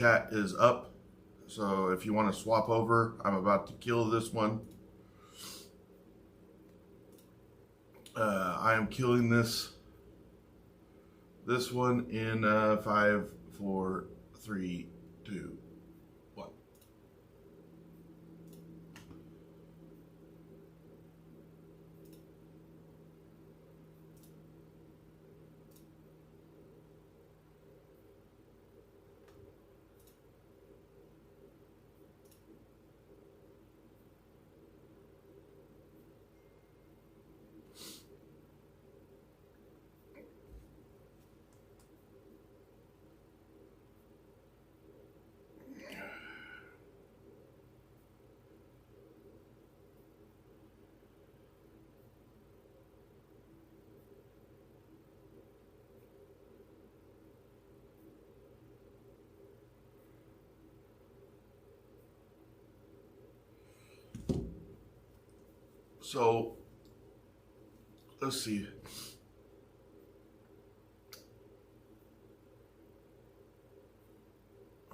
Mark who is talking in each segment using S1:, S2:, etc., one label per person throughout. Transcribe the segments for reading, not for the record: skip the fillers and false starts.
S1: Chat is up, so if you want to swap over, I'm about to kill this one. I am killing this one in 5, 4, 3, 2, 1. So, let's see.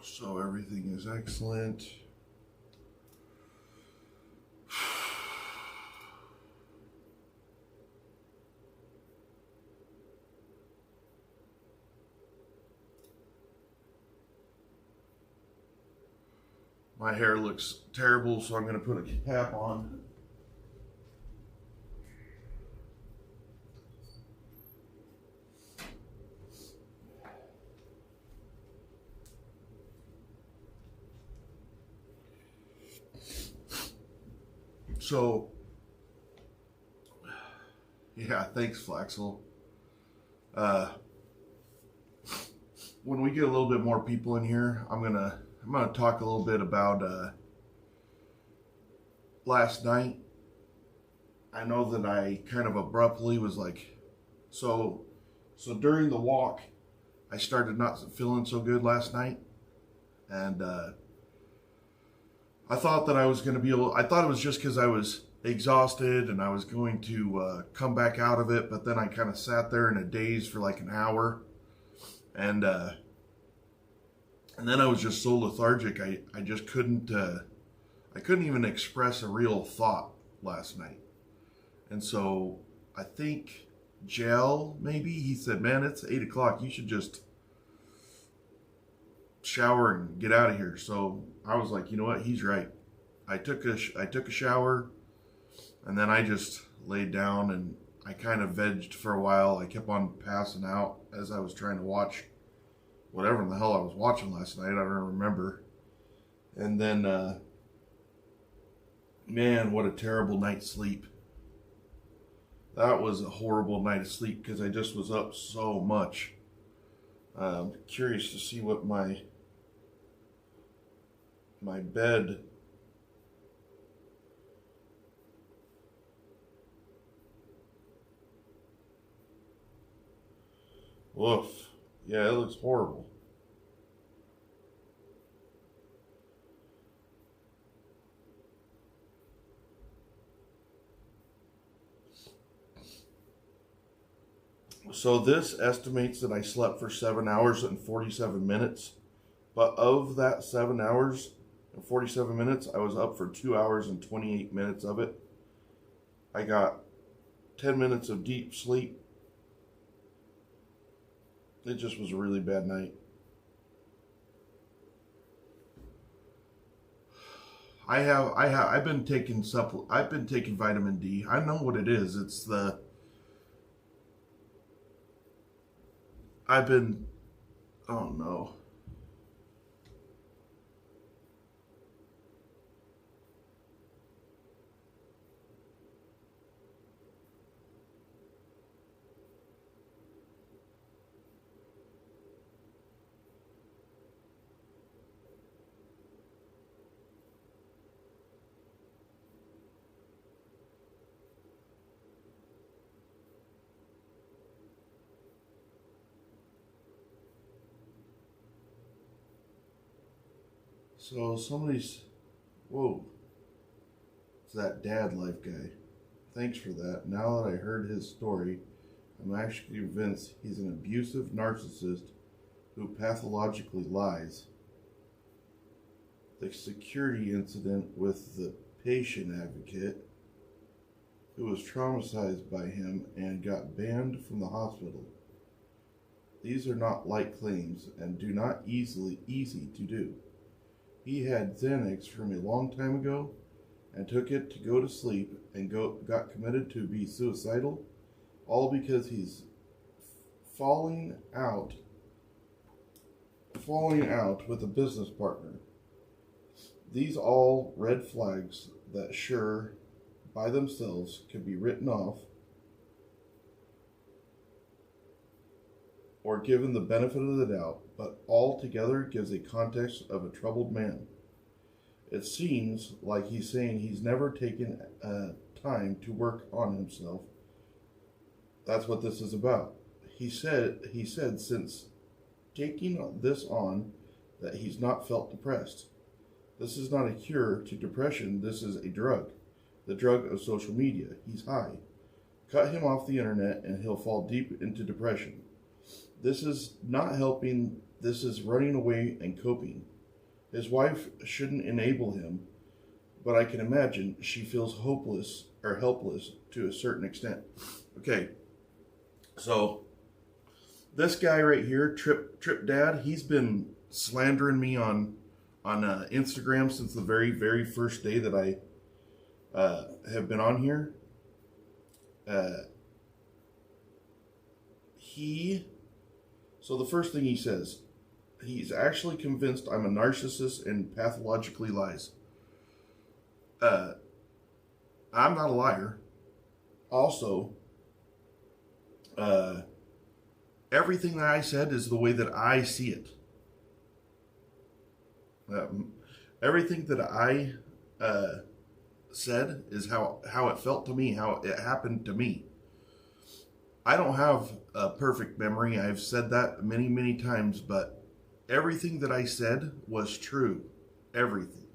S1: So everything is excellent. My hair looks terrible, so I'm going to put a cap on. So, yeah, thanks, Flaxel. When we get a little bit more people in here, I'm gonna talk a little bit about last night. I know that I kind of abruptly was like, so during the walk, I started not feeling so good last night, and I thought that I was going to be able, I thought it was just because I was exhausted and I was going to come back out of it, but then I kind of sat there in a daze for like an hour, and then I was just so lethargic, I just couldn't, I couldn't even express a real thought last night. And so I think Gel, maybe, he said, man, it's 8 o'clock, you should just shower and get out of here. So I was like, you know what, he's right. I took a shower, and then I just laid down and I kind of vegged for a while. I kept on passing out as I was trying to watch whatever in the hell I was watching last night. I don't remember. And then man, what a terrible night's sleep. That was a horrible night of sleep because I just was up so much. Curious to see what my bed woof. Yeah, it looks horrible. So this estimates that I slept for 7 hours and 47 minutes. But of that 7 hours and 47 minutes, I was up for 2 hours and 28 minutes of it. I got 10 minutes of deep sleep. It just was a really bad night. I've been taking I've been taking vitamin D. I know what it is. Oh no. So somebody's, whoa, it's that dad life guy. Thanks for that. Now that I heard his story, I'm actually convinced he's an abusive narcissist who pathologically lies. a security incident with the patient advocate who was traumatized by him and got banned from the hospital. These are not light claims and do not easy to do. He had Xanax from a long time ago and took it to go to sleep and got committed to be suicidal, all because he's falling out with a business partner. These all red flags that sure by themselves could be written off or given the benefit of the doubt, but all together gives a context of a troubled man. It seems like he's saying he's never taken time to work on himself. That's what this is about. He said since taking this on that he's not felt depressed. This is not a cure to depression. This is a drug. The drug of social media. He's high. Cut him off the internet and he'll fall deep into depression. This is not helping. This is running away and coping. His wife shouldn't enable him, but I can imagine she feels hopeless or helpless to a certain extent. Okay, so this guy right here, Trip Dad, he's been slandering me on Instagram since the very, very first day that I have been on here. So the first thing he says, he's actually convinced I'm a narcissist and pathologically lies. I'm not a liar. Also, everything that I said is the way that I see it. Everything that I said is how it felt to me, how it happened to me. I don't have a perfect memory. I've said that many, many times, but everything that I said was true. Everything.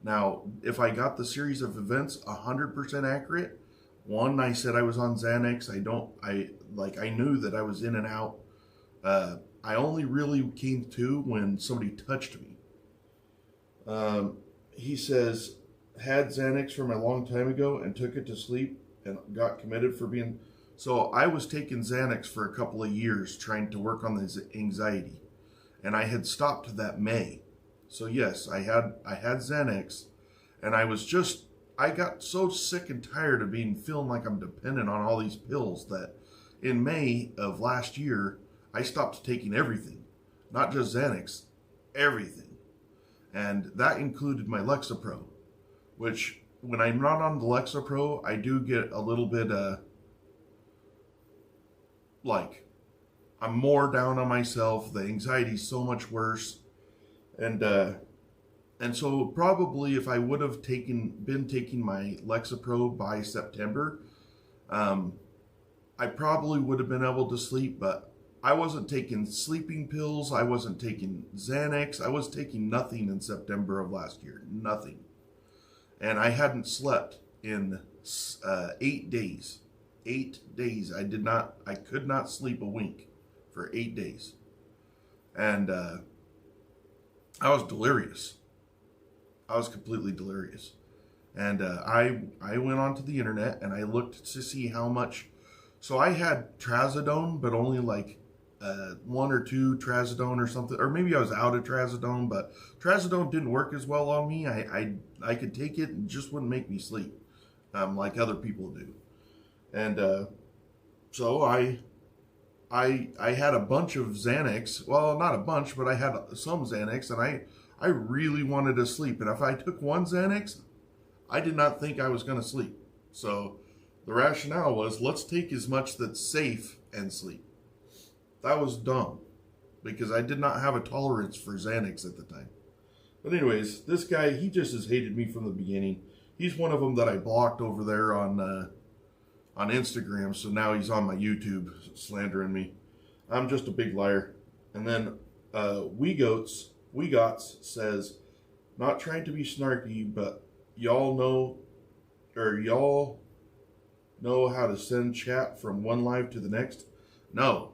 S1: Now, if I got the series of events 100% accurate, one, I said I was on Xanax. I knew that I was in and out. I only really came to when somebody touched me. He says, had Xanax from a long time ago and took it to sleep and got committed for being... So I was taking Xanax for a couple of years trying to work on this anxiety. And I had stopped that May. So yes, I had Xanax, and I got so sick and tired of feeling like I'm dependent on all these pills that in May of last year, I stopped taking everything. Not just Xanax, everything. And that included my Lexapro, which when I'm not on the Lexapro, I do get a little bit, I'm more down on myself. The anxiety's so much worse. And so probably if I would have been taking my Lexapro by September, I probably would have been able to sleep, but I wasn't taking sleeping pills. I wasn't taking Xanax. I was taking nothing in September of last year. Nothing. And I hadn't slept in 8 days. 8 days. I could not sleep a wink for 8 days. And I was delirious. I was completely delirious. And I went onto the internet and I looked to see how much. So I had trazodone, but only like 1 or 2 trazodone or something. Or maybe I was out of trazodone, but trazodone didn't work as well on me. I could take it and just wouldn't make me sleep like other people do. And so I had a bunch of Xanax. Well, not a bunch, but I had some Xanax, and I really wanted to sleep. And if I took one Xanax, I did not think I was going to sleep. So the rationale was, let's take as much that's safe and sleep. That was dumb, because I did not have a tolerance for Xanax at the time. But anyways, this guy, he just has hated me from the beginning. He's one of them that I blocked over there on Instagram, so now he's on my YouTube slandering me. I'm just a big liar. And then Wegots says, not trying to be snarky, but y'all know how to send chat from one live to the next? No,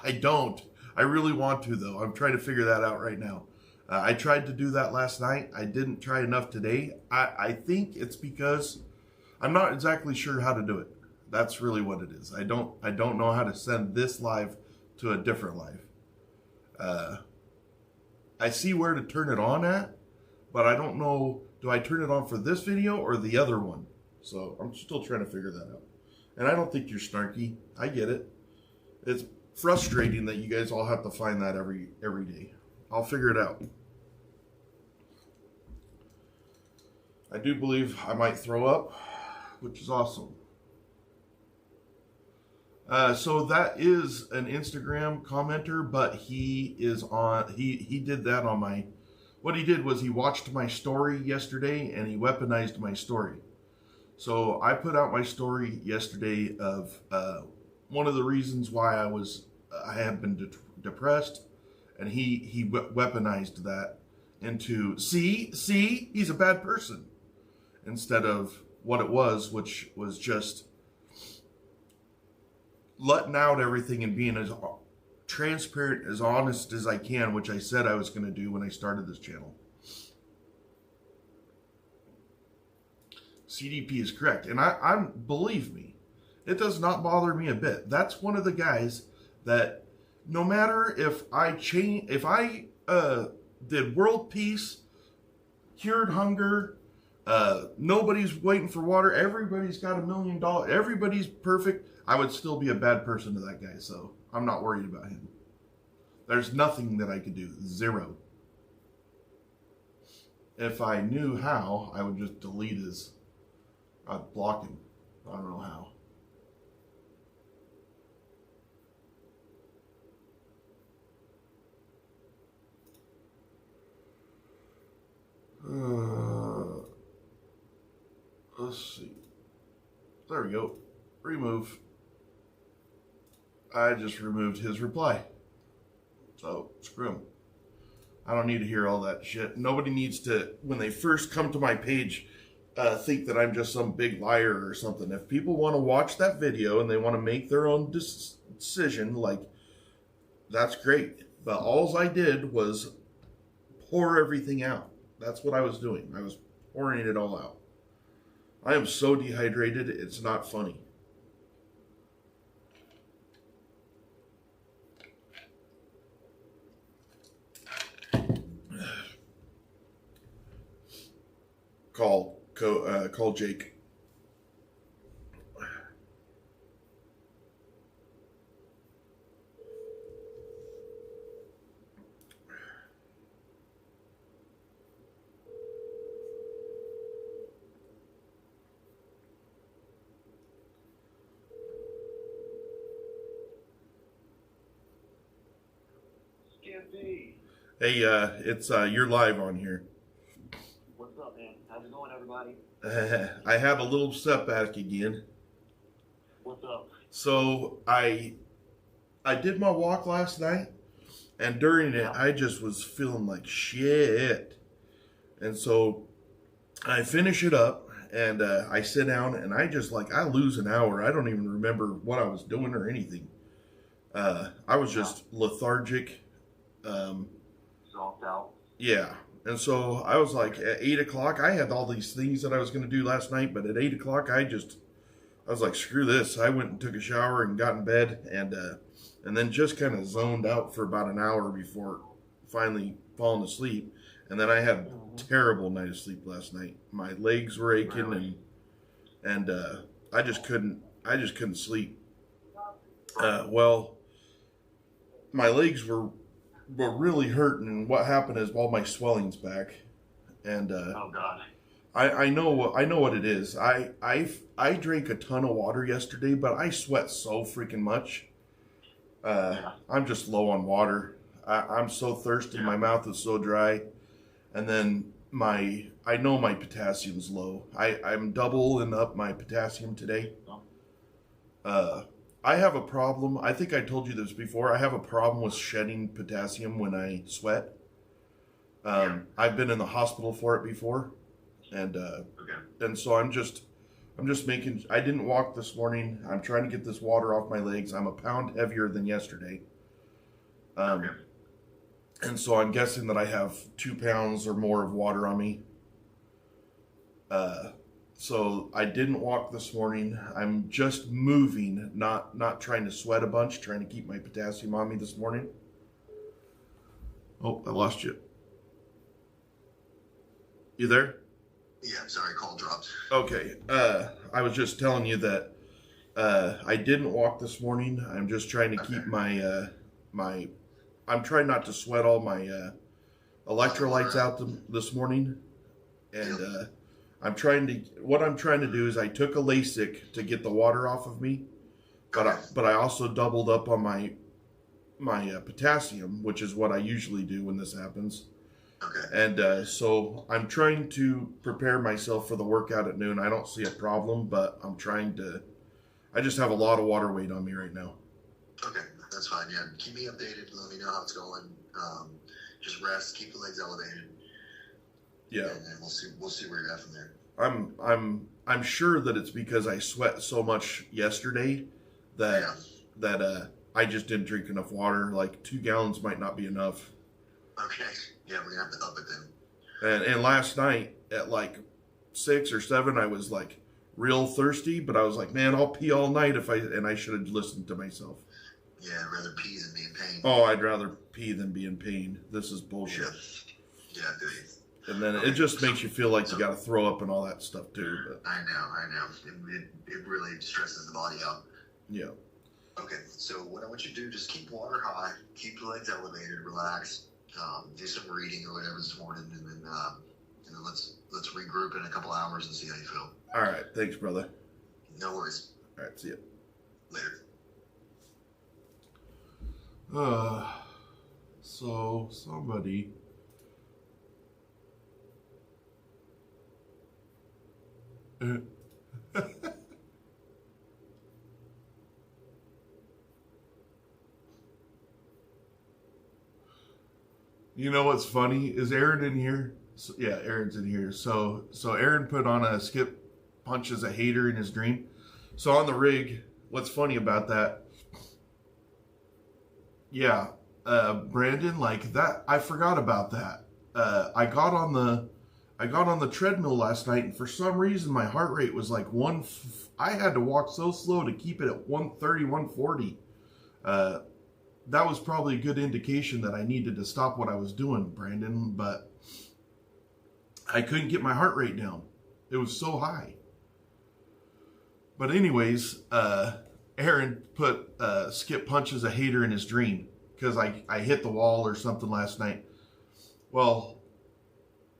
S1: I don't. I really want to, though. I'm trying to figure that out right now. I tried to do that last night. I didn't try enough today. I think it's because I'm not exactly sure how to do it. That's really what it is. I don't know how to send this live to a different live. I see where to turn it on at, but I don't know, do I turn it on for this video or the other one? So I'm still trying to figure that out. And I don't think you're snarky. I get it. It's frustrating that you guys all have to find that every day. I'll figure it out. I do believe I might throw up, which is awesome. So that is an Instagram commenter, but he is on, he did that on my, what he did was he watched my story yesterday and he weaponized my story. So I put out my story yesterday of one of the reasons why I have been depressed, and he weaponized that into, see, he's a bad person, instead of what it was, which was just letting out everything and being as transparent, as honest as I can, which I said I was going to do when I started this channel. CDP is correct. And I'm believe me, it does not bother me a bit. That's one of the guys that no matter if I did world peace, cured hunger, nobody's waiting for water, everybody's got $1 million, everybody's perfect, I would still be a bad person to that guy. So I'm not worried about him. There's nothing that I could do. Zero. If I knew how, I would just delete his, I'd block him. I don't know how. Let's see. There we go. Remove. I just removed his reply. So, screw him. I don't need to hear all that shit. Nobody needs to, when they first come to my page, think that I'm just some big liar or something. If people want to watch that video and they want to make their own decision, like, that's great. But all I did was pour everything out. That's what I was doing. I was pouring it all out. I am so dehydrated, it's not funny. Call Jake. Hey, it's you're live on here.
S2: What's up, man? How's it going, everybody?
S1: I have a little setback again.
S2: What's up?
S1: So I did my walk last night, and during it, I just was feeling like shit. And so I finish it up, and I sit down, and I lose an hour. I don't even remember what I was doing or anything. I was just lethargic.
S2: Zonked out.
S1: Yeah. And so I was like, at 8 o'clock, I had all these things that I was going to do last night, but at 8 o'clock, I was like, screw this. I went and took a shower and got in bed, and then just kind of zoned out for about an hour before finally falling asleep. And then I had a terrible night of sleep last night. My legs were aching,
S2: Really?
S1: and I just couldn't sleep. Well, my legs were really hurting, and what happened is all my swelling's back, and
S2: Oh God.
S1: I know what it is. I drank a ton of water yesterday, but I sweat so freaking much. I'm just low on water. I'm so thirsty. My mouth is so dry, and then I know my potassium's low. I'm doubling up my potassium today. I have a problem. I think I told you this before. I have a problem with shedding potassium when I sweat. I've been in the hospital for it before, and so I'm just making. I didn't walk this morning. I'm trying to get this water off my legs. I'm a pound heavier than yesterday. And so I'm guessing that I have 2 pounds or more of water on me. So I didn't walk this morning. I'm just moving, not trying to sweat a bunch, trying to keep my potassium on me this morning. Oh, I lost you. You there?
S3: Yeah, sorry, call dropped.
S1: Okay. I was just telling you that I didn't walk this morning. I'm just trying to keep my I'm trying not to sweat all my electrolytes out this morning, and what I'm trying to do is I took a Lasik to get the water off of me, but I also doubled up on my potassium, which is what I usually do when this happens.
S3: Okay.
S1: And so I'm trying to prepare myself for the workout at noon. I don't see a problem, but I just have a lot of water weight on me right now.
S3: Okay, that's fine. Yeah, keep me updated. Let me know how it's going. Just rest, keep the legs elevated.
S1: Yeah.
S3: And then we'll see where you're at from there.
S1: I'm sure that it's because I sweat so much yesterday that I just didn't drink enough water. Like 2 gallons might not be enough.
S3: Okay. Yeah, we're gonna have to up it then.
S1: And last night at like 6 or 7, I was like real thirsty, but I was like, man, I'll pee all night I should have listened to myself.
S3: Yeah, I'd rather pee than be in pain.
S1: Oh, I'd rather pee than be in pain. This is bullshit.
S3: Yeah, dude.
S1: And then it just makes you feel like you got to throw up and all that stuff too. But.
S3: I know. It really stresses the body out.
S1: Yeah.
S3: Okay, so what I want you to do, just keep water high, keep the legs elevated, relax, do some reading or whatever this morning, and then let's regroup in a couple hours and see how you feel.
S1: All right, thanks, brother.
S3: No worries.
S1: All right, see you
S3: Later.
S1: So somebody. You know what's funny? Is Aaron in here? So, yeah, Aaron's in here. So Aaron put on a skip punches a hater in his dream. So on the rig, what's funny about that? Yeah, Brandon, like that, I forgot about that. I got on the treadmill last night, and for some reason my heart rate was like I had to walk so slow to keep it at 130, 140. That was probably a good indication that I needed to stop what I was doing, Brandon, but I couldn't get my heart rate down. It was so high. But anyways, Aaron put skip punches a hater in his dream because I hit the wall or something last night. Well,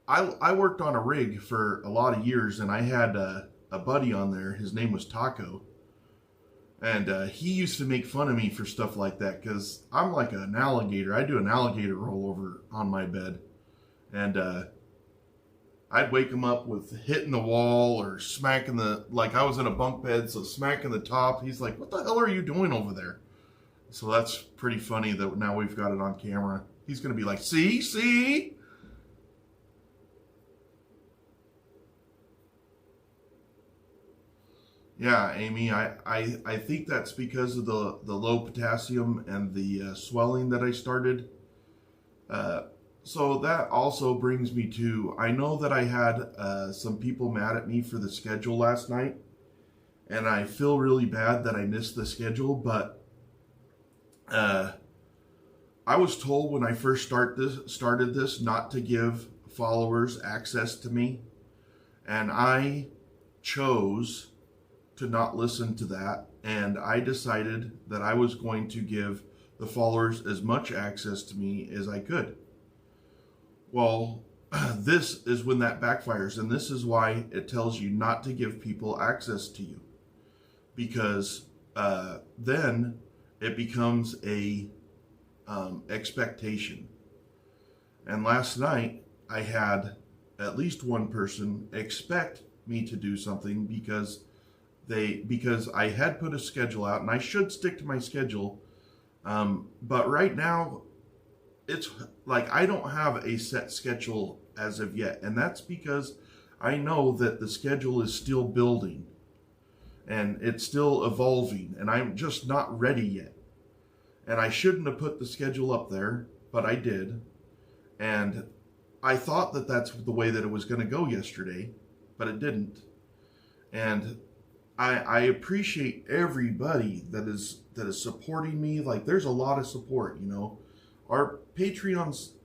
S1: I worked on a rig for a lot of years, and I had a buddy on there. His name was Taco. And he used to make fun of me for stuff like that because I'm like an alligator. I do an alligator rollover on my bed. And I'd wake him up with hitting the wall or smacking like I was in a bunk bed, so smacking the top. He's like, what the hell are you doing over there? So that's pretty funny that now we've got it on camera. He's going to be like, see? Yeah, Amy, I think that's because of the low potassium and the swelling that I started. So that also brings me to, I know that I had some people mad at me for the schedule last night, and I feel really bad that I missed the schedule, but I was told when I first started this not to give followers access to me, and I chose to not listen to that, and I decided that I was going to give the followers as much access to me as I could. Well, this is when that backfires, and this is why it tells you not to give people access to you, because then it becomes a expectation. And last night I had at least one person expect me to do something because I had put a schedule out, and I should stick to my schedule. But right now, it's like I don't have a set schedule as of yet. And that's because I know that the schedule is still building and it's still evolving, and I'm just not ready yet. And I shouldn't have put the schedule up there, but I did. And I thought that that's the way that it was going to go yesterday, but it didn't. And I appreciate everybody that is supporting me. Like, there's a lot of support, you know. Our Patreon's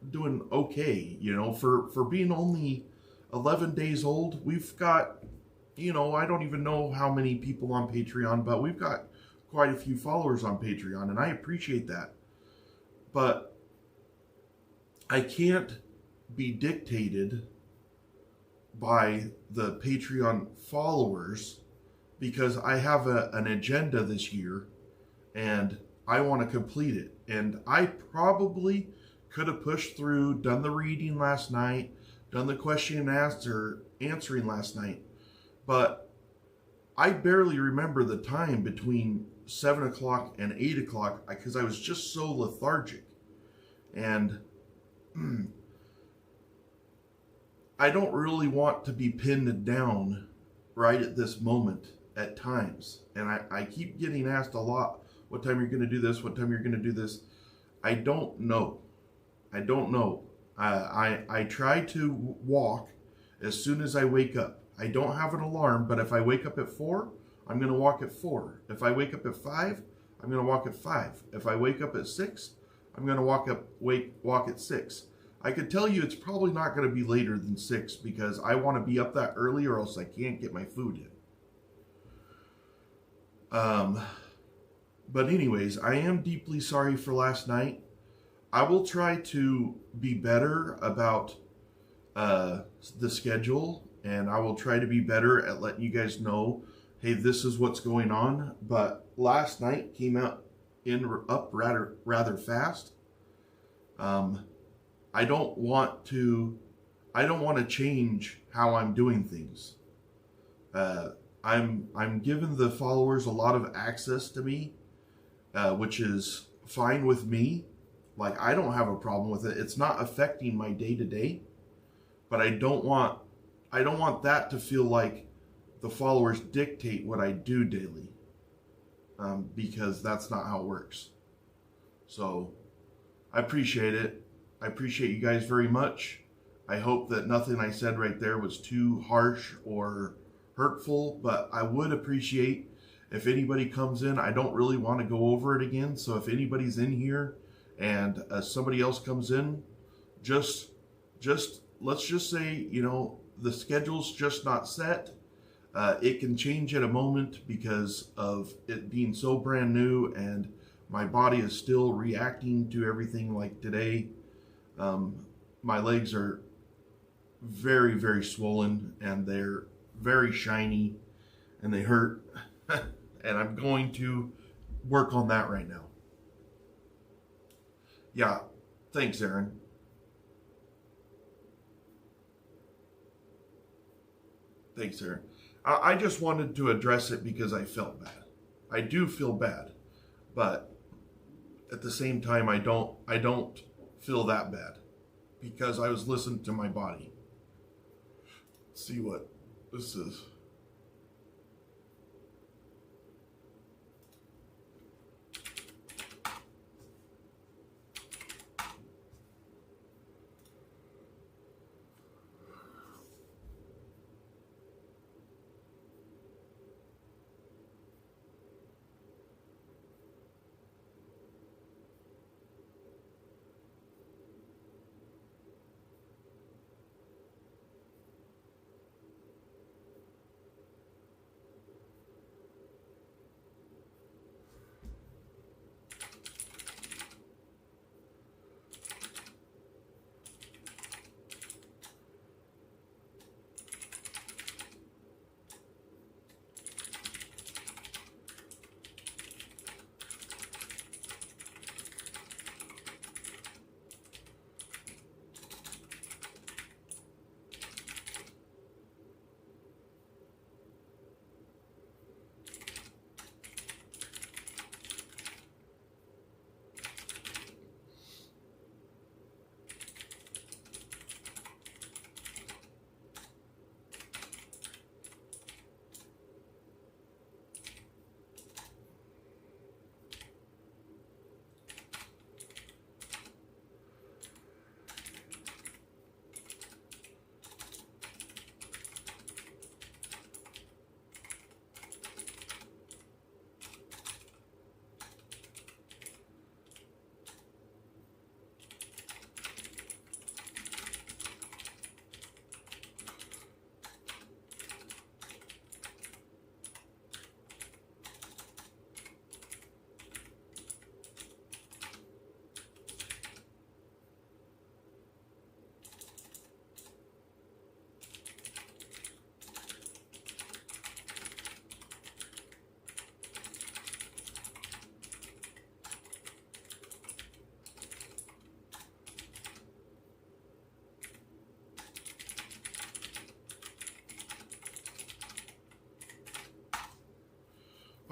S1: doing okay, you know, for being only 11 days old. We've got, you know, I don't even know how many people on Patreon, but we've got quite a few followers on Patreon, and I appreciate that. But I can't be dictated by the Patreon followers, because I have an agenda this year and I want to complete it. And I probably could have pushed through, done the reading last night, done the question and answering last night, but I barely remember the time between 7 o'clock and 8 o'clock because I was just so lethargic. And I don't really want to be pinned down right at this moment at times. And I keep getting asked a lot, what time you're going to do this, what time you're going to do this. I don't know. I don't know. I try to walk as soon as I wake up. I don't have an alarm, but if I wake up at 4, I'm going to walk at 4. If I wake up at 5, I'm going to walk at 5. If I wake up at 6, I'm going to walk at 6. I could tell you it's probably not going to be later than 6 because I want to be up that early or else I can't get my food in. But anyways, I am deeply sorry for last night. I will try to be better about the schedule, and I will try to be better at letting you guys know, hey, this is what's going on. But last night came up rather fast. I don't want to change how I'm doing things. I'm giving the followers a lot of access to me, which is fine with me. Like, I don't have a problem with it. It's not affecting my day to day, but I don't want that to feel like the followers dictate what I do daily, because that's not how it works. So I appreciate it. I appreciate you guys very much. I hope that nothing I said right there was too harsh or hurtful, but I would appreciate if anybody comes in. I don't really want to go over it again. So if anybody's in here and somebody else comes in, just let's just say, you know, the schedule's just not set. It can change at a moment because of it being so brand new and my body is still reacting to everything. Like today, my legs are very, very swollen and they're very shiny and they hurt. And I'm going to work on that right now. Yeah, thanks, Aaron. Thanks, Aaron. I just wanted to address it because I felt bad. I do feel bad, but at the same time, I don't feel that bad because I was listening to my body. Let's see what this is.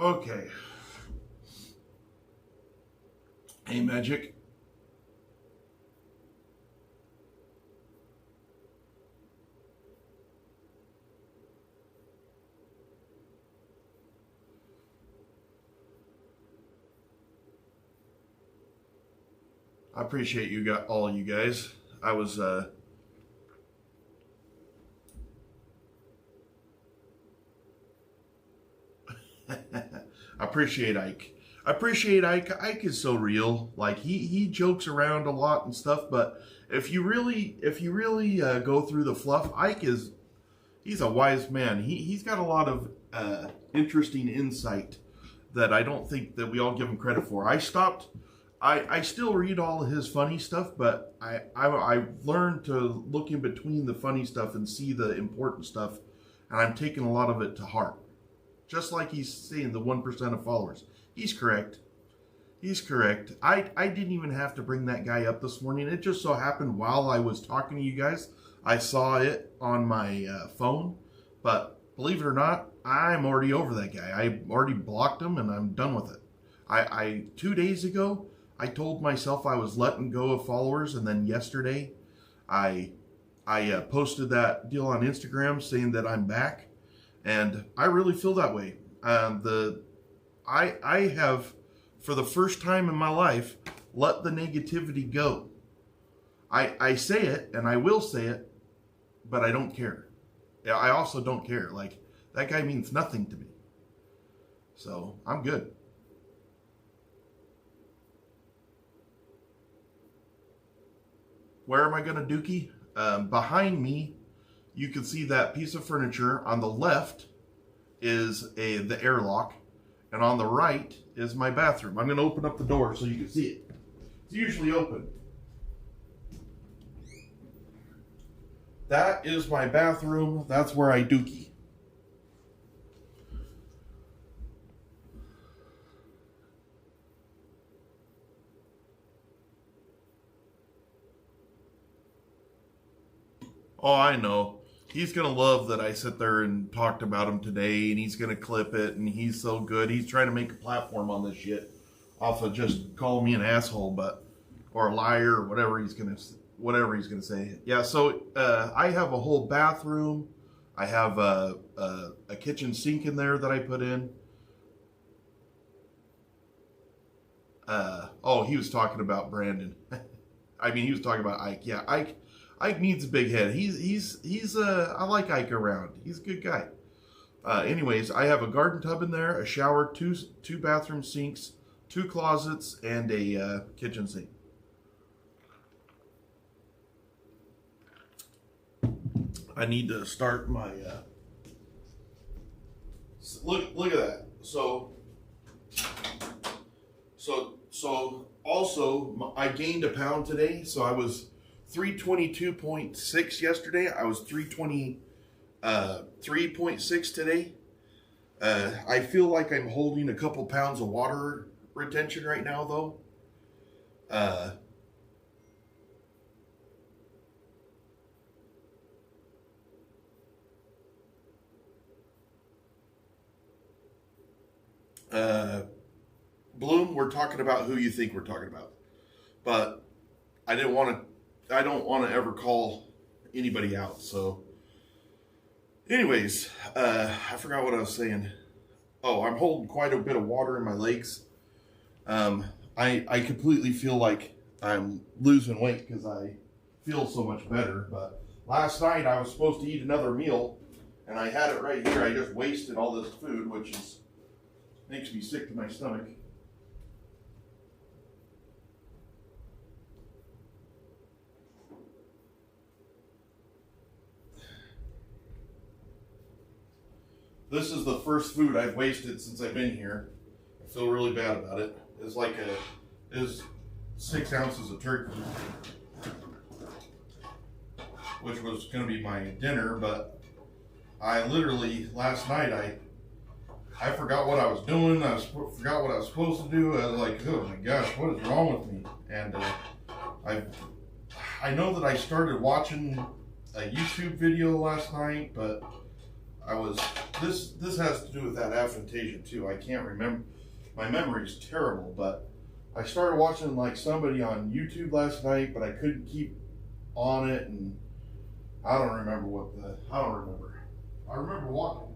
S1: Okay. Hey, Magic. I appreciate you got all you guys. I was I appreciate Ike. I appreciate Ike. Ike is so real. Like he jokes around a lot and stuff, but if you really go through the fluff, he's a wise man. He's got a lot of interesting insight that I don't think that we all give him credit for. I still read all of his funny stuff, but I've learned to look in between the funny stuff and see the important stuff, and I'm taking a lot of it to heart. Just like he's saying the 1% of followers. He's correct. He's correct. I didn't even have to bring that guy up this morning. It just so happened while I was talking to you guys, I saw it on my phone. But believe it or not, I'm already over that guy. I already blocked him and I'm done with it. I 2 days ago, I told myself I was letting go of followers, and then yesterday I posted that deal on Instagram saying that I'm back, and I really feel that way. I have, for the first time in my life, let the negativity go. I say it, and I will say it, but I don't care. I also don't care. Like, that guy means nothing to me. So, I'm good. Where am I going to dookie? Behind me, you can see that piece of furniture. On the left is the airlock, and on the right is my bathroom. I'm going to open up the door so you can see it. It's usually open. That is my bathroom. That's where I dookie. Oh, I know. He's going to love that I sit there and talked about him today, and he's going to clip it, and he's so good. He's trying to make a platform on this shit off of just calling me an asshole, or a liar, or whatever he's going to say. Yeah, so I have a whole bathroom. I have a kitchen sink in there that I put in. He was talking about Brandon. I mean, he was talking about Ike. Yeah, Ike needs a big head. I like Ike around. He's a good guy. Anyways, I have a garden tub in there, a shower, two bathroom sinks, 2 closets, and a kitchen sink. I need to start my look at that. So also I gained a pound today. So I was 322.6 yesterday. I was 323.6 today. I feel like I'm holding a couple pounds of water retention right now, though. Bloom, we're talking about who you think we're talking about, but I don't want to ever call anybody out. So anyways, I forgot what I was saying. Oh, I'm holding quite a bit of water in my legs. I completely feel like I'm losing weight because I feel so much better. But last night I was supposed to eat another meal, and I had it right here. I just wasted all this food, which makes me sick to my stomach. This is the first food I've wasted since I've been here. I feel really bad about it. It's 6 ounces of turkey, which was going to be my dinner, but I literally, last night, I forgot what I was doing. I forgot what I was supposed to do. I was like, oh my gosh, what is wrong with me? And I know that I started watching a YouTube video last night, but I was this has to do with that aphantasia too. I can't remember. My memory's terrible, but I started watching like somebody on YouTube last night, but I couldn't keep on it, and I don't remember I don't remember. I remember walking.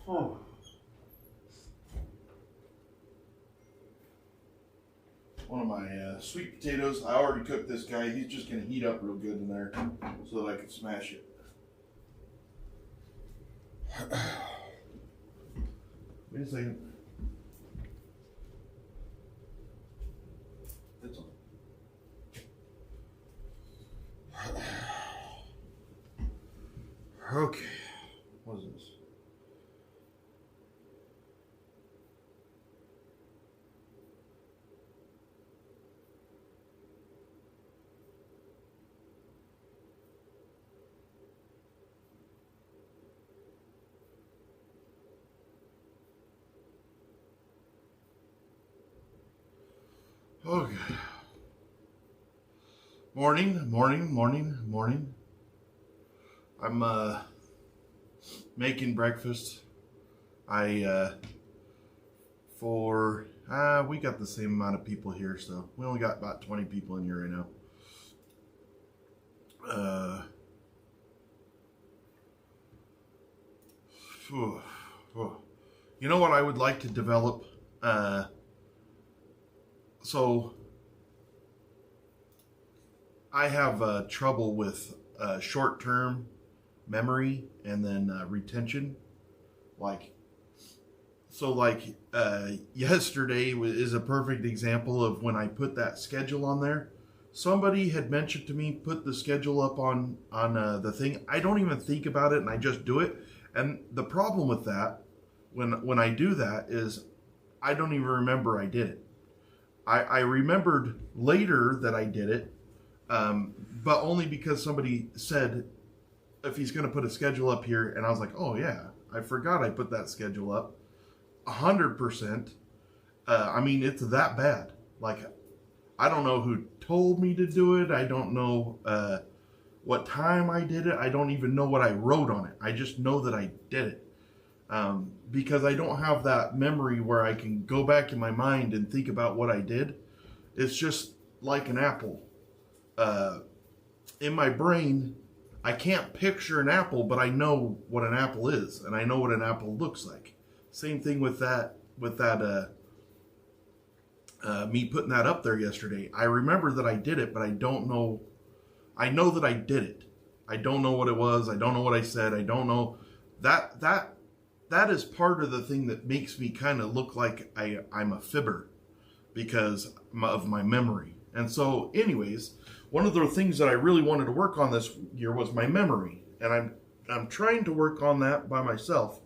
S1: Oh. One of my sweet potatoes. I already cooked this guy. He's just going to heat up real good in there so that I can smash it. Wait a second. It's on. Okay. What is this? Okay. Morning. I'm making breakfast. We got the same amount of people here, so we only got about 20 people in here right now. You know what I would like to develop? So I have trouble with short-term memory and then retention. Yesterday is a perfect example of when I put that schedule on there. somebody had mentioned to me, put the schedule up on the thing. I don't even think about it, and I just do it. And the problem with that, when I do that, is I don't even remember I did it. I remembered later that I did it, but only because somebody said, if he's going to put a schedule up here, and I was like, oh yeah, I forgot I put that schedule up. 100%. I mean, it's that bad. Like, I don't know who told me to do it. I don't know what time I did it. I don't even know what I wrote on it. I just know that I did it. Because I don't have that memory where I can go back in my mind and think about what I did. It's just like an apple. In my brain, I can't picture an apple, but I know what an apple is, and I know what an apple looks like. Same thing with that me putting that up there yesterday. I remember that I did it, but I don't know. I know that I did it. I don't know what it was. I don't know what I said. I don't know. That is part of the thing that makes me kind of look like I'm a fibber because of my memory. And so anyways, one of the things that I really wanted to work on this year was my memory. And I'm trying to work on that by myself.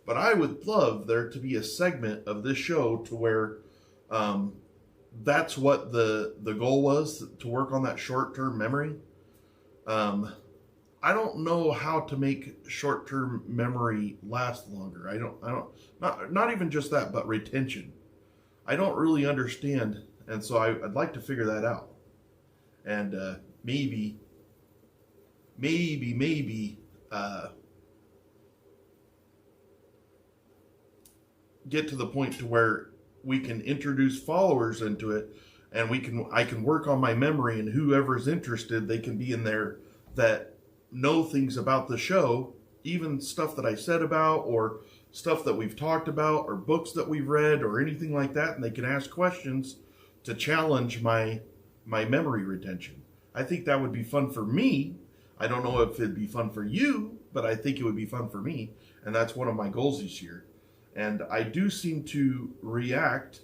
S1: But I would love there to be a segment of this show to where that's what the goal was, to work on that short-term memory. I don't know how to make short-term memory last longer. I don't, not even just that, but retention. I don't really understand, and so I'd like to figure that out. And maybe get to the point to where we can introduce followers into it, and I can work on my memory, and whoever's interested, they can be in there that know things about the show, even stuff that I said about, or stuff that we've talked about, or books that we've read, or anything like that, and they can ask questions to challenge my memory retention. I think that would be fun for me. I don't know if it'd be fun for you, but I think it would be fun for me, and that's one of my goals this year. And I do seem to react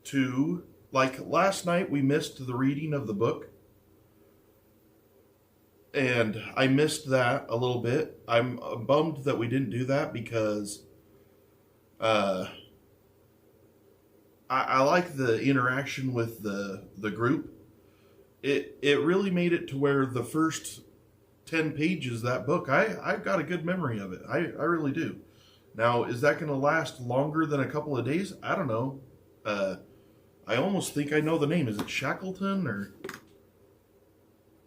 S1: to, like last night we missed the reading of the book. And I missed that a little bit. I'm bummed that we didn't do that because I like the interaction with the group. It really made it to where the first 10 pages of that book, I've got a good memory of it. I really do. Now, is that going to last longer than a couple of days? I don't know. I almost think I know the name. Is it Shackleton or?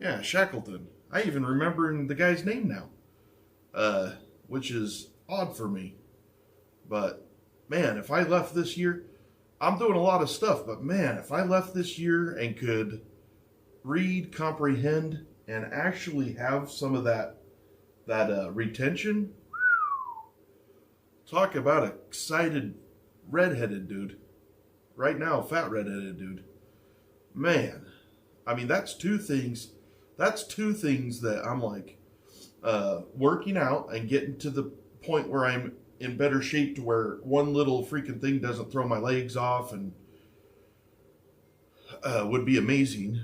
S1: Yeah, Shackleton. I even remember the guy's name now, which is odd for me. But, man, if I left this year, I'm doing a lot of stuff, but man, if I left this year and could read, comprehend, and actually have some of that retention, talk about excited redheaded dude. Right now, fat redheaded dude. Man, I mean, that's two things that I'm like, working out and getting to the point where I'm in better shape to where one little freaking thing doesn't throw my legs off, and would be amazing.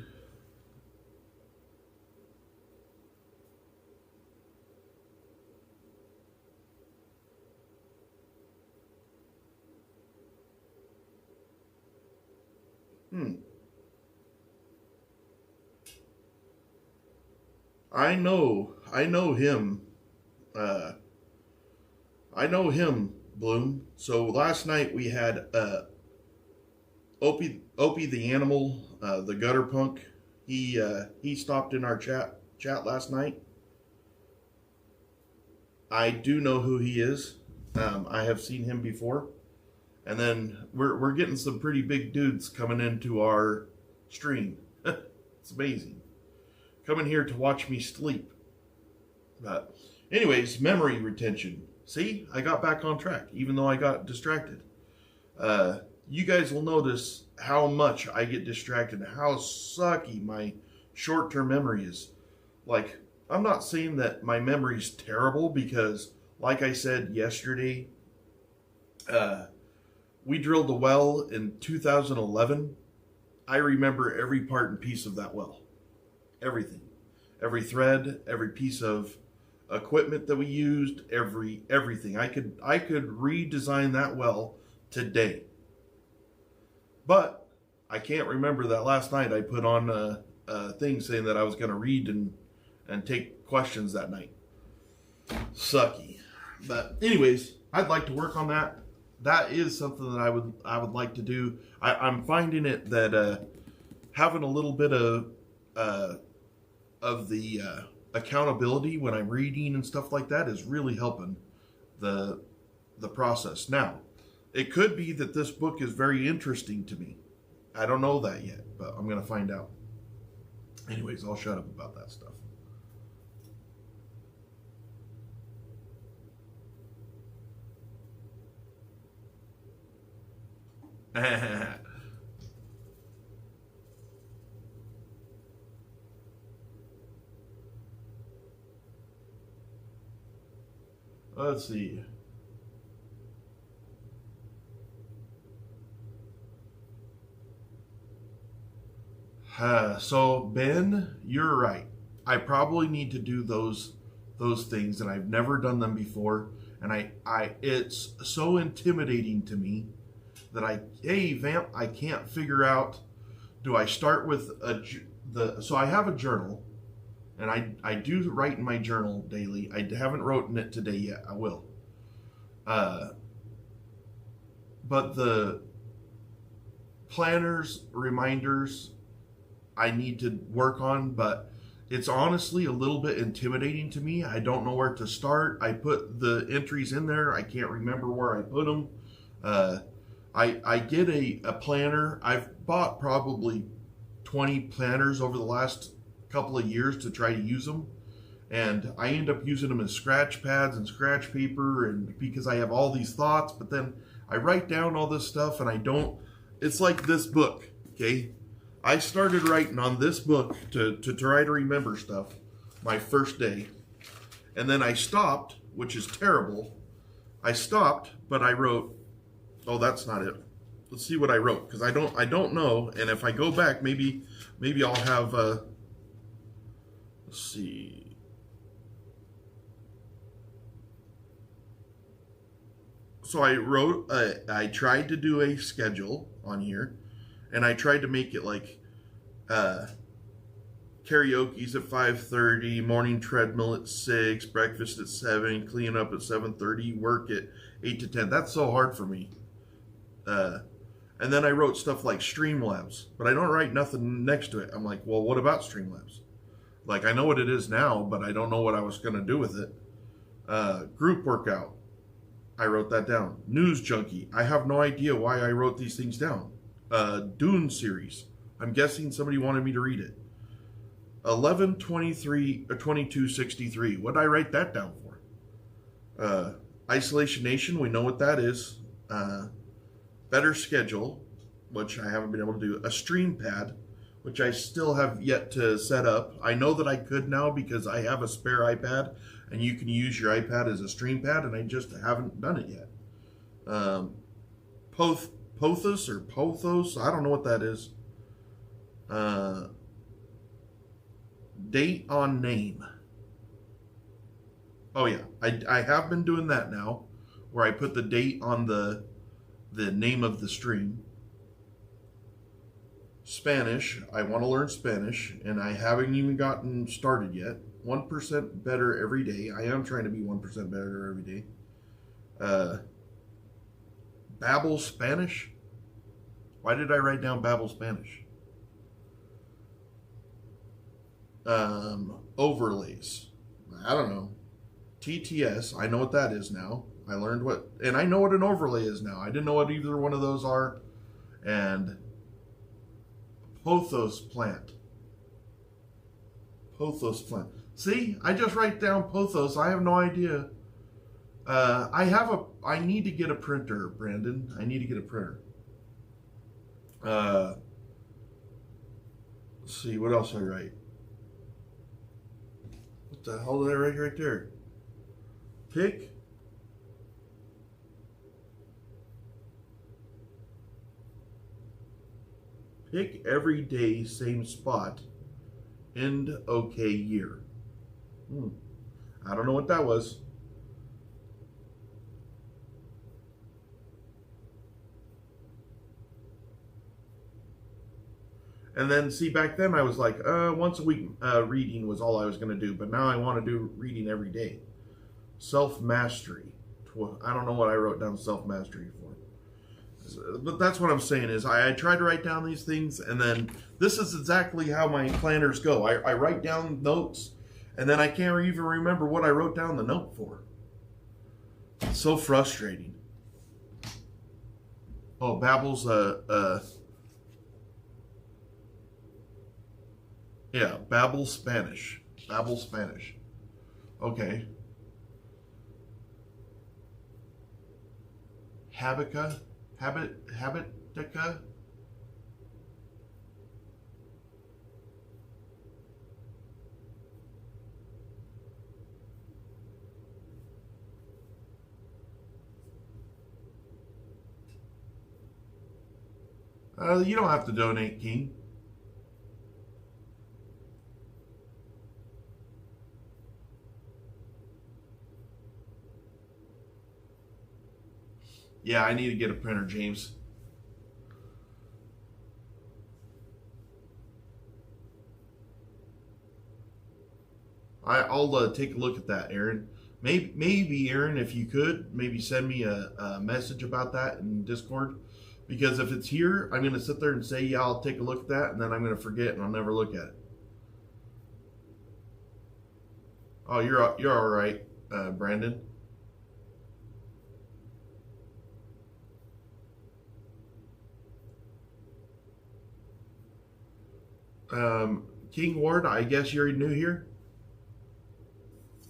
S1: I know him. I know him, Bloom. So last night we had Opie the animal, the gutter punk. He stopped in our chat last night. I do know who he is. I have seen him before. And then we're getting some pretty big dudes coming into our stream. It's amazing. Coming here to watch me sleep. But anyways, memory retention. See, I got back on track, even though I got distracted. You guys will notice how much I get distracted, how sucky my short-term memory is. Like, I'm not saying that my memory's terrible because, like I said yesterday, we drilled a well in 2011. I remember every part and piece of that well. Everything. Every thread, every piece of equipment that we used, everything. I could redesign that well today. But I can't remember that last night I put on a thing saying that I was going to read and take questions that night. Sucky. But anyways, I'd like to work on that. That is something that I would like to do. I'm finding it that having a little bit of the accountability when I'm reading and stuff like that is really helping the process. Now, it could be that this book is very interesting to me. I don't know that yet, but I'm going to find out. Anyways, I'll shut up about that stuff. Let's see. So Ben, you're right. I probably need to do those things, and I've never done them before. And I it's so intimidating to me that hey Vamp, I can't figure out. Do I start with so I have a journal, and I do write in my journal daily. I haven't written it today yet. I will. But the planners, reminders, I need to work on, but it's honestly a little bit intimidating to me. I don't know where to start. I put the entries in there. I can't remember where I put them. I get a planner. I've bought probably 20 planners over the last couple of years to try to use them. And I end up using them as scratch pads and scratch paper, and because I have all these thoughts, but then I write down all this stuff and I don't. It's like this book, okay? I started writing on this book to try to remember stuff my first day. And then I stopped, which is terrible. I stopped, but I wrote, oh, that's not it. Let's see what I wrote, because I don't know. And if I go back, maybe I'll have, let's see. So I wrote, I tried to do a schedule on here, and I tried to make it like karaoke's at 5:30, morning treadmill at 6, breakfast at 7, clean up at 7:30, work at 8 to 10. That's so hard for me. And then I wrote stuff like Streamlabs, but I don't write nothing next to it. I'm like, well, what about Streamlabs? Like, I know what it is now, but I don't know what I was going to do with it. Group workout. I wrote that down. News junkie. I have no idea why I wrote these things down. Dune series. I'm guessing somebody wanted me to read it. 11/23/2263. What did I write that down for? Isolation Nation. We know what that is. Better schedule, which I haven't been able to do. A stream pad, which I still have yet to set up. I know that I could now because I have a spare iPad, and you can use your iPad as a stream pad, and I just haven't done it yet. Pothos or Pothos, I don't know what that is. Date on name. Oh yeah, I have been doing that now, where I put the date on the name of the stream. Spanish, I want to learn Spanish, and I haven't even gotten started yet. 1% better every day. I am trying to be 1% better every day. Babble Spanish? Why did I write down Babble Spanish? Overlays. I don't know. TTS, I know what that is now. I learned and I know what an overlay is now. I didn't know what either one of those are. And Pothos plant. Pothos plant. See, I just write down Pothos. I have no idea. I need to get a printer, Brandon. I need to get a printer. Let's see, what else I write? What the hell did I write right there? Pick. Pick every day, same spot. End okay year. I don't know what that was. And then, see, back then I was like, once a week reading was all I was going to do. But now I want to do reading every day. Self-mastery. I don't know what I wrote down self-mastery for. But that's what I'm saying is I try to write down these things, and then this is exactly how my planners go. I write down notes, and then I can't even remember what I wrote down the note for. It's so frustrating. Oh, Babbel's yeah, Babbel Spanish. Babbel Spanish. Okay. Habitica? Habitica? You don't have to donate, King. Yeah, I need to get a printer, James. I'll take a look at that, Aaron. Maybe, Aaron, if you could, maybe send me a message about that in Discord. Because if it's here, I'm going to sit there and say, yeah, I'll take a look at that, and then I'm going to forget and I'll never look at it. Oh, you're all right, Brandon. King Ward, I guess you're new here.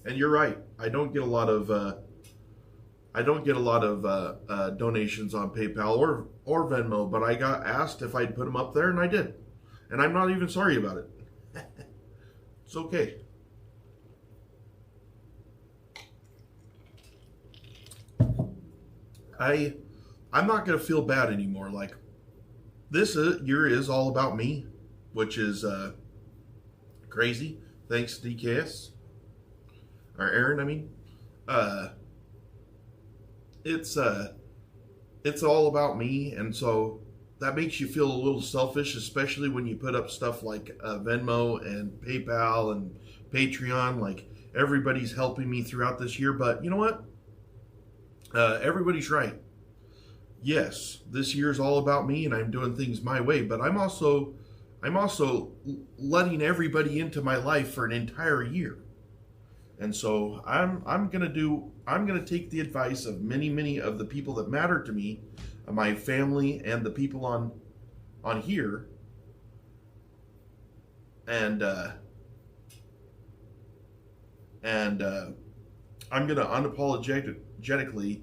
S1: And you're right. I don't get a lot of donations on PayPal or Venmo, but I got asked if I'd put them up there, and I did. And I'm not even sorry about it. It's okay. I'm not gonna feel bad anymore. Like this year is all about me, which is crazy. Thanks, DKS. Or Aaron, I mean. It's all about me, and so that makes you feel a little selfish, especially when you put up stuff like Venmo and PayPal and Patreon. Like, everybody's helping me throughout this year, but you know what? Everybody's right. Yes, this year's all about me, and I'm doing things my way, but I'm also letting everybody into my life for an entire year. And so I'm gonna take the advice of many of the people that matter to me, my family and the people on here, and I'm gonna unapologetically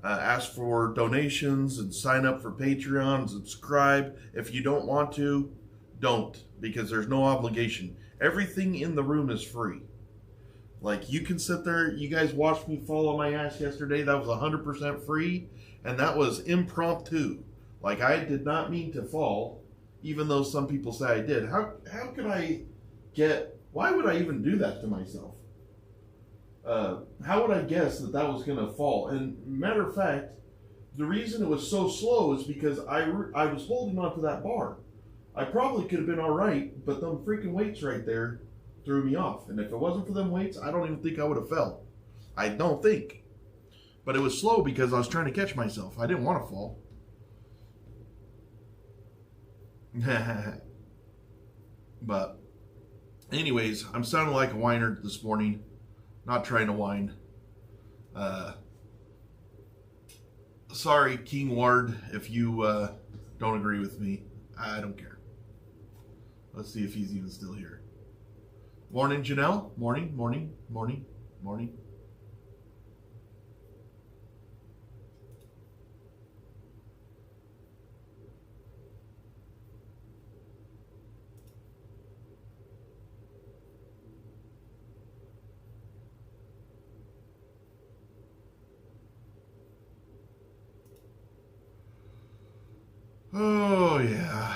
S1: ask for donations and sign up for Patreon, and subscribe. If you don't want to, don't, because there's no obligation. Everything in the room is free. Like, you can sit there, you guys watched me fall on my ass yesterday. That was 100% free, and that was impromptu. Like, I did not mean to fall, even though some people say I did. How could I why would I even do that to myself? How would I guess that was going to fall? And matter of fact, the reason it was so slow is because I was holding onto that bar. I probably could have been all right, but them freaking weights right there threw me off. And if it wasn't for them weights, I don't even think I would have fell. I don't think. But it was slow because I was trying to catch myself. I didn't want to fall. But anyways, I'm sounding like a whiner this morning. Not trying to whine. Sorry, King Ward, if you don't agree with me. I don't care. Let's see if he's even still here. Morning, Janelle. Morning. Oh, yeah.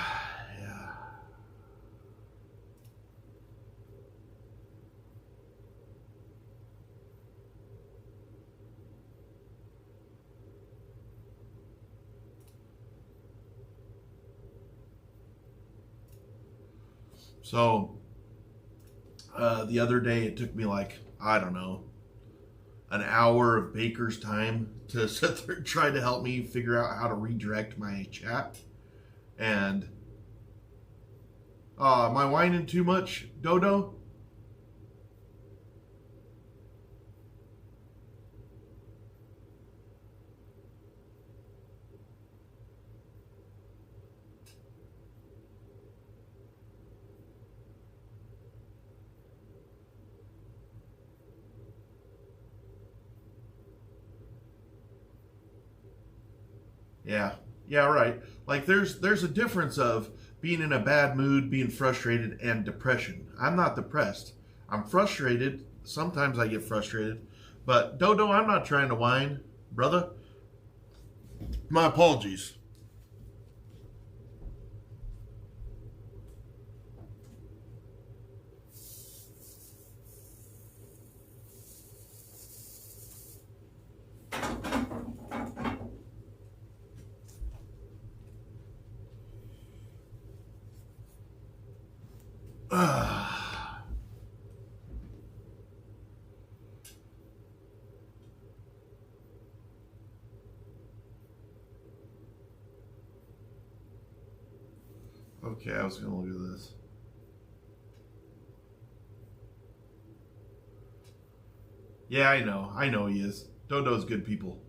S1: So the other day it took me like, I don't know, an hour of Baker's time to sit there and try to help me figure out how to redirect my chat. And am I whining too much, Dodo? Yeah, right. Like there's a difference of being in a bad mood, being frustrated, and depression. I'm not depressed. I'm frustrated. Sometimes I get frustrated. But Dodo, I'm not trying to whine, brother. My apologies. Okay, I was gonna look at this. Yeah, I know he is. Dodo's good people.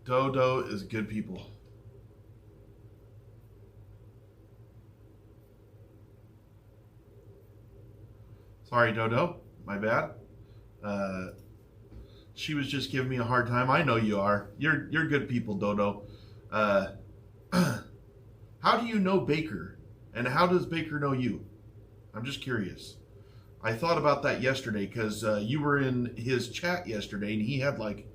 S1: Dodo is good people. Sorry, Dodo. My bad. She was just giving me a hard time. I know you are. You're good people, Dodo. How do you know Baker? And how does Baker know you? I'm just curious. I thought about that yesterday because you were in his chat yesterday and he had like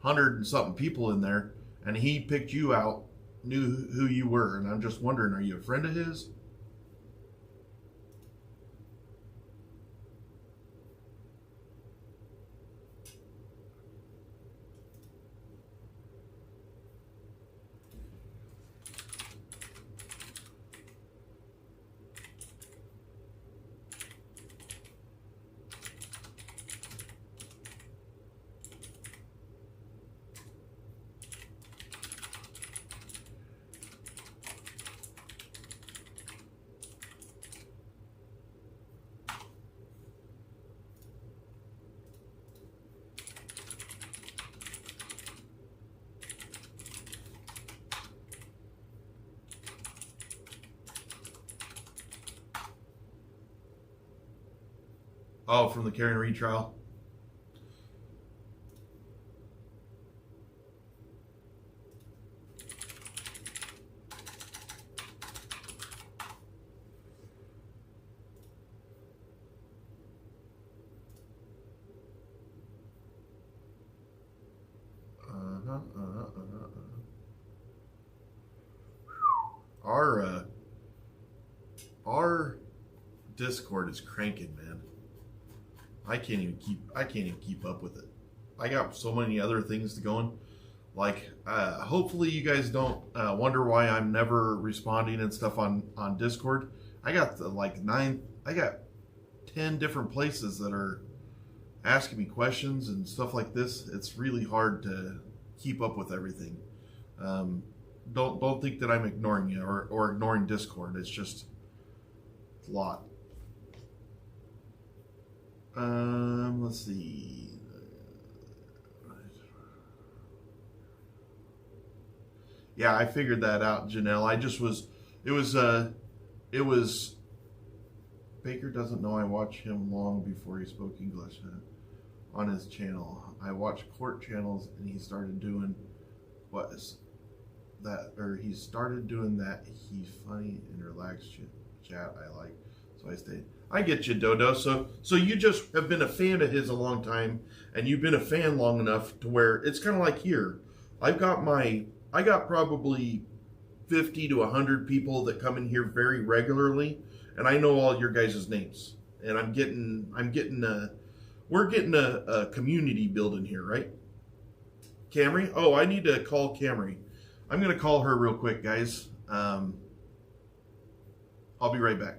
S1: 100 and something people in there and he picked you out, knew who you were. And I'm just wondering, are you a friend of his? Oh, from the Karen Reed trial. Our Discord is cranking, man. I can't even keep up with it. I got so many other things to going. Like, hopefully you guys don't wonder why I'm never responding and stuff on Discord. I got I got 10 different places that are asking me questions and stuff like this. It's really hard to keep up with everything. Don't think that I'm ignoring you or ignoring Discord. It's just a lot. Let's see. Yeah, I figured that out, Janelle. It was Baker doesn't know I watch him long before he spoke English on his channel. I watch court channels and he started doing he started doing that. He's funny and relaxed chat I like. So I stayed. I get you, Dodo. So you just have been a fan of his a long time, and you've been a fan long enough to where it's kind of like here. I got probably 50 to 100 people that come in here very regularly, and I know all your guys' names. And we're getting a community building here, right? Camry? Oh, I need to call Camry. I'm gonna call her real quick, guys. I'll be right back.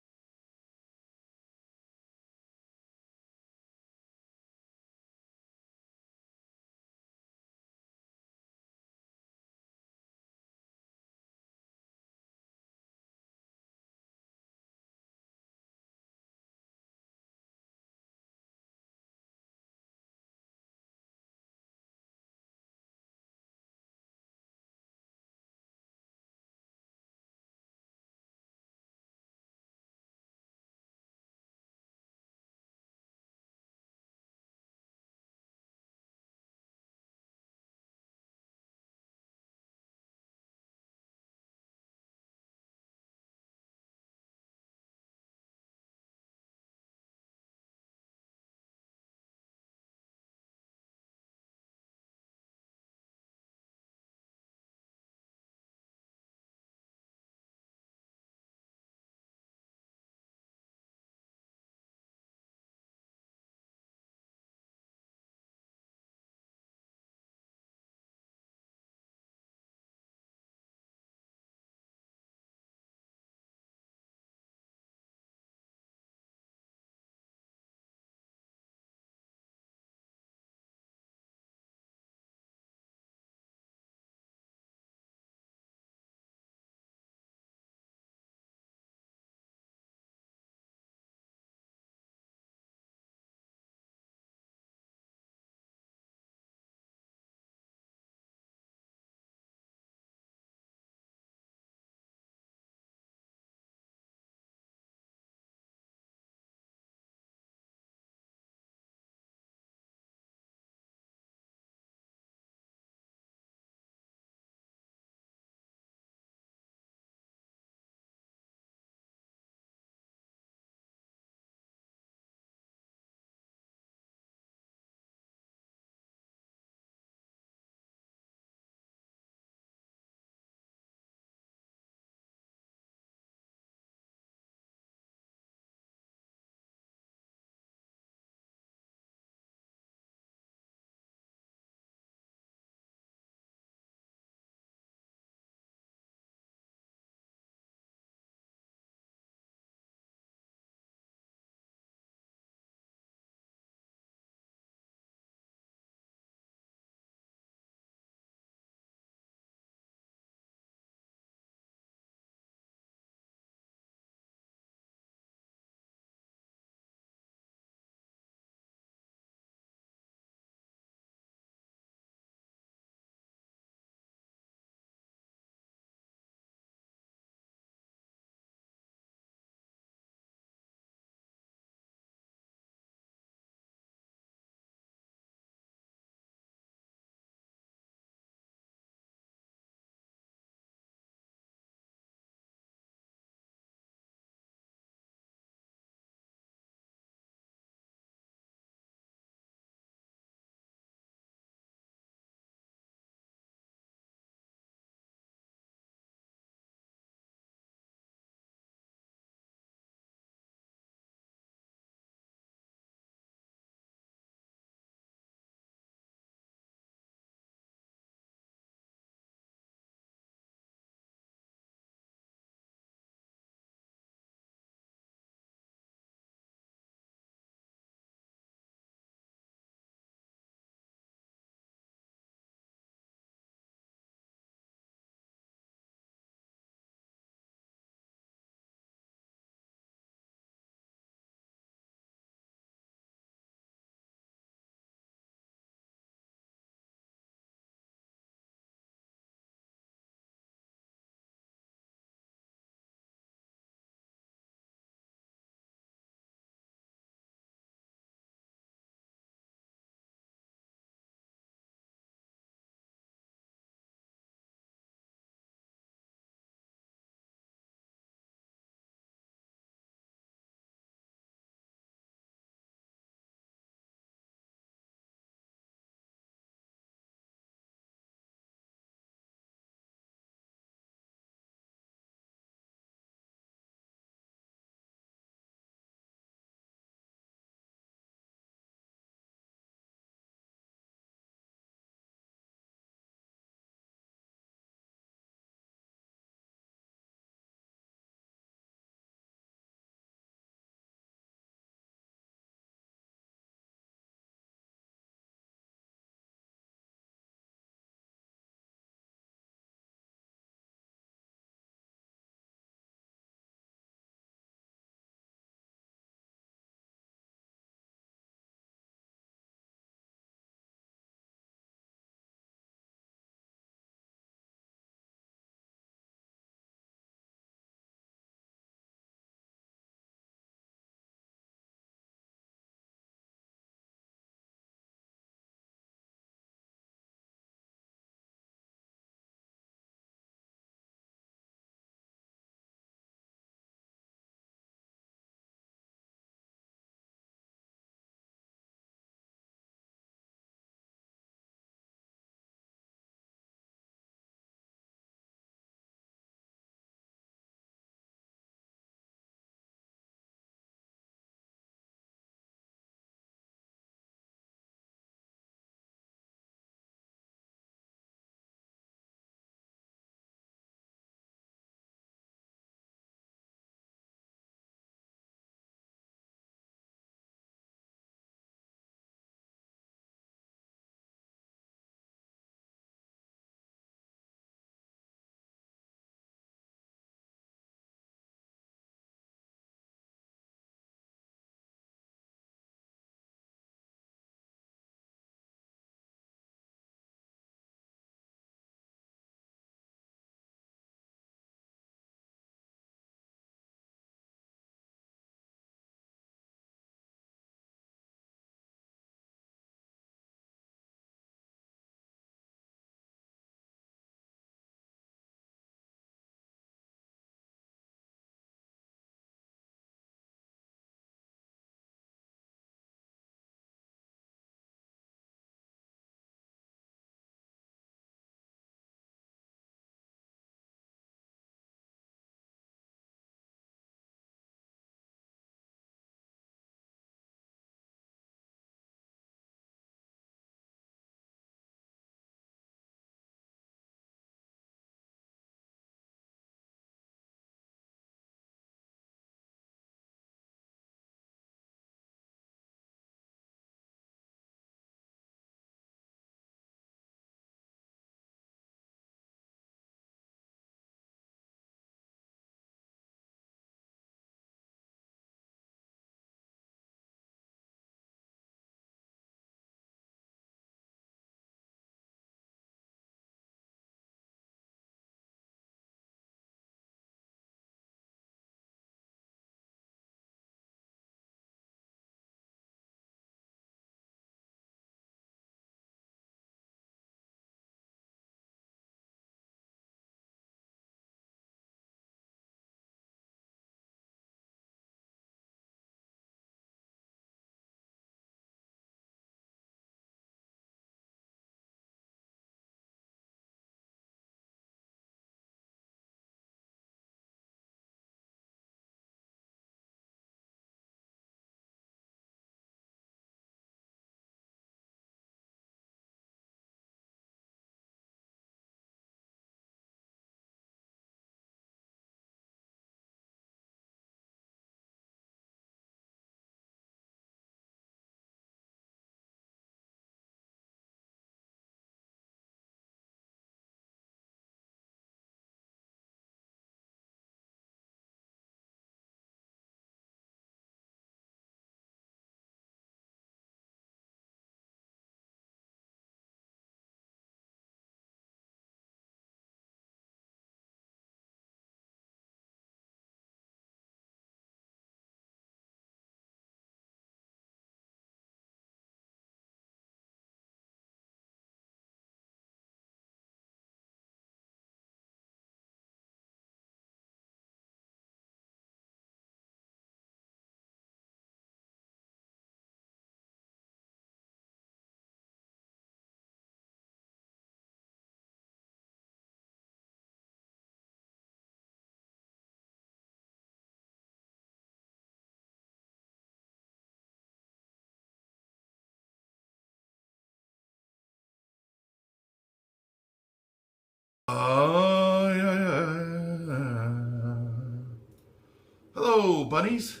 S1: bunnies.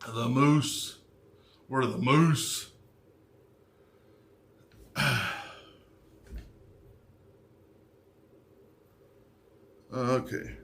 S1: The moose. Where are the moose? Okay.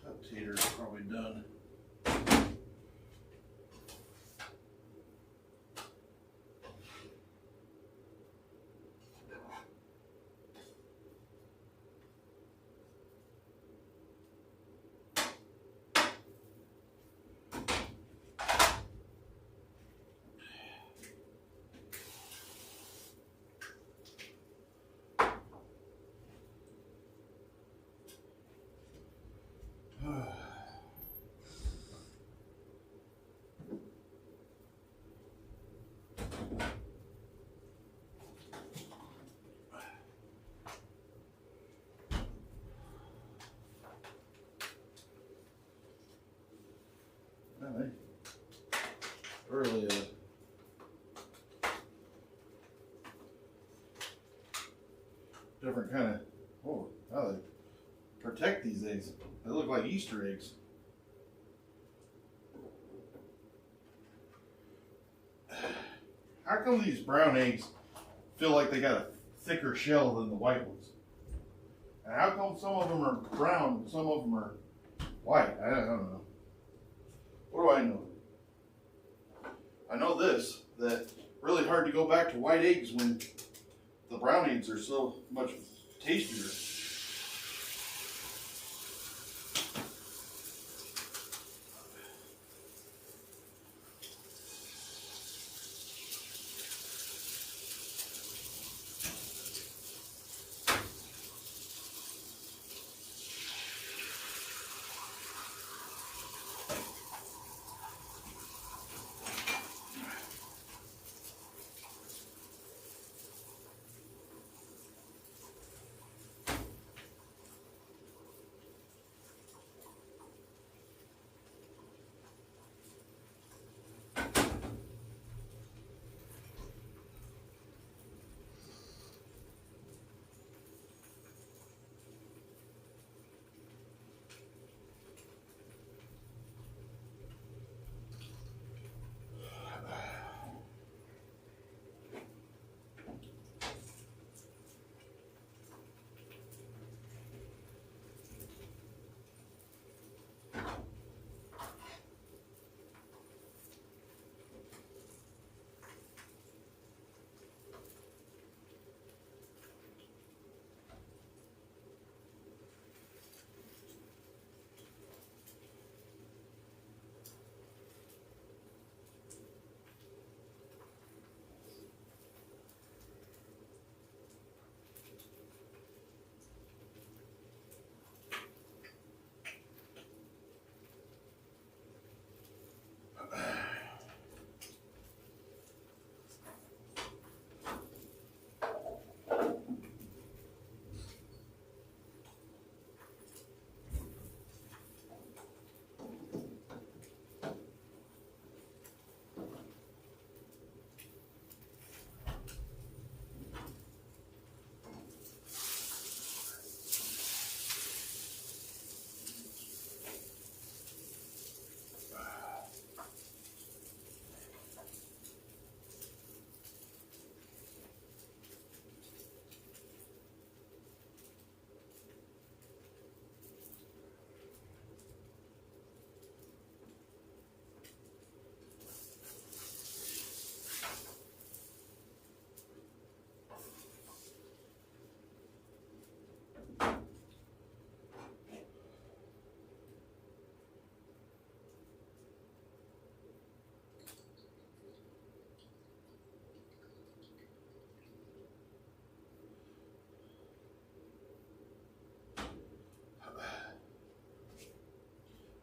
S1: That tater's probably done. Really different kind of, oh, how they protect these eggs. They look like Easter eggs. how come these brown eggs feel like they got a thicker shell than the white ones? And how come some of them are brown, some of them are white? I don't know. What do I know? I know this, that really hard to go back to white eggs when the brown eggs are so much tastier.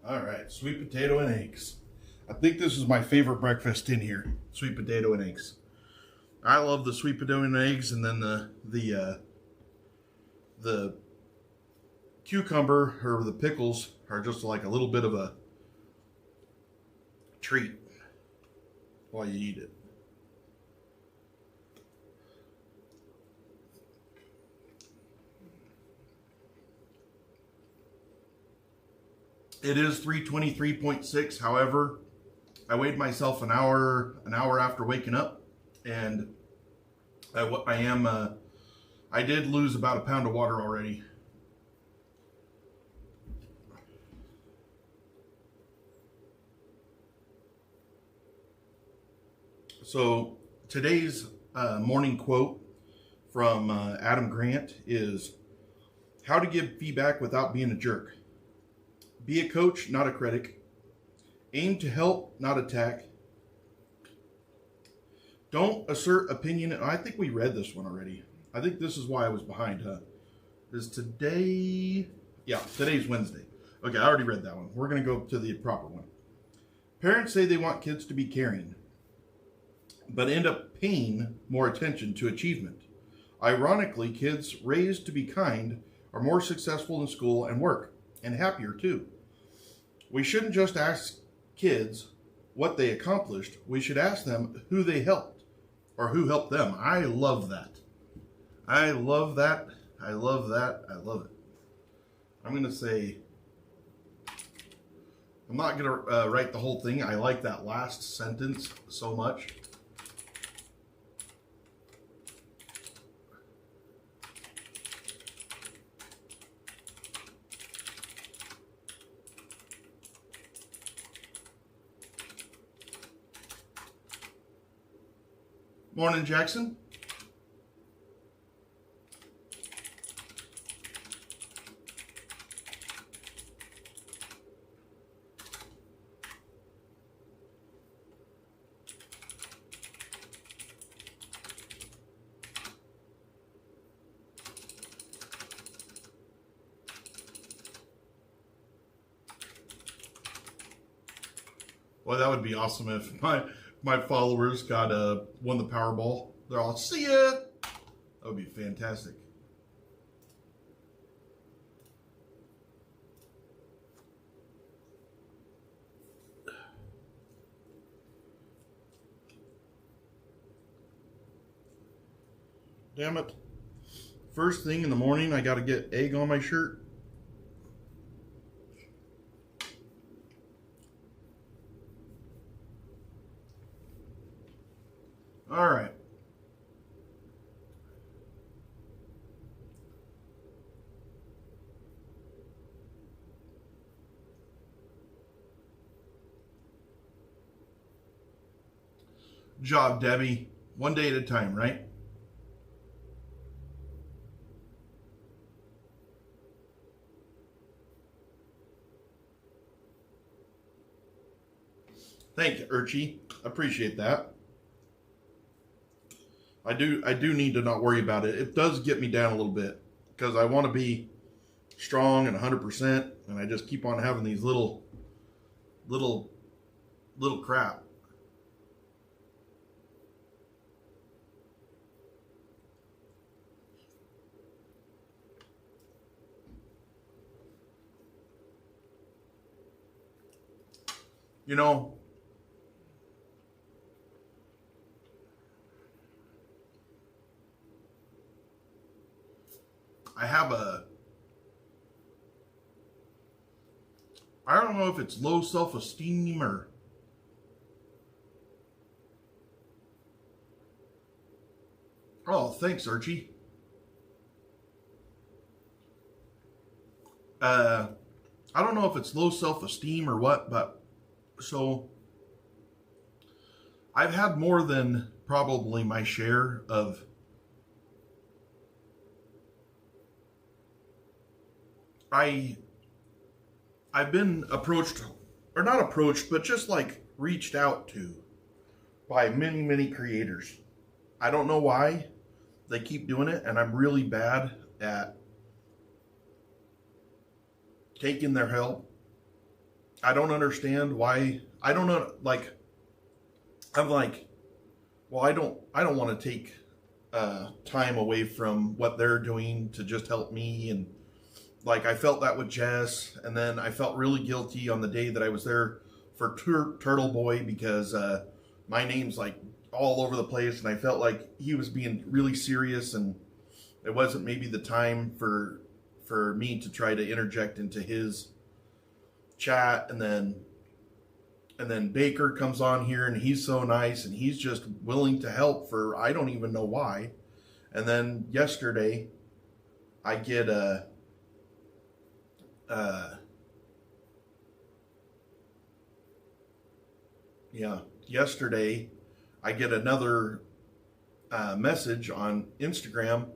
S1: All right, sweet potato and eggs. I think this is my favorite breakfast in here, sweet potato and eggs. I love the sweet potato and eggs, and then the cucumber or the pickles are just like a little bit of a treat while you eat it. It is 323.6. However, I weighed myself an hour after waking up, and I did lose about a pound of water already. So today's morning quote from Adam Grant is, "How to give feedback without being a jerk. Be a coach, not a critic. Aim to help, not attack. Don't assert opinion." I think we read this one already. I think this is why I was behind, huh? Is today? Yeah, today's Wednesday. Okay, I already read that one. We're going to go to the proper one. Parents say they want kids to be caring, but end up paying more attention to achievement. Ironically, kids raised to be kind are more successful in school and work, and happier too. We shouldn't just ask kids what they accomplished. We should ask them who they helped or who helped them. I love that. I love that. I love that. I love it. I'm going to say, I'm not going to write the whole thing. I like that last sentence so much. Morning, Jackson. Well, that would be awesome if my followers got won the Powerball. They're all, see ya. That would be fantastic. Damn it. First thing in the morning, I got to get egg on my shirt. All right. Job, Debbie. One day at a time, right? Thank you, Urchi. Appreciate that. I do need to not worry about it. It does get me down a little bit because I want to be strong and 100%, and I just keep on having these little crap. You know, I don't know if it's low self-esteem or oh, thanks, Archie. I don't know if it's low self-esteem or what, but so I've had more than probably my share of I've been approached, or not approached, but just like reached out to by many creators. I don't know why they keep doing it, and I'm really bad at taking their help. I don't understand why. I don't know, like, I'm like, well, I don't want to take time away from what they're doing to just help me. And like, I felt that with Jess, and then I felt really guilty on the day that I was there for Turtle Boy because my name's like all over the place, and I felt like he was being really serious, and it wasn't maybe the time for me to try to interject into his chat. And then Baker comes on here, and he's so nice, and he's just willing to help for I don't even know why. And then yesterday I get yesterday I get another message on Instagram.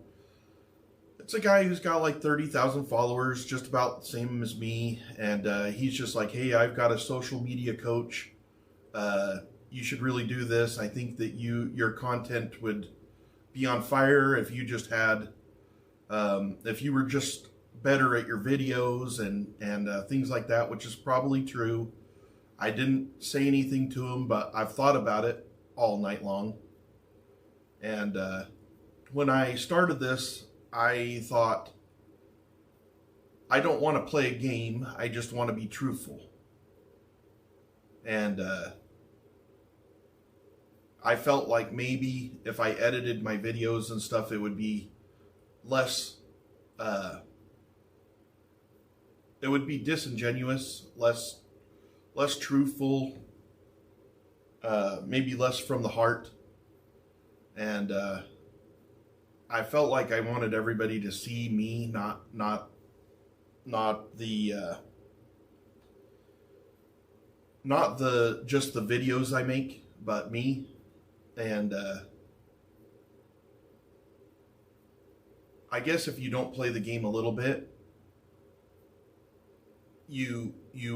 S1: It's a guy who's got like 30,000 followers, just about the same as me. And he's just like, hey, I've got a social media coach. You should really do this. I think that your content would be on fire if you just had, if you were just better at your videos and things like that, which is probably true. I didn't say anything to him, but I've thought about it all night long. And when I started this, I thought, I don't want to play a game. I just want to be truthful. And I felt like maybe if I edited my videos and stuff, it would be less, it would be disingenuous, less truthful, maybe less from the heart. And I felt like I wanted everybody to see me, not the just the videos I make, but me. And I guess if you don't play the game a little bit, you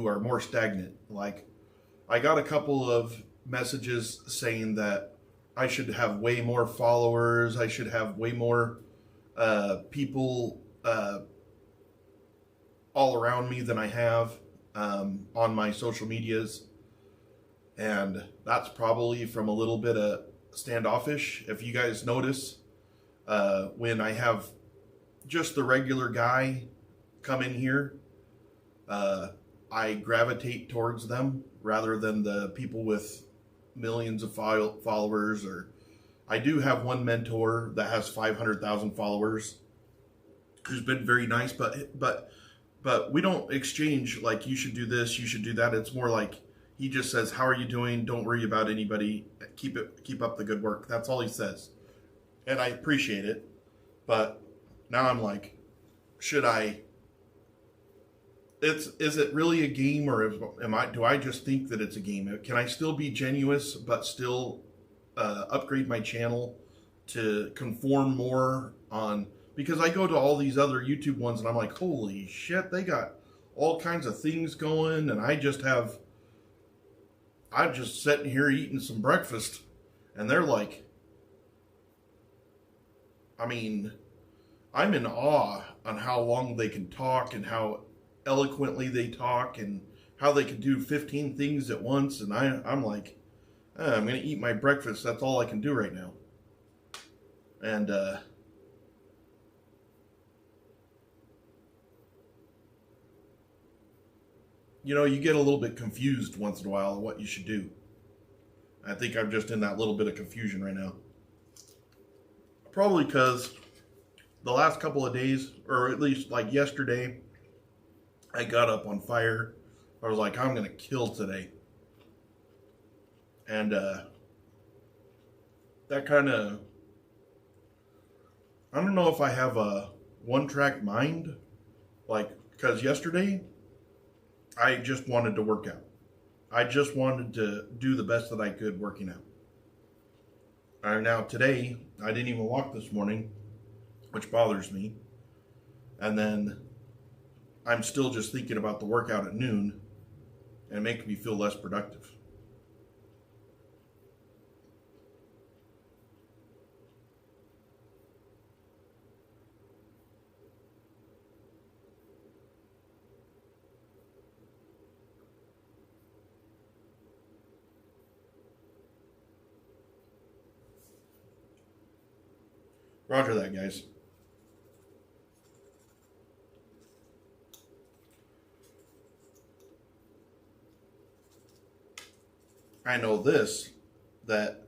S1: are more stagnant. Like, I got a couple of messages saying that I should have way more followers. I should have way more people all around me than I have on my social medias. And that's probably from a little bit of standoffish. If you guys notice, when I have just the regular guy come in here, I gravitate towards them rather than the people with millions of followers. Or I do have one mentor that has 500,000 followers who's been very nice, but we don't exchange like, you should do this, you should do that. It's more like he just says, how are you doing? Don't worry about anybody. Keep up the good work. That's all he says. And I appreciate it. But now I'm like, should I? Is it really a game, or do I just think that it's a game? Can I still be genuine but still upgrade my channel to conform more on? Because I go to all these other YouTube ones and I'm like, holy shit, they got all kinds of things going, and I'm just sitting here eating some breakfast, and they're like, I mean, I'm in awe on how long they can talk and how eloquently they talk and how they can do 15 things at once. And I'm like, I'm going to eat my breakfast. That's all I can do right now. And, you get a little bit confused once in a while on what you should do. I think I'm just in that little bit of confusion right now. Probably because the last couple of days, or at least like yesterday, I got up on fire. I was like, I'm going to kill today. And that kind of, I don't know if I have a one-track mind. Like, because yesterday, I just wanted to work out. I just wanted to do the best that I could working out. And now today, I didn't even walk this morning, which bothers me. And then I'm still just thinking about the workout at noon, and it makes me feel less productive. Roger that, guys. I know this, that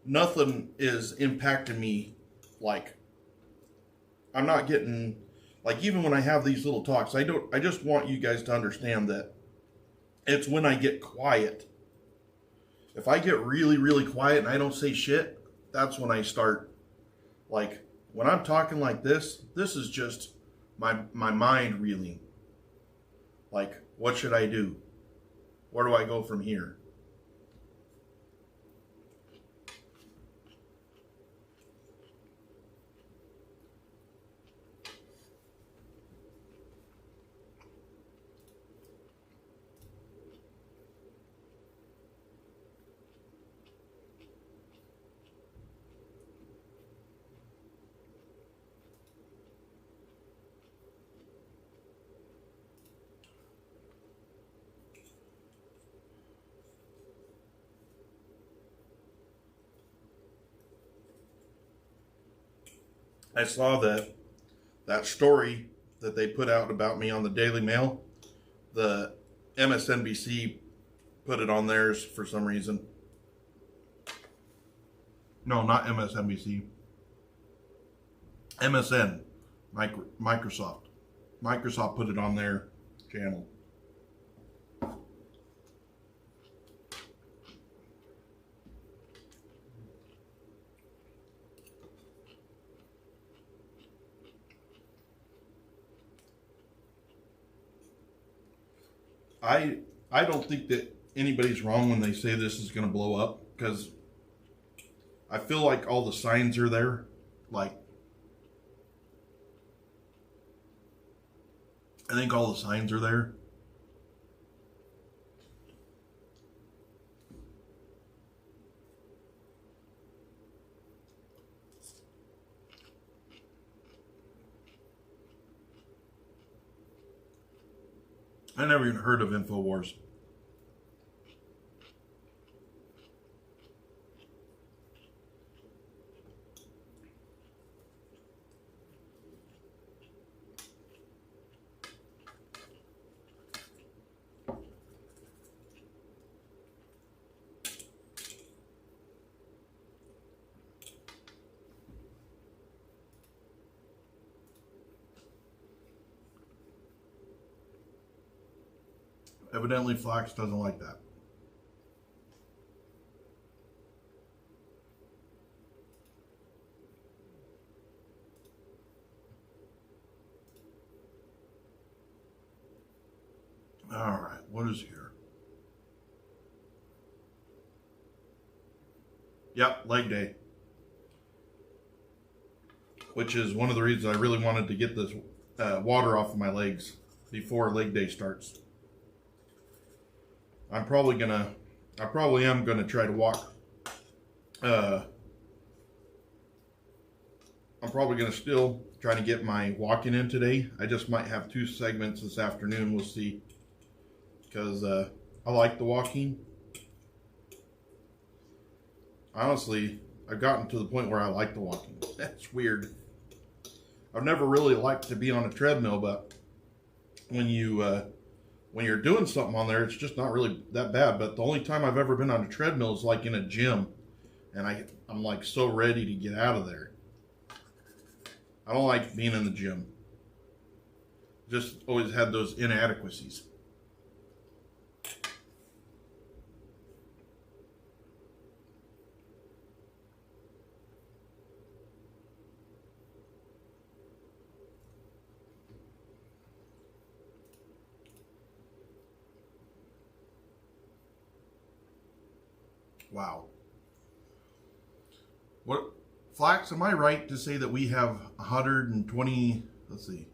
S1: nothing is impacting me. Like, I'm not getting, like, even when I have these little talks, I just want you guys to understand that it's when I get quiet. If I get really, really quiet and I don't say shit, that's when I start. Like, when I'm talking like this is just my mind reeling. Like, what should I do? Where do I go from here? I saw that story that they put out about me on the Daily Mail. The MSNBC put it on theirs for some reason. No, not MSNBC. MSN, Microsoft. Microsoft put it on their channel. I don't think that anybody's wrong when they say this is going to blow up, because I feel like all the signs are there. Like, I think all the signs are there. I never even heard of InfoWars. Evidently, Flax doesn't like that. All right, what is here? Yep, leg day. Which is one of the reasons I really wanted to get this water off of my legs before leg day starts. I probably am gonna try to walk. I'm probably gonna still try to get my walking in today. I just might have 2 segments this afternoon. We'll see. Because I like the walking. Honestly, I've gotten to the point where I like the walking. That's weird. I've never really liked to be on a treadmill, but when you're doing something on there, it's just not really that bad. But the only time I've ever been on a treadmill is like in a gym, and I'm like so ready to get out of there. I don't like being in the gym. Just always had those inadequacies. Wow. What, Flax, am I right to say that we have 120, let's see.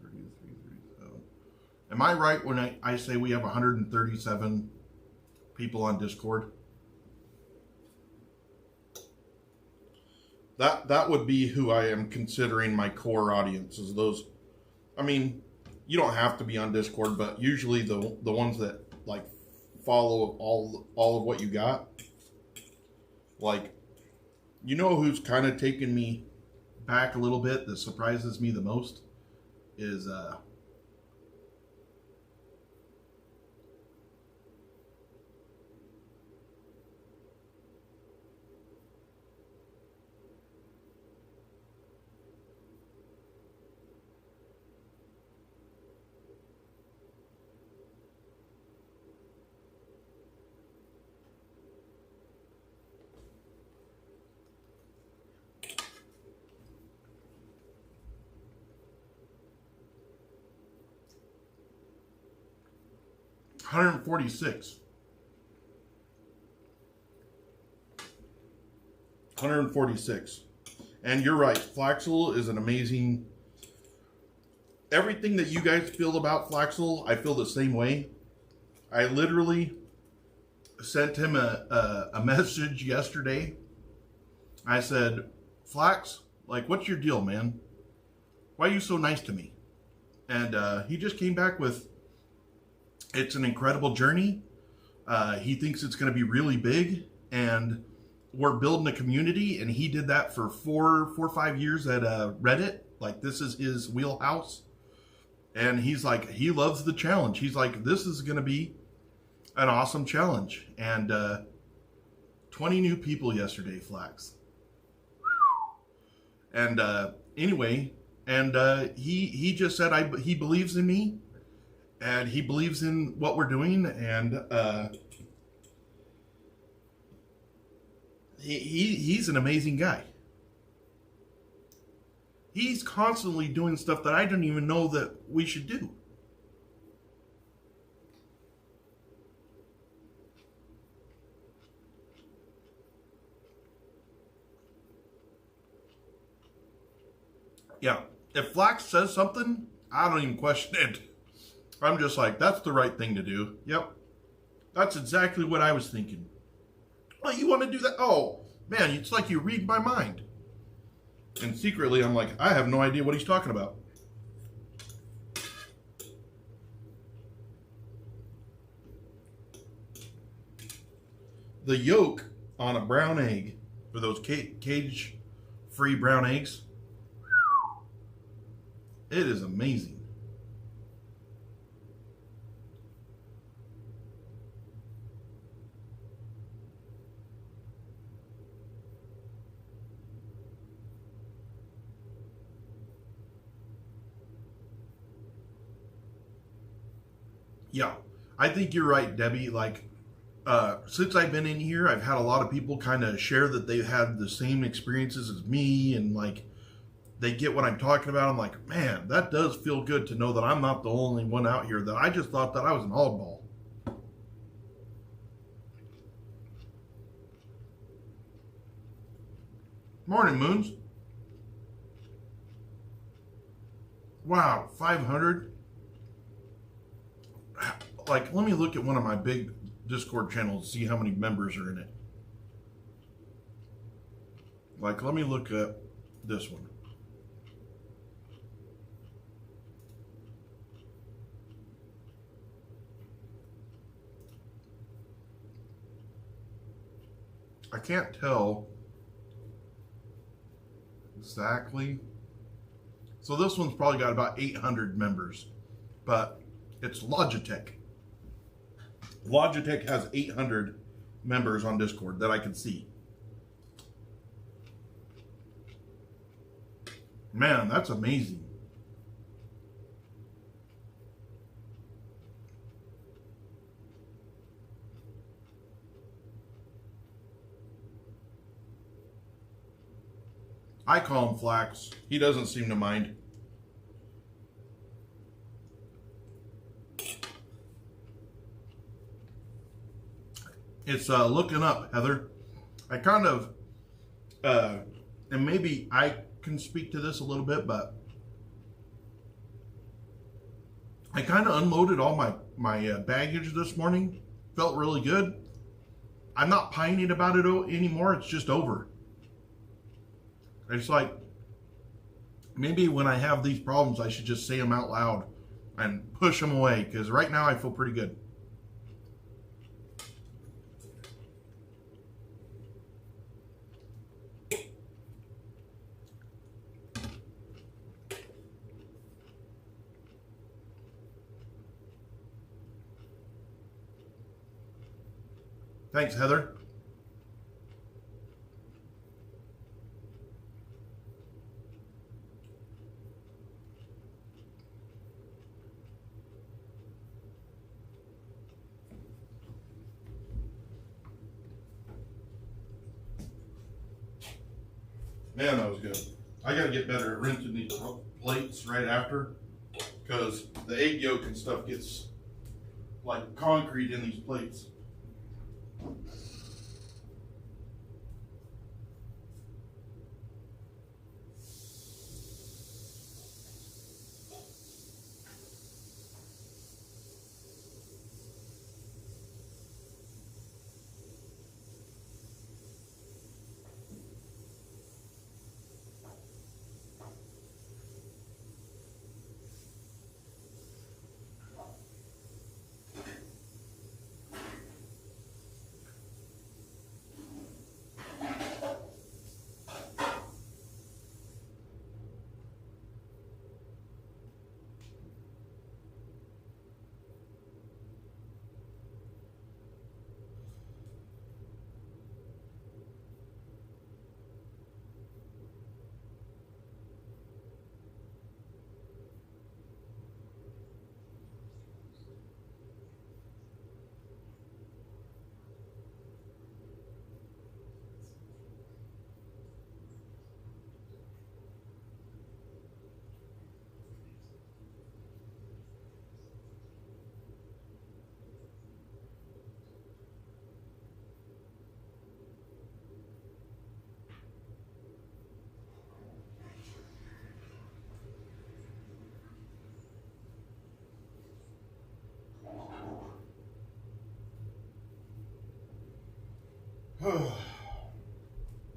S1: 33, 37. Am I right when I say we have 137 people on Discord? That would be who I am considering my core audience, is those. I mean, you don't have to be on Discord, but usually the ones that like follow all of what you got, like, you know who's kind of taken me back a little bit, that surprises me the most is 146. 146. And you're right, Flaxel is an amazing. Everything that you guys feel about Flaxel, I feel the same way. I literally sent him a message yesterday. I said, Flax, like, what's your deal, man? Why are you so nice to me? And he just came back with, it's an incredible journey. He thinks it's going to be really big, and we're building a community. And he did that for four or 5 years at Reddit. Like, this is his wheelhouse. And he's like, he loves the challenge. He's like, this is going to be an awesome challenge. And 20 new people yesterday, Flax. And anyway, and he just said he believes in me, and he believes in what we're doing, and he's an amazing guy. He's constantly doing stuff that I didn't even know that we should do. Yeah. If Flax says something, I don't even question it. I'm just like, that's the right thing to do. Yep. That's exactly what I was thinking. Oh, you want to do that? Oh, man, it's like you read my mind. And secretly, I'm like, I have no idea what he's talking about. The yolk on a brown egg, for those cage-free brown eggs, it is amazing. Yeah, I think you're right, Debbie. Like, since I've been in here, I've had a lot of people kind of share that they've had the same experiences as me, and like they get what I'm talking about. I'm like, man, that does feel good to know that I'm not the only one out here, that I just thought that I was an oddball. Morning, Moons. Wow, 500. Like, let me look at one of my big Discord channels, see how many members are in it. Like, let me look at this one. I can't tell exactly. So this one's probably got about 800 members, but it's Logitech. Logitech has 800 members on Discord that I can see. Man, that's amazing. I call him Flax. He doesn't seem to mind. It's looking up, Heather. I kind of, and maybe I can speak to this a little bit, but I kind of unloaded all my baggage this morning. Felt really good. I'm not pining about it anymore. It's just over. It's like, maybe when I have these problems, I should just say them out loud and push them away, because right now I feel pretty good. Thanks, Heather. Man, that was good. I gotta get better at rinsing these plates right after, because the egg yolk and stuff gets like concrete in these plates.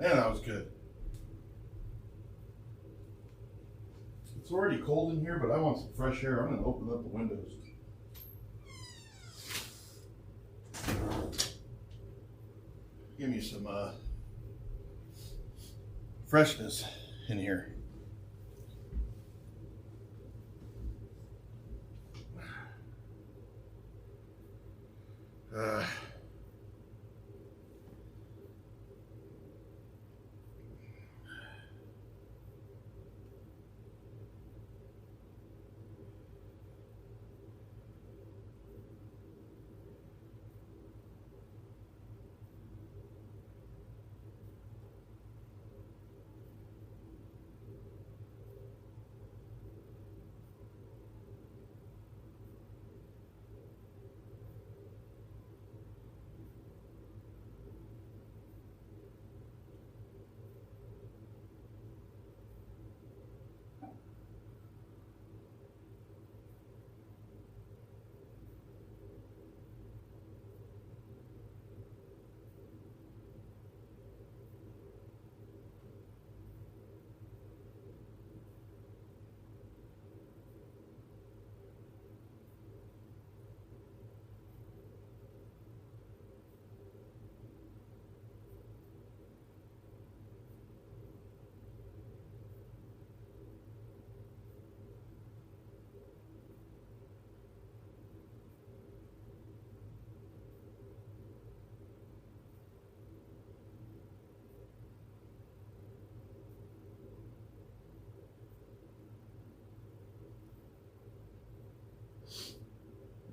S1: Man, that was good. It's already cold in here, but I want some fresh air. I'm going to open up the windows. Give me some freshness in here.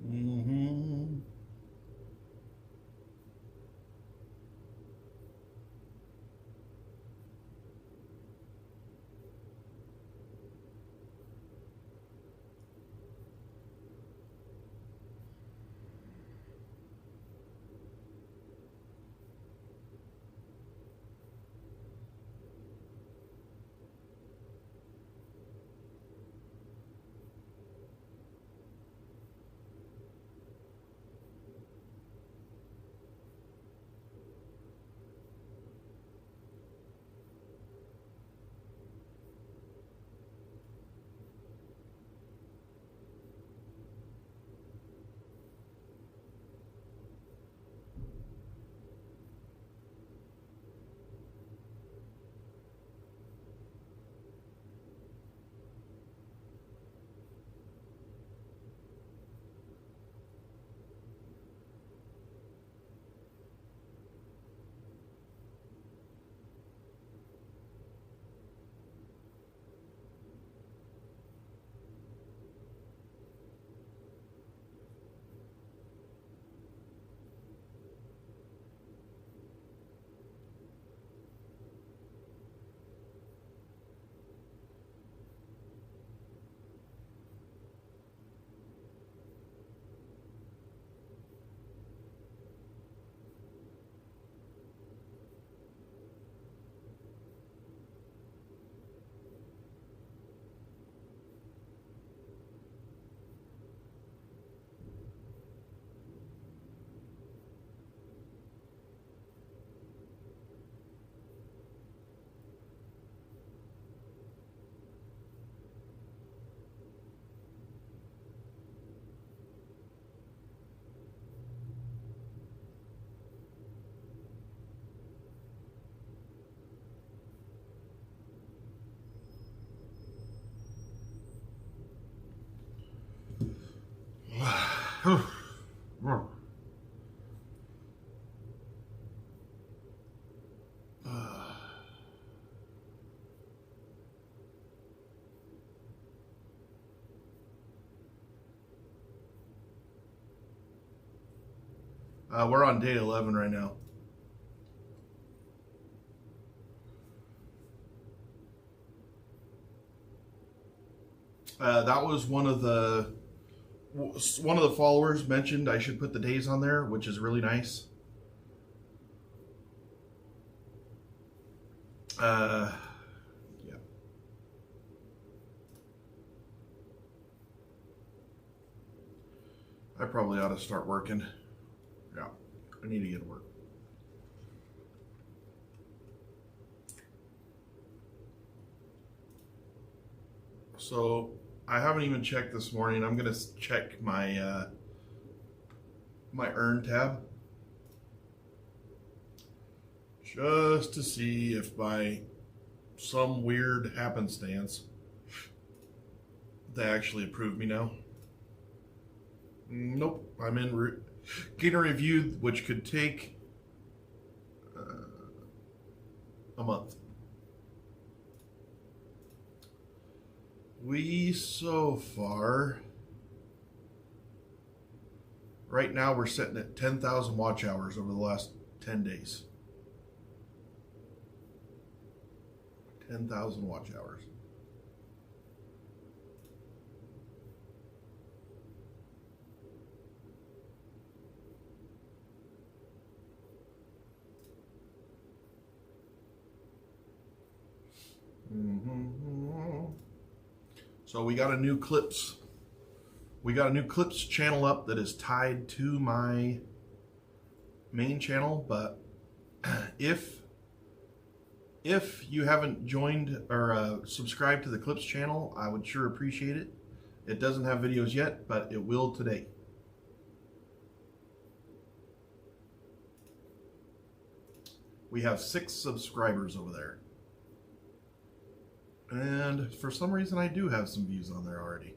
S1: Mm-hmm. We're on day 11 right now. That was one of the followers mentioned I should put the days on there, which is really nice. Yeah. I probably ought to start working. Yeah, I need to get to work. So I haven't even checked this morning. I'm gonna check my my earn tab just to see if by some weird happenstance they actually approved me now. Nope, I'm in getting a review, which could take a month. We so far, right now we're sitting at 10,000 watch hours over the last 10 days. 10,000 watch hours. So we got a new clips. We got a new clips channel up that is tied to my main channel, but if you haven't joined or subscribed to the clips channel, I would sure appreciate it. It doesn't have videos yet, but it will today. We have 6 subscribers over there. And for some reason, I do have some views on there already.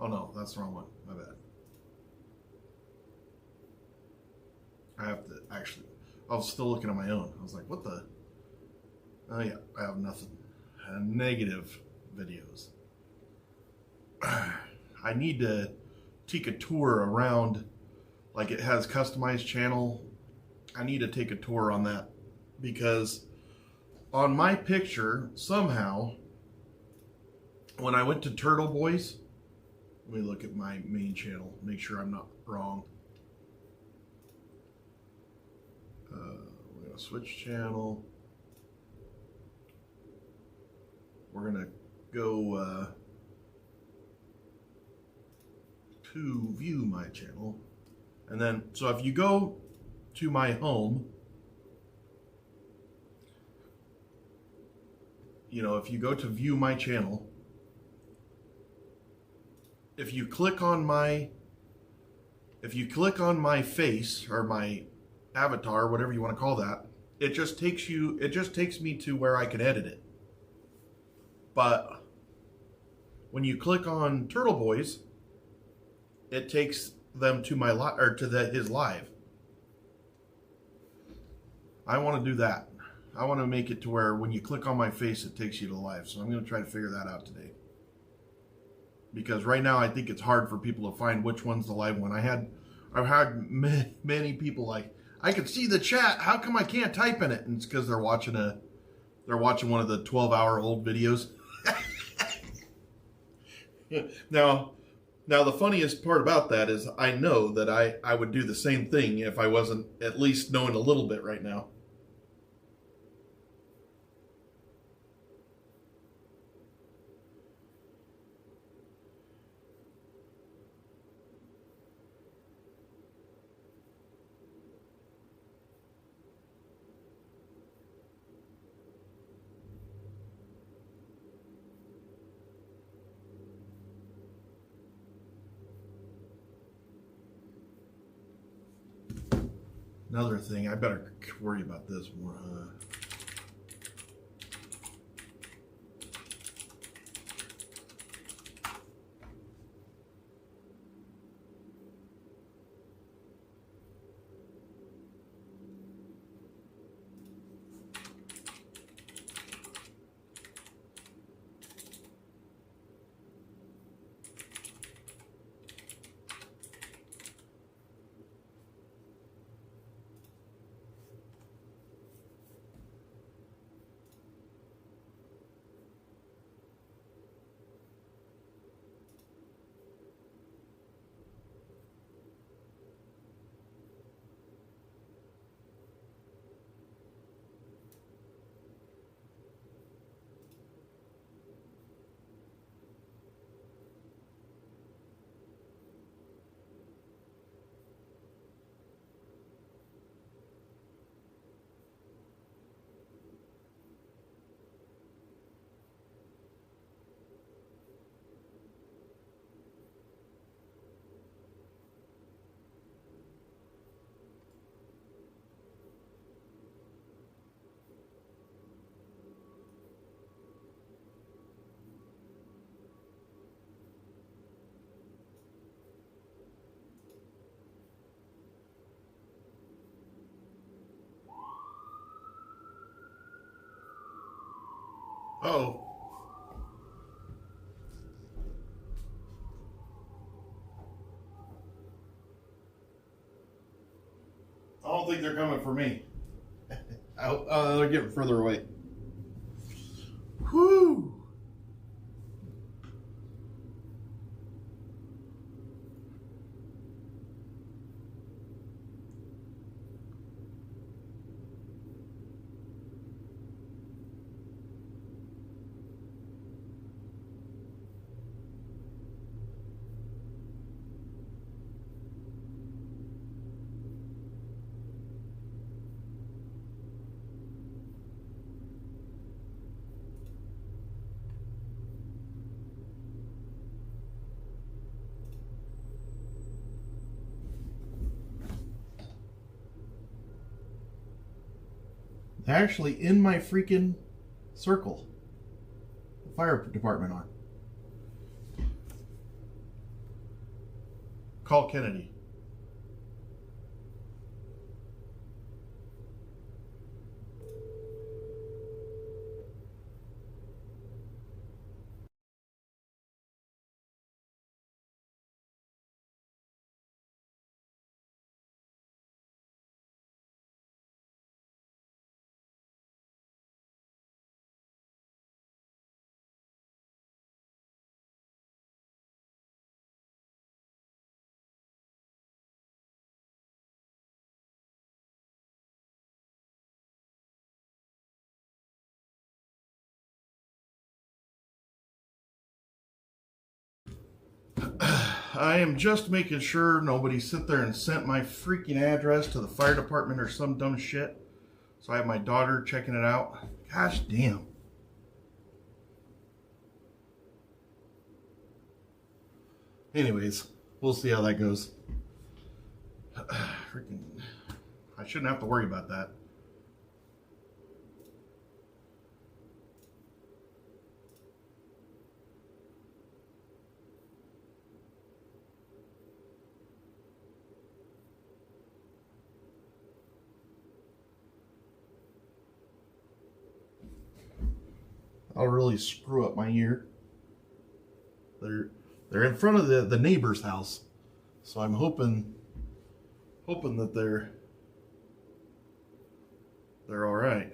S1: Oh no, that's the wrong one. My bad. I have to actually, I was still looking at my own. I was like, what the? Oh yeah, I have nothing. Negative videos. I need to take a tour around, like it has customized channel. I need to take a tour on that because on my picture, somehow, when I went to Turtle Boys, let me look at my main channel, make sure I'm not wrong. We're going to switch channel. We're going to go to view my channel. And then, so if you go to my home, you know, if you go to view my channel, if you click on my face or my avatar, whatever you want to call that, it just takes me to where I can edit it. But when you click on Turtle Boys, it takes them to my his live. I want to do that. I want to make it to where when you click on my face, it takes you to live. So I'm going to try to figure that out today. Because right now, I think it's hard for people to find which one's the live one. I've had many people like, I can see the chat. How come I can't type in it? And it's because they're watching one of the 12-hour-old videos. Now the funniest part about that is I know that I would do the same thing if I wasn't at least knowing a little bit right now. Another thing, I better worry about this more. Oh. I don't think they're coming for me. They're getting further away. Whew. They're actually in my freaking circle. The fire department are. Call Kennedy. I am just making sure nobody sit there and sent my freaking address to the fire department or some dumb shit. So I have my daughter checking it out. Gosh damn. Anyways, we'll see how that goes. Freaking, I shouldn't have to worry about that. I'll really screw up my year. They're in front of the neighbor's house, so I'm hoping that they're all right.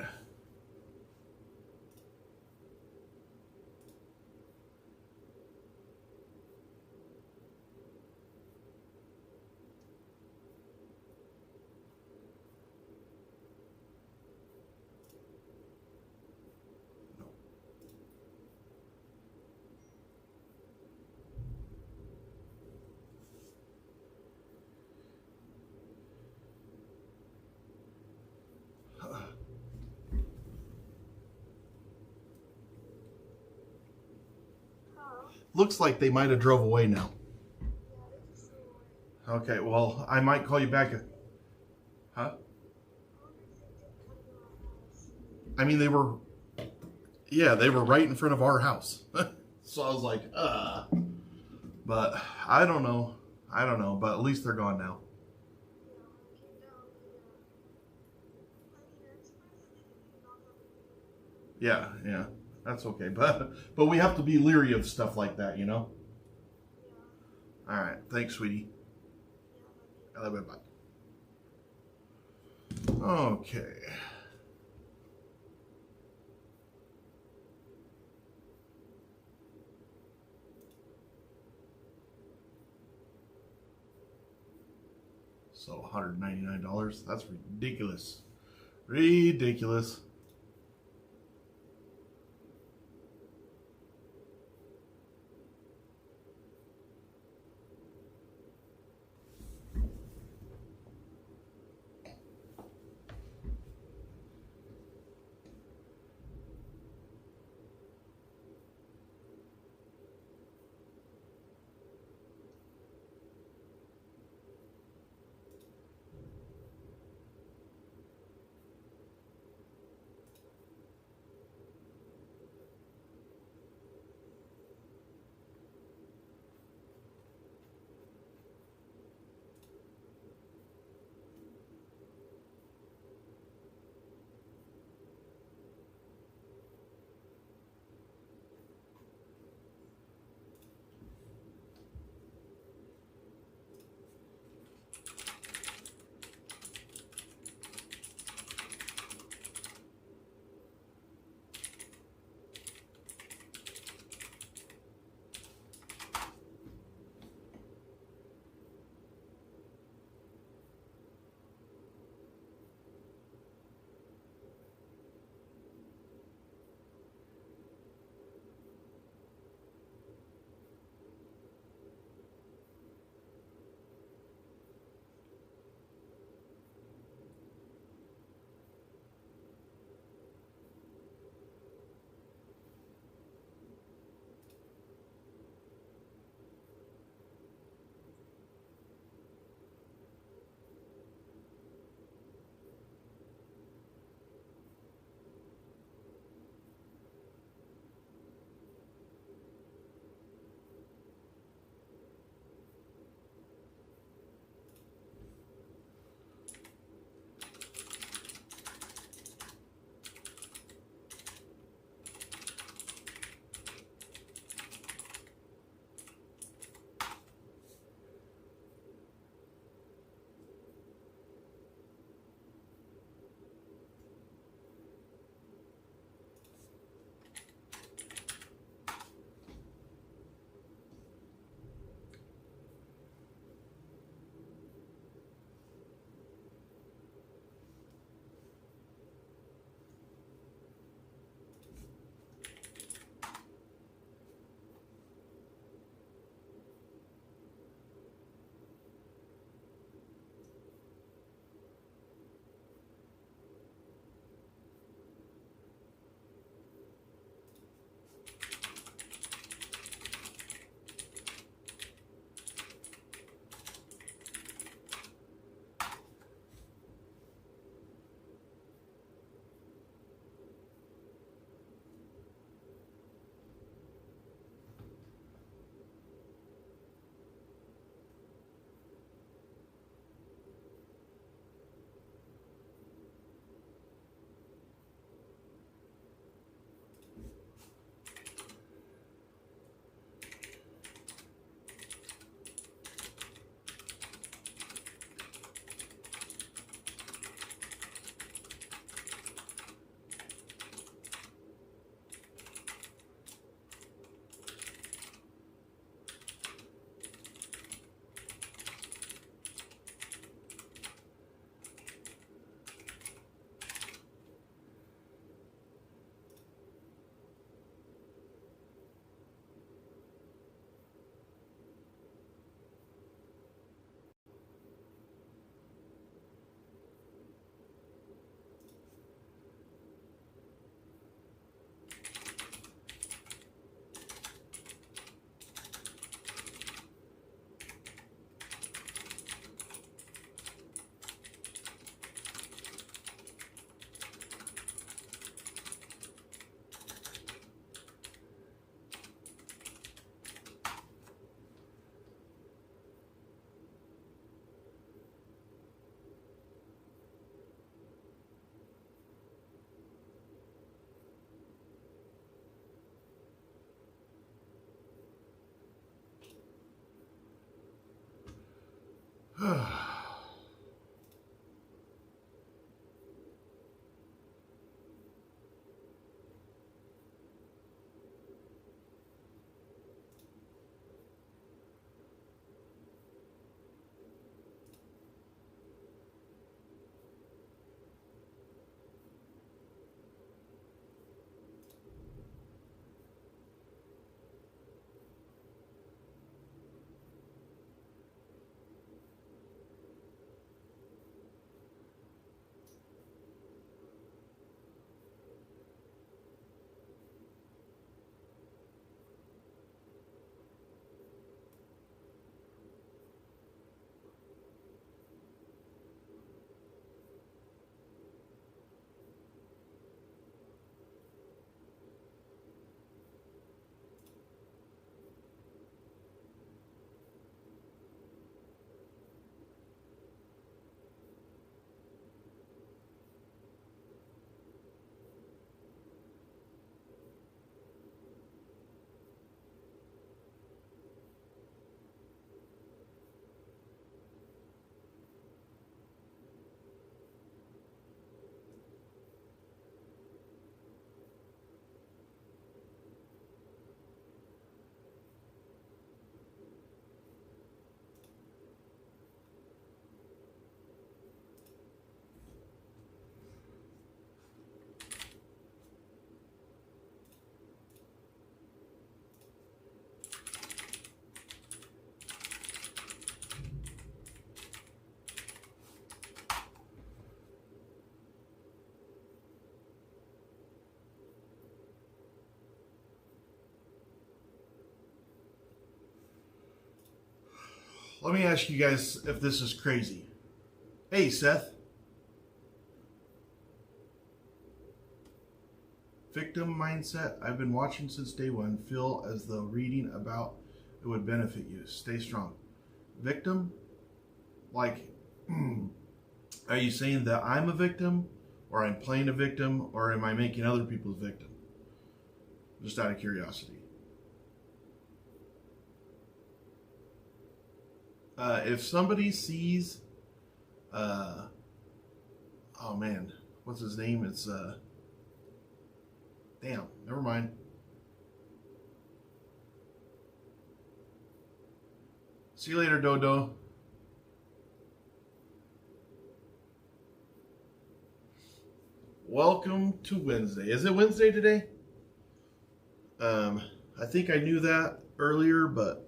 S1: Looks like they might have drove away now. Okay, well, I might call you back. Huh? I mean, they were right in front of our house. So I was like, but I don't know, but at least they're gone now. Yeah, that's okay, but we have to be leery of stuff like that, you know. All right, thanks, sweetie. I love you. Bye. Okay. So $199. That's ridiculous. Ridiculous. let me ask you guys if this is crazy. Hey, Seth. Victim mindset. I've been watching since day one. Feel as though reading about it would benefit you. Stay strong. Victim? Like, are you saying that I'm a victim? Or I'm playing a victim? Or am I making other people victim? Just out of curiosity. If somebody sees, oh man, what's his name? It's, damn, never mind. See you later, Dodo. Welcome to Wednesday. Is it Wednesday today? I think I knew that earlier, but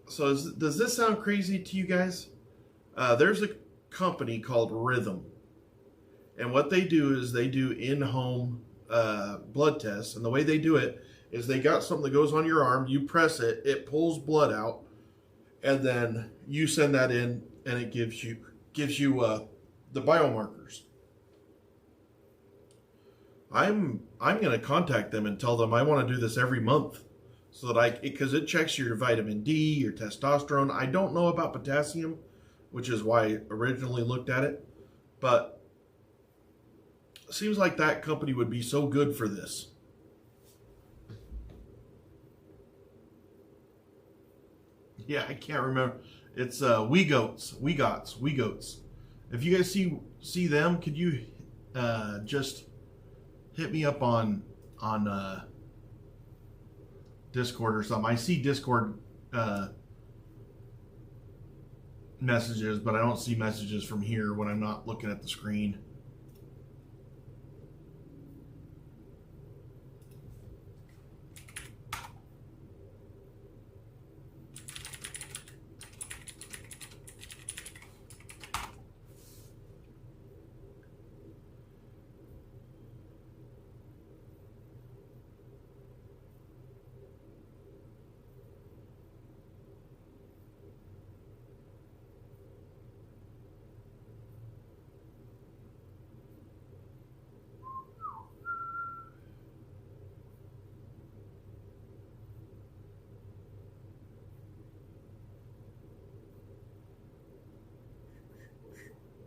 S1: so does this sound crazy to you guys? There's a company called Rhythm, and what they do is they do in-home blood tests, and the way they do it is they got something that goes on your arm, you press it, it pulls blood out, and then you send that in, and it gives you the biomarkers. I'm going to contact them and tell them I want to do this every month, so that because it checks your vitamin D, your testosterone. I don't know about potassium, which is why I originally looked at it, but it seems like that company would be so good for this. Yeah, I can't remember. It's We Goats. If you guys see them, could you just hit me up on Discord or something? I see Discord messages, but I don't see messages from here when I'm not looking at the screen.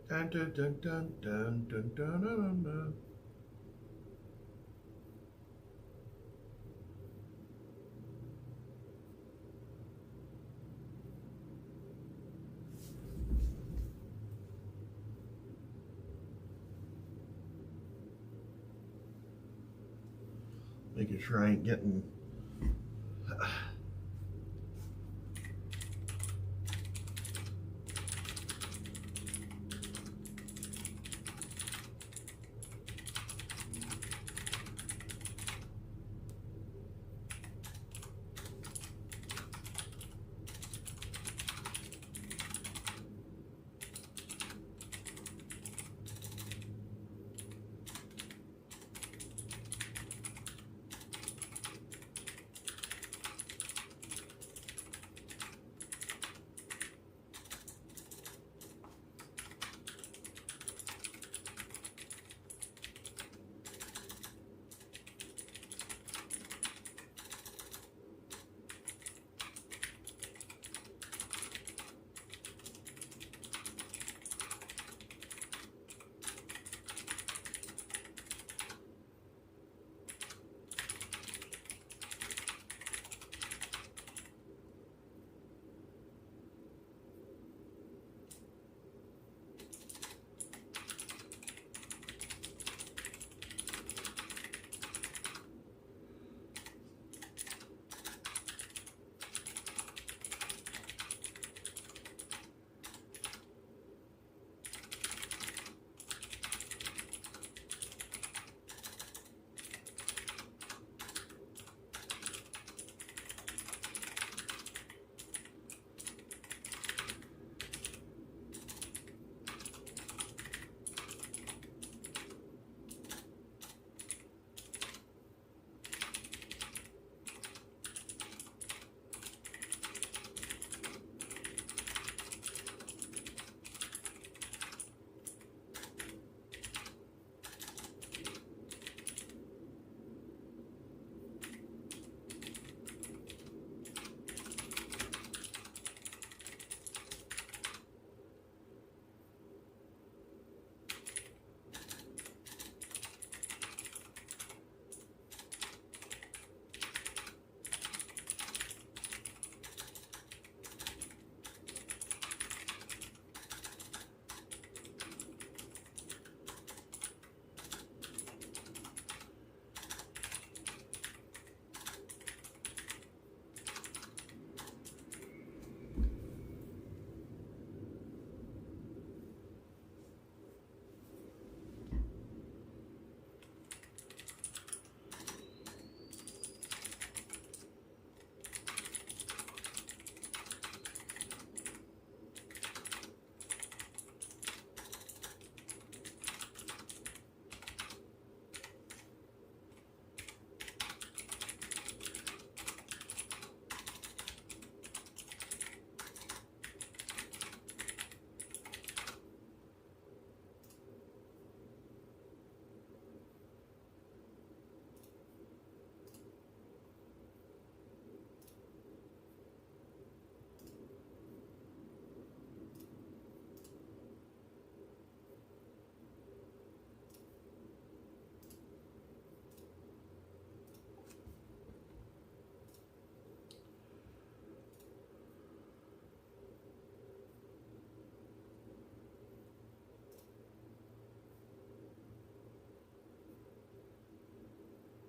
S1: Dun, dun, dun, dun, dun, dun, dun, dun, dun. Making sure I ain't getting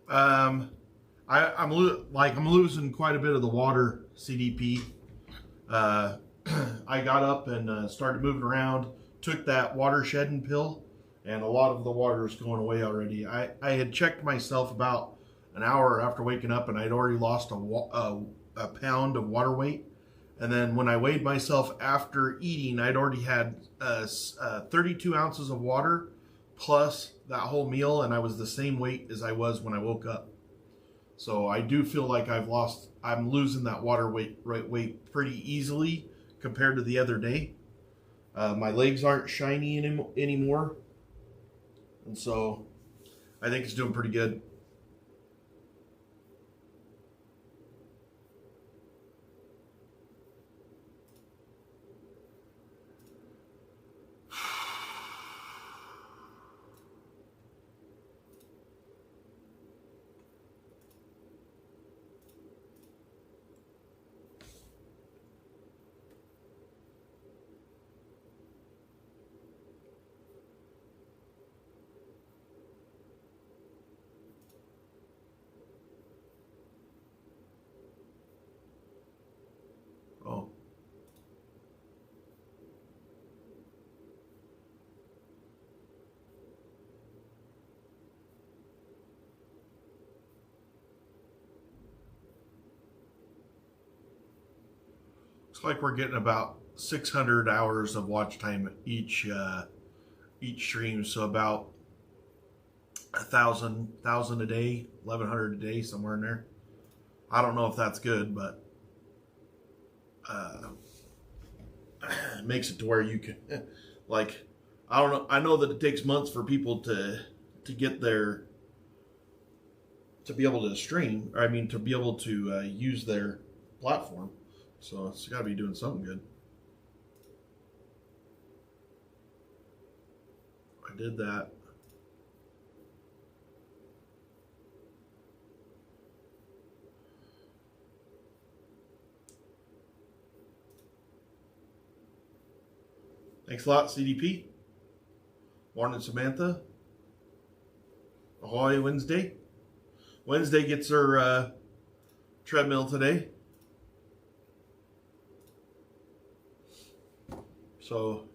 S1: I'm losing quite a bit of the water CDP. I got up and started moving around, took that water shedding pill, and a lot of the water is going away already. I had checked myself about an hour after waking up, and I'd already lost a pound of water weight. And then when I weighed myself after eating, I'd already had 32 ounces of water plus that whole meal, and I was the same weight as I was when I woke up. So I do feel like I'm losing that water weight pretty easily compared to the other day. My legs aren't shiny anymore. And so I think it's doing pretty good. Oh. Looks like we're getting about 600 hours of watch time each stream, so about 1,000 a day, 1,100 a day, somewhere in there. I don't know if that's good, but it makes it to where you can, like, I don't know. I know that it takes months for people to get their, to be able to stream, or I mean, to be able to use their platform. So it's got to be doing something good. I did that. Thanks a lot, CDP. Morning, Samantha. Ahoy, Wednesday. Wednesday gets her treadmill today. So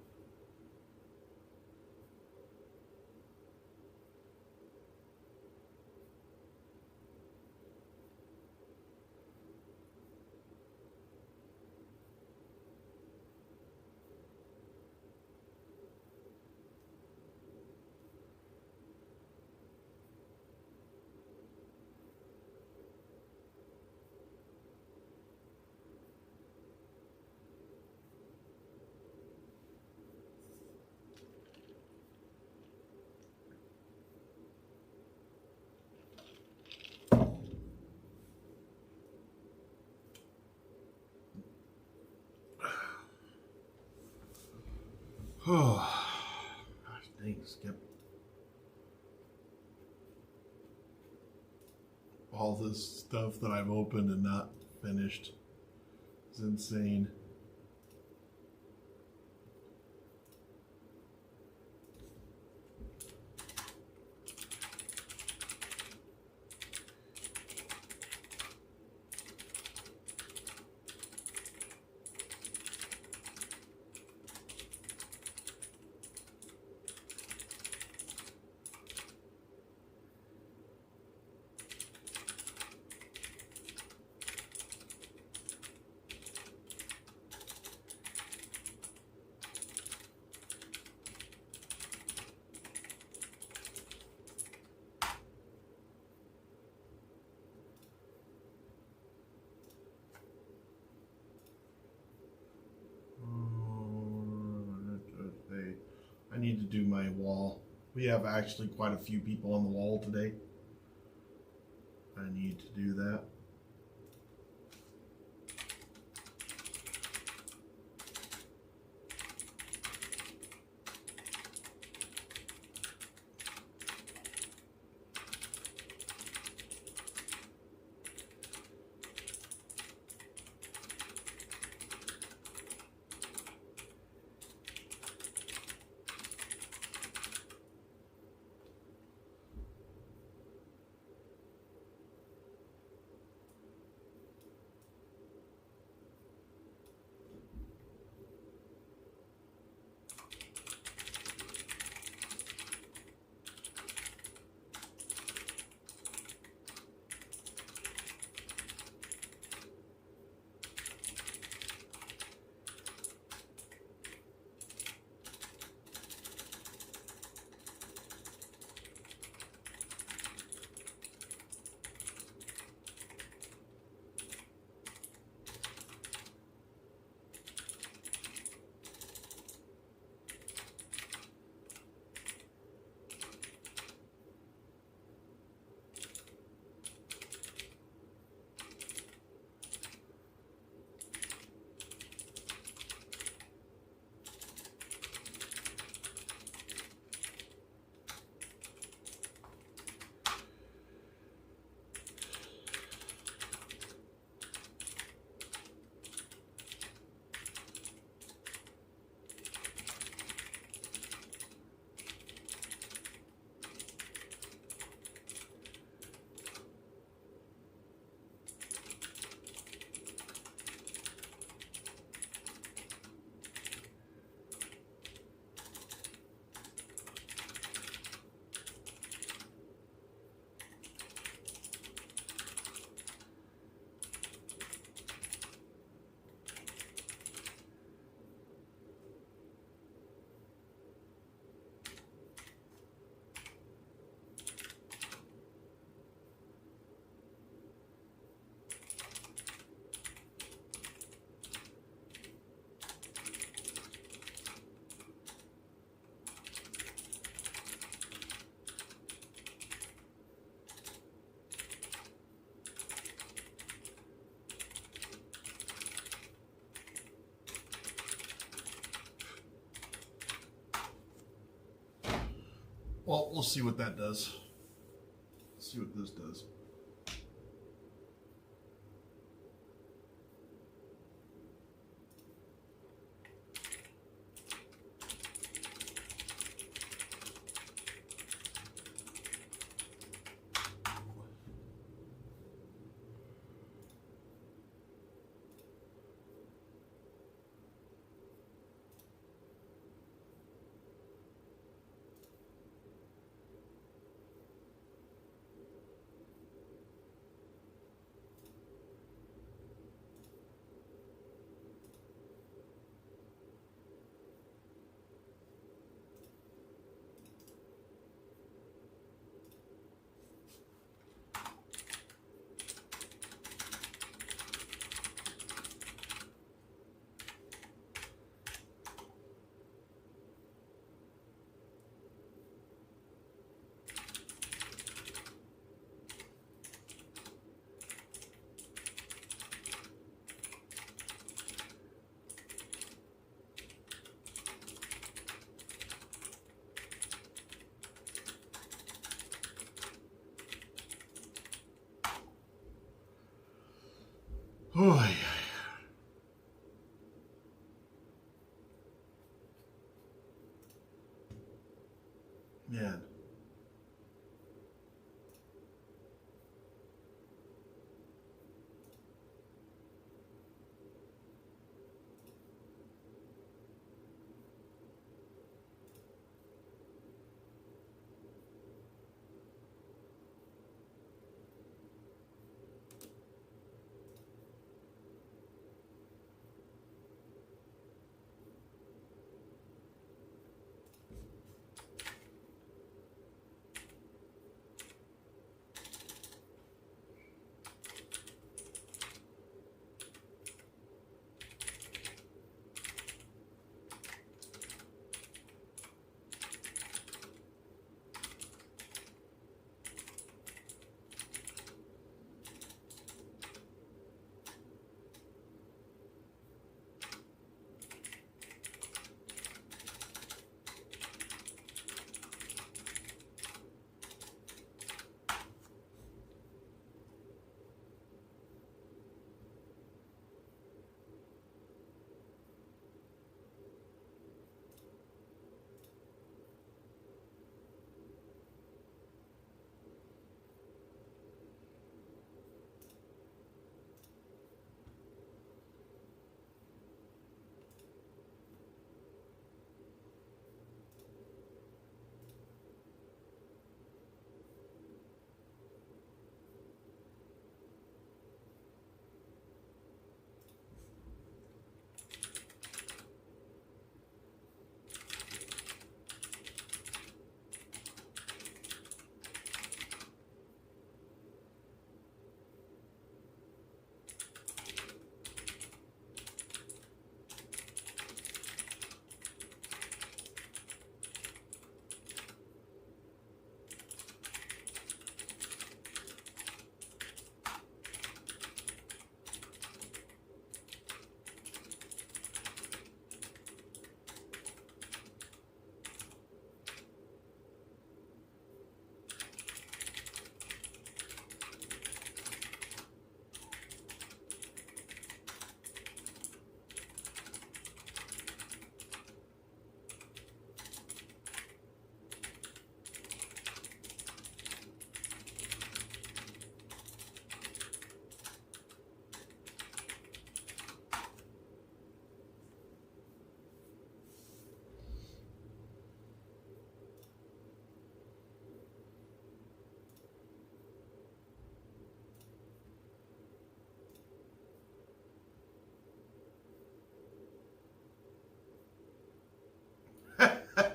S1: oh, gosh dang, Skip. All this stuff that I've opened and not finished is insane. I need to do my wall. We have actually quite a few people on the wall today. I need to do that. Well, we'll see what that does. See what this does. Oh, man.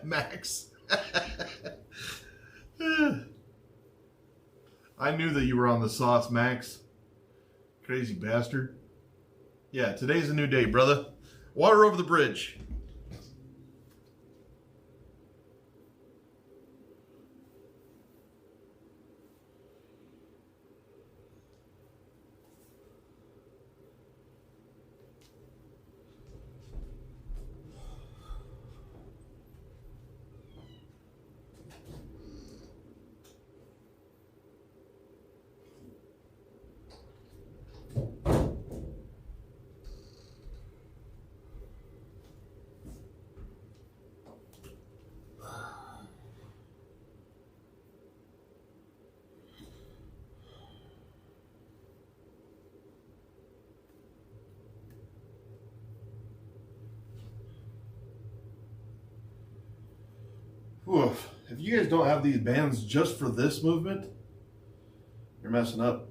S1: Max. I knew that you were on the sauce, Max. Crazy bastard. Yeah, today's a new day, brother. Water over the bridge. Oof. If you guys don't have these bands just for this movement, you're messing up.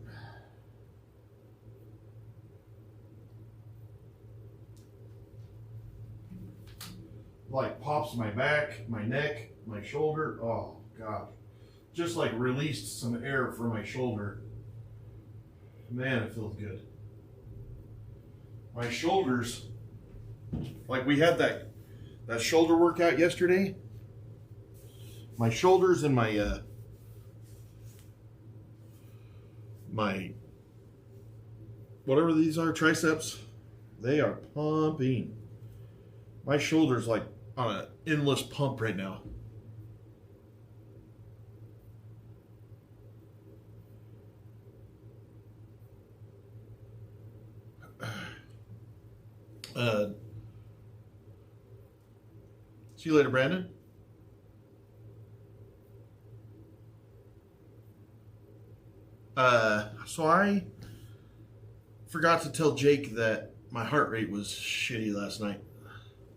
S1: Like pops my back, my neck, my shoulder. Oh gosh. Just like released some air from my shoulder. Man, it feels good. My shoulders, like we had that shoulder workout yesterday. My shoulders and my whatever these are, triceps, they are pumping. My shoulders like on an endless pump right now. See you later, Brandon. So I forgot to tell Jake that my heart rate was shitty last night.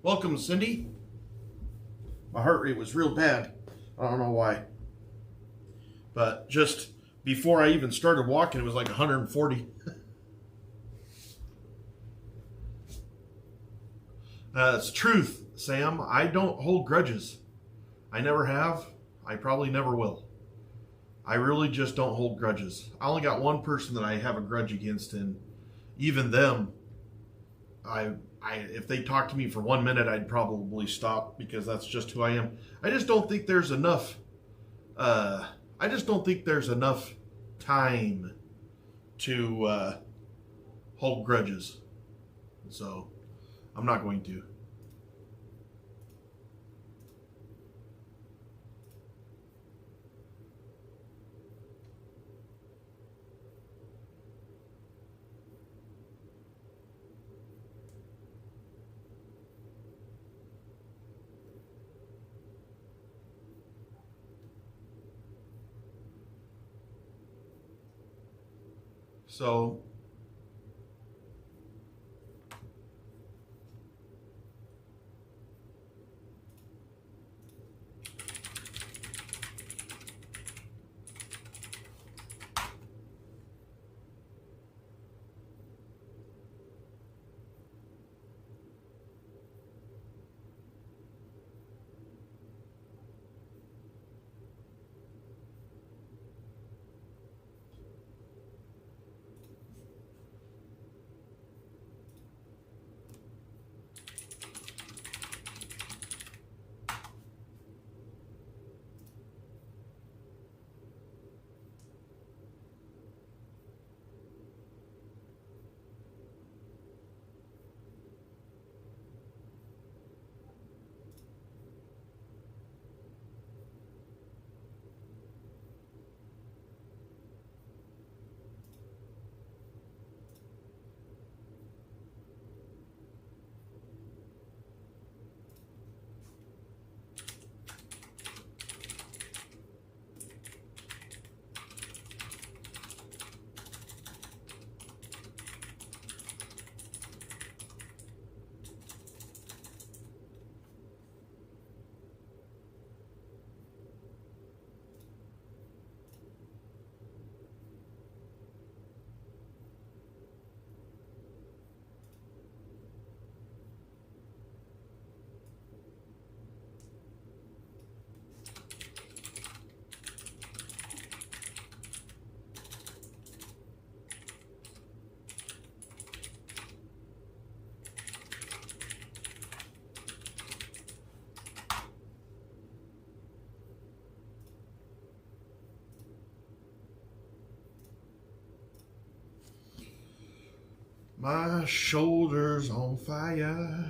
S1: Welcome, Cindy. My heart rate was real bad. I don't know why. But just before I even started walking, it was like 140. It's truth, Sam. I don't hold grudges. I never have. I probably never will. I really just don't hold grudges. I only got one person that I have a grudge against, and even them, if they talk to me for 1 minute, I'd probably stop because that's just who I am. I just don't think there's enough. I just don't think there's enough time to hold grudges. So I'm not going to. So my shoulder's on fire.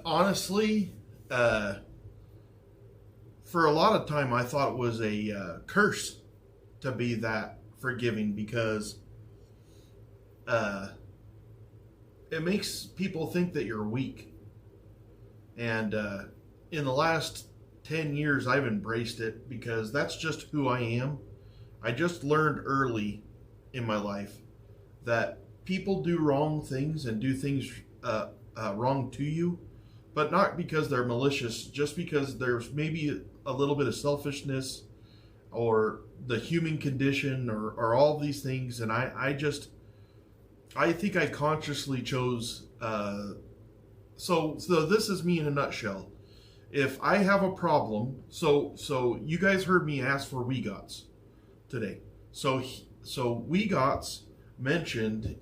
S1: Honestly, for a lot of time, I thought it was a curse to be that forgiving because it makes people think that you're weak. And in the last 10 years, I've embraced it because that's just who I am. I just learned early in my life that people do wrong things and do things wrong to you, but not because they're malicious, just because there's maybe a little bit of selfishness or the human condition or all these things. And I think I consciously chose, so this is me in a nutshell. If I have a problem, so you guys heard me ask for WeGots today. So WeGots mentioned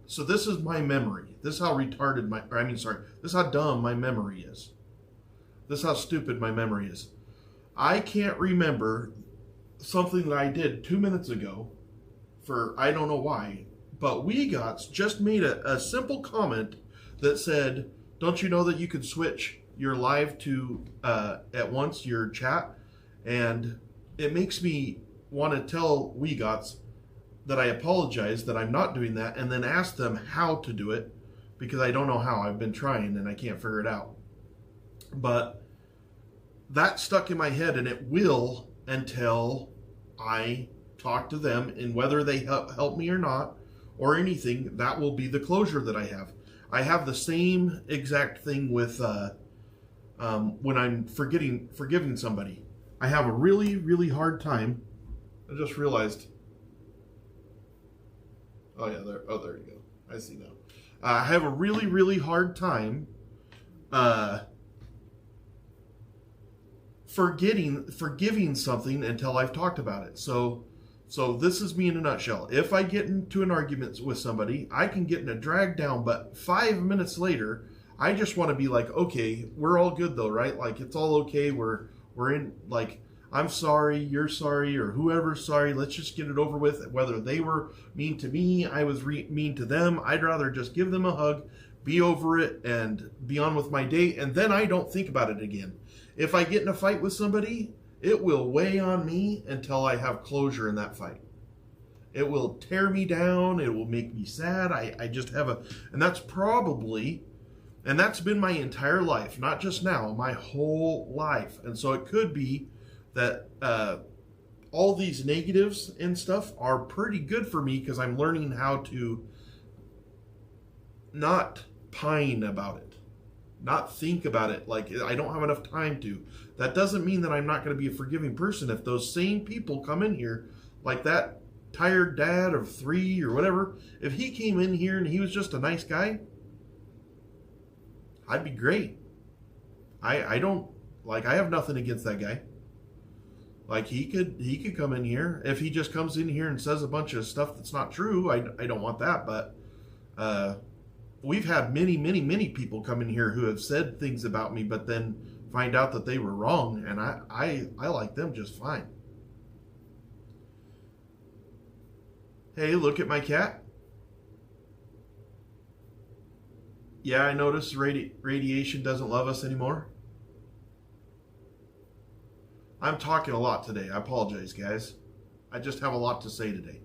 S1: so this is my memory. This is how retarded this is how dumb my memory is. This is how stupid my memory is. I can't remember something that I did 2 minutes ago for, I don't know why, but WeGots just made a simple comment that said, don't you know that you can switch your live to at once your chat? And it makes me want to tell WeGots that I apologize that I'm not doing that, and then ask them how to do it, because I don't know how. I've been trying and I can't figure it out. But that stuck in my head, and it will until I talk to them, and whether they help me or not or anything, that will be the closure that I have. I have the same exact thing with when I'm forgiving somebody. I have a really, really hard time. I just realized. Oh yeah, there you go. I see now. I have a really, really hard time forgiving something until I've talked about it. So this is me in a nutshell. If I get into an argument with somebody, I can get in a drag down, but 5 minutes later, I just want to be like, okay, we're all good though, right? Like, it's all okay. We're in, like, I'm sorry, you're sorry, or whoever's sorry. Let's just get it over with. Whether they were mean to me, I was mean to them. I'd rather just give them a hug, be over it, and be on with my day. And then I don't think about it again. If I get in a fight with somebody, it will weigh on me until I have closure in that fight. It will tear me down. It will make me sad. I just have and that's and that's been my entire life, not just now, my whole life. And so it could be that all these negatives and stuff are pretty good for me, because I'm learning how to not pine about it, not think about it like I don't have enough time to. That doesn't mean that I'm not going to be a forgiving person. If those same people come in here, like that tired dad of 3 or whatever, if he came in here and he was just a nice guy, I'd be great. I don't, like, I have nothing against that guy. Like, he could come in here. If he just comes in here and says a bunch of stuff that's not true, I don't want that. But we've had many people come in here who have said things about me, but then find out that they were wrong, and I like them just fine. Hey, look at my cat. Yeah, I noticed radiation doesn't love us anymore. I'm talking a lot today. I apologize, guys. I just have a lot to say today.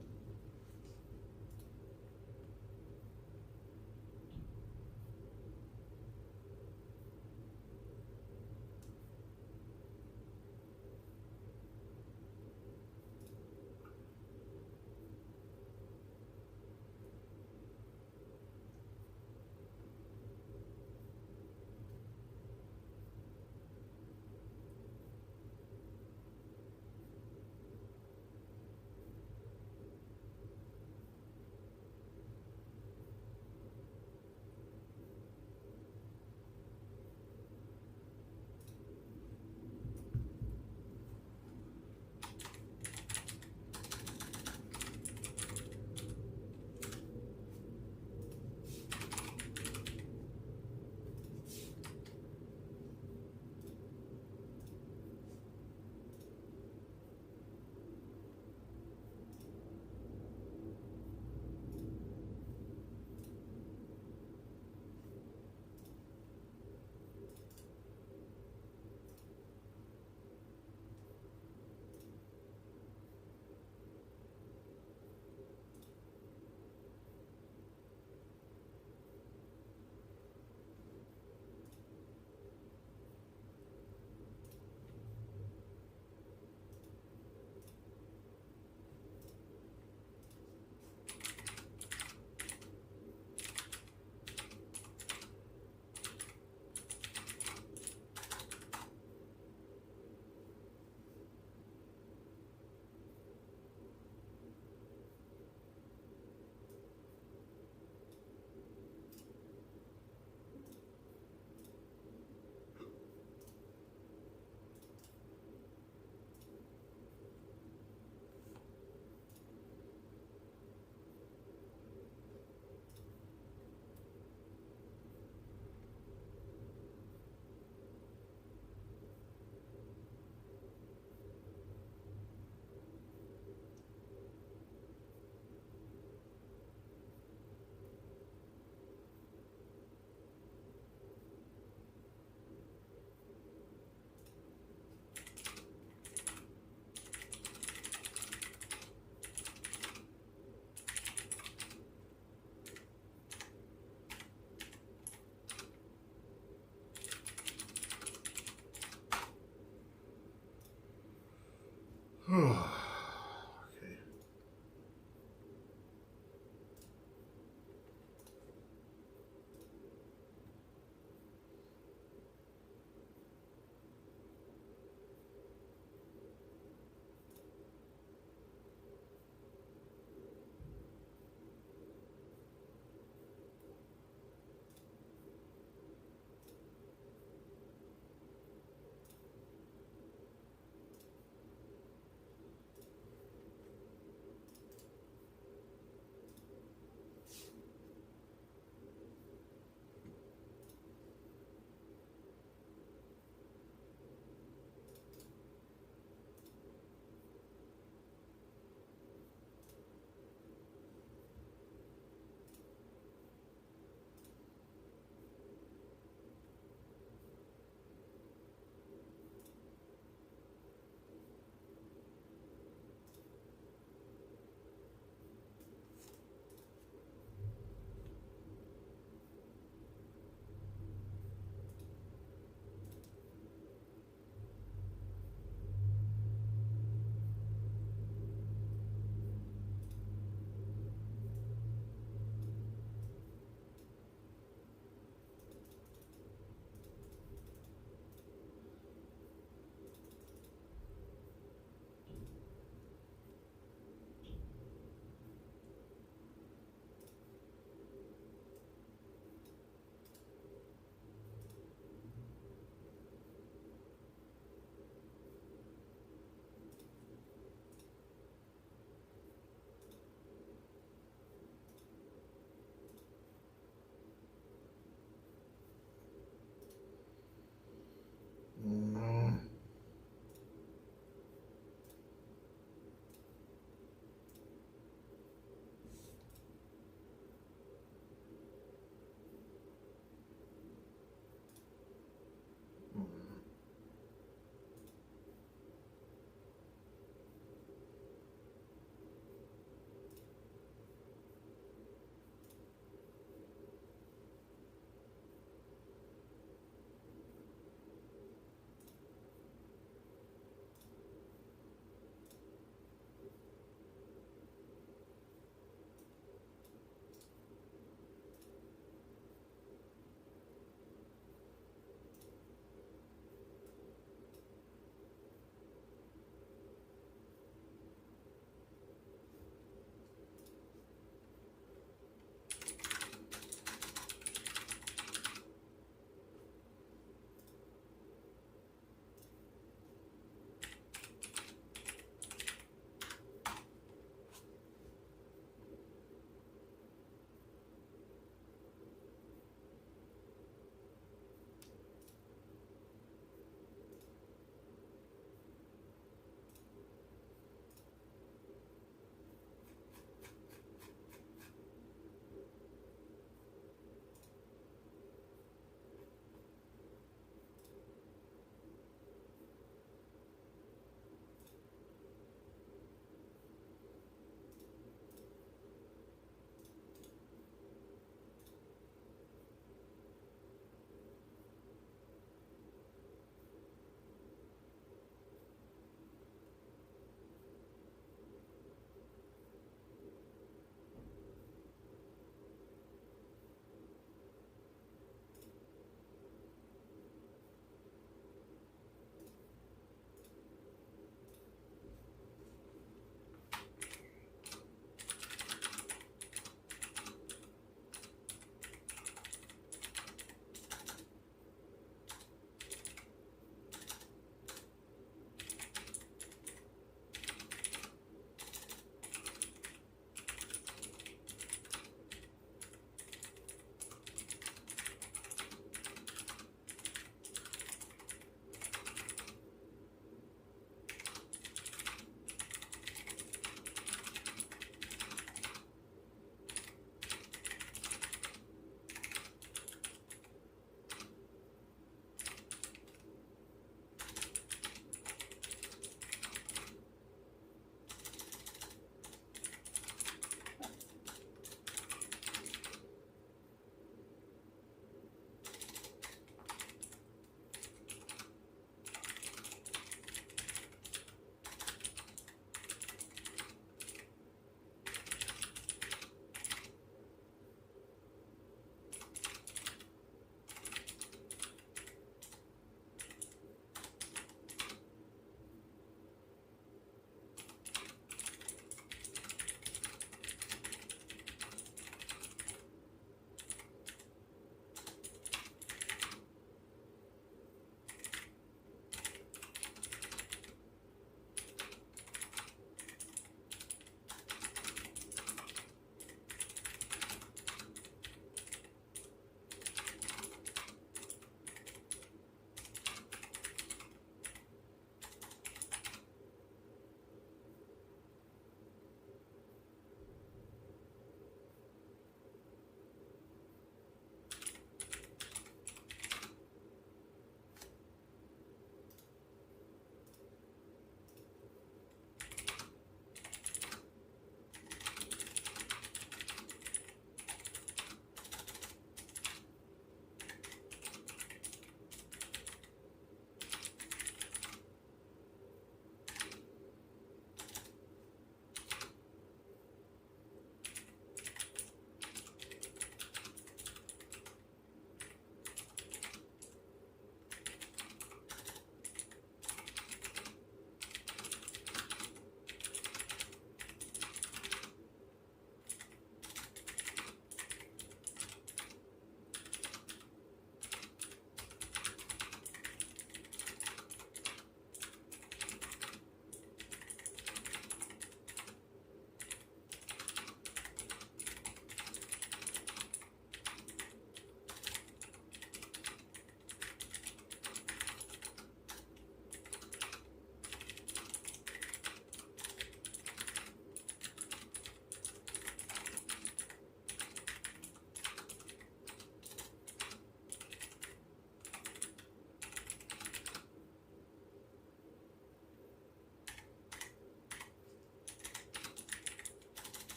S1: Okay.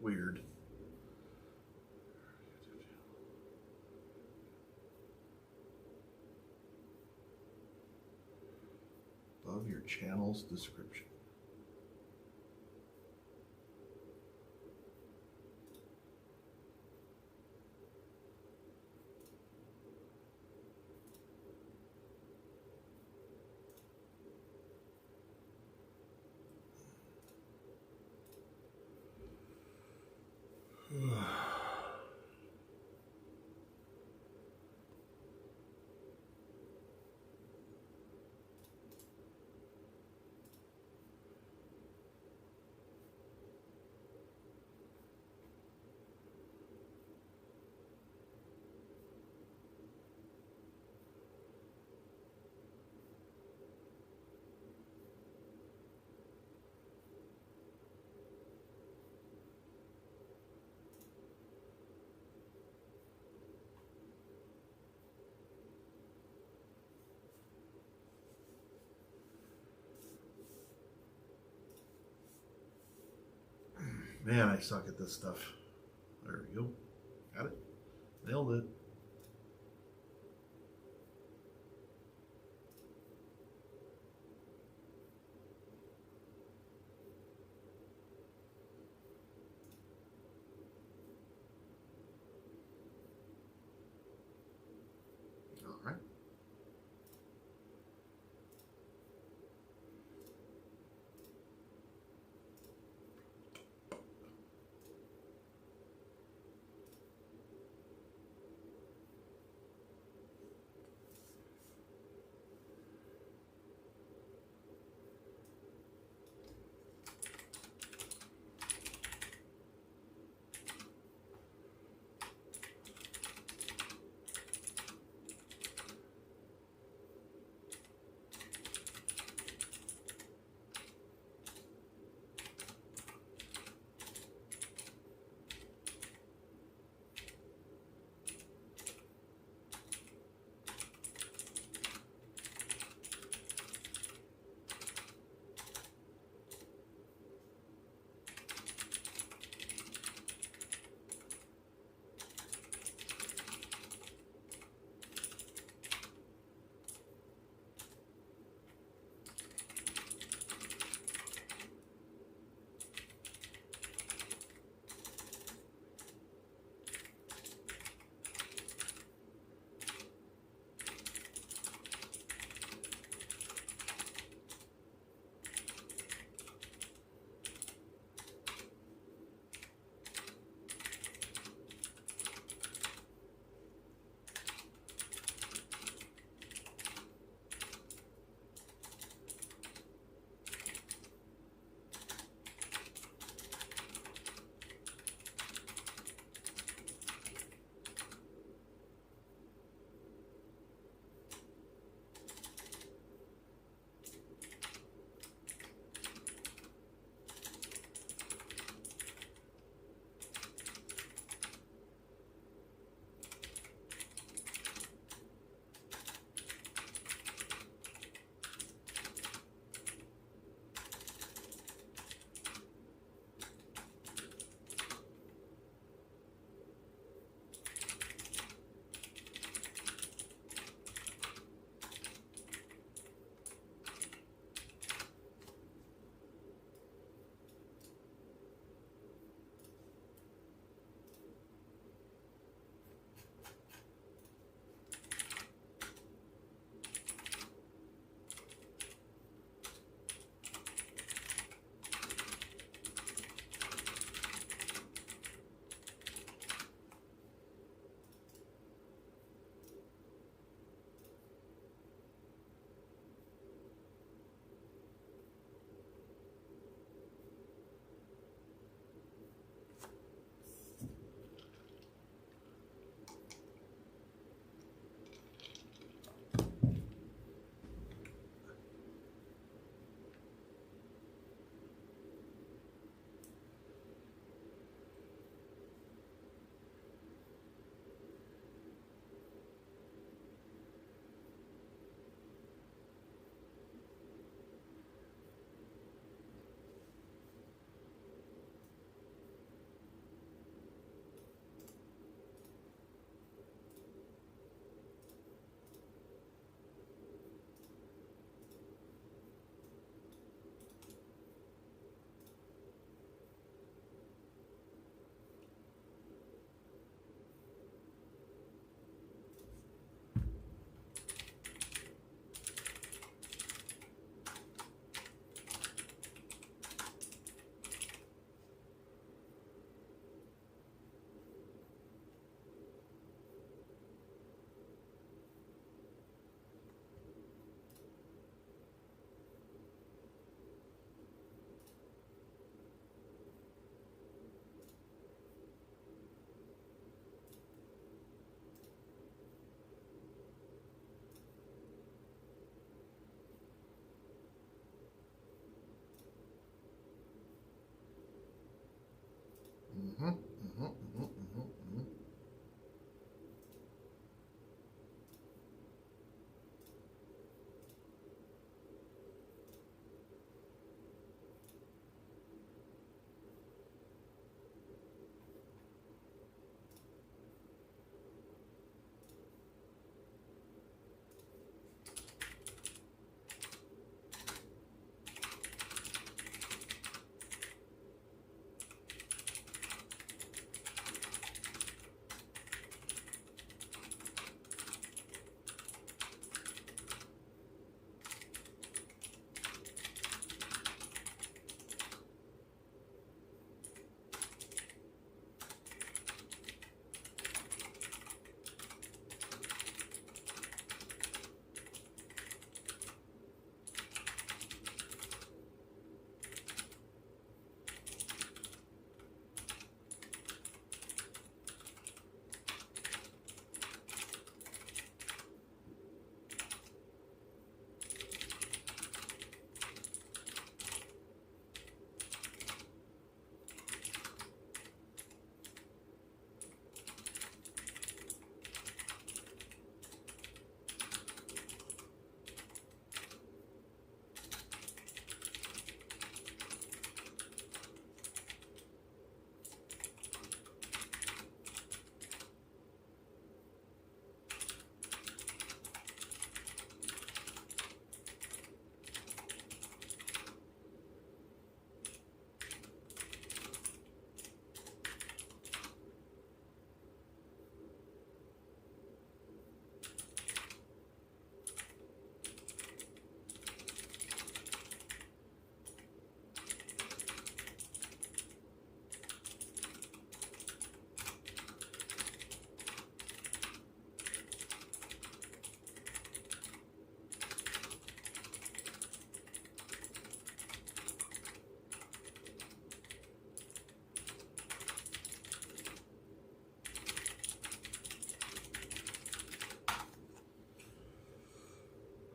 S1: weird. Above your channel's description. Man, I suck at this stuff. There we go. Got it. Nailed it. All right.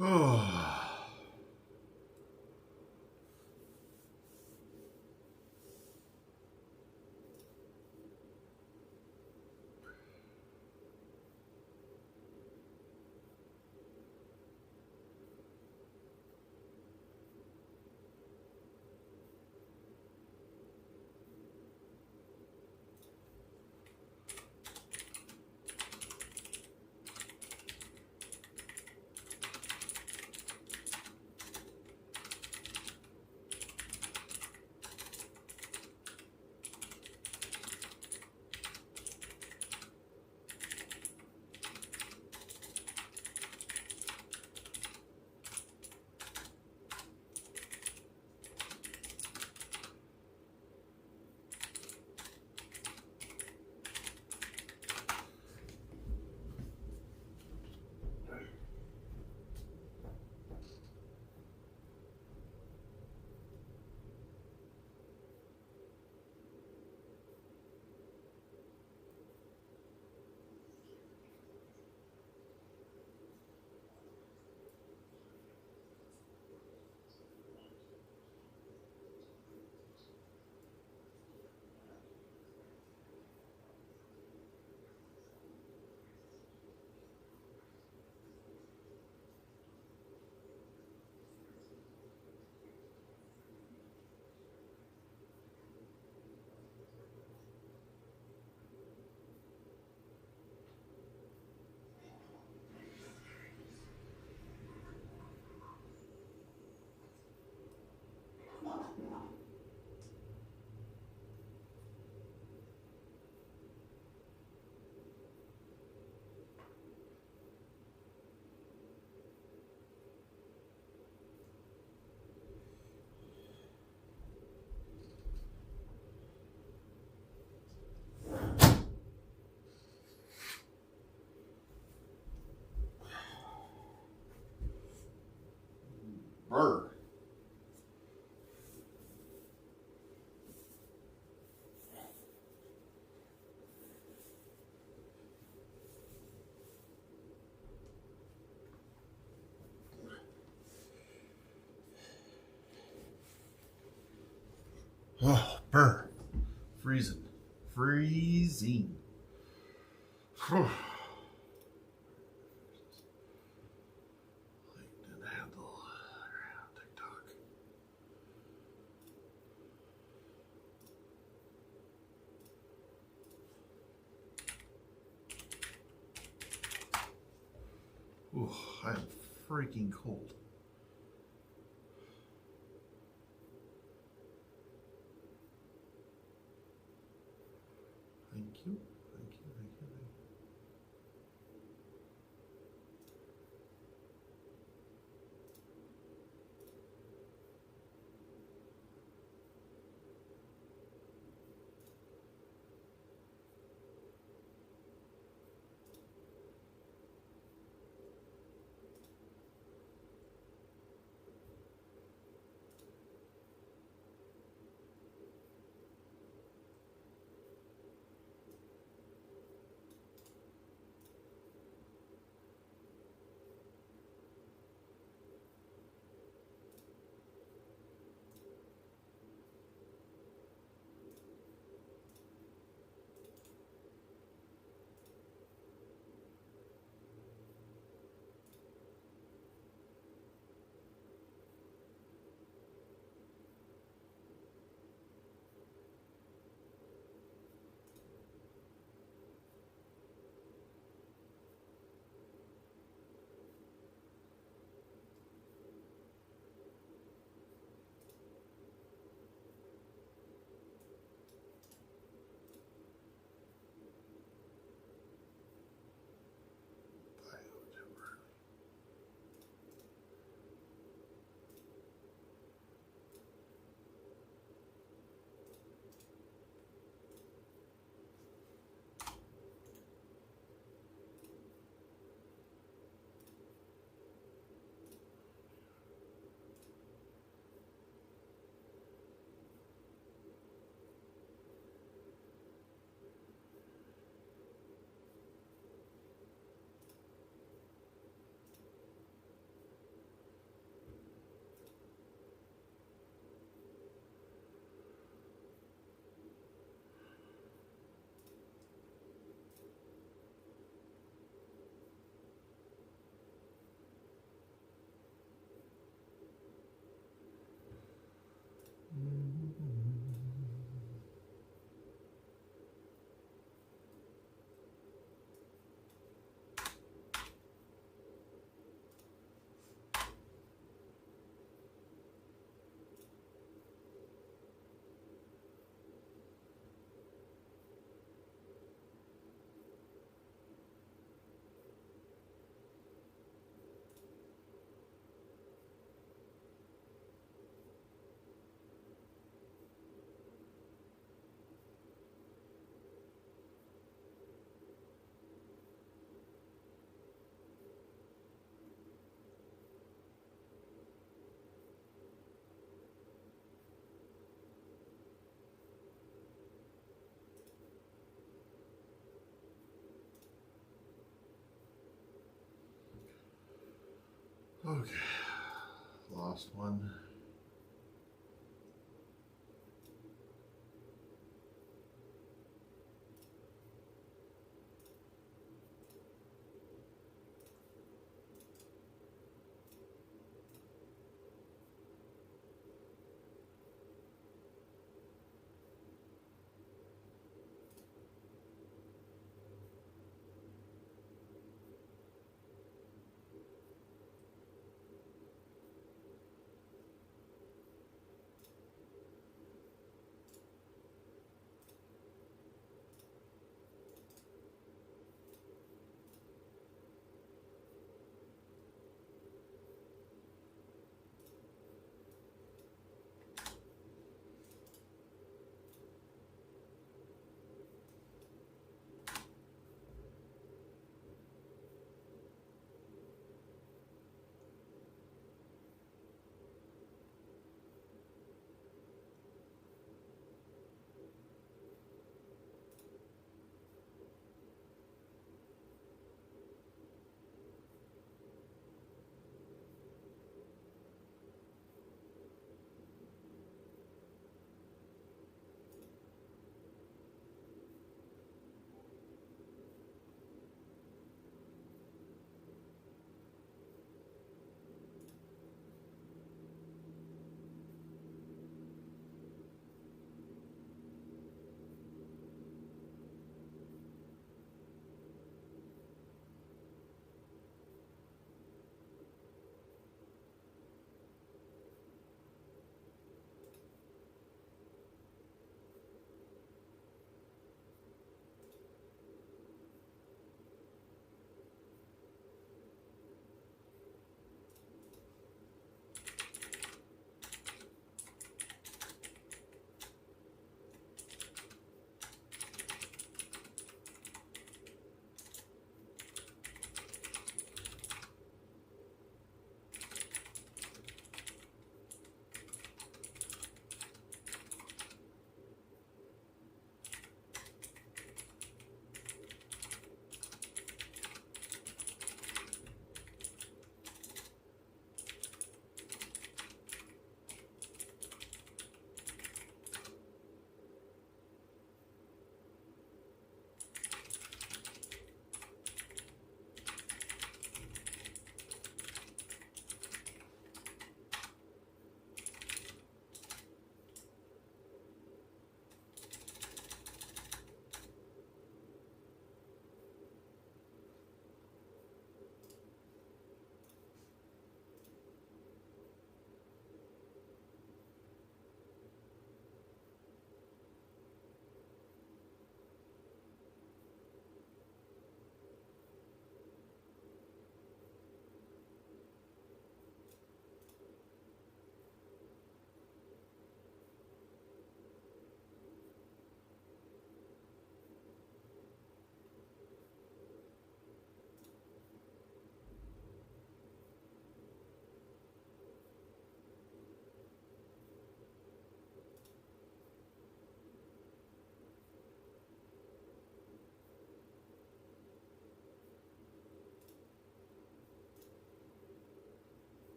S1: Oh. Brr. Oh, brr. Freezing. Freezing. Whew. Lighten the handle. TikTok. Ooh, I am freaking cold. Thank you. Thank you. Thank you. Thank you. Okay. Lost one.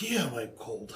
S1: Yeah, I'm cold.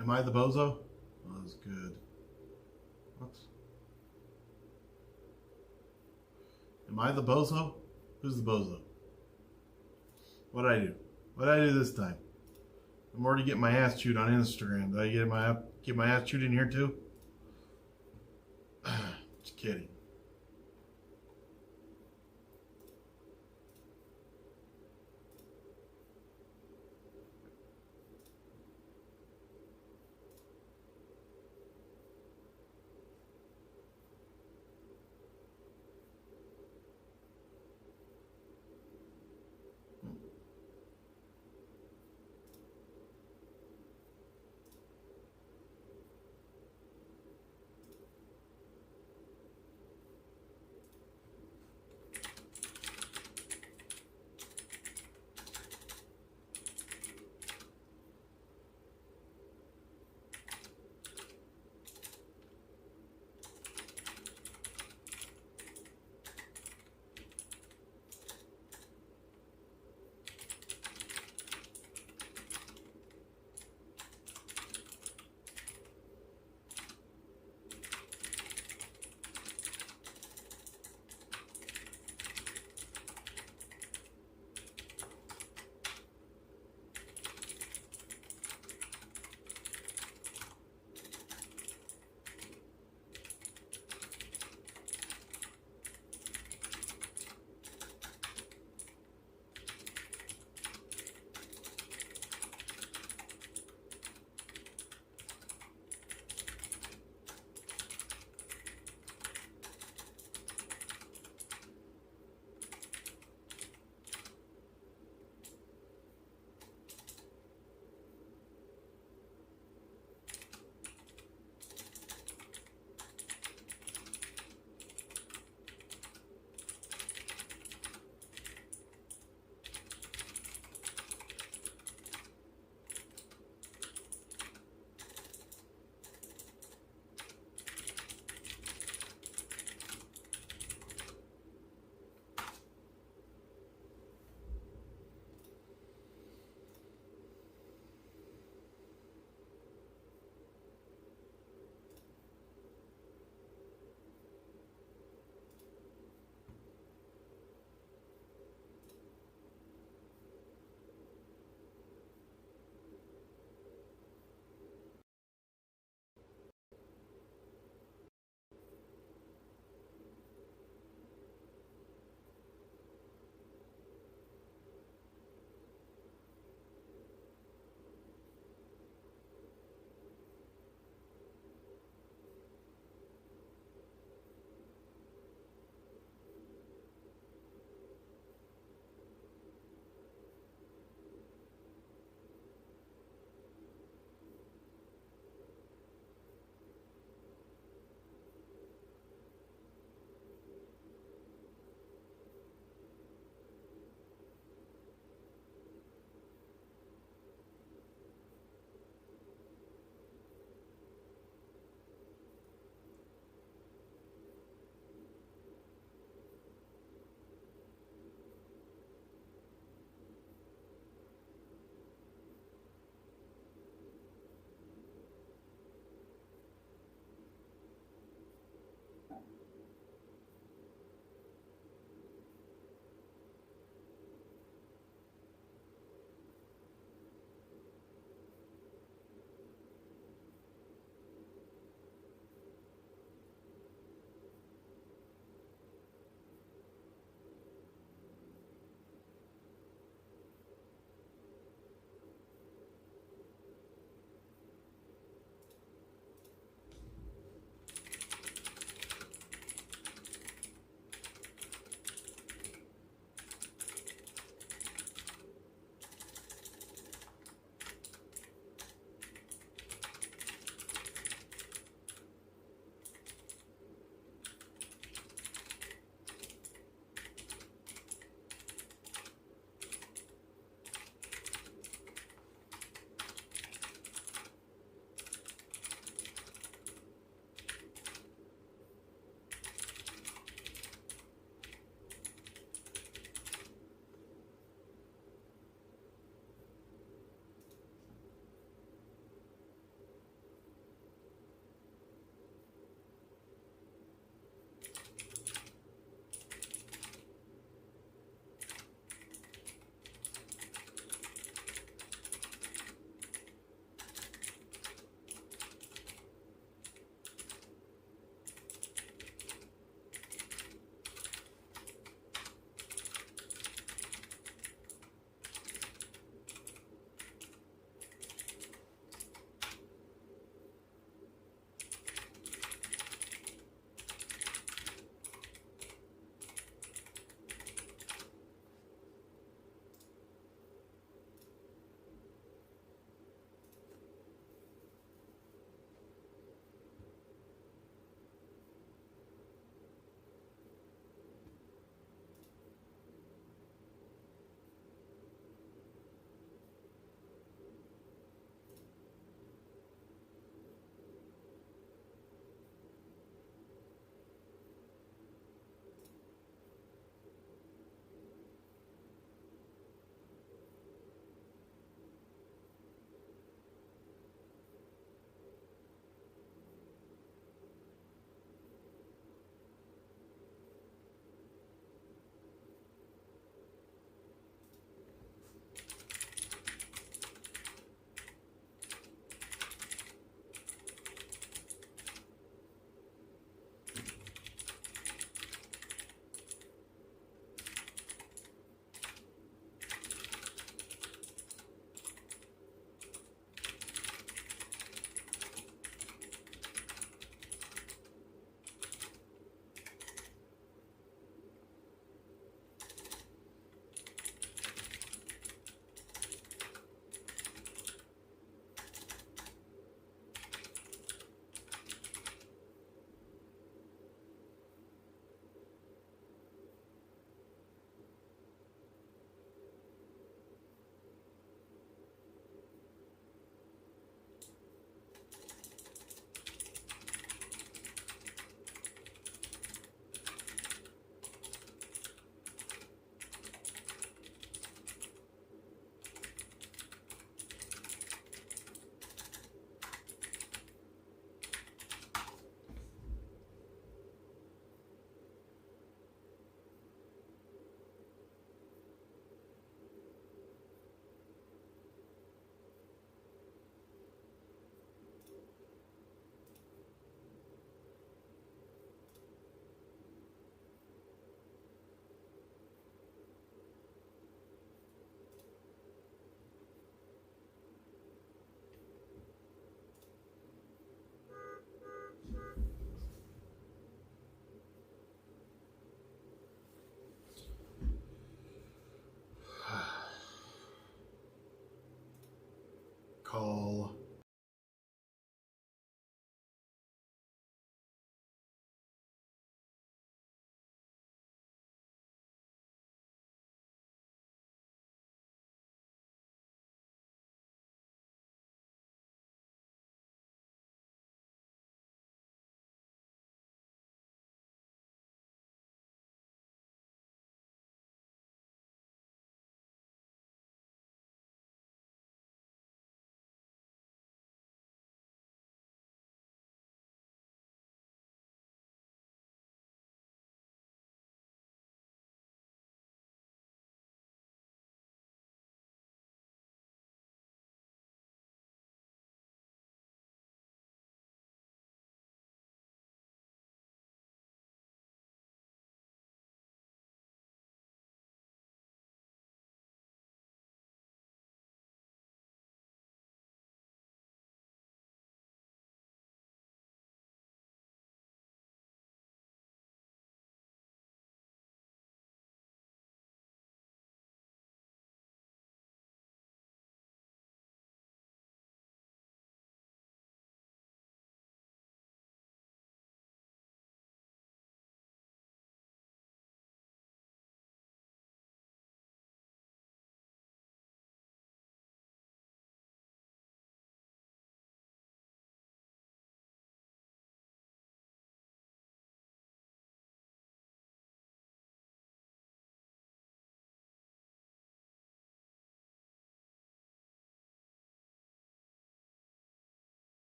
S1: Am I the bozo? Oh, that's good. What? Am I the bozo? Who's the bozo? What'd I do? What'd I do this time? I'm already getting my ass chewed on Instagram. Did I get my ass chewed in here too? Just kidding.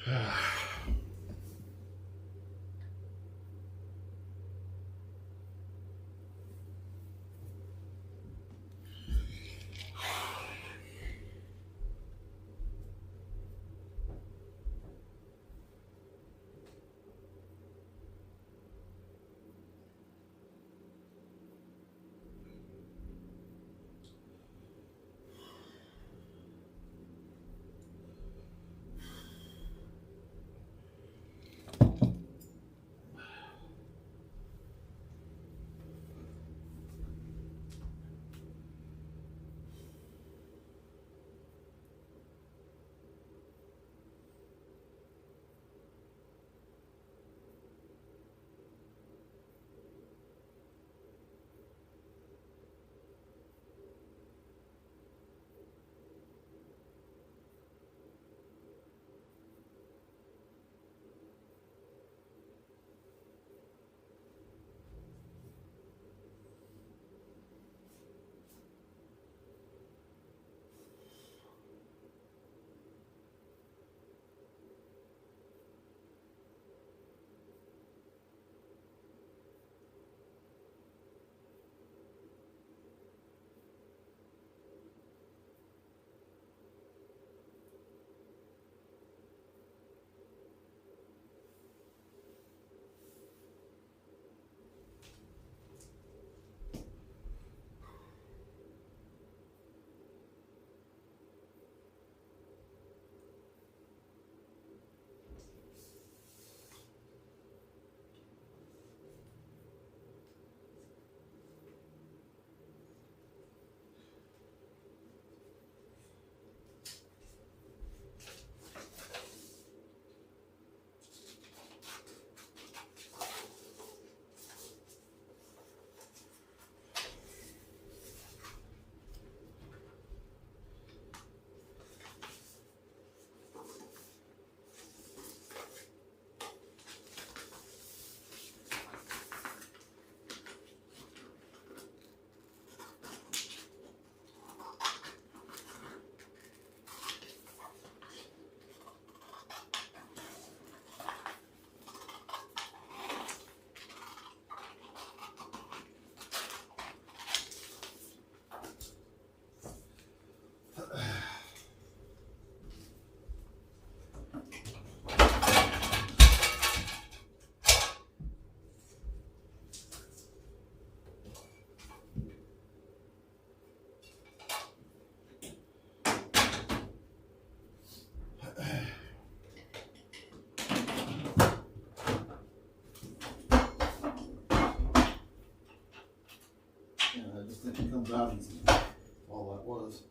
S4: I just think it comes out easy. All that was.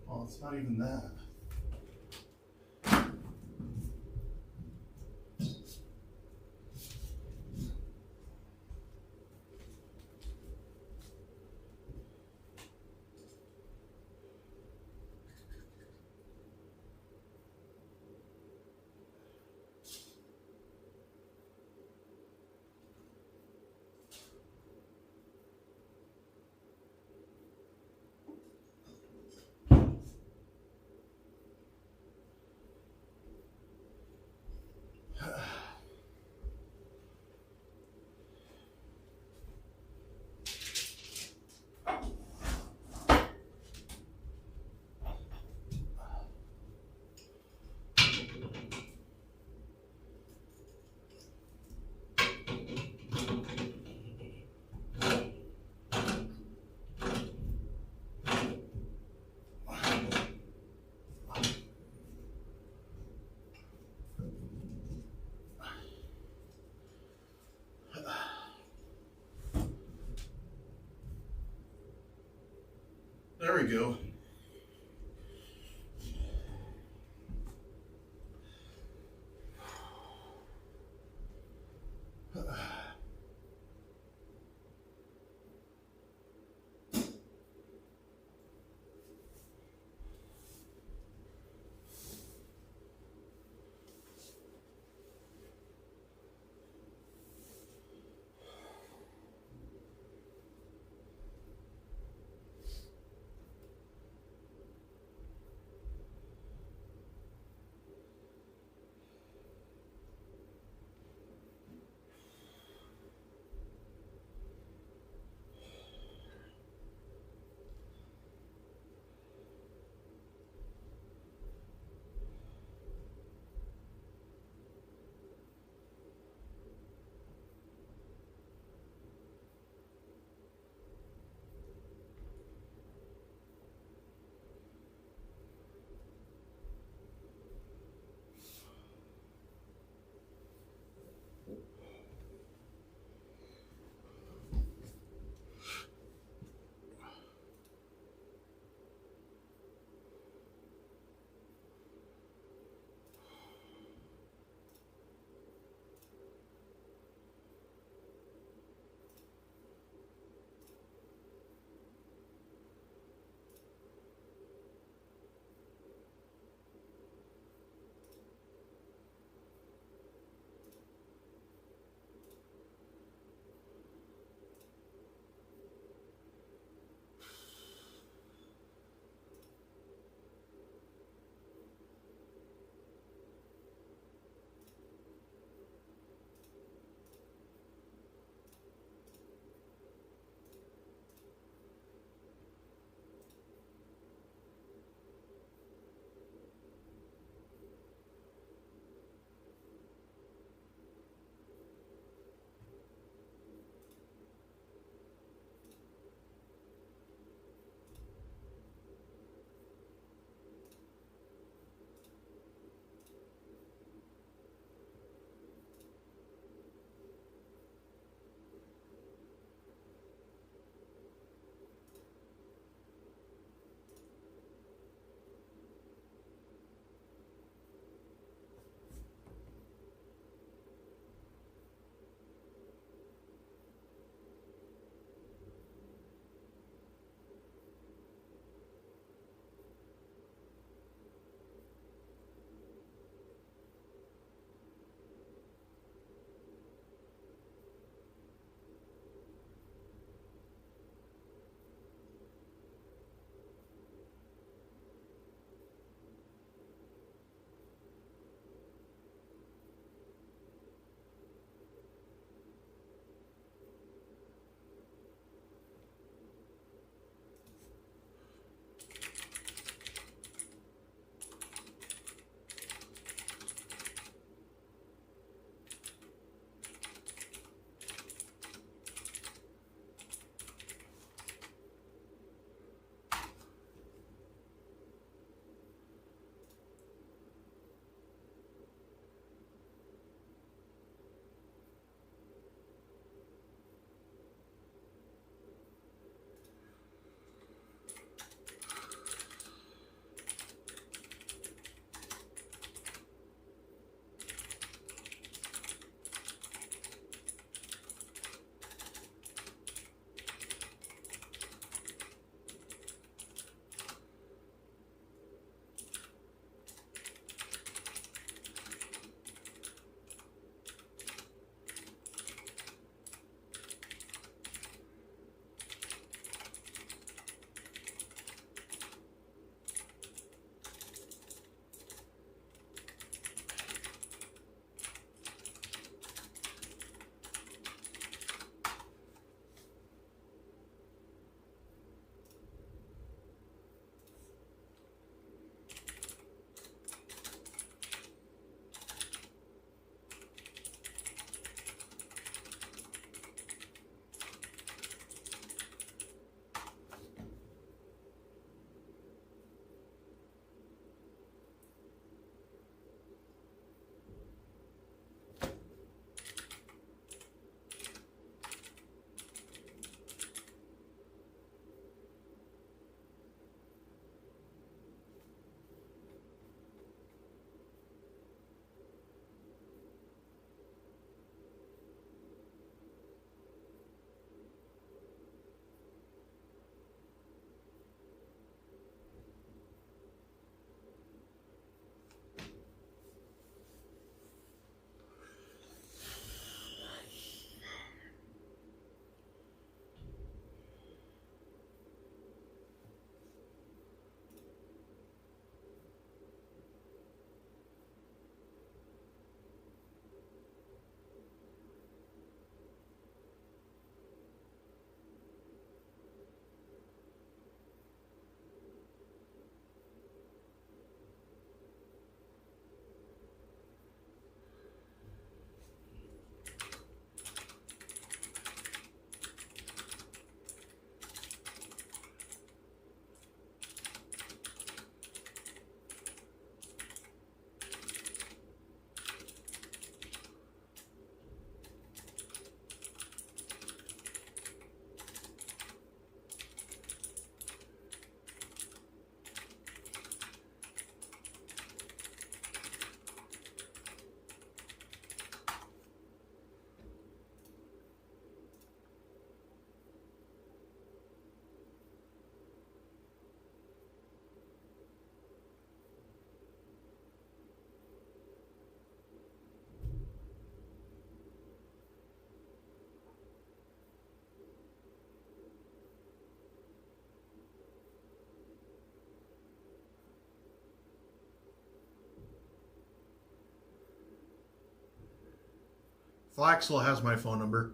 S4: Oh, it's not even that. There we go.
S1: Flaxel has my phone number.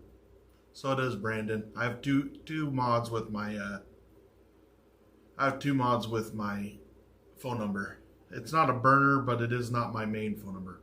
S1: So does Brandon. I have two mods with my phone number. It's not a burner, but it is not my main phone number.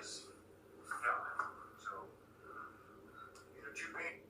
S3: is, yeah. So, two main.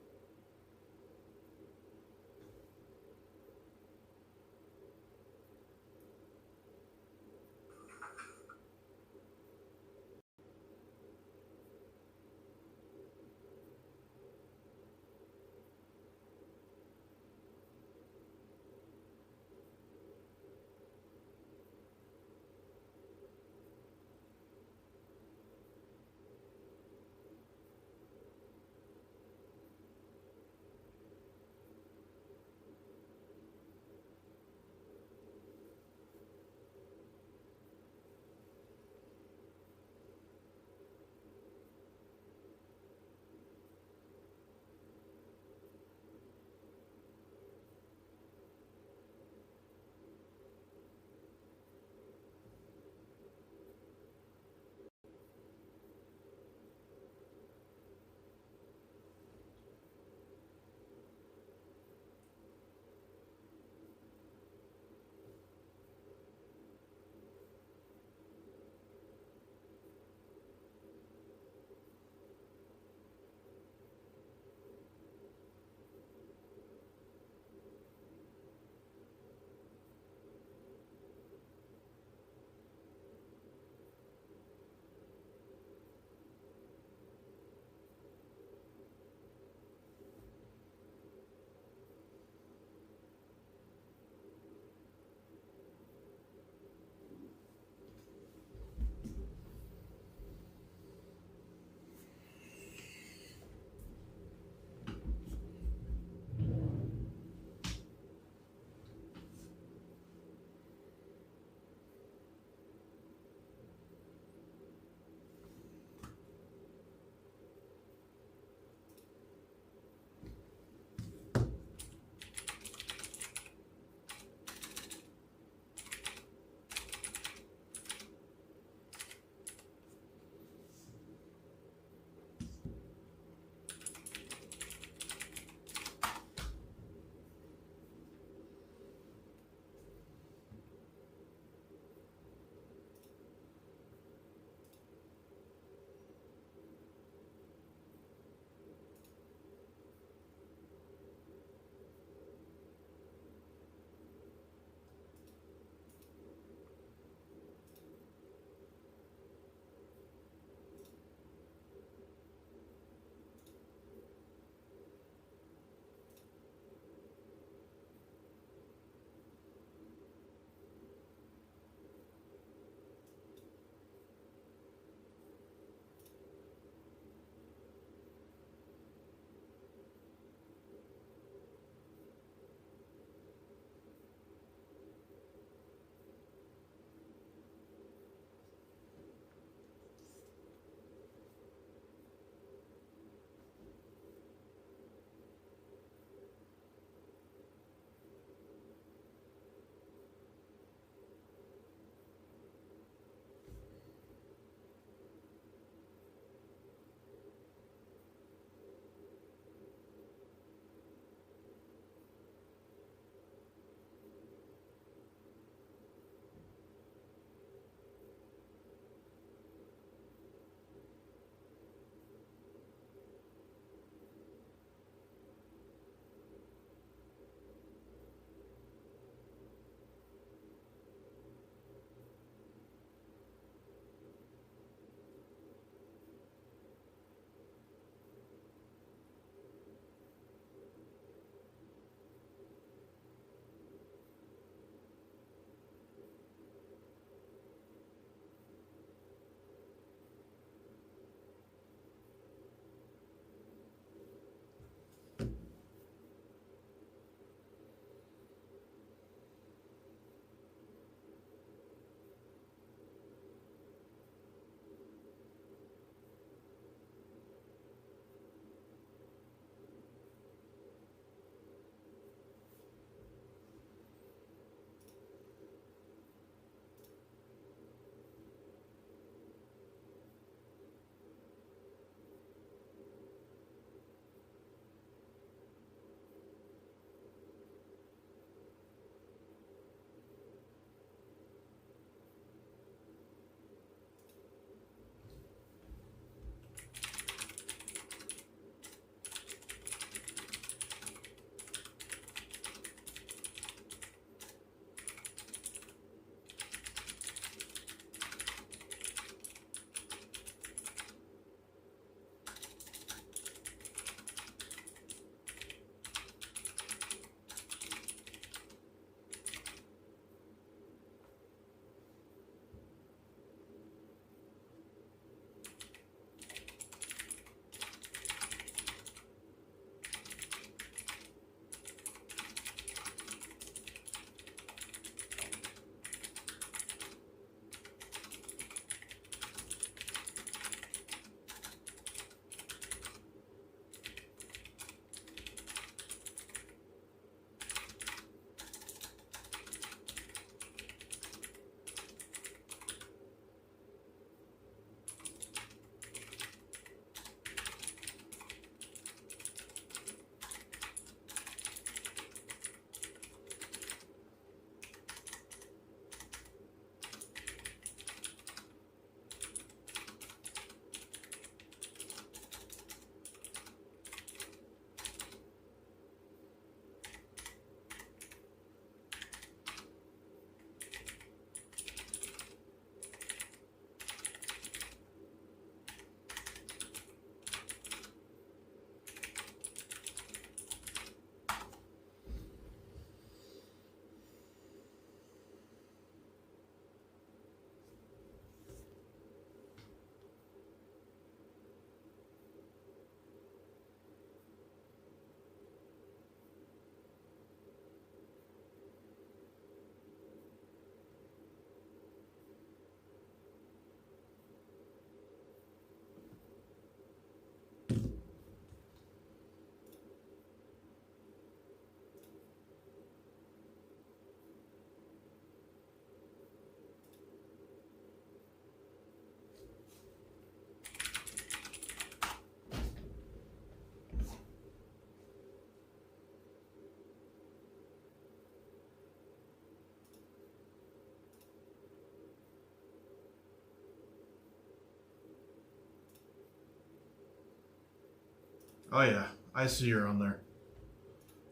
S1: Oh yeah, I see her on there.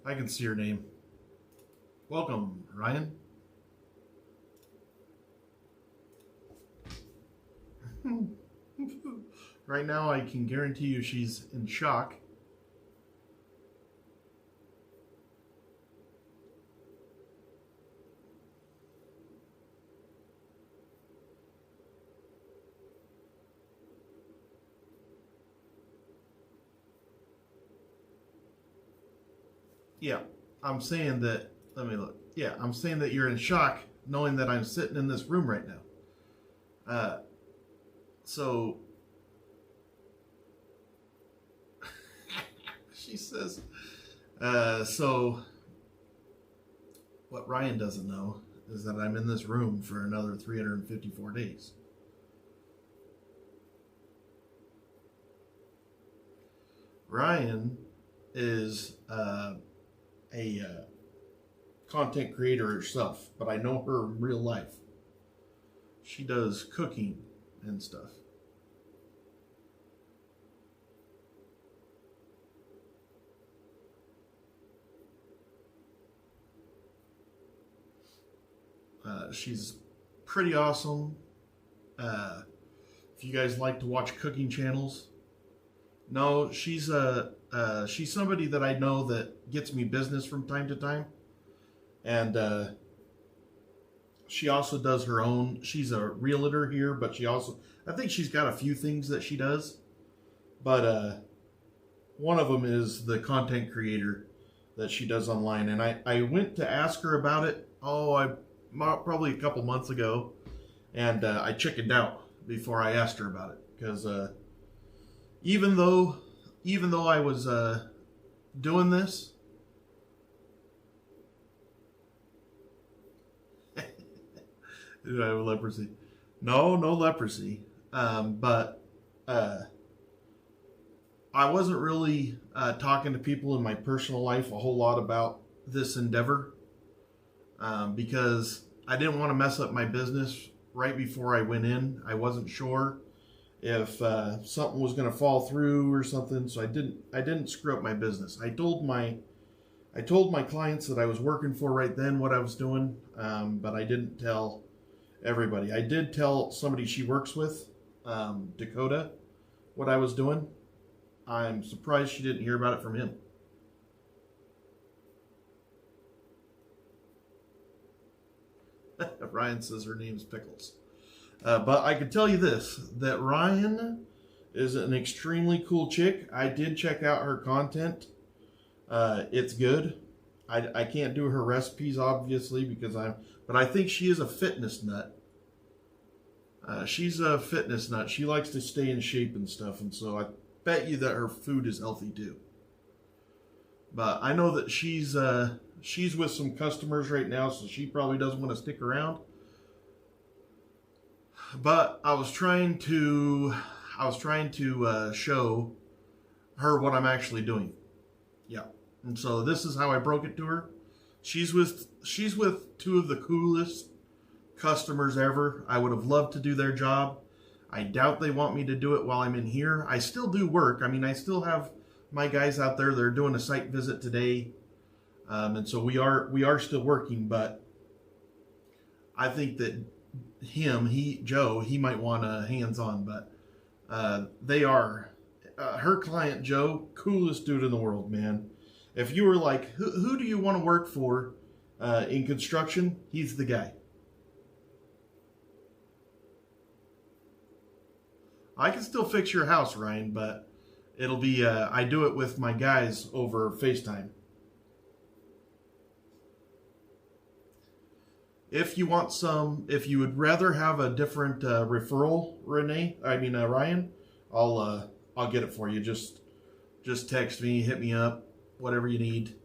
S1: I can see her name. Welcome, Ryan. Right now, I can guarantee you she's in shock. Yeah, I'm saying that, let me look. Yeah, I'm saying that you're in shock knowing that I'm sitting in this room right now. So, she says, so what Ryan doesn't know is that I'm in this room for another 354 days. Ryan is a content creator herself, but I know her in real life. She does cooking and stuff. She's pretty awesome. If you guys like to watch cooking channels, no, she's somebody that I know that gets me business from time to time, and she also does her own. She's a realtor here, but I think she's got a few things that she does, but one of them is the content creator that she does online, and I went to ask her about it. Probably a couple months ago, and I chickened out before I asked her about it, because even though I was doing this, do I have leprosy? No leprosy. But I wasn't really talking to people in my personal life a whole lot about this endeavor, because I didn't want to mess up my business right before I went in. I wasn't sure if something was going to fall through or something, so I didn't screw up my business. I told my clients that I was working for right then what I was doing, but I didn't tell everybody. I did tell somebody she works with, Dakota, what I was doing. I'm surprised she didn't hear about it from him. Ryan says her name's Pickles. But I can tell you this, that Ryan is an extremely cool chick. I did check out her content. It's good. I can't do her recipes, obviously, but I think she is a fitness nut. She's a fitness nut. She likes to stay in shape and stuff, and so I bet you that her food is healthy too. But I know that she's with some customers right now, so she probably doesn't want to stick around. But I was trying to show her what I'm actually doing. Yeah. And so this is how I broke it to her. She's with two of the coolest customers ever. I would have loved to do their job. I doubt they want me to do it while I'm in here. I still do work. I mean, I still have my guys out there. They're doing a site visit today. And so we are still working, but I think that Joe, he might want a hands-on, but they are. Her client, Joe, coolest dude in the world, man. If you were like, who do you want to work for in construction? He's the guy. I can still fix your house, Ryan, but it'll be, I do it with my guys over FaceTime. If you would rather have a different referral, Ryan, I'll get it for you. Just text me, hit me up, whatever you need.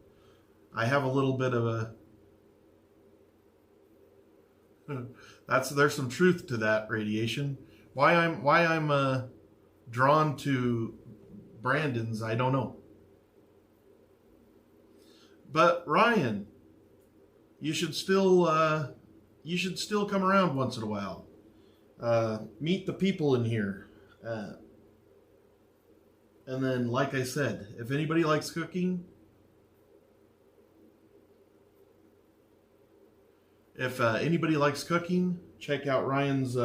S1: I have a little bit of there's some truth to that, Radiation. Why I'm drawn to Brandon's, I don't know. But Ryan, you should still come around once in a while. Meet the people in here. And then, like I said, if anybody likes cooking, check out Ryan's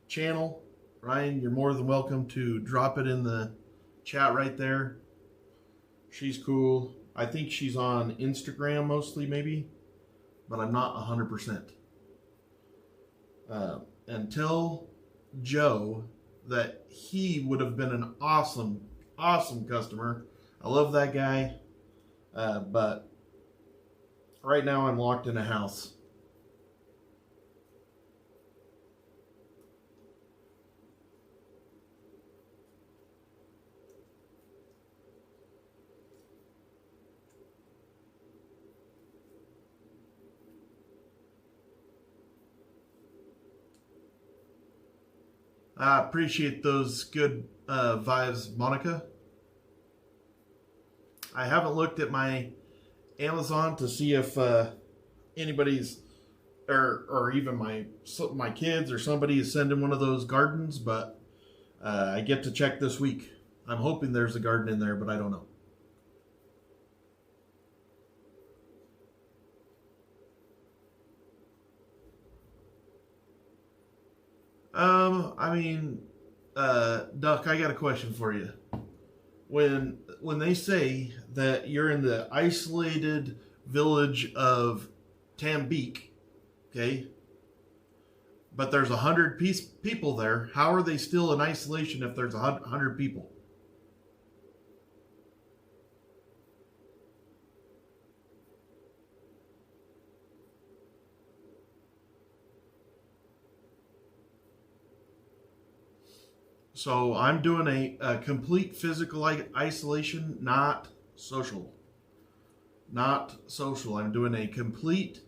S1: channel. Ryan, you're more than welcome to drop it in the chat right there. She's cool. I think she's on Instagram mostly, maybe, but I'm not 100%. And tell Joe that he would have been an awesome customer. I love that guy, but right now I'm locked in a house. I appreciate those good vibes, Monica. I haven't looked at my Amazon to see if anybody's or even my kids or somebody is sending one of those gardens, but I get to check this week. I'm hoping there's a garden in there, but I don't know. Duck, I got a question for you. When they say that you're in the isolated village of Tambeek, okay, but there's 100 people there, how are they still in isolation if there's 100 people? So I'm doing a complete physical isolation, not social. Not social. I'm doing a complete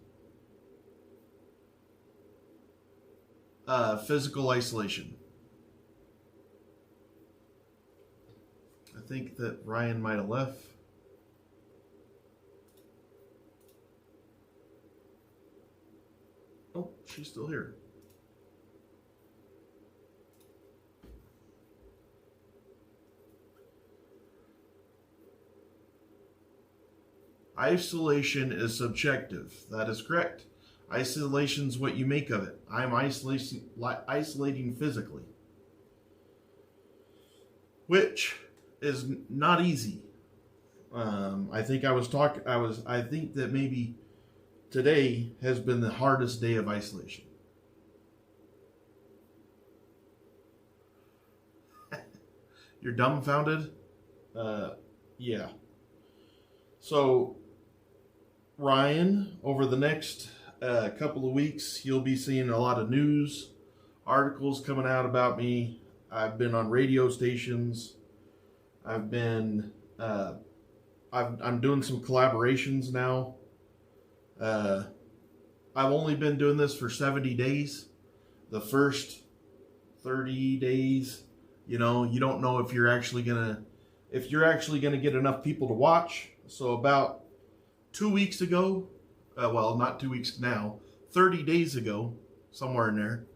S1: physical isolation. I think that Ryan might have left. Oh, she's still here. Isolation is subjective. That is correct. Isolation is what you make of it. I'm isolating physically, which is not easy. I think that maybe today has been the hardest day of isolation. You're dumbfounded? Yeah. So, Ryan, over the next couple of weeks, you'll be seeing a lot of news articles coming out about me. I've been on radio stations. I'm doing some collaborations now. I've only been doing this for 70 days. The first 30 days, you don't know if you're actually gonna get enough people to watch. So about 2 weeks ago, well, not 2 weeks now, 30 days ago, somewhere in there,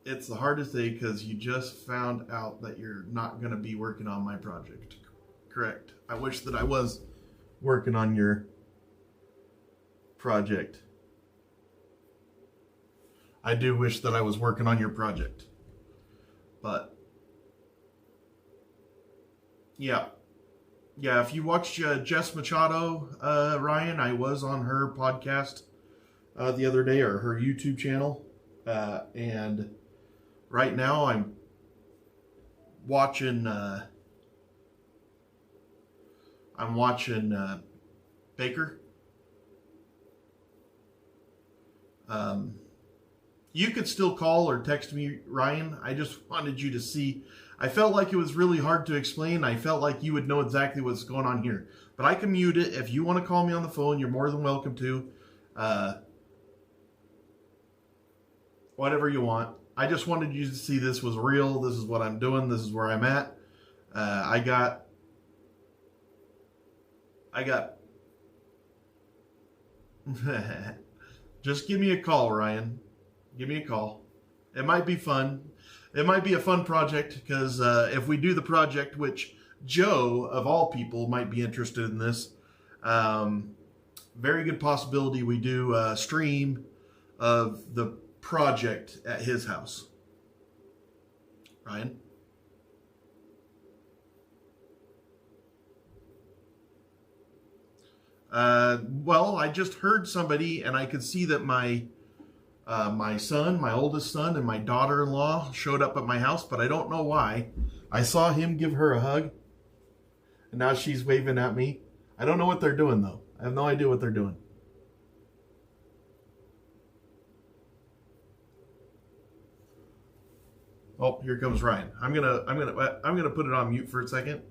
S1: it's the hardest day because you just found out that you're not going to be working on my project. Correct. I wish that I was working on your project. I do wish that I was working on your project. But, yeah. Yeah, if you watched Jess Machado, Ryan, I was on her podcast the other day, or her YouTube channel. And right now I'm watching Baker. You could still call or text me, Ryan. I just wanted you to see. I felt like it was really hard to explain. I felt like you would know exactly what's going on here. But I can mute it. If you want to call me on the phone, you're more than welcome to. Whatever you want. I just wanted you to see this was real. This is what I'm doing. This is where I'm at. I got Just give me a call, Ryan. Give me a call. It might be fun. It might be a fun project because if we do the project, which Joe, of all people, might be interested in this, very good possibility we do a stream of the project at his house. Ryan? Well, I just heard somebody, and I could see that my son, my oldest son, and my daughter-in-law showed up at my house, but I don't know why. I saw him give her a hug, and now she's waving at me. I don't know what they're doing, though. I have no idea what they're doing. Oh, here comes Ryan. I'm gonna put it on mute for a second.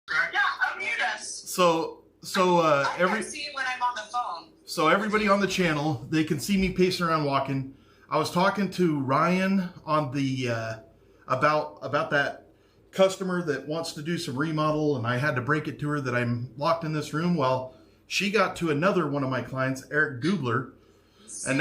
S5: Yeah, unmute us.
S1: So
S5: I
S1: every
S5: can see it when I'm on the phone.
S1: so everybody on the channel, they can see me pacing around walking. I was talking to Ryan on the about that customer that wants to do some remodel, and I had to break it to her that I'm locked in this room. Well, she got to another one of my clients, Eric Gubler, and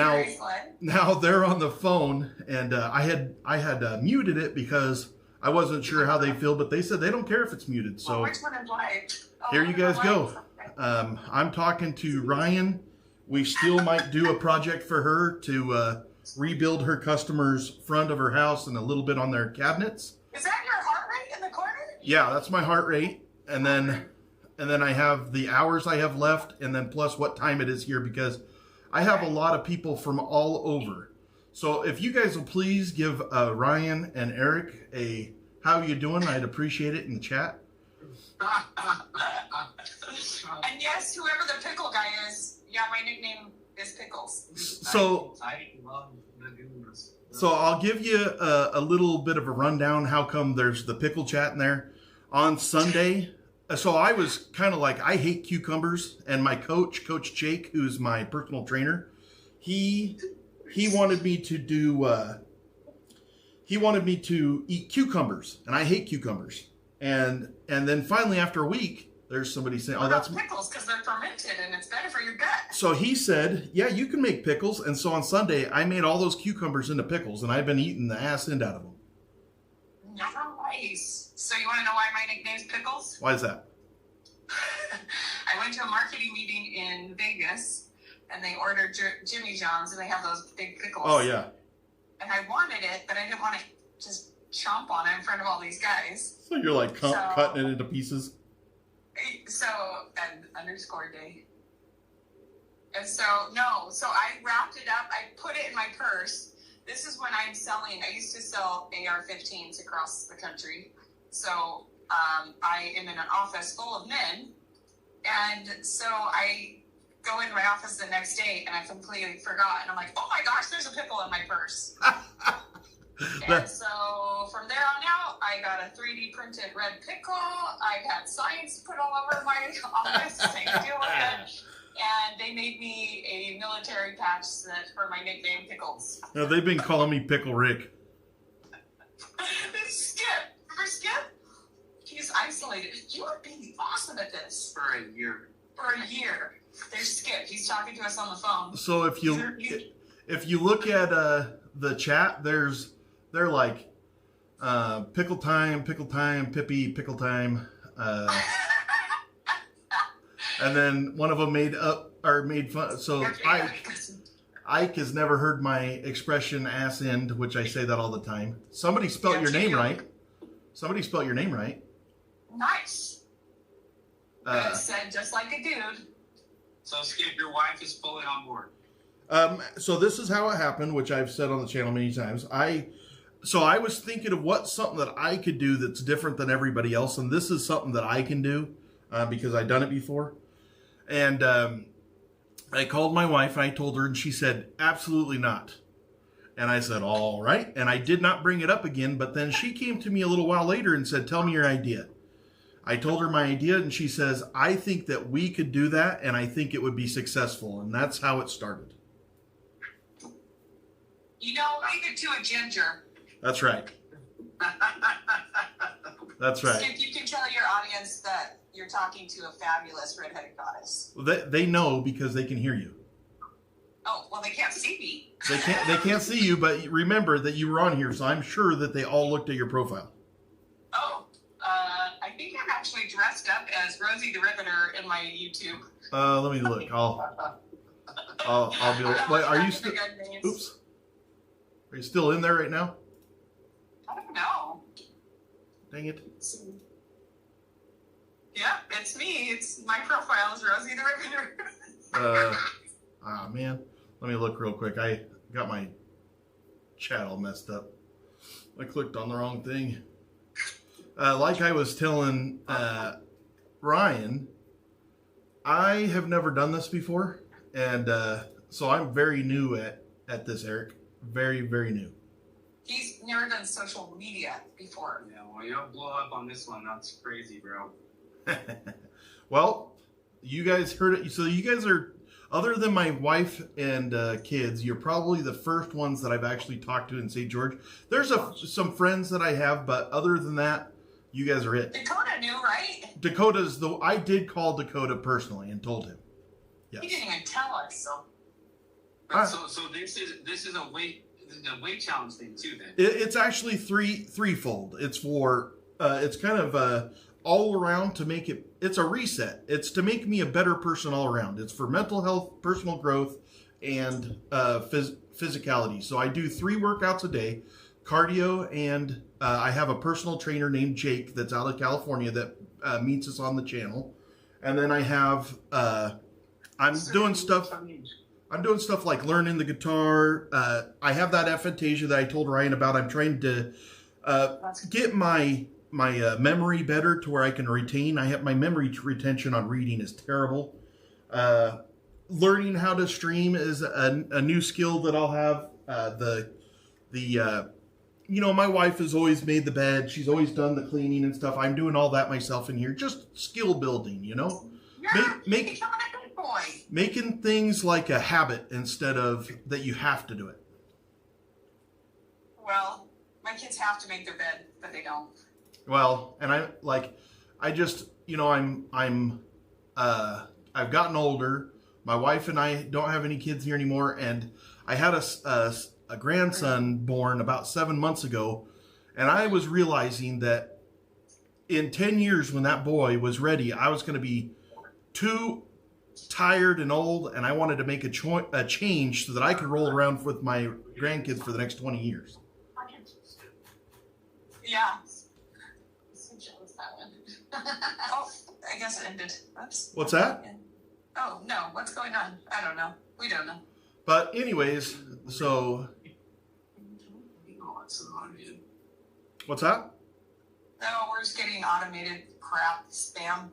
S1: now they're on the phone, and I had muted it because I wasn't sure how they feel, but they said they don't care if it's muted. So
S5: which one is live?
S1: here you guys go. I'm talking to Ryan. We still might do a project for her to rebuild her customer's front of her house and a little bit on their cabinets.
S5: Is that your heart rate in the corner?
S1: Yeah, that's my heart rate, and then I have the hours I have left, and then plus what time it is here, because I have a lot of people from all over. So if you guys will please give Ryan and Eric a how you doing, I'd appreciate it in the chat.
S5: And yes, whoever the pickle guy is, yeah, my nickname is Pickles.
S1: So I'll give you a little bit of a rundown how come there's the pickle chat in there. On Sunday, so I was kind of like, I hate cucumbers, and my Coach Jake, who's my personal trainer, he wanted me to do he wanted me to eat cucumbers, and I hate cucumbers. And then finally after a week, there's somebody saying, "Oh, that's
S5: pickles because they're fermented and it's better for your gut."
S1: So he said, "Yeah, you can make pickles." And so on Sunday, I made all those cucumbers into pickles, and I've been eating the ass end out of them.
S5: Nice. So you want to know why my nickname's Pickles?
S1: Why is that?
S5: I went to a marketing meeting in Vegas, and they ordered Jimmy John's, and they have those big pickles.
S1: Oh yeah.
S5: And I wanted it, but I didn't want to just chomp on it in front of all these guys.
S1: So you're like cutting it into pieces.
S5: So, and _ day. And so I wrapped it up. I put it in my purse. This is when I'm selling. I used to sell AR-15s across the country. So I am in an office full of men. And so I go into my office the next day and I completely forgot. And I'm like, oh my gosh, there's a pickle in my purse. And so from there on out, I got a 3D printed red pickle. I had signs put all over my office saying deal with it. And they made me a military patch for my nickname, Pickles.
S1: No, they've been calling me Pickle Rick.
S5: Skip. Remember Skip? He's isolated. You are being awesome at this.
S2: For a year.
S5: There's Skip. He's talking to us on the phone.
S1: So if you look at the chat, they're like pickle time, Pippi, pickle time. And then one of them made fun. So Ike has never heard my expression ass end, which I say that all the time. Somebody spelled your name right.
S5: Nice. Said just like a dude.
S2: So Skip, your wife is fully on board.
S1: So this is how it happened, which I've said on the channel many times. I was thinking of something that I could do that's different than everybody else, and this is something that I can do because I've done it before. And I called my wife, and I told her, and she said, absolutely not. And I said, all right. And I did not bring it up again, but then she came to me a little while later and said, tell me your idea. I told her my idea, and she says, I think that we could do that, and I think it would be successful. And that's how it started.
S5: You know, leave it to a ginger.
S1: That's right. That's right.
S5: Skip, you can tell your audience that you're talking to a fabulous redheaded goddess.
S1: They know because they can hear you.
S5: Oh, well, they can't see me.
S1: They can't see you, but remember that you were on here, so I'm sure that they all looked at your profile.
S5: Oh, I think I'm actually dressed up as Rosie the Riveter in my YouTube.
S1: Let me look. I'll be. Wait, are you still? Oops. Are you still in there right now?
S5: I don't know.
S1: Dang it.
S5: Yeah, it's me. My profile is Rosie the Riveter.
S1: Man. Let me look real quick. I got my chat all messed up. I clicked on the wrong thing. Like I was telling Ryan, I have never done this before, and so I'm very new at this, Eric. Very, very new.
S5: He's never done social media before.
S2: Yeah, well, you'll blow up on this one. That's crazy, bro.
S1: Well, you guys heard it. So you guys are, other than my wife and kids, you're probably the first ones that I've actually talked to in St. George. There's some friends that I have, but other than that, you guys are it.
S5: Dakota knew, right?
S1: Dakota's the. I did call Dakota personally and told him. Yes.
S5: He didn't even tell us. So.
S2: So this is a weight challenge thing too. Then
S1: It's actually threefold. It's for it's kind of all around to make it. It's a reset. It's to make me a better person all around. It's for mental health, personal growth, and physicality. So I do 3 workouts a day, cardio, and I have a personal trainer named Jake that's out of California that meets us on the channel. And then I have I'm doing stuff like learning the guitar. I have that aphantasia that I told Ryan about. I'm trying to get my memory better to where I can retain. I have my memory retention on reading is terrible. Learning how to stream is a new skill that I'll have. My wife has always made the bed. She's always done the cleaning and stuff. I'm doing all that myself in here. Just skill building,
S5: Yeah, becoming a good boy.
S1: Making things like a habit instead of that you have to do it.
S5: Well, my kids have to make their bed, but they don't.
S1: Well, and I've gotten older. My wife and I don't have any kids here anymore, and I had a grandson born about 7 months ago, and I was realizing that in 10 years when that boy was ready, I was going to be too tired and old, and I wanted to make a change so that I could roll around with my grandkids for the next 20 years.
S5: Yeah. So jealous that one. Oh, I guess it ended. Oops.
S1: What's that?
S5: Oh, no. What's going on? I don't know. We don't know.
S1: But anyways, so what's that?
S5: No, we're just getting automated crap, spam.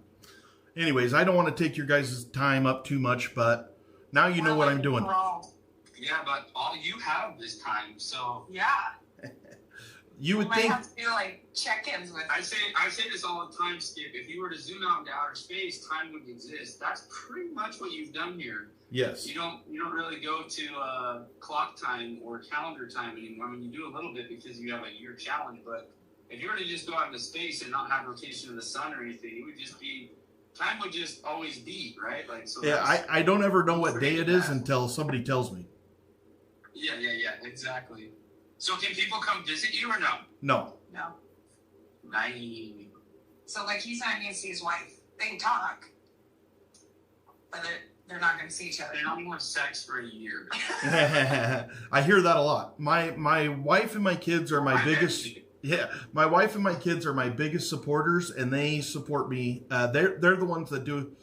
S1: Anyways, I don't want to take your guys' time up too much, but now you know what I'm doing.
S2: yeah, but all you have is time, so
S5: Yeah.
S1: You would
S5: might
S1: think.
S5: have to do like check-ins with.
S2: I say this all the time, Skip. If you were to zoom out into outer space, time wouldn't exist. That's pretty much what you've done here.
S1: Yes.
S2: You don't really go to clock time or calendar time anymore. I mean, you do a little bit because you have a year challenge, but if you were to just go out into space and not have rotation of the sun or anything, it would just be time would just always be, right? Like so.
S1: Yeah, I don't ever know what day it is until somebody tells me.
S2: Yeah, exactly. So can people come visit you or no?
S1: No.
S5: No.
S2: Nice.
S5: So like he's not going to see his wife. They can talk, but they're not going to see each other.
S2: They're not going to have sex for a year.
S1: I hear that a lot. My wife and my kids are my biggest. Yeah, my wife and my kids are my biggest supporters, and they support me. They're the ones that do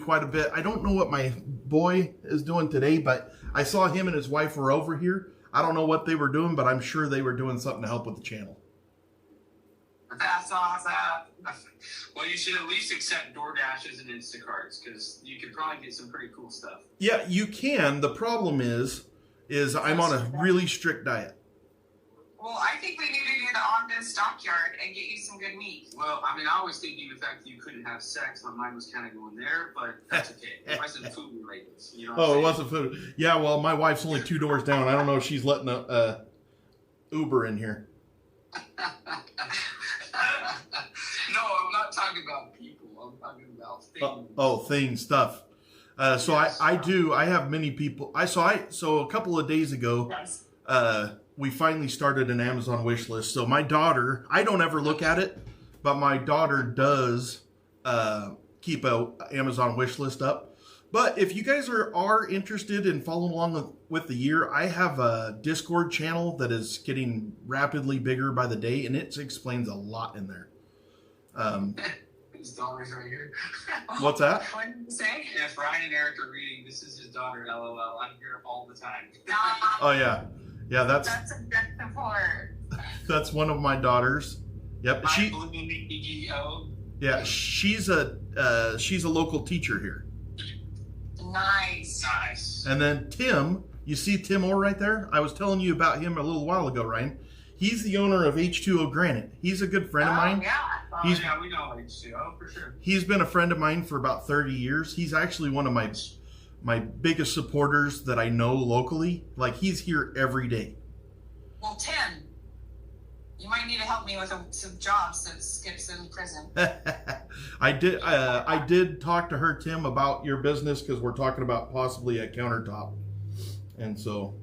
S1: quite a bit. I don't know what my boy is doing today, but I saw him and his wife were over here. I don't know what they were doing, but I'm sure they were doing something to help with the channel.
S5: That's awesome.
S2: Well, you should at least accept DoorDashes and Instacarts because you could probably get some pretty cool stuff.
S1: Yeah, you can. The problem is I'm on a really strict diet.
S5: Well, I think we need to do the Ogden stockyard and get you some good meat.
S2: Well, I mean, I was thinking the fact that you couldn't have sex. My mind was kind of going there, but that's okay. It wasn't food related. You know what I'm saying?
S1: It wasn't food. Yeah, well, my wife's only 2 doors down. I don't know if she's letting a Uber in here.
S2: No, I'm not talking about people. I'm talking about things.
S1: Things, stuff. So yes. I have many people. So a couple of days ago,
S5: Yes.
S1: We finally started an Amazon wish list. So my daughter, I don't ever look at it, but my daughter does keep a Amazon wish list up. But if you guys are interested in following along with the year, I have a Discord channel that is getting rapidly bigger by the day, and it explains a lot in there.
S2: His daughter's right here.
S1: What's that?
S5: What did you say?
S2: If Ryan and Eric are reading, this is his daughter, LOL. I'm here all the time.
S1: Oh yeah. Yeah, that's
S5: a good support.
S1: That's one of my daughters. Yep, Yeah, she's a local teacher here.
S5: Nice.
S1: And then Tim, you see Tim Orr right there? I was telling you about him a little while ago, Ryan. He's the owner of H2O Granite. He's a good friend of mine.
S5: Yeah, I
S2: Oh,
S1: He's
S2: yeah, we know H2. Oh, for sure.
S1: he's been a friend of mine for about 30 years. He's actually one of my biggest supporters that I know locally. Like, he's here every day.
S5: Well, Tim, you might need to help me with some jobs since Skip's in prison.
S1: I did talk to her, Tim, about your business because we're talking about possibly a countertop, and so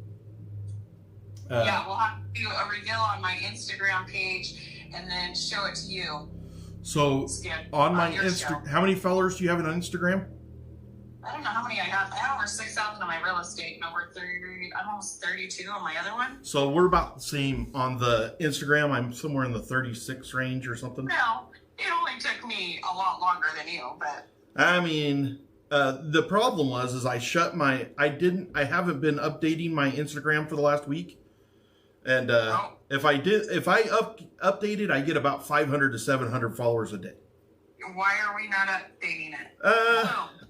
S5: yeah, we'll have to do a reveal on my Instagram page and then show it to you.
S1: So
S5: Skip,
S1: on my
S5: your show.
S1: How many followers do you have on Instagram?
S5: I don't know how many I have. I have over 6,000 on my real estate and over 30, almost 32 on my other one.
S1: So we're about the same on the Instagram. I'm somewhere in the 36 range or something.
S5: No, it only took me a lot longer than you, but.
S1: I mean, the problem is I haven't been updating my Instagram for the last week. And if I updated, I get about 500 to 700 followers a day.
S5: Why are we not updating it?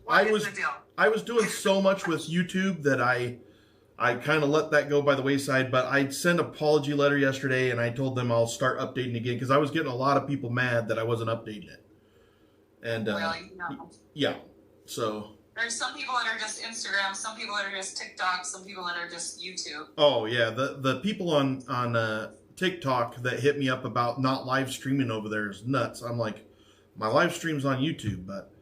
S5: What is the deal?
S1: I was doing so much with YouTube that I kind of let that go by the wayside, but I sent an apology letter yesterday and I told them I'll start updating again because I was getting a lot of people mad that I wasn't updating it. And
S5: really? No.
S1: yeah, so
S5: there's some people that are just Instagram, some people that are just TikTok, some people that are just YouTube.
S1: Oh yeah, the people on TikTok that hit me up about not live streaming over there is nuts. I'm like, my live stream's on YouTube, but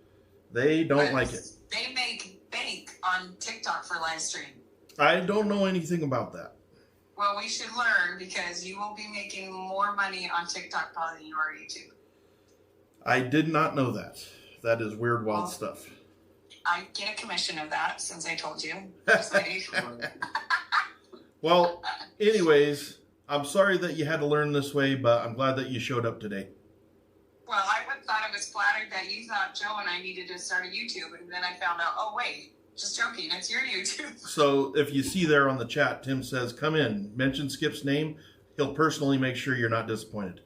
S1: they don't like it.
S5: They make bank on TikTok for live stream.
S1: I don't know anything about that.
S5: Well, we should learn because you will be making more money on TikTok probably than you are YouTube.
S1: I did not know that. That is weird, wild stuff.
S5: I get a commission of that since I told you.
S1: Well, anyways, I'm sorry that you had to learn this way, but I'm glad that you showed up today.
S5: Well, I thought I was flattered that you thought Joe and I needed to start a YouTube, and then I found out, oh wait, just joking, it's your YouTube.
S1: So if you see there on the chat, Tim says, come in, mention Skip's name. He'll personally make sure you're not disappointed.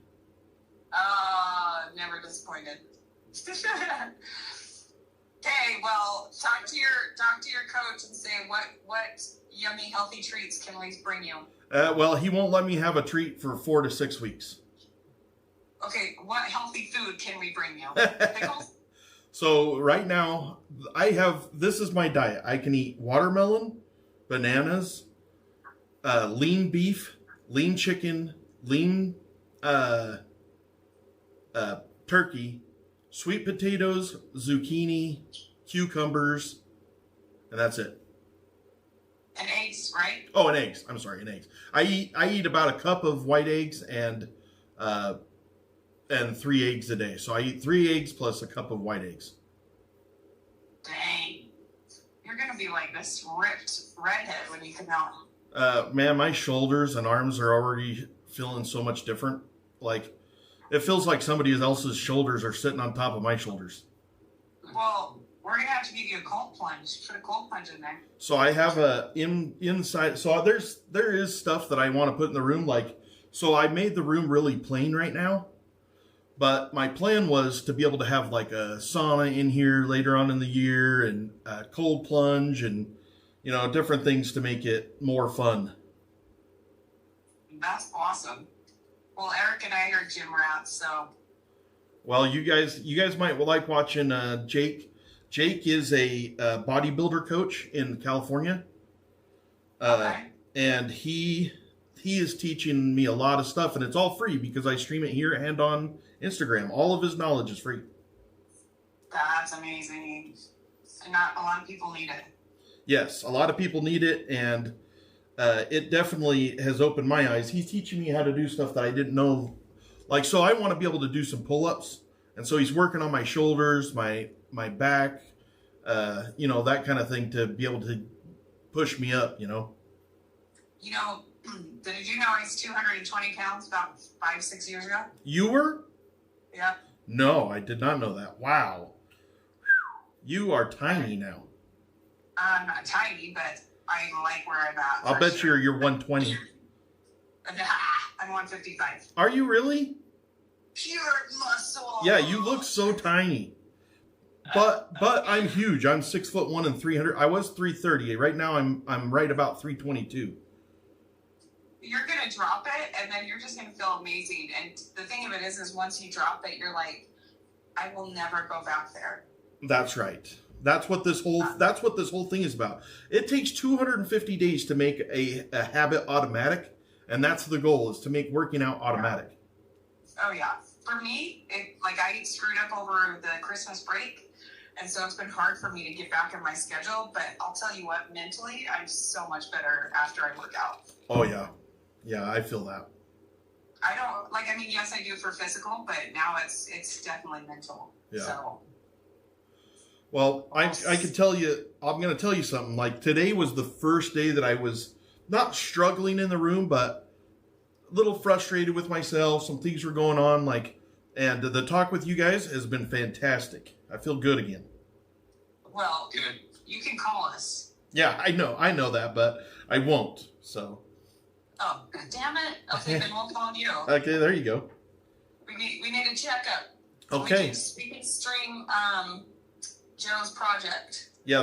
S5: Never disappointed. Okay, well, talk to your coach and say what yummy healthy treats can we bring you.
S1: Well, he won't let me have a treat for 4 to 6 weeks.
S5: Okay, what healthy food can we bring you? Pickles?
S1: So right now, this is my diet. I can eat watermelon, bananas, lean beef, lean chicken, lean turkey, sweet potatoes, zucchini, cucumbers, and that's it.
S5: And eggs, right?
S1: Oh, and eggs. I'm sorry, and eggs. I eat about a cup of white eggs and 3 eggs a day. So I eat 3 eggs plus a cup of white eggs.
S5: Dang. You're going to be like this ripped redhead when you come out.
S1: Man, my shoulders and arms are already feeling so much different. Like, it feels like somebody else's shoulders are sitting on top of my shoulders.
S5: Well, we're going to have to give you a cold plunge. Put a cold plunge in there.
S1: So I have inside. So there is stuff that I want to put in the room. Like, so I made the room really plain right now. But my plan was to be able to have like a sauna in here later on in the year and a cold plunge and, different things to make it more fun.
S5: That's awesome. Well, Eric and I are gym rats, so.
S1: Well, you guys might like watching Jake. Jake is a bodybuilder coach in California.
S5: Okay.
S1: And he is teaching me a lot of stuff, and it's all free because I stream it here and on Instagram. All of his knowledge is free.
S5: That's amazing. And not a lot of people need it.
S1: Yes, a lot of people need it, and it definitely has opened my eyes. He's teaching me how to do stuff that I didn't know. Like, so I want to be able to do some pull-ups, and so he's working on my shoulders, my back, that kind of thing to be able to push me up,
S5: Did you know I was 220 pounds about 5-6 years ago?
S1: You were?
S5: Yeah.
S1: No, I did not know that. Wow. You are tiny now.
S5: I'm not tiny, but I like where I'm at.
S1: I'll bet you're 120.
S5: I'm 155.
S1: Are you really?
S5: Pure muscle.
S1: Yeah, you look so tiny. But I'm huge. I'm 6'1" and 300. I was 330. Right now I'm right about 322.
S5: you're going to drop it, and then you're just going to feel amazing. And the thing of it is once you drop it, you're like, I will never go back there.
S1: That's right. That's what this whole thing is about. It takes 250 days to make a habit automatic, and that's the goal, is to make working out automatic.
S5: Oh yeah. For me, I screwed up over the Christmas break, and so it's been hard for me to get back in my schedule, but I'll tell you what, mentally, I'm so much better after I work out.
S1: Oh yeah. Yeah, I feel that.
S5: I don't yes, I do for physical, but now it's definitely mental.
S1: Yeah.
S5: So.
S1: Well, I can tell you, I'm going to tell you something. Like, today was the first day that I was not struggling in the room, but a little frustrated with myself. Some things were going on, and the talk with you guys has been fantastic. I feel good again.
S5: Well, good. You can call us.
S1: Yeah, I know that, but I won't, so.
S5: Oh, damn it. Okay, then we'll call you.
S1: Okay, there you go.
S5: We need a checkup.
S1: Okay.
S5: We can stream Joe's project.
S1: Yeah,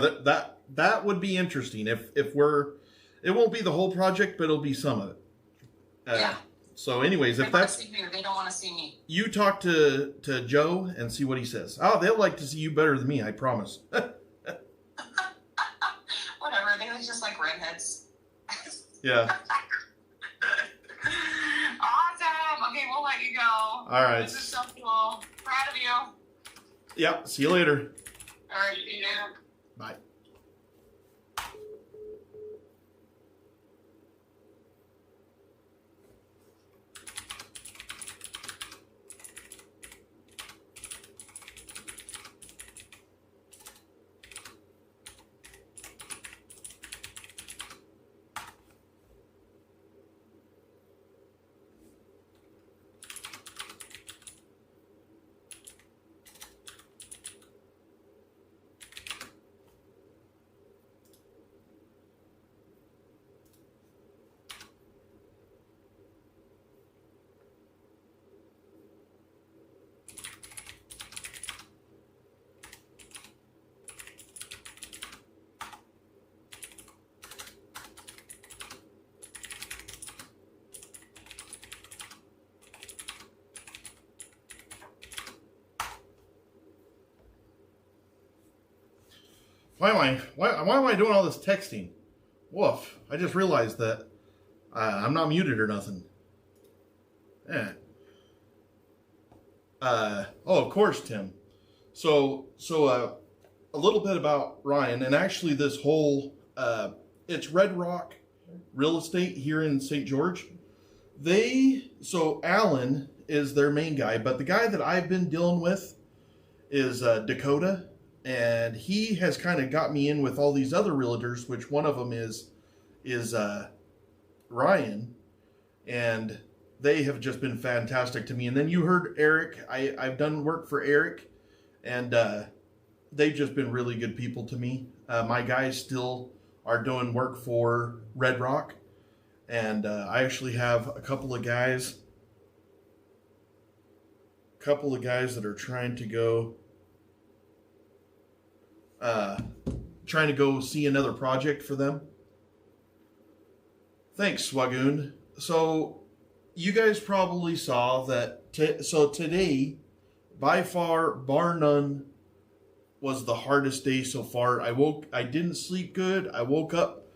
S1: that would be interesting. If it won't be the whole project, but it'll be some of it.
S5: Yeah.
S1: So anyways,
S5: they don't want to see me.
S1: You talk to Joe and see what he says. Oh, they'll like to see you better than me, I promise.
S5: Whatever, they just like redheads.
S1: Yeah.
S5: Awesome. Okay, we'll let you go.
S1: All right.
S5: This is so cool. Proud of you.
S1: Yep. See you later.
S5: All right, see you later.
S1: Bye. Why am I doing all this texting? Woof. I just realized that I'm not muted or nothing. Yeah. Oh, of course, Tim. So a little bit about Ryan, and actually this whole, it's Red Rock Real Estate here in St. George. So Alan is their main guy, but the guy that I've been dealing with is Dakota. And he has kind of got me in with all these other realtors, which one of them is Ryan, and they have just been fantastic to me. And then you heard Eric. I've done work for Eric, and they've just been really good people to me. My guys still are doing work for Red Rock, and I actually have a couple of guys that are trying to go see another project for them. Thanks, Swagoon. So you guys probably saw that. So today, by far, bar none, was the hardest day so far. I didn't sleep good. I woke up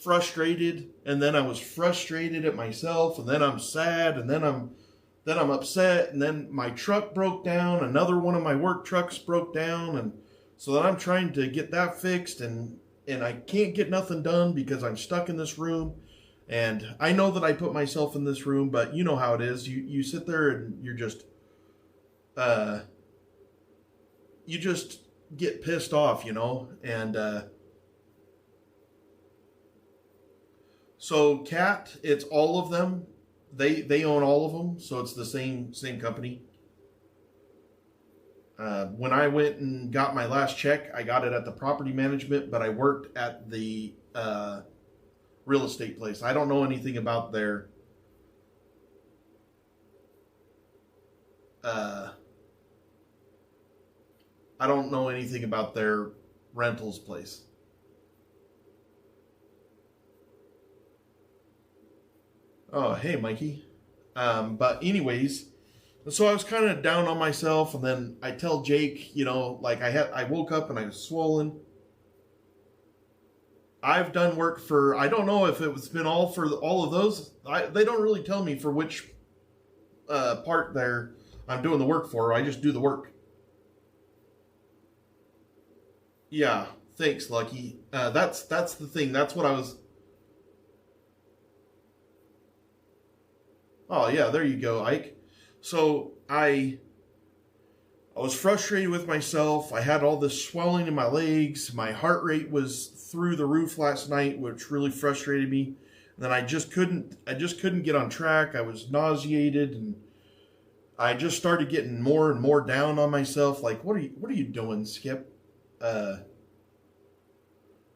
S1: frustrated, and then I was frustrated at myself, and then I'm sad, and then I'm upset, and then my truck broke down. Another one of my work trucks broke down, and so then I'm trying to get that fixed, and I can't get nothing done because I'm stuck in this room. And I know that I put myself in this room, but you know how it is. You sit there and you're just you just get pissed off, and so Cat, it's all of them. They own all of them, so it's the same company. When I went and got my last check, I got it at the property management, but I worked at the real estate place. I don't know anything about their rentals place. Oh, hey, Mikey. But anyways, so I was kind of down on myself, and then I tell Jake, like I woke up and I was swollen. I've done work for, I don't know if it's been all for all of those. They don't really tell me for which part there I'm doing the work for. I just do the work. Yeah, thanks, Lucky. That's the thing. That's what I was. Oh yeah, there you go, Ike. So I was frustrated with myself. I had all this swelling in my legs. My heart rate was through the roof last night, which really frustrated me. And then I just couldn't get on track. I was nauseated, and I just started getting more and more down on myself. Like, what are you doing, Skip? Uh,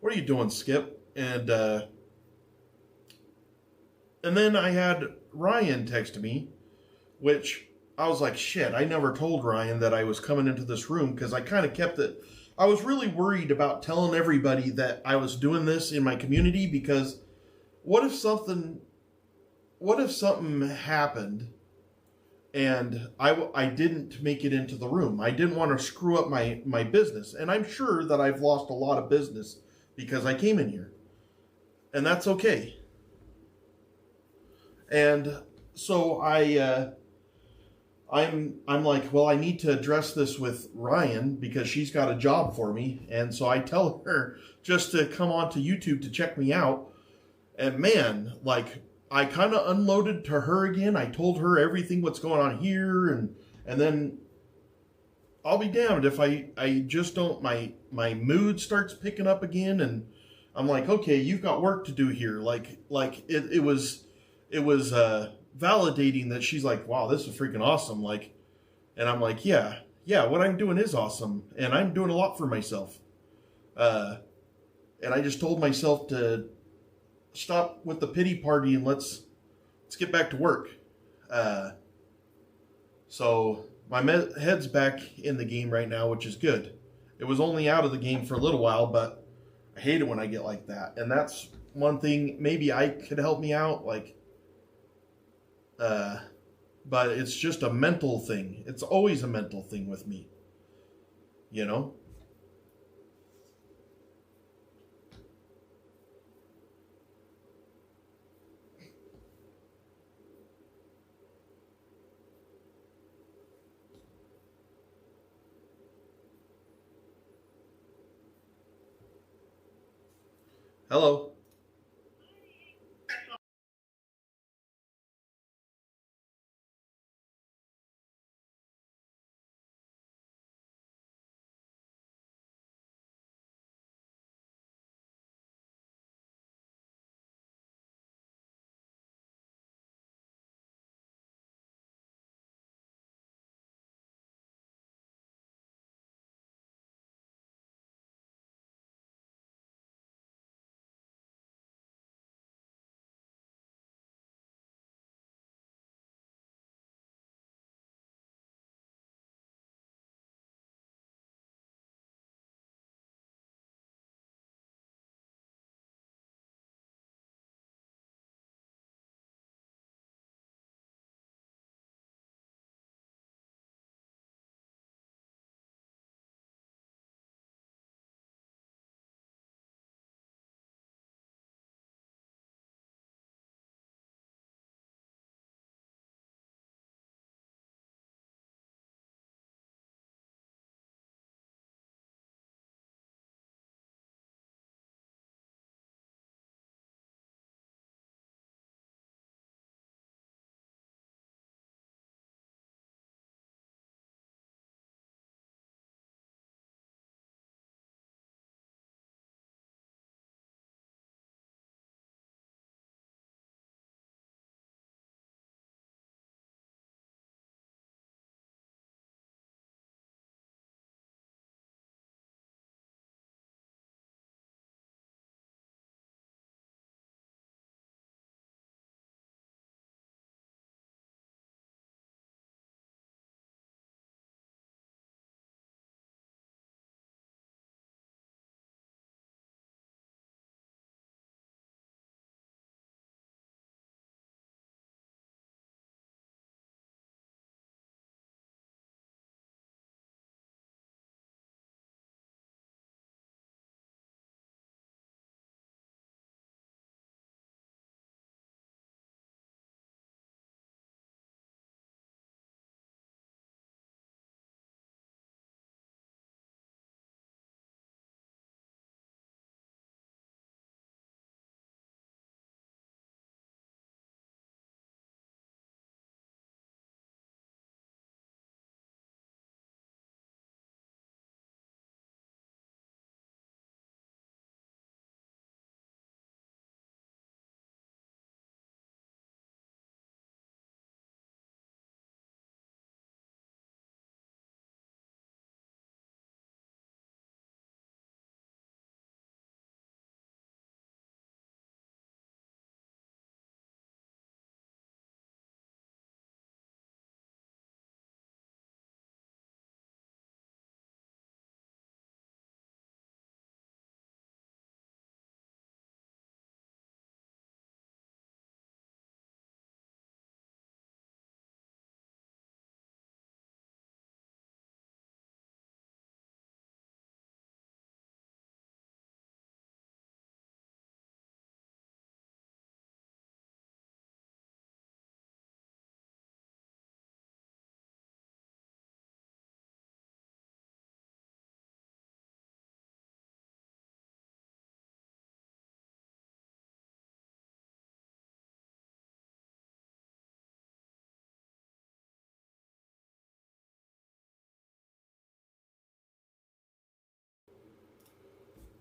S1: what are you doing, Skip? And then I had Ryan text me, which I was like, shit, I never told Ryan that I was coming into this room because I kind of kept it. I was really worried about telling everybody that I was doing this in my community because what if something what if something happened and I didn't make it into the room? I didn't want to screw up my business. And I'm sure that I've lost a lot of business because I came in here. And that's okay. And so I'm like, well, I need to address this with Ryan because she's got a job for me. And so I tell her just to come onto YouTube to check me out. And man, like I kind of unloaded to her again. I told her everything what's going on here and then I'll be damned if I just don't my mood starts picking up again and I'm like, okay, you've got work to do here. Like it was validating that she's like, wow, this is freaking awesome. Like, and I'm like, yeah, what I'm doing is awesome, and I'm doing a lot for myself. Uh, and I just told myself to stop with the pity party and let's get back to work. Uh, so my head's back in the game right now, which is good. It was only out of the game for a little while, but I hate it when I get like that, and that's one thing. Maybe I could help me out, like. Uh, but it's just a mental thing. It's always a mental thing with me, you know? Hello.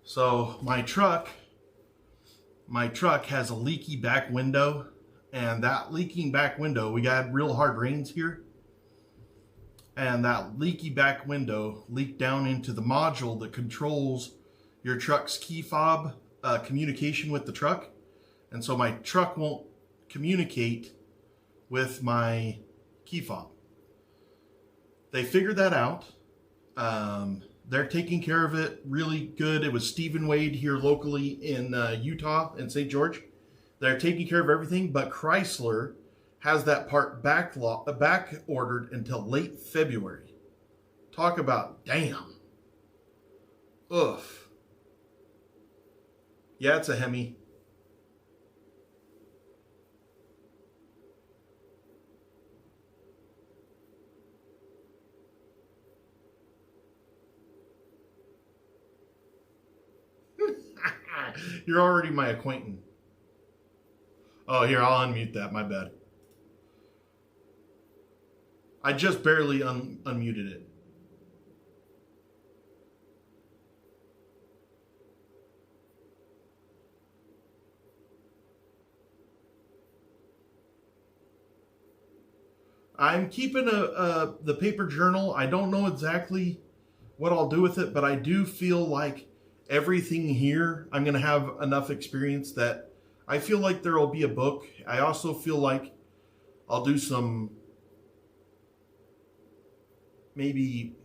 S1: So my truck has a leaky back window, and that leaking back window, we got real hard rains here, and that leaky back window leaked down into the module that controls your truck's key fob communication with the truck. And so my truck won't communicate with my key fob. They figured that out. They're taking care of it really good. It was Stephen Wade here locally in Utah, in St. George. They're taking care of everything, but Chrysler has that part back ordered until late February. Talk about damn. Oof. Yeah, it's a Hemi. You're already my acquaintance. Oh, here, I'll unmute that. My bad. I just barely unmuted it. I'm keeping the paper journal. I don't know exactly what I'll do with it, but I do feel like everything here, I'm going to have enough experience that I feel like there will be a book. I also feel like I'll do some, maybe,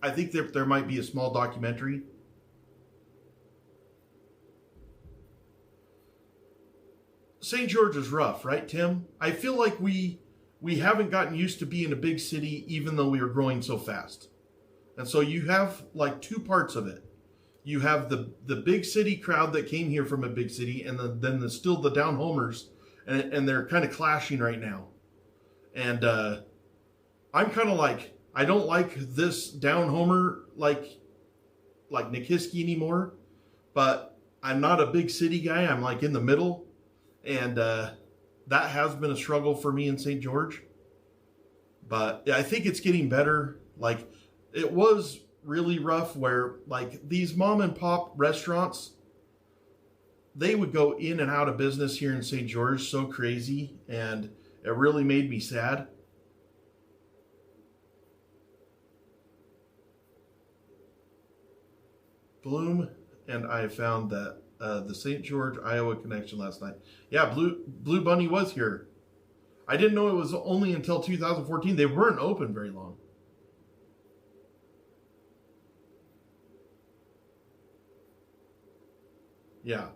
S1: I think there might be a small documentary. St. George is rough, right, Tim? I feel like we haven't gotten used to being a big city, even though we are growing so fast. And so you have like two parts of it. You have the big city crowd that came here from a big city, and then still the down homers, and they're kind of clashing right now. And I'm kind of like, I don't like this down homer like Nick Hiskey anymore, but I'm not a big city guy. I'm like in the middle, and that has been a struggle for me in St. George. But I think it's getting better. Like, it was really rough where like these mom and pop restaurants, they would go in and out of business here in St. George so crazy, and it really made me sad. Bloom and I found that the St. George, Iowa connection last night. Yeah, Blue Bunny was here. I didn't know it was only until 2014. They weren't open very long. Yeah,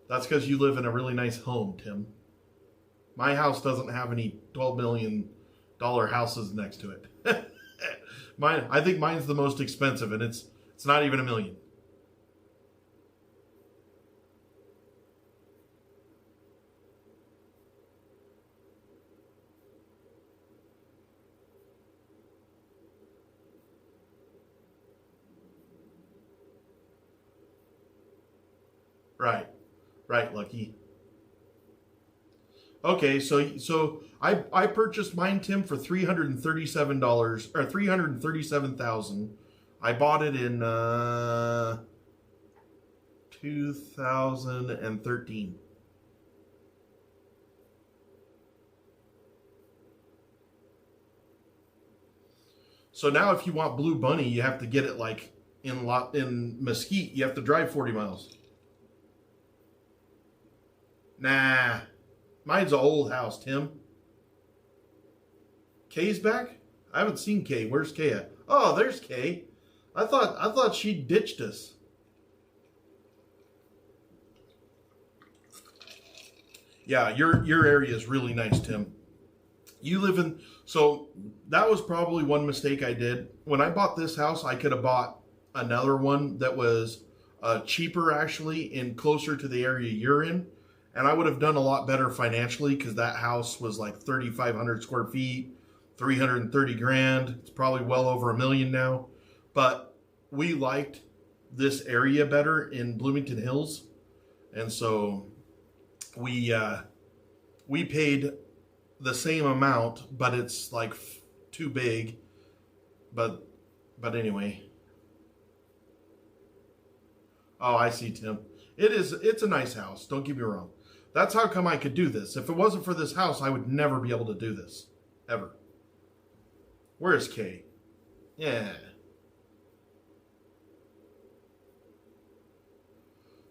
S1: that's because you live in a really nice home, Tim. My house doesn't have any $12 million houses next to it. I think mine's the most expensive, and it's not even $1 million. Right, Lucky. Okay, so I purchased mine, Tim, for $337 or $337,000. I bought it in 2013. So now, if you want Blue Bunny, you have to get it like in Mesquite. You have to drive 40 miles. Nah, mine's an old house, Tim. Kay's back? I haven't seen Kay. Where's Kay at? Oh, there's Kay. I thought she ditched us. Yeah, your area is really nice, Tim. You live in, so that was probably one mistake I did. When I bought this house, I could have bought another one that was cheaper actually and closer to the area you're in. And I would have done a lot better financially because that house was like 3,500 square feet, 330 grand. It's probably well over $1 million now. But we liked this area better in Bloomington Hills. And so we paid the same amount, but it's like too big. But anyway. Oh, I see, Tim. It's a nice house. Don't get me wrong. That's how come I could do this. If it wasn't for this house, I would never be able to do this. Ever. Where's Kay? Yeah.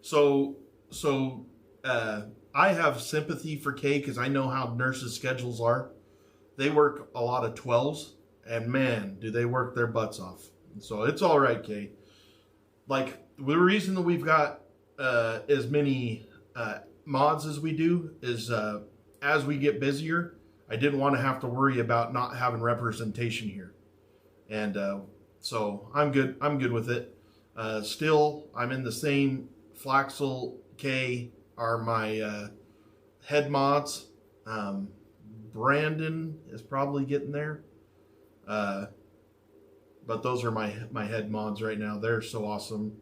S1: So, I have sympathy for Kay because I know how nurses' schedules are. They work a lot of 12s, and man, do they work their butts off. So it's all right, Kay. Like, the reason that we've got as many mods as we do is as we get busier, I didn't want to have to worry about not having representation here. And so I'm good with it. Still, I'm in the same. Flaxel, K are my head mods. Brandon is probably getting there. But those are my head mods right now. They're so awesome.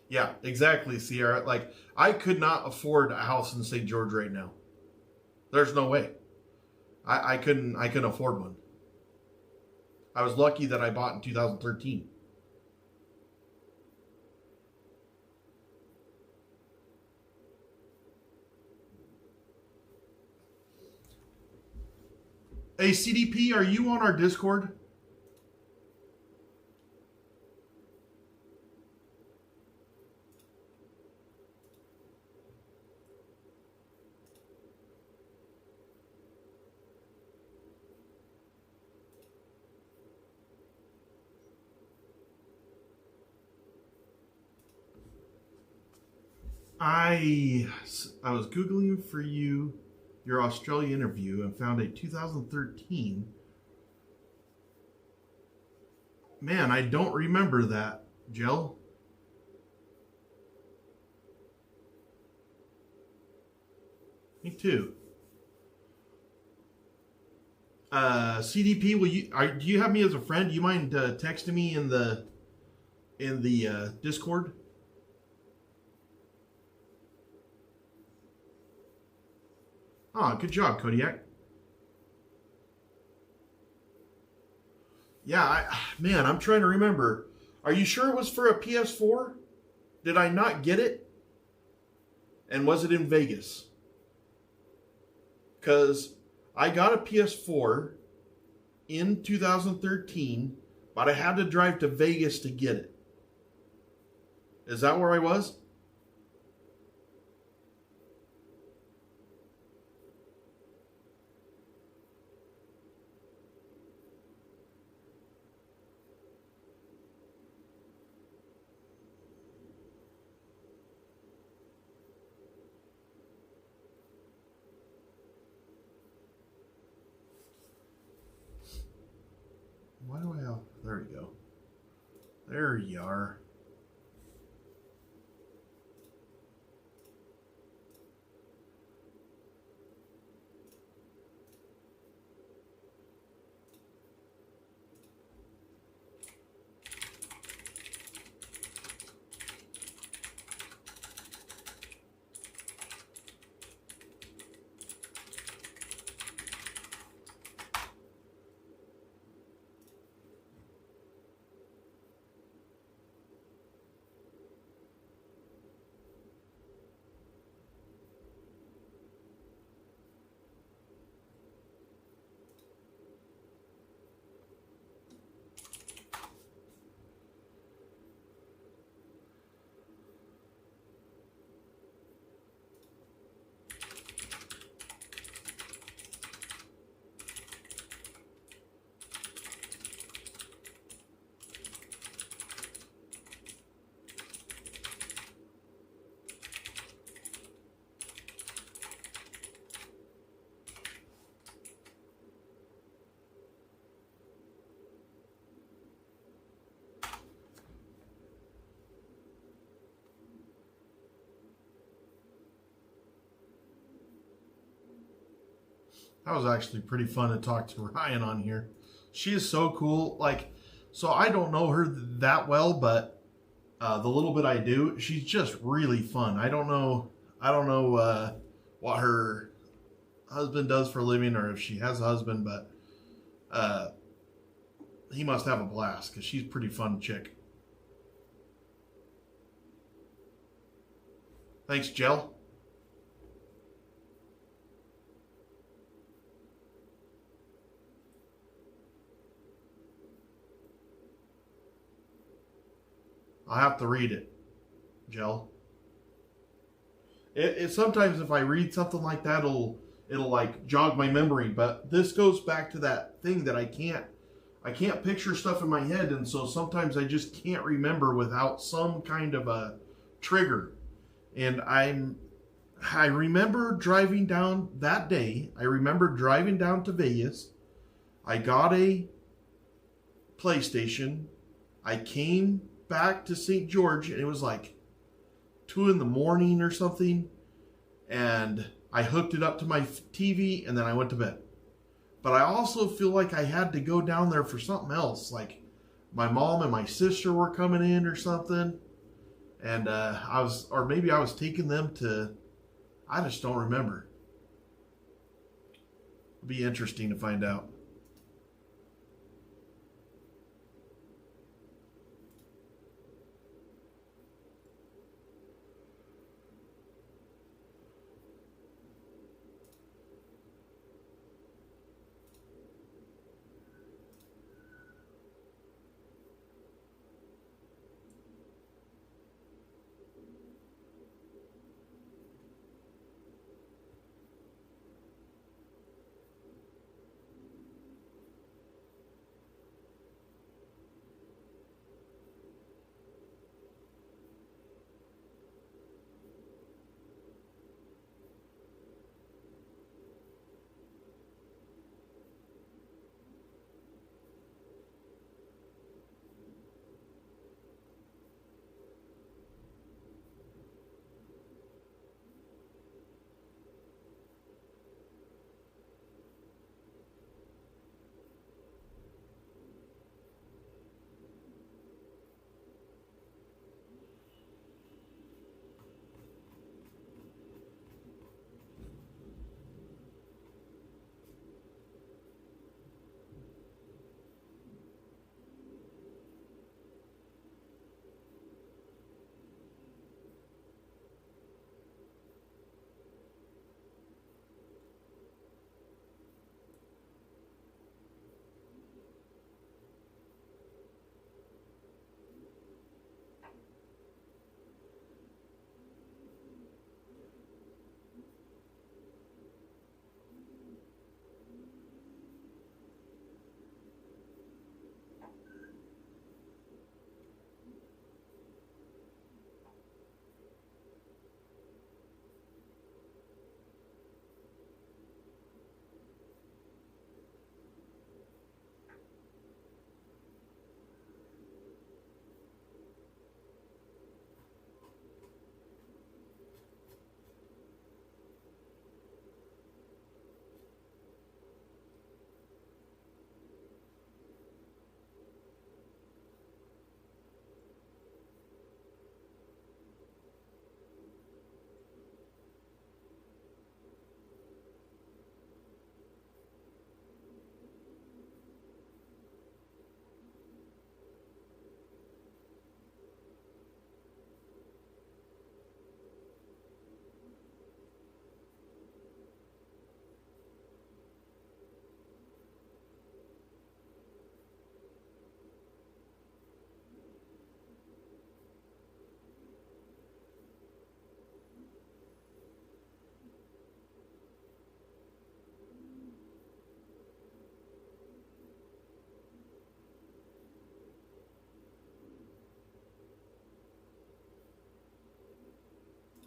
S1: Yeah, exactly, Sierra. Like, I could not afford a house in St. George right now. There's no way. I couldn't afford one. I was lucky that I bought in 2013. Hey, CDP, are you on our Discord? I was Googling for your Australia interview and found a 2013. Man, I don't remember that, Jill. Me too. CDP, do you have me as a friend? Do you mind texting me in the Discord? Oh, good job, Kodiak. Yeah, man, I'm trying to remember. Are you sure it was for a PS4? Did I not get it? And was it in Vegas? Because I got a PS4 in 2013, but I had to drive to Vegas to get it. Is that where I was? Why do I have... There we go. There you are. That was actually pretty fun to talk to Ryan on here. She is so cool. Like, so I don't know her that well, but the little bit I do, she's just really fun. I don't know what her husband does for a living, or if she has a husband, but he must have a blast because she's a pretty fun chick. Thanks, Jill. I'll have to read it, Jill. It sometimes if I read something like that, it'll like jog my memory. But this goes back to that thing that I can't picture stuff in my head, and so sometimes I just can't remember without some kind of a trigger. And I remember driving down that day. I remember driving down to Vegas. I got a PlayStation. I came back to St. George, and it was like 2 a.m. or something. And I hooked it up to my TV, and then I went to bed. But I also feel like I had to go down there for something else. Like my mom and my sister were coming in or something. And maybe I was taking them to, I just don't remember. It'll be interesting to find out.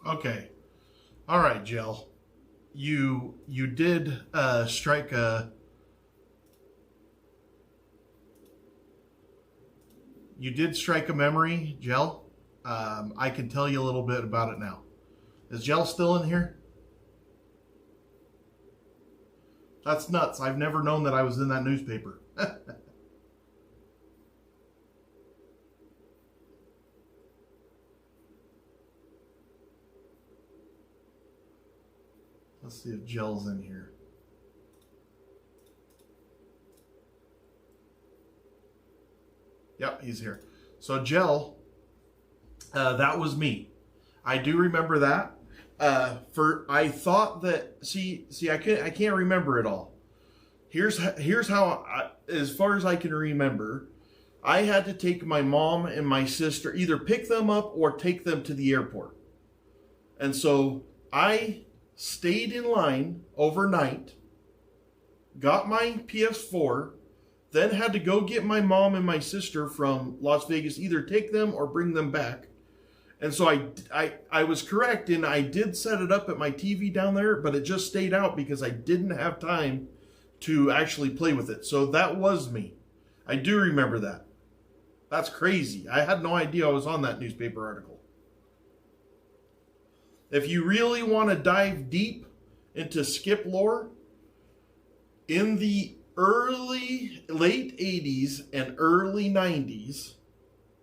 S1: Okay. All right, Jill. You did strike a memory, Jill. I can tell you a little bit about it now. Is Jill still in here? That's nuts. I've never known that I was in that newspaper. Let's see if Jill's in here. he's here. So Gel, that was me. I do remember that. I thought that, I can't remember it all. Here's how, as far as I can remember, I had to take my mom and my sister, either pick them up or take them to the airport. And so I stayed in line overnight, got my PS4, then had to go get my mom and my sister from Las Vegas, either take them or bring them back. And so I was correct, and I did set it up at my TV down there, but it just stayed out because I didn't have time to actually play with it. So that was me. I do remember that. That's crazy. I had no idea I was on that newspaper article. If you really want to dive deep into skip lore, in the late 80s and early 90s,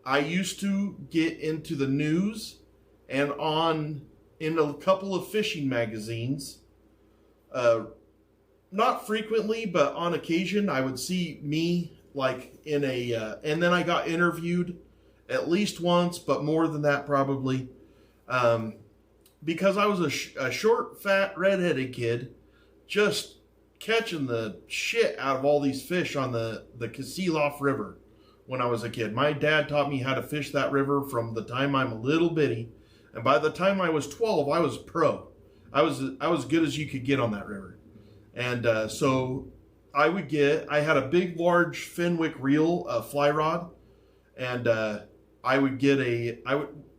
S1: I used to get into the news and in a couple of fishing magazines. Not frequently, but on occasion, I would see me like in a, and then I got interviewed at least once, but more than that probably, because I was a short, fat, redheaded kid, just catching the shit out of all these fish on the Kasilof River when I was a kid. My dad taught me how to fish that river from the time I'm a little bitty, and by the time I was 12, I was pro. I was good as you could get on that river. And so I had a big, large Fenwick reel, fly rod, and I would get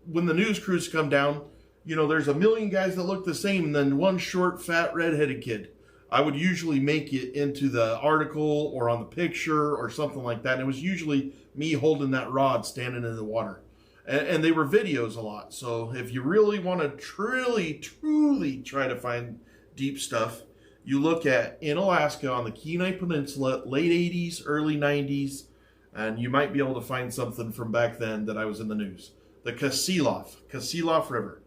S1: when the news crews come down, you know, there's a million guys that look the same, and then one short, fat, red-headed kid. I would usually make it into the article or on the picture or something like that. And it was usually me holding that rod standing in the water. And they were videos a lot. So if you really want to truly try to find deep stuff, you look at in Alaska on the Kenai Peninsula, late 80s, early 90s, and you might be able to find something from back then that I was in the news. The Kasilof River.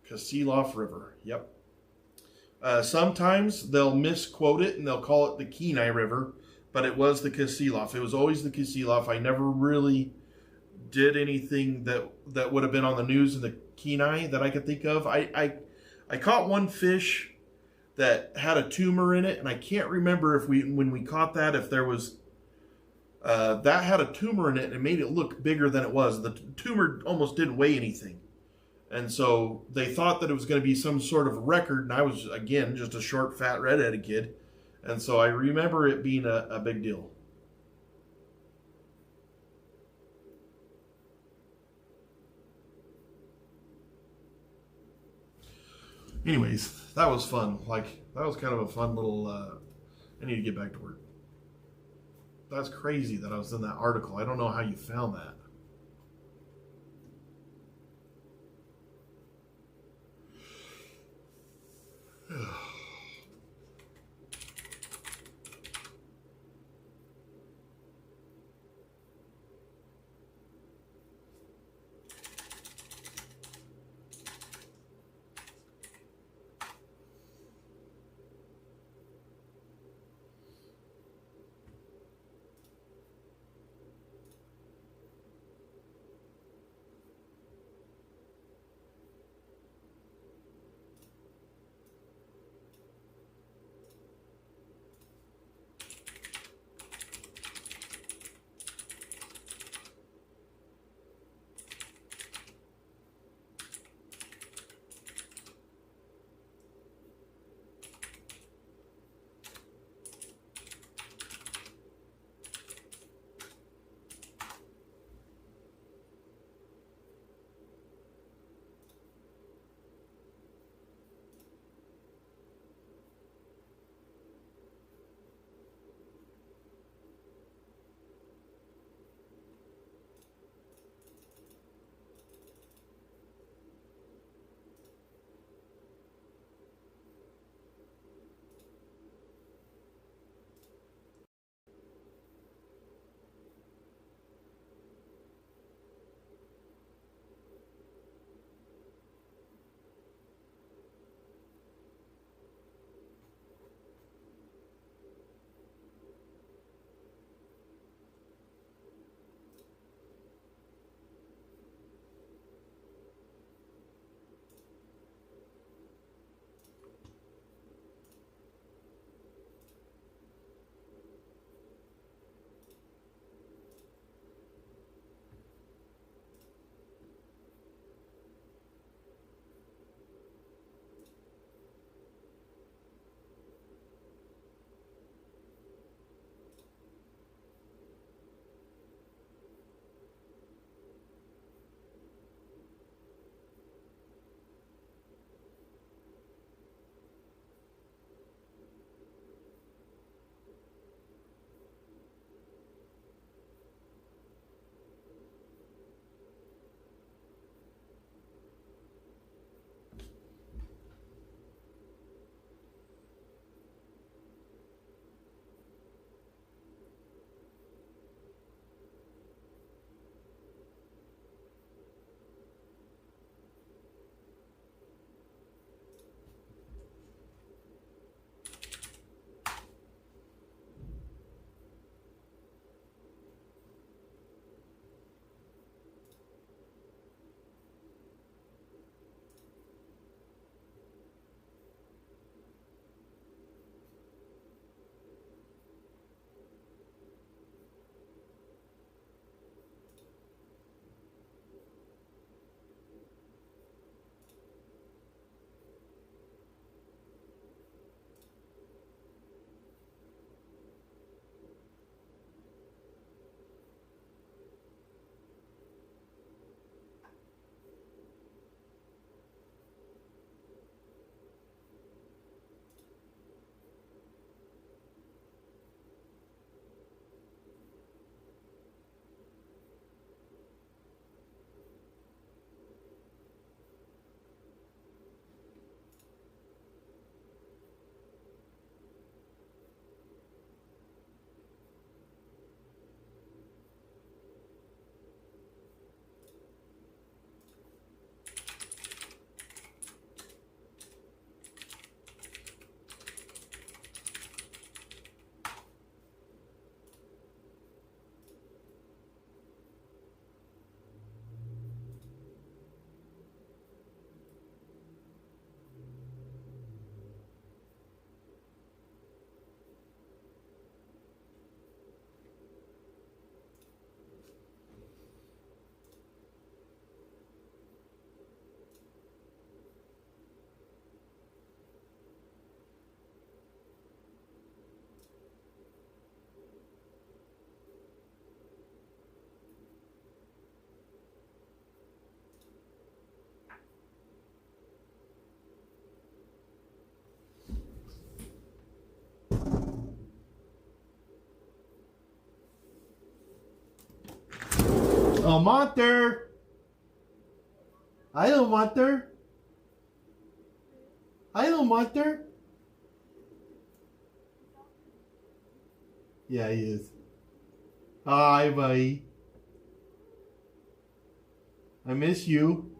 S1: Kasilof River, yep. Sometimes they'll misquote it and they'll call it the Kenai River, but it was the Kasilof. It was always the Kasilof. I never really did anything that would have been on the news in the Kenai that I could think of. I caught one fish that had a tumor in it, and I can't remember if when we caught that, if there was that had a tumor in it and it made it look bigger than it was. The tumor almost didn't weigh anything. And so they thought that it was going to be some sort of record, and I was, again, just a short, fat, redheaded kid. And so I remember it being a big deal. Anyways, that was fun. That was kind of a fun little, I need to get back to work. That's crazy that I was in that article. I don't know how you found that.
S6: Oh, Monter. Hello, Monter. Hello, Monter. Yeah, he is. Hi, buddy. I miss you.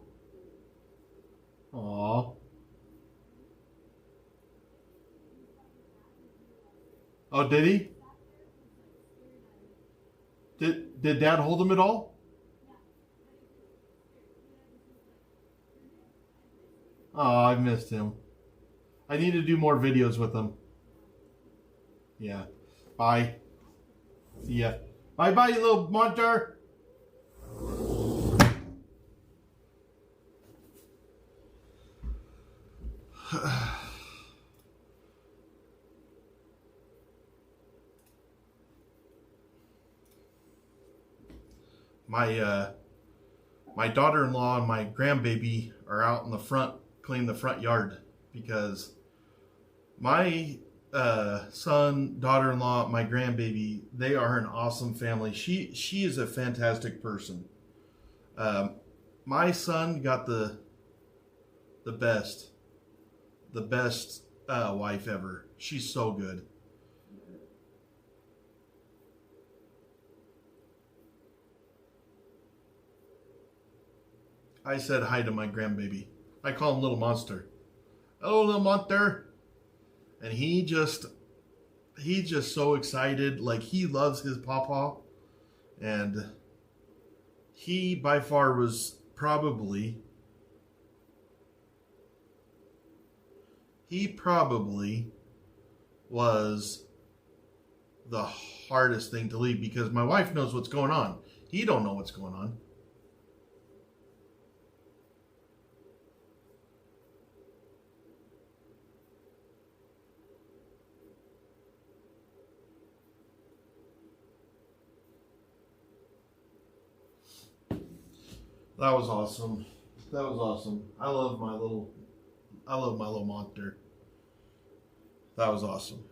S6: Aw. Oh, did he? Did Dad hold him at all? Oh, I missed him. I need to do more videos with him. Yeah. Bye. See ya. Bye-bye, you little munter. My daughter-in-law and my grandbaby are out in the front cleaning the front yard because my son, daughter-in-law, my grandbaby, they are an awesome family. She is a fantastic person. My son got the best wife ever. She's so good. I said hi to my grandbaby. I call him Little Monster. Hello, Little Monster. And he's just so excited. Like, he loves his pawpaw. And he by far was probably was the hardest thing to leave because my wife knows what's going on. He don't know what's going on. That was awesome. That was awesome. I love my little monster. That was awesome.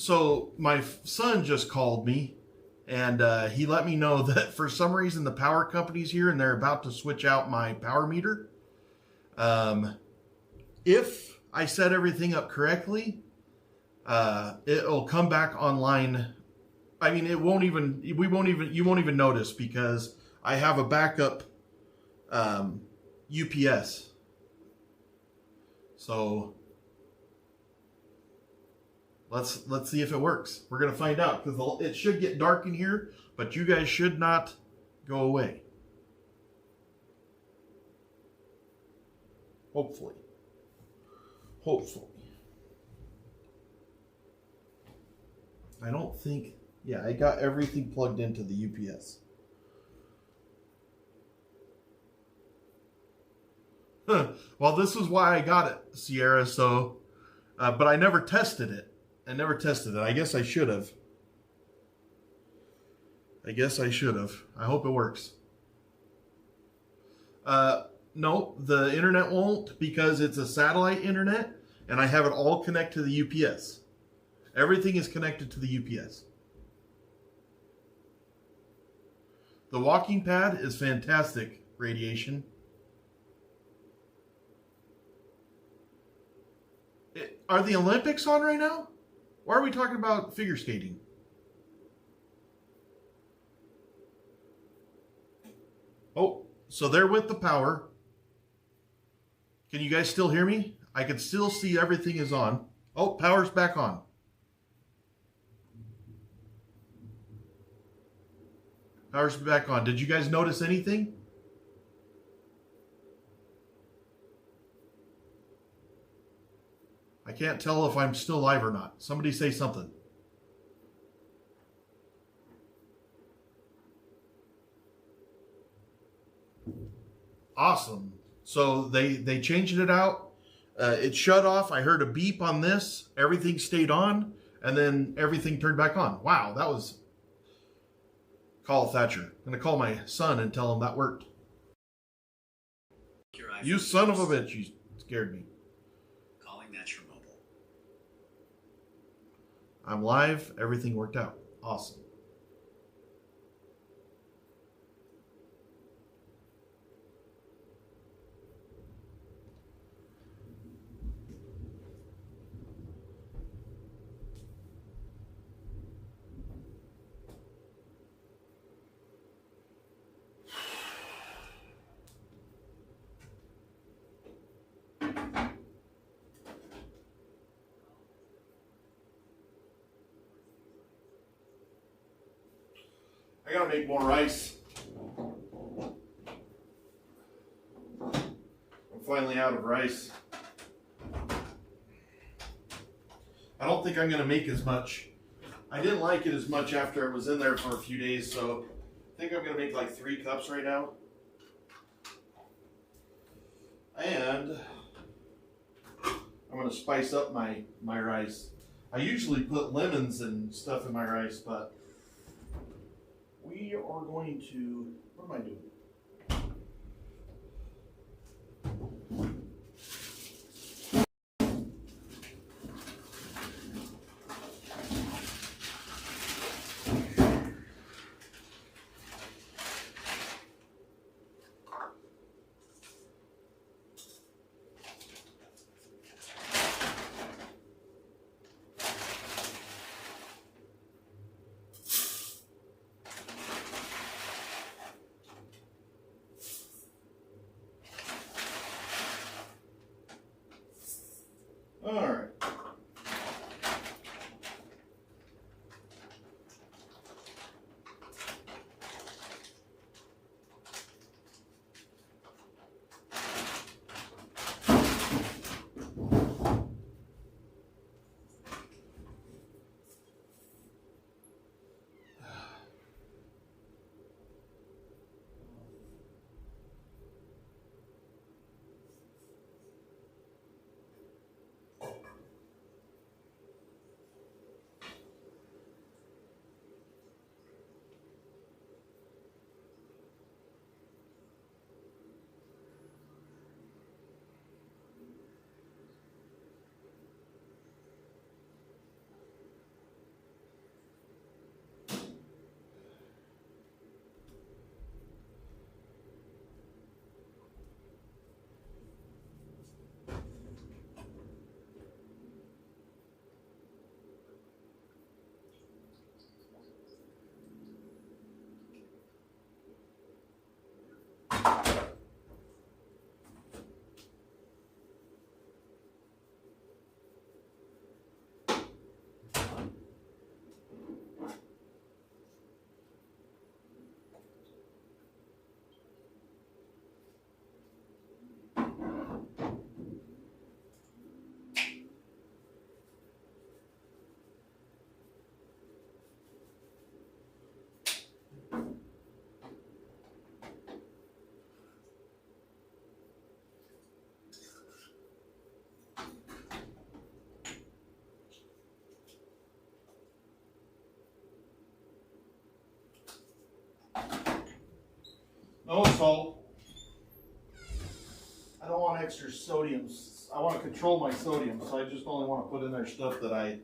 S6: So my son just called me, and he let me know that for some reason the power company's here and they're about to switch out my power meter. If I set everything up correctly, it'll come back online. I mean, you won't even notice because I have a backup UPS. So let's see if it works. We're gonna find out because it should get dark in here, but you guys should not go away. Hopefully. I don't think, yeah, I got everything plugged into the UPS. Well, this is why I got it, Sierra, so, but I never tested it. I guess I should have. I hope it works. No, the internet won't because it's a satellite internet and I have it all connected to the UPS. Everything is connected to the UPS. The walking pad is fantastic, Radiation. Are the Olympics on right now? Why are we talking about figure skating? Oh, so they're with the power. Can you guys still hear me? I can still see everything is on. Oh, power's back on. Power's back on. Did you guys notice anything? I can't tell if I'm still live or not. Somebody say something. Awesome. So they changed it out. It shut off. I heard a beep on this. Everything stayed on. And then everything turned back on. Wow, that was... Call Thatcher. I'm going to call my son and tell him that worked. You son of a bitch. You scared me.
S7: Calling that's your mobile.
S6: I'm live. Everything worked out. Awesome. I gotta make more rice. I'm finally out of rice. I don't think I'm gonna make as much. I didn't like it as much after I was in there for a few days, so I think I'm gonna make like 3 cups right now. And I'm gonna spice up my rice. I usually put lemons and stuff in my rice, but we are going to, what am I doing? salt. I don't want extra sodium. I want to control my sodium, so I just only want to put in there stuff that I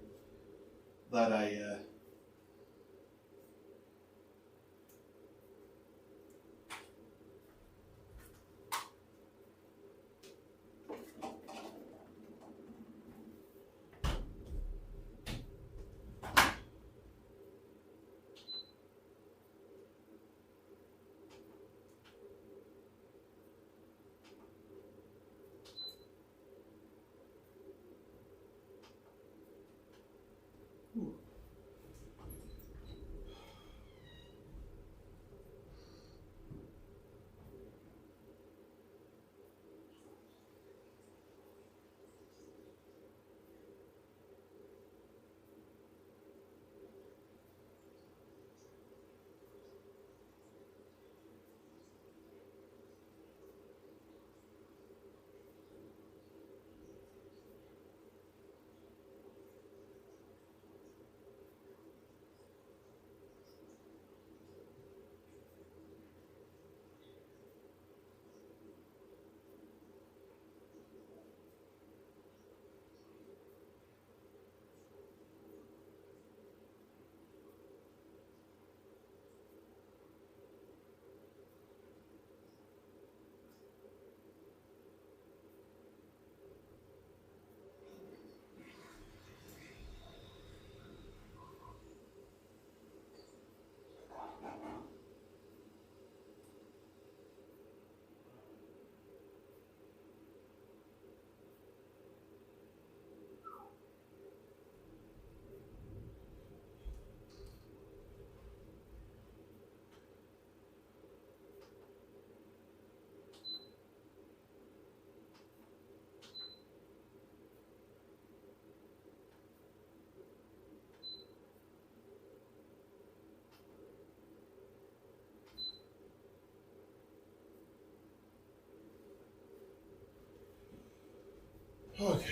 S6: okay.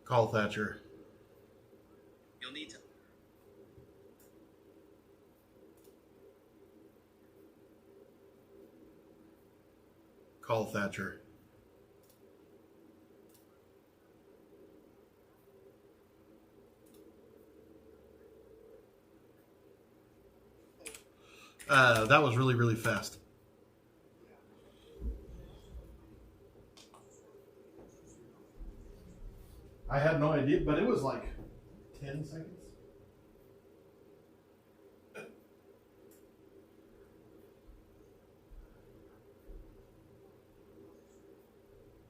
S6: Call Thatcher.
S7: You'll need to.
S6: Call Thatcher. That was really, really fast. I had no idea, but it was like 10 seconds.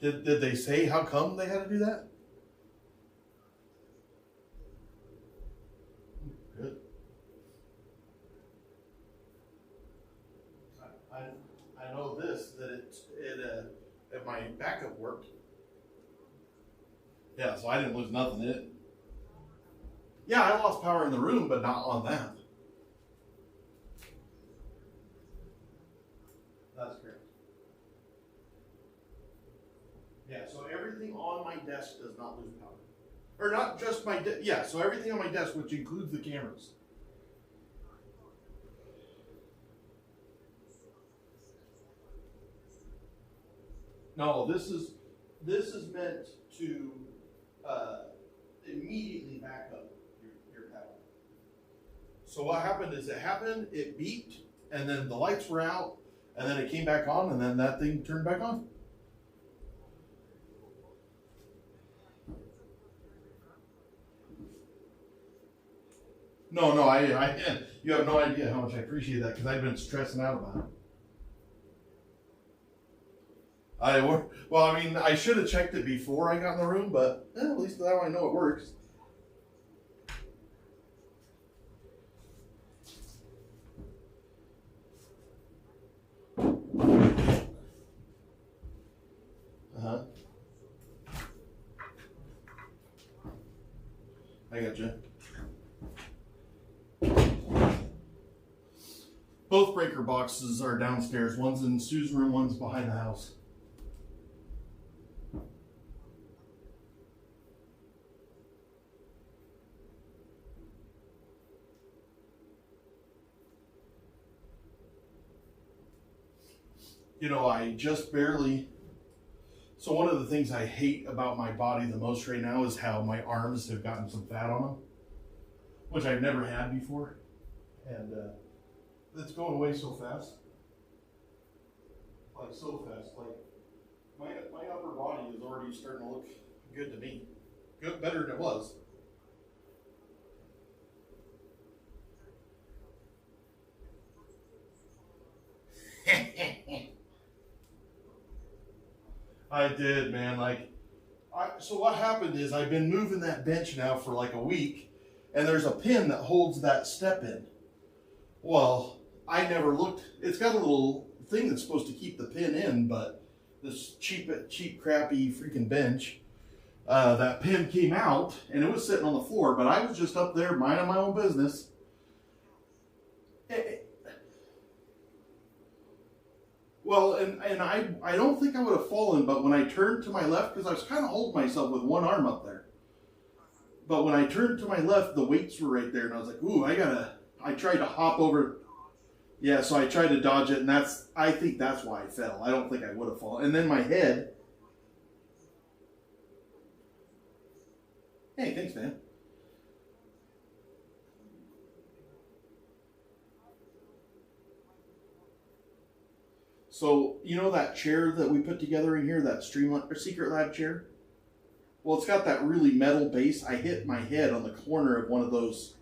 S6: Did they say how come they had to do that? Good. I know this, that it my backup worked. Yeah, so I didn't lose nothing. Yeah, I lost power in the room, but not on that. That's correct. Yeah, so everything on my desk does not lose power. Or not just my desk. Yeah, so everything on my desk, which includes the cameras. No, this is meant to immediately back up your power. So what happened is it beeped, and then the lights were out, and then it came back on, and then that thing turned back on. No, you have no idea how much I appreciate that, because I've been stressing out about it. I should have checked it before I got in the room, but at least now I know it works. I gotcha. Both breaker boxes are downstairs. One's in Sue's room, one's behind the house. you know, I just barely. So one of the things I hate about my body the most right now is how my arms have gotten some fat on them, which I've never had before, and it's going away so fast, like so fast. Like my upper body is already starting to look good to me, good, better than it was. I did, man. So what happened is I've been moving that bench now for like a week, and there's a pin that holds that step in. Well, I never looked. It's got a little thing that's supposed to keep the pin in, but this cheap, crappy freaking bench, that pin came out, and it was sitting on the floor, but I was just up there minding my own business. Well, and I don't think I would have fallen, but when I turned to my left, because I was kind of holding myself with one arm up there. But when I turned to my left, the weights were right there, and I was like, ooh, I tried to hop over. Yeah, so I tried to dodge it, and I think that's why I fell. I don't think I would have fallen. And then my head. Hey, thanks, man. So, you know that chair that we put together in here, that Secret Lab chair? Well, it's got that really metal base. I hit my head on the corner of one of those.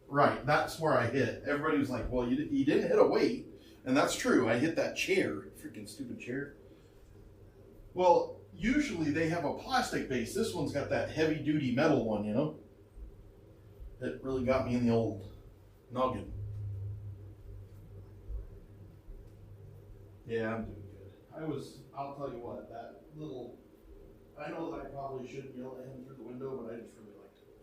S6: Right, that's where I hit. Everybody was like, well, you didn't hit a weight. And that's true. I hit that chair. Freaking stupid chair. Well, usually they have a plastic base. This one's got that heavy-duty metal one, you know? It really got me in the old noggin. Yeah, I'm doing good. I'll tell you what, I know that I probably shouldn't yell at him through the window, but I just really liked it.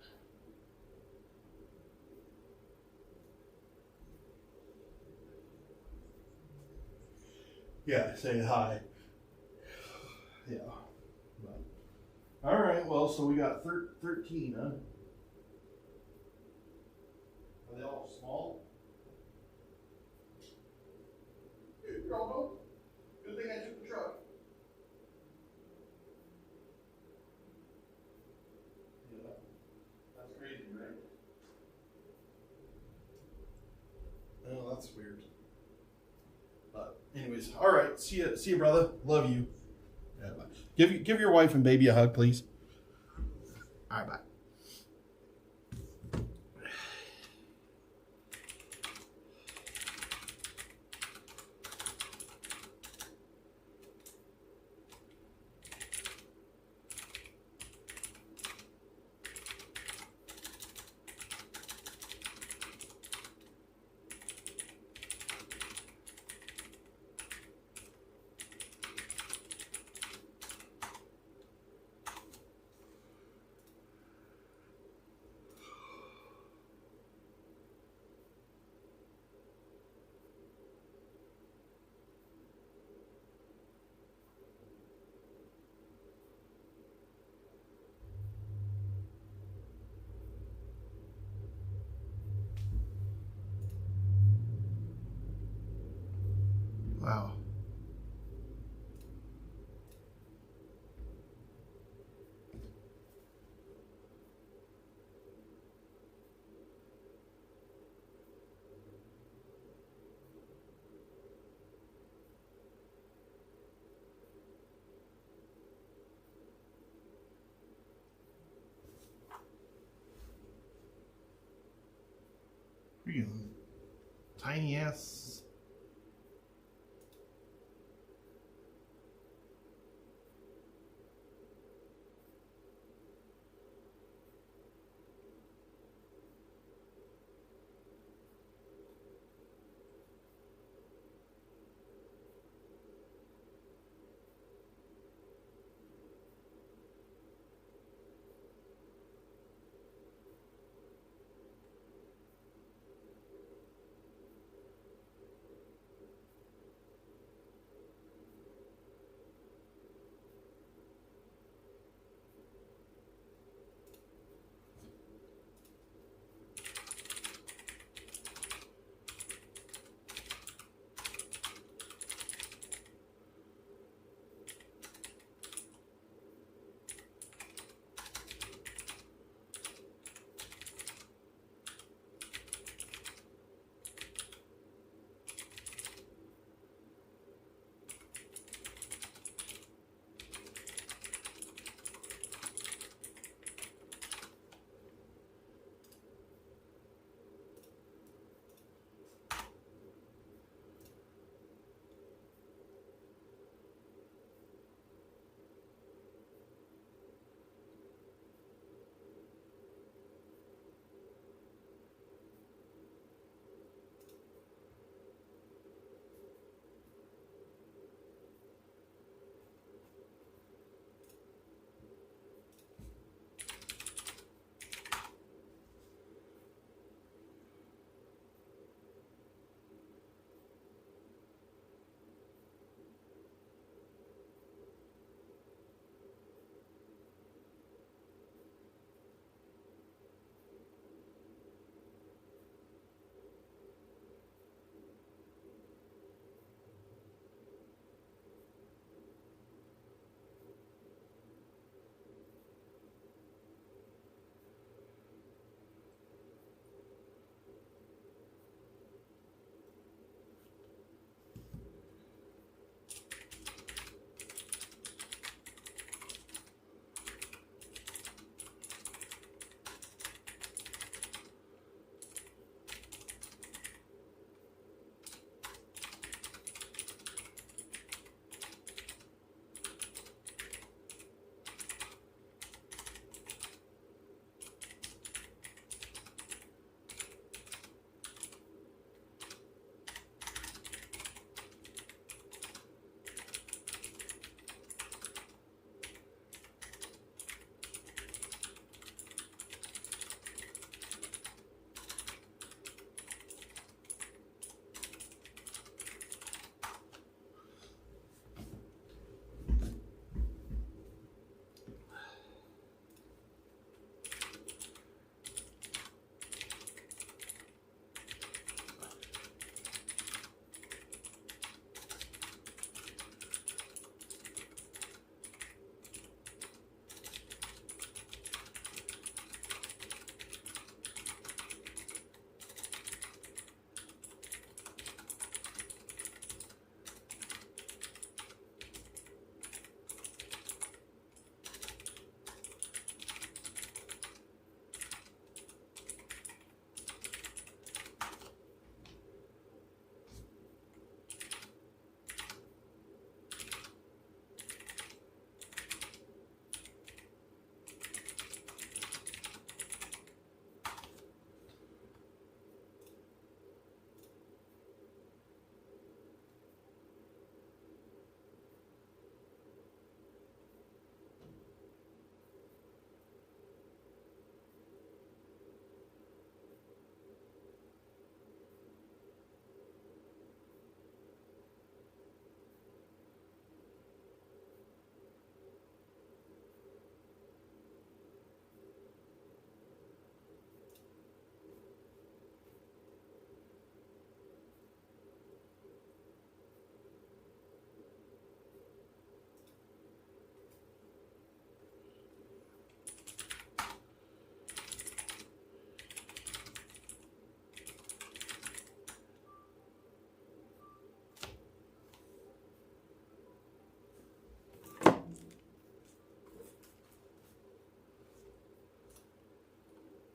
S6: Yeah, say hi. Yeah. But, all right, well, so we got 13, huh? Are they all small? You're all done? Good thing I took the truck. Yeah, that's crazy, right? Oh, that's weird. But anyways, all right. See you, brother. Love you. Yeah, bye. Give your wife and baby a hug, please. All right, bye. Wow. Freaking tiny ass.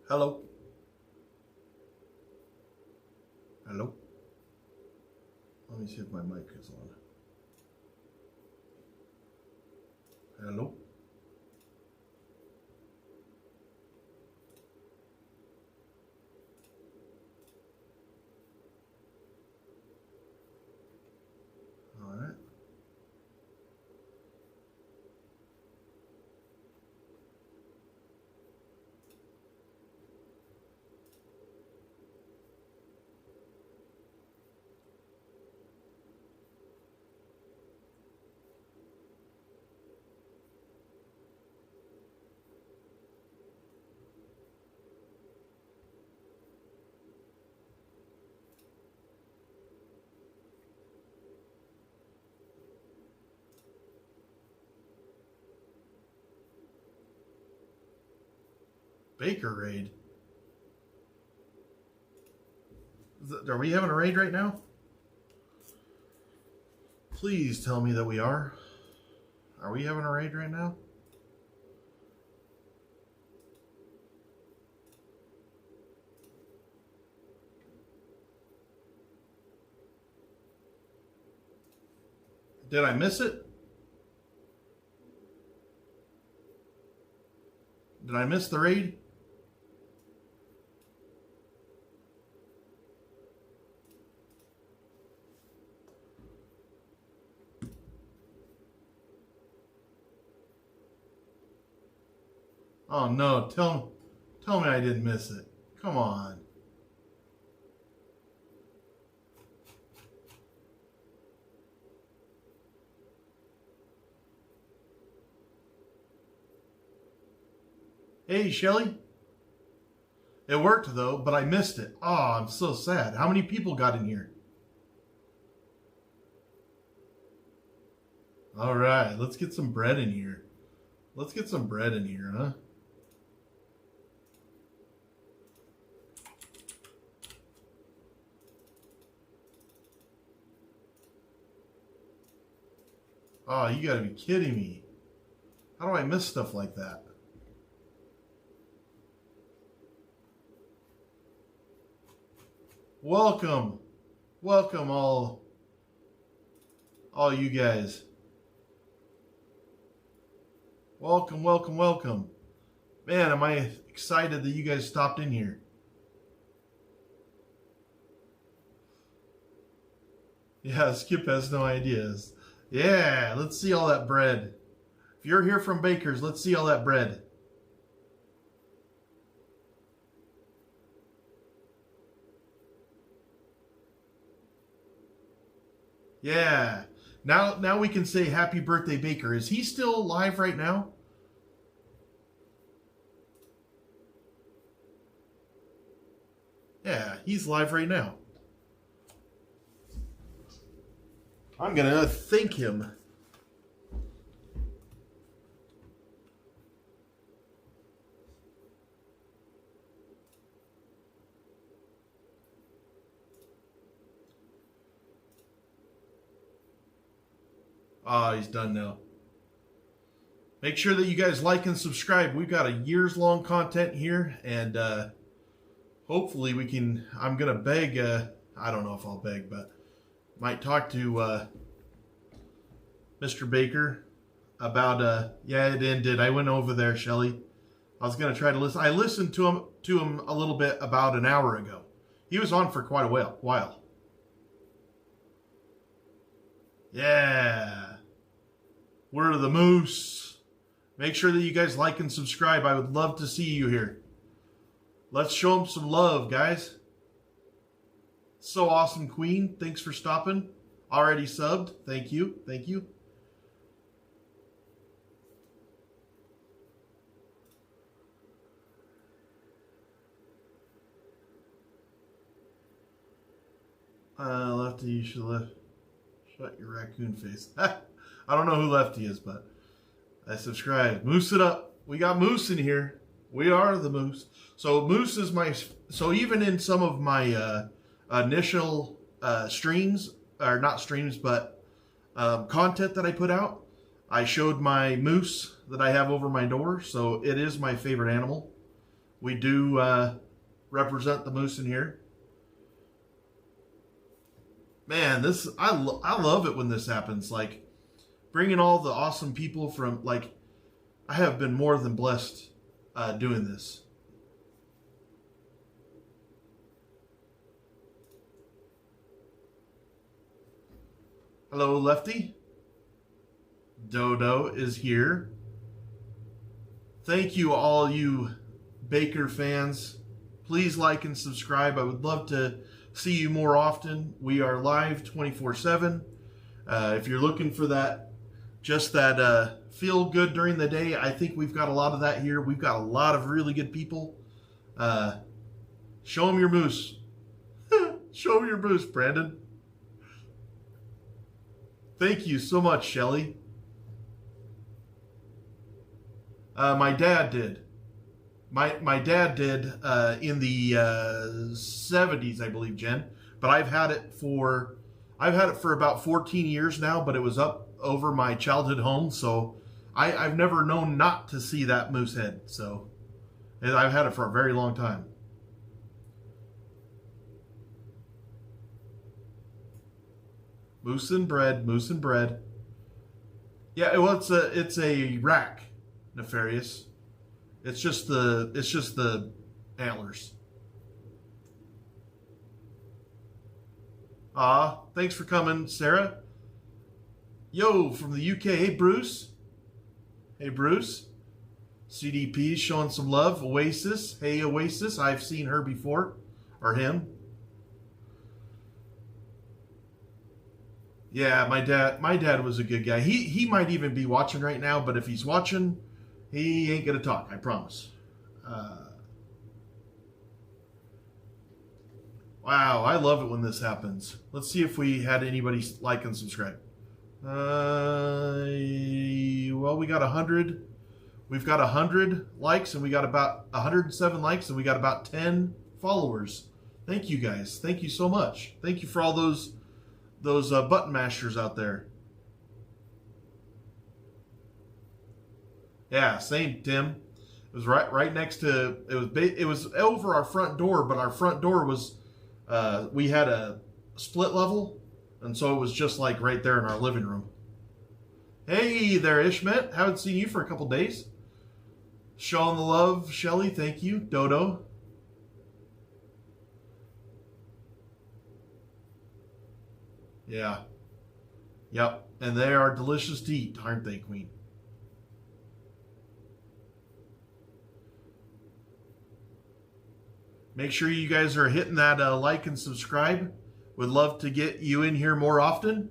S6: Hello? Hello? Let me see if my mic is on. Hello? All right. Baker raid. Are we having a raid right now? Please tell me that we are. Are we having a raid right now? Did I miss it? Did I miss the raid? Oh no, tell me I didn't miss it. Come on. Hey, Shelly. It worked though, but I missed it. Oh, I'm so sad. How many people got in here? All right, let's get some bread in here. Let's get some bread in here, huh? Oh, you gotta be kidding me. How do I miss stuff like that? Welcome. Welcome all you guys. Welcome, welcome, welcome. Man, am I excited that you guys stopped in here. Yeah, Skip has no ideas. Yeah, let's see all that bread. If you're here from Baker's, let's see all that bread. Yeah. Now we can say happy birthday, Baker. Is he still live right now? Yeah, he's live right now. I'm gonna thank him. Ah, he's done now. Make sure that you guys like and subscribe. We've got a years-long content here, and hopefully we can. I'm gonna beg. I don't know if I'll beg, but might talk to Mr. Baker about. Yeah, it ended. I went over there, Shelly. I was gonna try to listen. I listened to him a little bit about an hour ago. He was on for quite a while. Yeah. Word of the Moose. Make sure that you guys like and subscribe. I would love to see you here. Let's show him some love, guys. So awesome, Queen. Thanks for stopping. Already subbed. Thank you. Thank you. Lefty, you should left. Shut your raccoon face. I don't know who Lefty is, but I subscribed. Moose it up. We got Moose in here. We are the Moose. So Moose is my... So even in some of my initial streams, or not streams, but content that I put out, I showed my Moose that I have over my door. So it is my favorite animal. We do represent the moose in here. Man, I love it when this happens. Like, bringing all the awesome people from, like, I have been more than blessed doing this. Hello, Lefty. Dodo is here. Thank you, all you Baker fans. Please like and subscribe. I would love to see you more often. We are live 24/7. If you're looking for that, just that feel good during the day, I think we've got a lot of that here. We've got a lot of really good people. Show them your moose. Show them your moose, Brandon. Thank you so much, Shelly. My dad did. My dad did in the 70s, I believe, Jen. But I've had it for about 14 years now. But it was up over my childhood home, so I've never known not to see that moose head. So I've had it for a very long time. Moose and bread, moose and bread. Yeah, well, it's a rack, Nefarious. It's just the antlers. Thanks for coming, Sarah. Yo, from the UK. Hey, Bruce. Hey, Bruce. CDP showing some love. Oasis. Hey, Oasis. I've seen her before, or him. Yeah, my dad was a good guy. He might even be watching right now, but if he's watching, he ain't gonna talk, I promise. Wow, I love it when this happens. Let's see if we had anybody like and subscribe. Well, we got 100. We've got 100 likes, and we got about 107 likes, and we got about 10 followers. Thank you, guys. Thank you so much. Thank you for all those button mashers out there. Yeah, same, Tim. It was right next to, it was over our front door, but our front door was, we had a split level, and so it was just like right there in our living room. Hey there, Ishmet. Haven't seen you for a couple days. Showing the love, Shelly. Thank you. Dodo. Yeah. Yep. And they are delicious to eat, aren't they, Queen? Make sure you guys are hitting that like and subscribe. Would love to get you in here more often.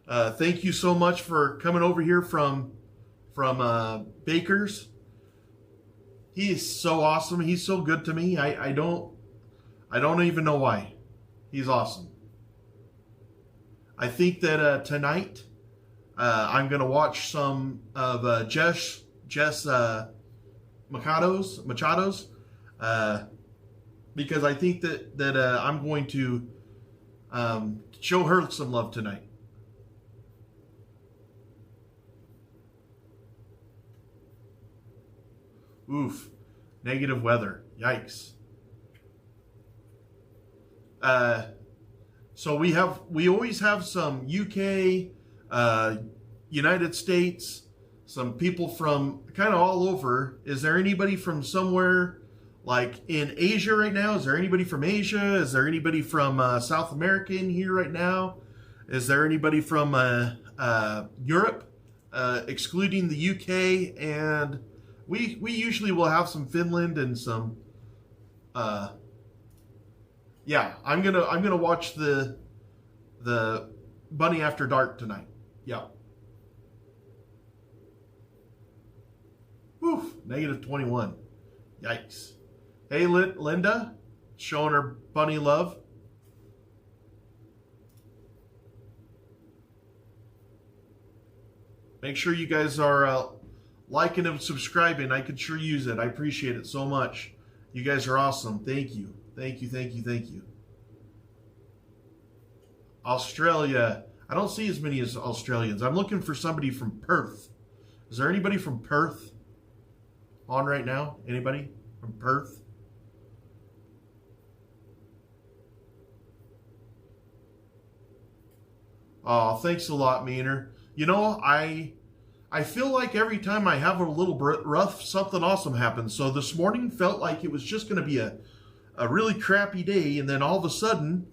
S6: Thank you so much for coming over here from Baker's. He is so awesome. He's so good to me. I don't even know why. He's awesome. I think that tonight I'm going to watch some of Jess Machado's, because I think that I'm going to show her some love tonight. Oof, negative weather. Yikes. So we always have some UK, United States, some people from kind of all over. Is there anybody from somewhere like in Asia right now? Is there anybody from Asia? Is there anybody from South America in here right now? Is there anybody from Europe, excluding the UK? And we usually will have some Finland and some. Yeah, I'm gonna watch the Bunny After Dark tonight. Yeah. Whew, negative 21. Yikes. Hey, Linda, showing her bunny love. Make sure you guys are liking and subscribing. I could sure use it. I appreciate it so much. You guys are awesome. Thank you. Thank you, thank you, thank you. Australia. I don't see as many as Australians. I'm looking for somebody from Perth. Is there anybody from Perth on right now? Anybody from Perth. Oh, thanks a lot, Meaner. You know, I feel like every time I have a little rough, something awesome happens. So this morning felt like it was just going to be a really crappy day, and then all of a sudden,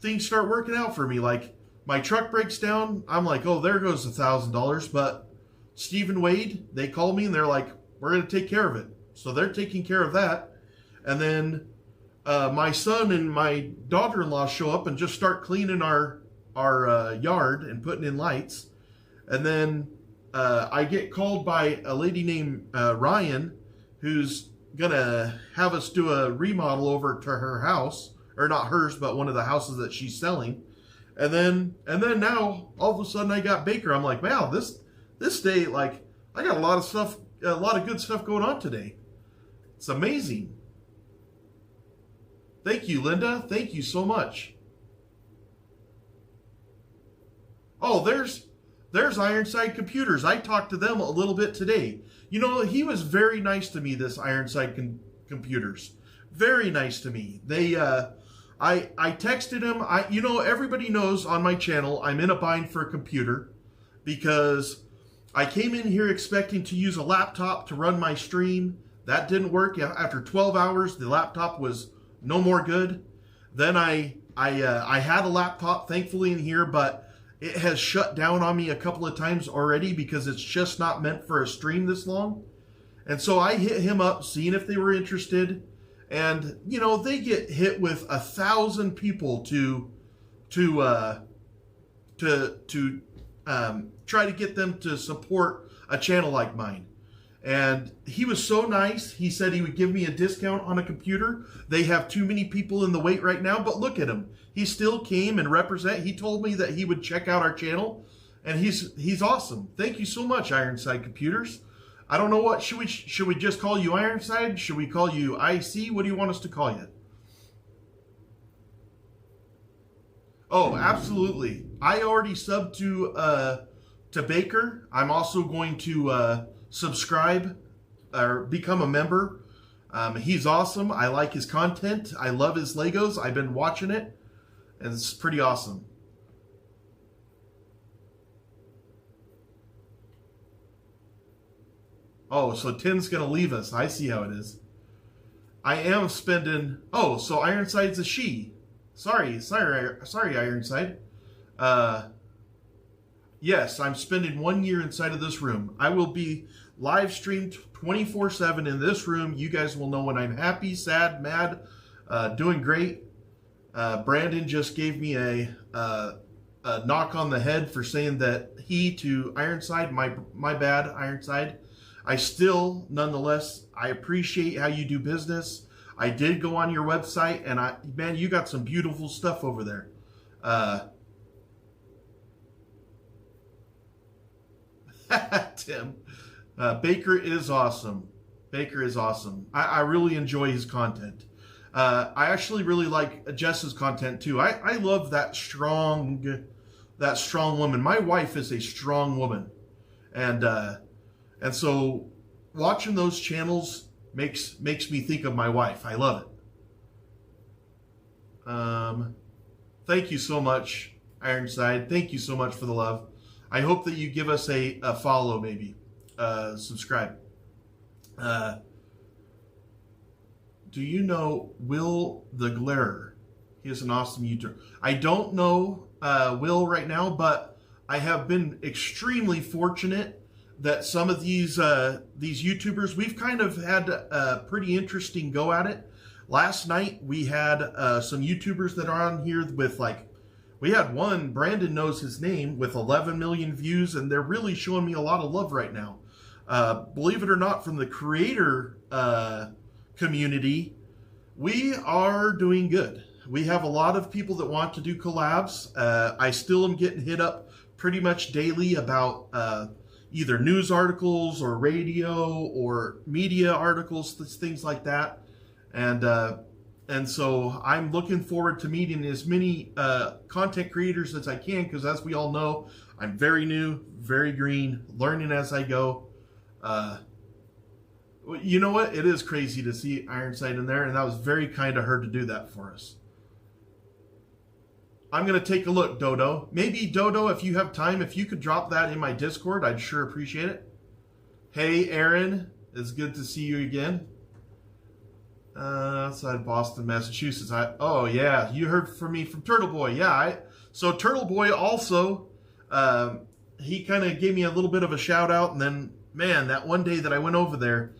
S6: things start working out for me. Like, my truck breaks down. I'm like, oh, there goes $1,000. But Steve and Wade, they call me and they're like, we're going to take care of it. So they're taking care of that. And then my son and my daughter-in-law show up and just start cleaning our yard and putting in lights. And then I get called by a lady named Ryan, who's going to have us do a remodel over to her house. Or not hers, but one of the houses that she's selling. And then now, all of a sudden, I got Baker. I'm like, wow, this day, like, I got a lot of good stuff going on today. It's amazing. Thank you, Linda. Thank you so much. Oh, there's Ironside Computers. I talked to them a little bit today. You know, he was very nice to me, this Ironside Computers. Very nice to me. They, I texted him. You know, everybody knows on my channel, I'm in a bind for a computer because I came in here expecting to use a laptop to run my stream. That didn't work. After 12 hours, the laptop was no more good. Then I had a laptop, thankfully, in here, but it has shut down on me a couple of times already because it's just not meant for a stream this long. And so I hit him up, seeing if they were interested. And, you know, they get hit with 1,000 people to try to get them to support a channel like mine. And he was so nice. He said he would give me a discount on a computer. They have too many people in the wait right now, but look at him. He still came and represent. He told me that he would check out our channel, and he's awesome. Thank you so much, Ironside Computers. I don't know what, should we just call you Ironside? Should we call you IC? What do you want us to call you? Oh, absolutely. I already subbed to Baker. I'm also going to subscribe or become a member. He's awesome. I like his content. I love his Legos. I've been watching it, and it's pretty awesome. Oh, so Tim's going to leave us. I see how it is. I am spending... Oh, so Ironside's a she. Sorry, Ironside. Yes, I'm spending 1 year inside of this room. I will be live streamed 24/7 in this room. You guys will know when I'm happy, sad, mad, doing great. Brandon just gave me a knock on the head for saying that he to Ironside, my bad, Ironside. I still, nonetheless, I appreciate how you do business. I did go on your website, and man, you got some beautiful stuff over there. Tim, Baker is awesome. Baker is awesome. I really enjoy his content. I actually really like Jess's content too. I love that strong woman. My wife is a strong woman, and so watching those channels makes me think of my wife. I love it. Thank you so much, Ironside. Thank you so much for the love. I hope that you give us a follow, maybe. Subscribe. Do you know Will the Glarer? He is an awesome YouTuber. I don't know Will right now, but I have been extremely fortunate that some of these YouTubers, we've kind of had a pretty interesting go at it. Last night, we had some YouTubers that are on here with we had one, Brandon knows his name, with 11 million views, and they're really showing me a lot of love right now. Believe it or not, from the creator community, we are doing good. We have a lot of people that want to do collabs. I still am getting hit up pretty much daily about either news articles or radio or media articles, things like that. And so I'm looking forward to meeting as many content creators as I can, because as we all know, I'm very new, very green, learning as I go. You know what? It is crazy to see Ironside in there, and that was very kind of her to do that for us. I'm going to take a look, Dodo. Maybe, Dodo, if you have time, if you could drop that in my Discord, I'd sure appreciate it. Hey, Aaron. It's good to see you again. Outside Boston, Massachusetts. Oh, yeah. You heard from me from Turtle Boy. Yeah. So Turtle Boy also, he kind of gave me a little bit of a shout out. And then, man, that one day that I went over there,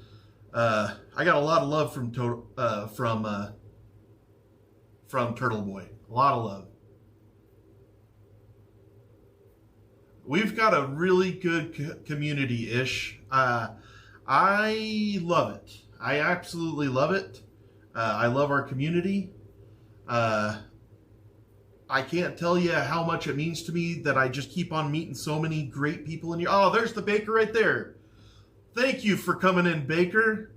S6: I got a lot of love from Turtle Boy. A lot of love. We've got a really good community-ish. I love it. I absolutely love it. I love our community. I can't tell you how much it means to me that I just keep on meeting so many great people in here. Oh, there's the Baker right there. Thank you for coming in, Baker.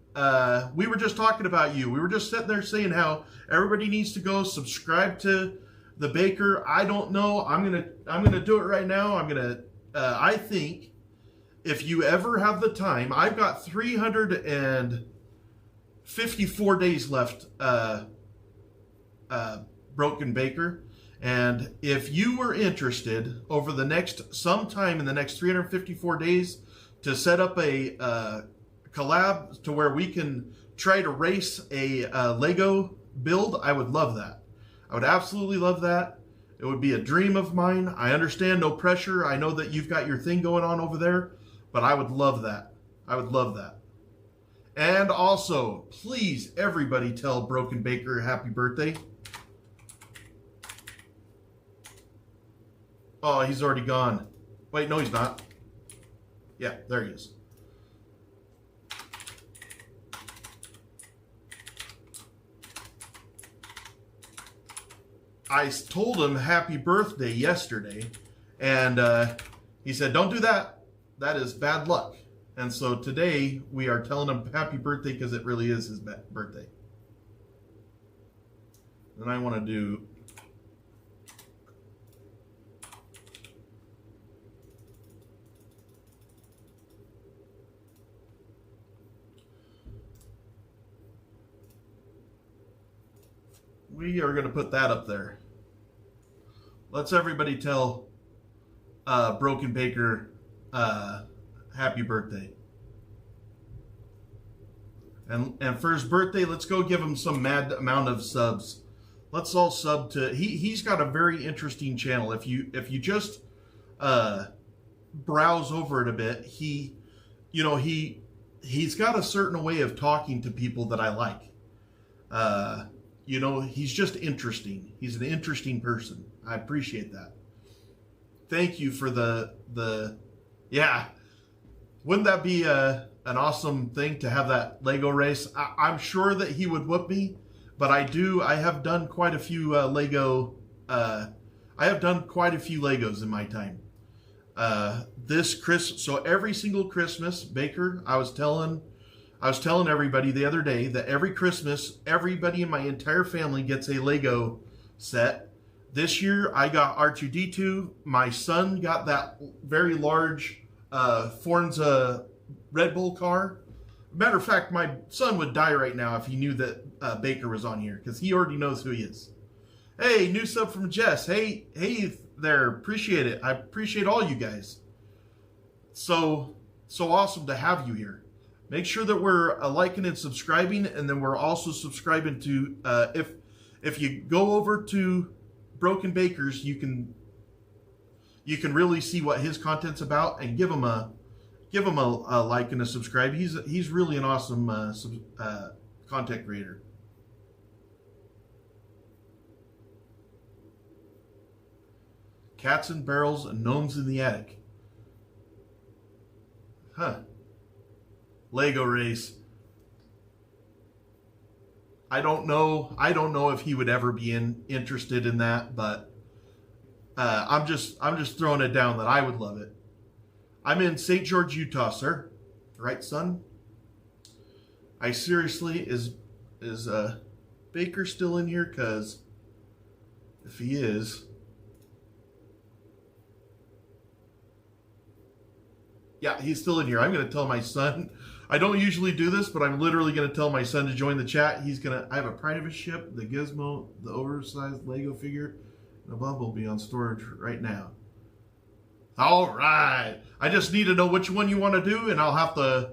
S6: We were just talking about you. We were just sitting there saying how everybody needs to go subscribe to the Baker. I don't know. I'm gonna do it right now. I think if you ever have the time, I've got 354 days left, Broken Baker. And if you were interested over the next, sometime in the next 354 days to set up a collab to where we can try to race a Lego build, I would love that. I would absolutely love that. It would be a dream of mine. I understand, no pressure. I know that you've got your thing going on over there, but I would love that. I would love that. And also, please, everybody tell Broken Baker happy birthday. Oh, he's already gone. Wait, no, he's not. Yeah, there he is. I told him happy birthday yesterday, and he said, don't do that. That is bad luck. And so today we are telling him happy birthday because it really is his birthday. And I want to do... We are going to put that up there. Let's everybody tell Broken Baker happy birthday. And for his birthday, let's go give him some mad amount of subs. Let's all sub to... He's got a very interesting channel. If you just browse over it a bit, he's got a certain way of talking to people that I like. He's just interesting. He's an interesting person. I appreciate that. Thank you for the yeah. Wouldn't that be an awesome thing to have that Lego race? I'm sure that he would whoop me, but I have done quite a few Legos in my time. This Christmas, so every single Christmas, Baker, I was telling everybody the other day that every Christmas, everybody in my entire family gets a Lego set. This year, I got R2-D2. My son got that very large Forza Red Bull car. Matter of fact, my son would die right now if he knew that Baker was on here, because he already knows who he is. Hey, new sub from Jess. Hey there. Appreciate it. I appreciate all you guys. So awesome to have you here. Make sure that we're liking and subscribing, and then we're also subscribing to, if you go over to Broken Baker's, you can really see what his content's about, and give him a like and a subscribe. He's really an awesome content creator. Cats and barrels and gnomes in the attic. Huh. Lego race. I don't know if he would ever be interested in that, but I'm just throwing it down that I would love it. I'm in St. George, Utah, sir. Right, son? I seriously, is Baker still in here? Because if he is, yeah, he's still in here. I'm going to tell my son. I don't usually do this, but I'm literally going to tell my son to join the chat. I have a Pride of a Ship, the Gizmo, the oversized Lego figure, and a Bumblebee on storage right now. All right. I just need to know which one you want to do, and I'll have to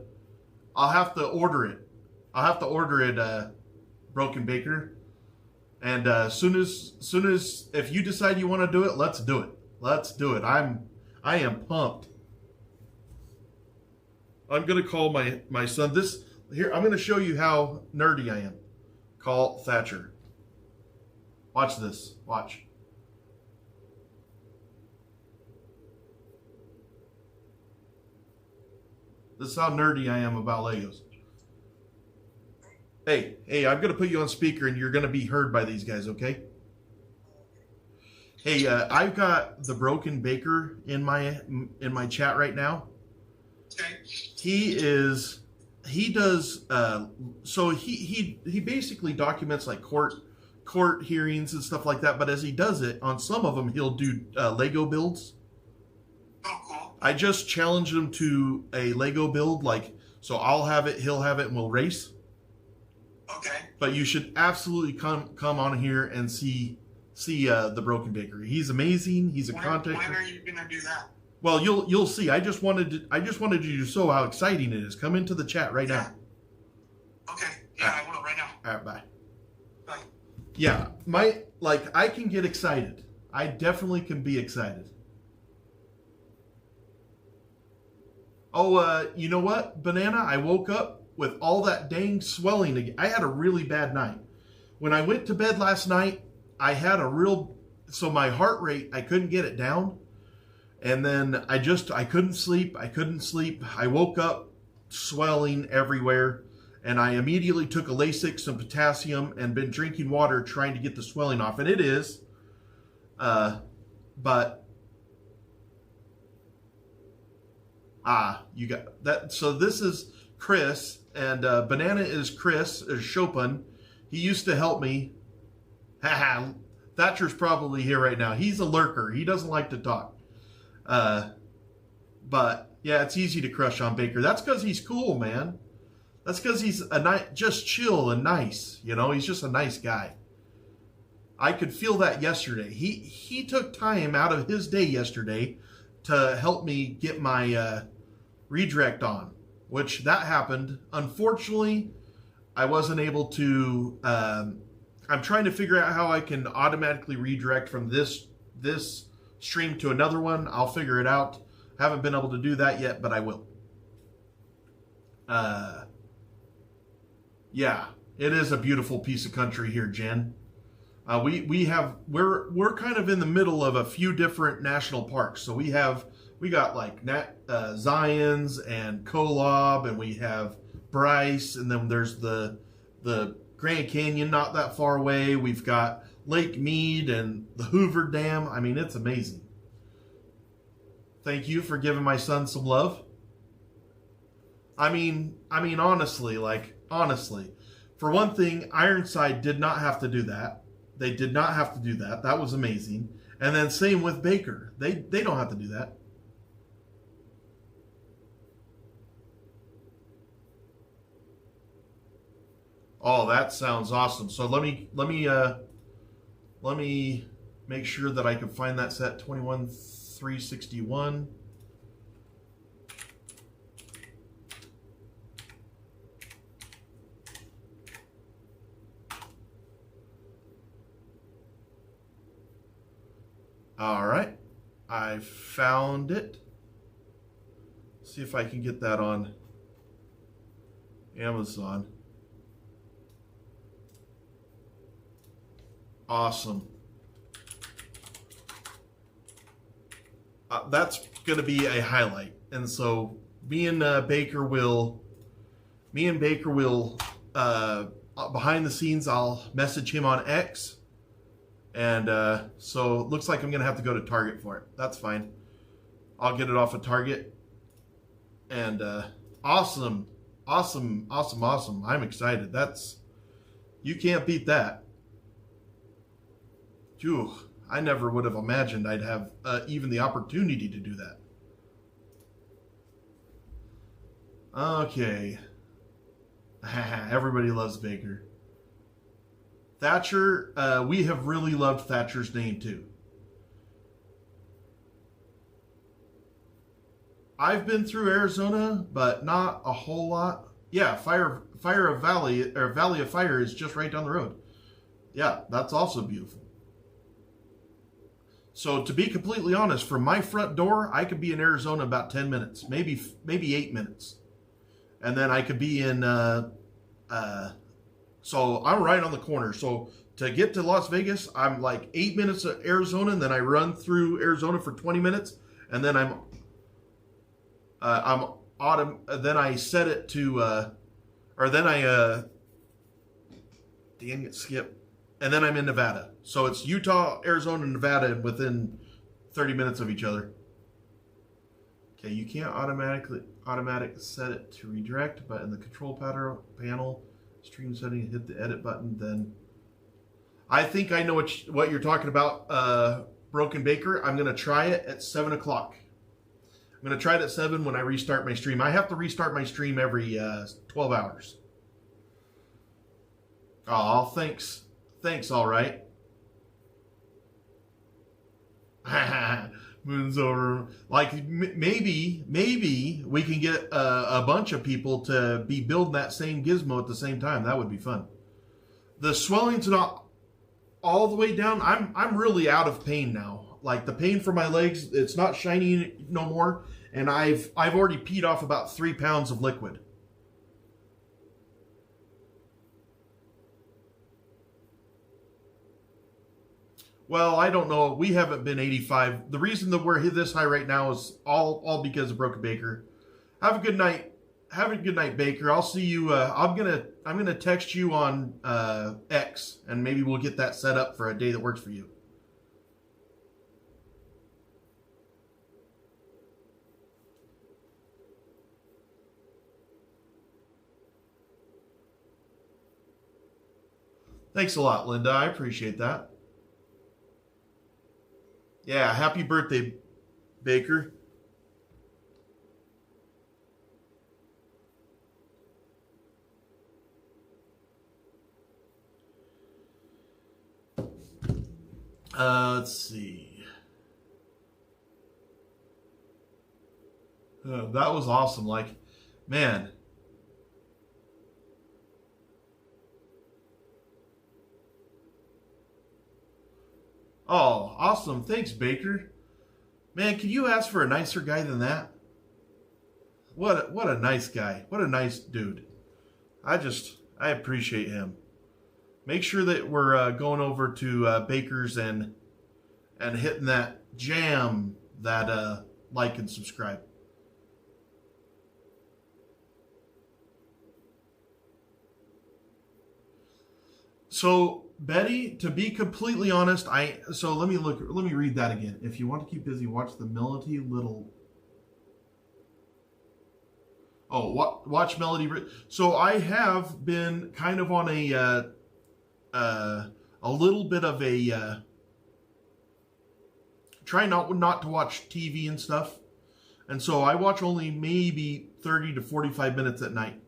S6: order it. I'll have to order it, Broken Baker. And soon as if you decide you want to do it, let's do it. Let's do it. I am pumped. I'm gonna call my son I'm gonna show you how nerdy I am. Call Thatcher. Watch this. Watch. This is how nerdy I am about Legos. Hey, I'm gonna put you on speaker and you're gonna be heard by these guys, okay? Hey, I've got the Broken Baker in my chat right now.
S5: Okay.
S6: He does so he basically documents like court hearings and stuff like that, but as he does it, on some of them he'll do Lego builds.
S5: Oh, cool.
S6: I just challenged him to a Lego build, like, so I'll have it, he'll have it, and we'll race.
S5: Okay.
S6: But you should absolutely come on here and see the Broken Baker. He's amazing. He's a content.
S5: When are you gonna do that?
S6: Well, you'll see. I just wanted you to show how exciting it is. Come into the chat right now.
S5: Okay. Yeah, I will right now.
S6: All right, bye.
S5: Bye.
S6: Yeah, I can get excited. I definitely can be excited. Oh, you know what, Banana? I woke up with all that dang swelling again. I had a really bad night. When I went to bed last night, I had so my heart rate, I couldn't get it down. And then I couldn't sleep. I woke up swelling everywhere. And I immediately took a Lasix, some potassium, and been drinking water trying to get the swelling off. And it is. You got that. So this is Chris, and Banana is Chopin. He used to help me. Thatcher's probably here right now. He's a lurker. He doesn't like to talk. But yeah, it's easy to crush on Baker. That's because he's cool, man. That's because he's just chill and nice. You know, he's just a nice guy. I could feel that yesterday. He took time out of his day yesterday to help me get my redirect on, which that happened. Unfortunately, I wasn't able to. I'm trying to figure out how I can automatically redirect from this stream to another one. I'll figure it out. Haven't been able to do that yet, but I will. Yeah, it is a beautiful piece of country here, Jen. We're kind of in the middle of a few different national parks. So we got like Zion's and Kolob, and we have Bryce, and then there's the Grand Canyon not that far away. We've got Lake Mead and the Hoover Dam. I mean, it's amazing. Thank you for giving my son some love. I mean, honestly, for one thing, Ironside did not have to do that. They did not have to do that. That was amazing. And then same with Baker. They don't have to do that. Oh, that sounds awesome. So let me make sure that I can find that set 21361. All right, I found it. See if I can get that on Amazon. Awesome. That's going to be a highlight. And so me and Baker will behind the scenes, I'll message him on X. And so it looks like I'm going to have to go to Target for it. That's fine. I'll get it off of Target. And awesome. I'm excited. You can't beat that. Phew, I never would have imagined I'd have even the opportunity to do that. Okay. Everybody loves Baker. Thatcher, we have really loved Thatcher's name too. I've been through Arizona, but not a whole lot. Yeah, Fire of Valley, or Valley of Fire is just right down the road. Yeah, that's also beautiful. So to be completely honest, from my front door, I could be in Arizona about 10 minutes, maybe 8 minutes. And then I could be in, so I'm right on the corner. So to get to Las Vegas, I'm like 8 minutes of Arizona, and then I run through Arizona for 20 minutes, and then then I set it to, dang it, skip. And then I'm in Nevada. So it's Utah, Arizona, and Nevada within 30 minutes of each other. Okay, you can't automatic set it to redirect, but in the control panel, stream setting, hit the edit button, then I think I know what you're talking about, Broken Baker. I'm going to try it at 7 o'clock. I'm going to try it at 7 when I restart my stream. I have to restart my stream every 12 hours. Oh, thanks. Thanks, all right. Moon's over. Like, maybe we can get a bunch of people to be building that same gizmo at the same time. That would be fun. The swelling's not all the way down. I'm really out of pain now. Like, the pain for my legs, it's not shiny no more. And I've already peed off about 3 pounds of liquid. Well, I don't know. We haven't been 85. The reason that we're this high right now is all because of Broken Baker. Have a good night. Have a good night, Baker. I'll see you. I'm gonna text you on X, and maybe we'll get that set up for a day that works for you. Thanks a lot, Linda. I appreciate that. Yeah, happy birthday, Baker. Let's see. That was awesome. Like, man. Oh, awesome. Thanks, Baker. Man, can you ask for a nicer guy than that? What a nice guy. What a nice dude. I appreciate him. Make sure that we're going over to Baker's and hitting that jam, that like and subscribe. So, Betty, to be completely honest, let me read that again. If you want to keep busy, watch the Melody Little. Oh, watch Melody. So I have been kind of on a little bit of a try not to watch TV and stuff, and so I watch only maybe 30 to 45 minutes at night.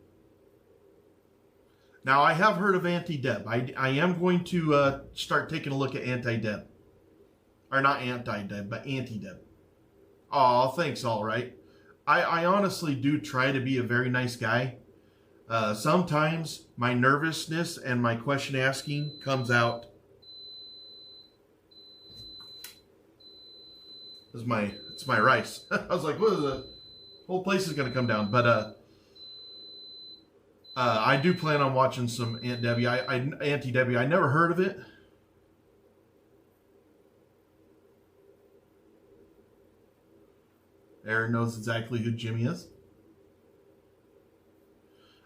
S6: Now, I have heard of Anti-Deb. I am going to start taking a look at Anti-Deb. Or not Anti-Deb, but Anti-Deb. Oh, thanks, all right. I honestly do try to be a very nice guy. Sometimes my nervousness and my question asking comes out. It's my rice. I was like, what is the whole place is going to come down. But I do plan on watching some Aunt Debbie. Auntie Debbie. I never heard of it. Aaron knows exactly who Jimmy is.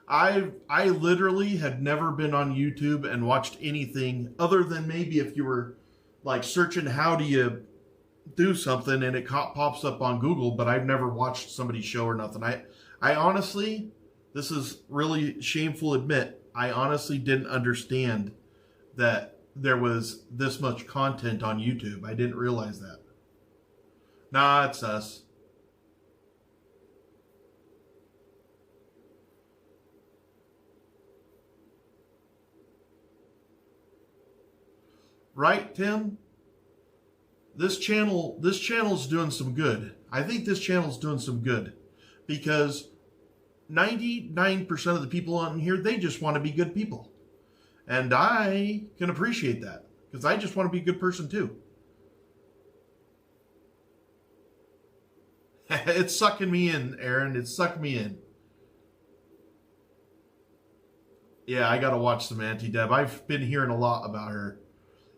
S6: I literally had never been on YouTube and watched anything other than maybe if you were like searching how do you do something and it pops up on Google, but I've never watched somebody's show or nothing. I honestly, this is really shameful to admit, I honestly didn't understand that there was this much content on YouTube. I didn't realize that. Nah, it's us. right, Tim? This channel's doing some good. I think this channel's doing some good because 99% of the people on here, they just want to be good people. And I can appreciate that because I just want to be a good person too. It's sucking me in, Aaron. It's sucking me in. Yeah, I got to watch some Anti-Deb. I've been hearing a lot about her.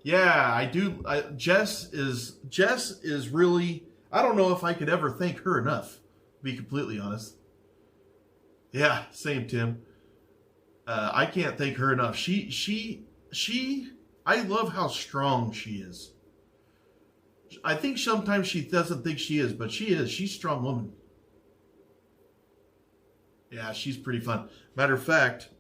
S6: Yeah, I do. Jess is really, I don't know if I could ever thank her enough, to be completely honest. Yeah, same, Tim. I can't thank her enough. I love how strong she is. I think sometimes she doesn't think she is, but she is. She's a strong woman. Yeah, she's pretty fun. Matter of fact,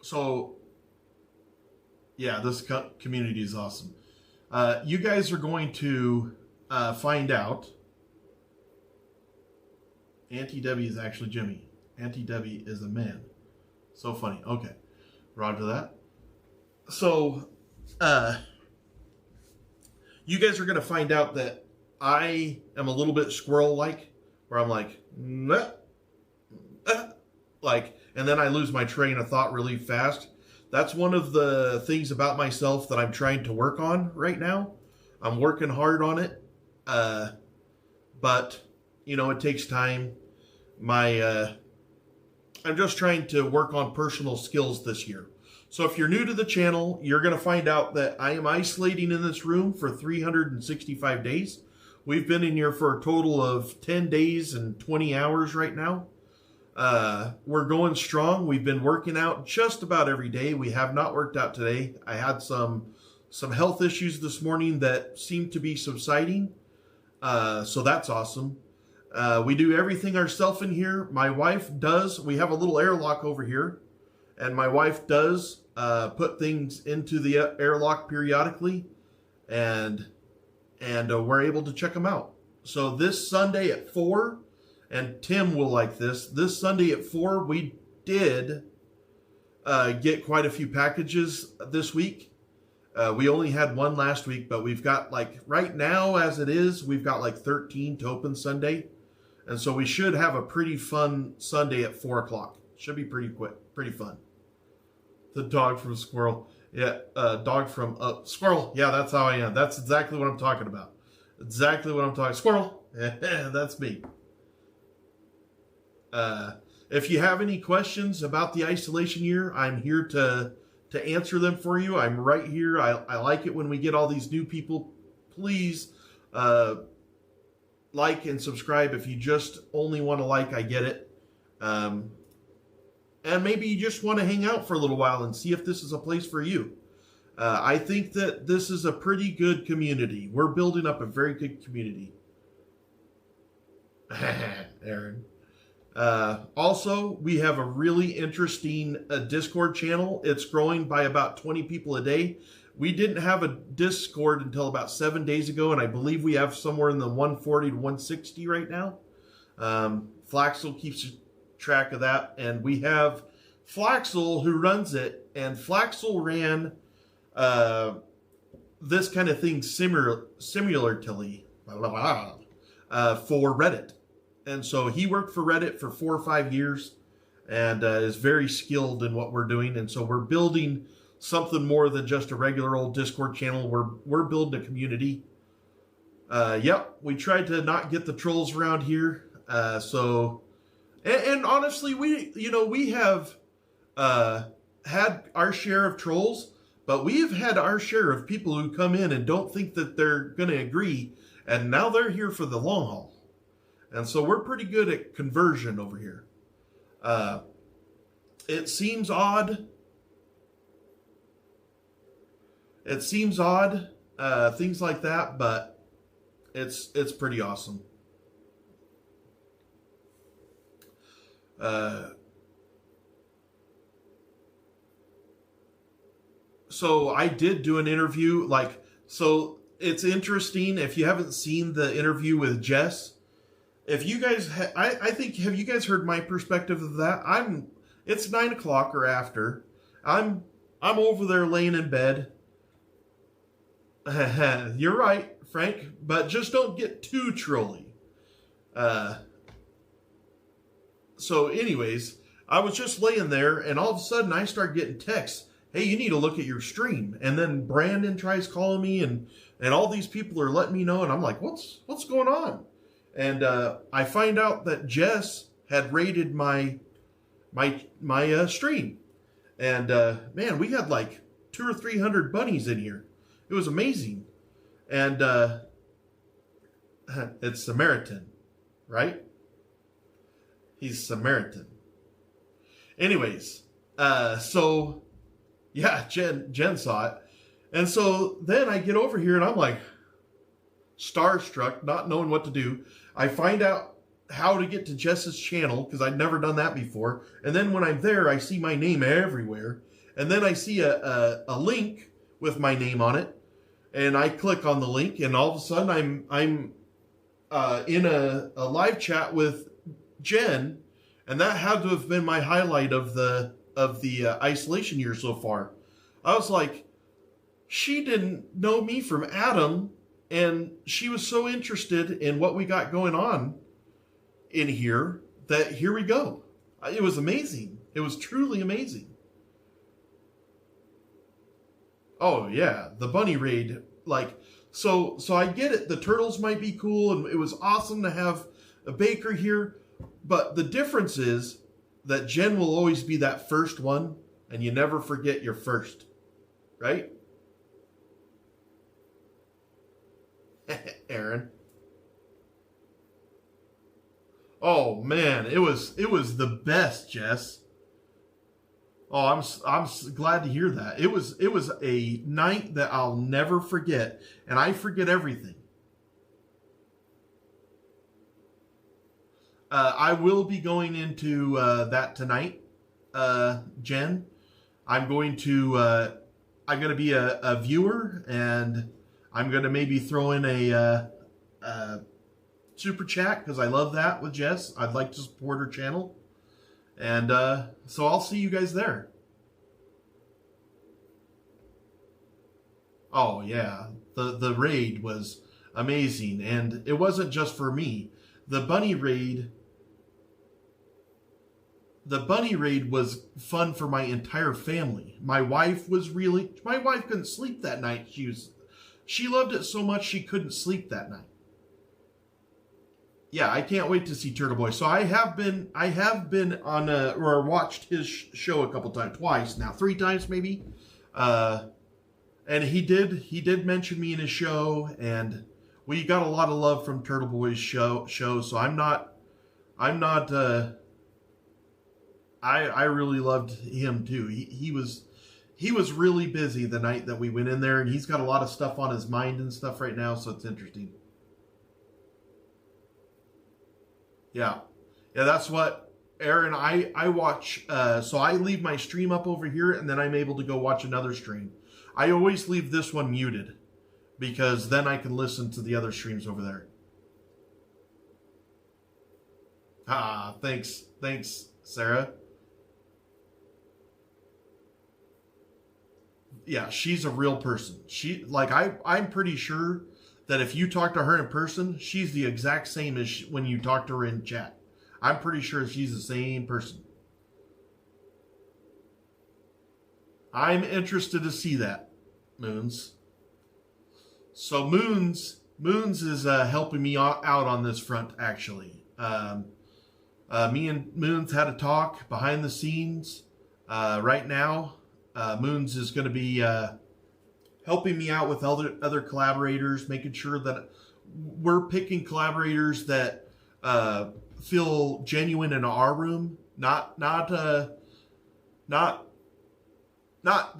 S6: so yeah, this community is awesome. You guys are going to find out. Auntie Debbie is actually Jimmy. Auntie Debbie is a man. So funny. Okay. Roger that. So, you guys are going to find out that I am a little bit squirrel-like, where I'm like, and then I lose my train of thought really fast. That's one of the things about myself that I'm trying to work on right now. I'm working hard on it. But, you know, it takes time. I'm just trying to work on personal skills this year. So if you're new to the channel, you're going to find out that I am isolating in this room for 365 days. We've been in here for a total of 10 days and 20 hours right now. We're going strong. We've been working out just about every day. We have not worked out today. I had some health issues this morning that seem to be subsiding. So that's awesome. We do everything ourselves in here. My wife does. We have a little airlock over here, and my wife does put things into the airlock periodically, and we're able to check them out. So this Sunday at 4, and Tim will like this. This Sunday at 4, we did get quite a few packages this week. We only had one last week, but we've got, like, right now as it is, we've got like 13 to open Sunday. And so we should have a pretty fun Sunday at 4 o'clock. Should be pretty quick, pretty fun. The dog from Squirrel. Yeah, dog from Squirrel. Yeah, that's how I am. That's exactly what I'm talking about. Exactly what I'm talking. Squirrel. That's me. If you have any questions about the isolation year, I'm here to answer them for you. I'm right here. I like it when we get all these new people. Please like and subscribe. If you just only want to like, I get it. And maybe you just want to hang out for a little while and see if this is a place for you. I think that this is a pretty good community. We're building up a very good community. Aaron. Also, we have a really interesting Discord channel. It's growing by about 20 people a day. We didn't have a Discord until about 7 days ago, and I believe we have somewhere in the 140 to 160 right now. Flaxel keeps track of that, and we have Flaxel who runs it, and Flaxel ran this kind of thing similarly for Reddit. And so he worked for Reddit for 4 or 5 years and is very skilled in what we're doing. And so we're building something more than just a regular old Discord channel. We're building a community. Yep, we tried to not get the trolls around here. And honestly, we have had our share of trolls, but we have had our share of people who come in and don't think that they're going to agree. And now they're here for the long haul. And so we're pretty good at conversion over here. It seems odd. Things like that, but it's pretty awesome. so I did do an interview. Like, so it's interesting if you haven't seen the interview with Jess. If you guys, I think, have you guys heard my perspective of that? It's 9 o'clock or after. I'm over there laying in bed. You're right, Frank, but just don't get too trolly. So anyways, I was just laying there, and all of a sudden I start getting texts. Hey, you need to look at your stream. And then Brandon tries calling me, and all these people are letting me know, and I'm like, what's going on? And I find out that Jess had rated my stream, and man, we had like 200 or 300 bunnies in here. It was amazing, and it's Samaritan, right? He's Samaritan. Anyways, so yeah, Jen saw it, and so then I get over here and I'm like starstruck, not knowing what to do. I find out how to get to Jess's channel because I'd never done that before, and then when I'm there, I see my name everywhere, and then I see a link with my name on it, and I click on the link, and all of a sudden I'm in a live chat with Jen, and that had to have been my highlight of the isolation year so far. I was like, she didn't know me from Adam, and she was so interested in what we got going on in here that here we go. It was amazing. It was truly amazing. Oh yeah, the bunny raid, like, so I get it. The turtles might be cool, and it was awesome to have a baker here, but the difference is that Jen will always be that first one, and you never forget your first, right? Aaron. Oh man, it was the best, Jess. Oh, I'm glad to hear that. It was a night that I'll never forget, and I forget everything. I will be going into that tonight, Jen. I'm going to be a viewer, and I'm going to maybe throw in a super chat because I love that with Jess. I'd like to support her channel. And so I'll see you guys there. Oh yeah, the raid was amazing, and it wasn't just for me. The bunny raid was fun for my entire family. My wife couldn't sleep that night. She loved it so much she couldn't sleep that night. Yeah, I can't wait to see Turtle Boy. So I have been on or watched his show a couple times, twice now, 3 times maybe. And he did mention me in his show, and we got a lot of love from Turtle Boy's show. So I really loved him too. He was really busy the night that we went in there, and he's got a lot of stuff on his mind and stuff right now, so it's interesting. Yeah, that's what, Aaron, I watch, so I leave my stream up over here, and then I'm able to go watch another stream. I always leave this one muted, because then I can listen to the other streams over there. Thanks, Sarah. Yeah, she's a real person. I'm pretty sure that if you talk to her in person, she's the exact same as when you talk to her in chat. I'm pretty sure she's the same person. I'm interested to see that, Moons. So Moons is helping me out on this front, actually. Me and Moons had a talk behind the scenes. Right now, Moons is going to be helping me out with other collaborators, making sure that we're picking collaborators that feel genuine in our room, not the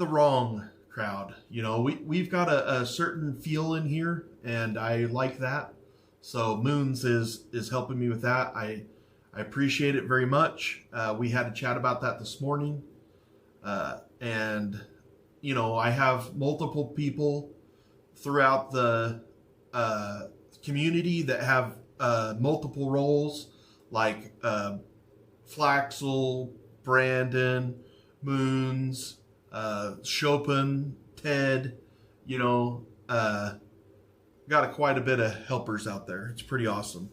S6: wrong crowd. You know, we've got a certain feel in here, and I like that. So Moons is helping me with that. I appreciate it very much. We had a chat about that this morning, and you know, I have multiple people throughout the community that have multiple roles, like Flaxel, Brandon, Moons, Chopin, Ted, you know, got quite a bit of helpers out there. It's pretty awesome.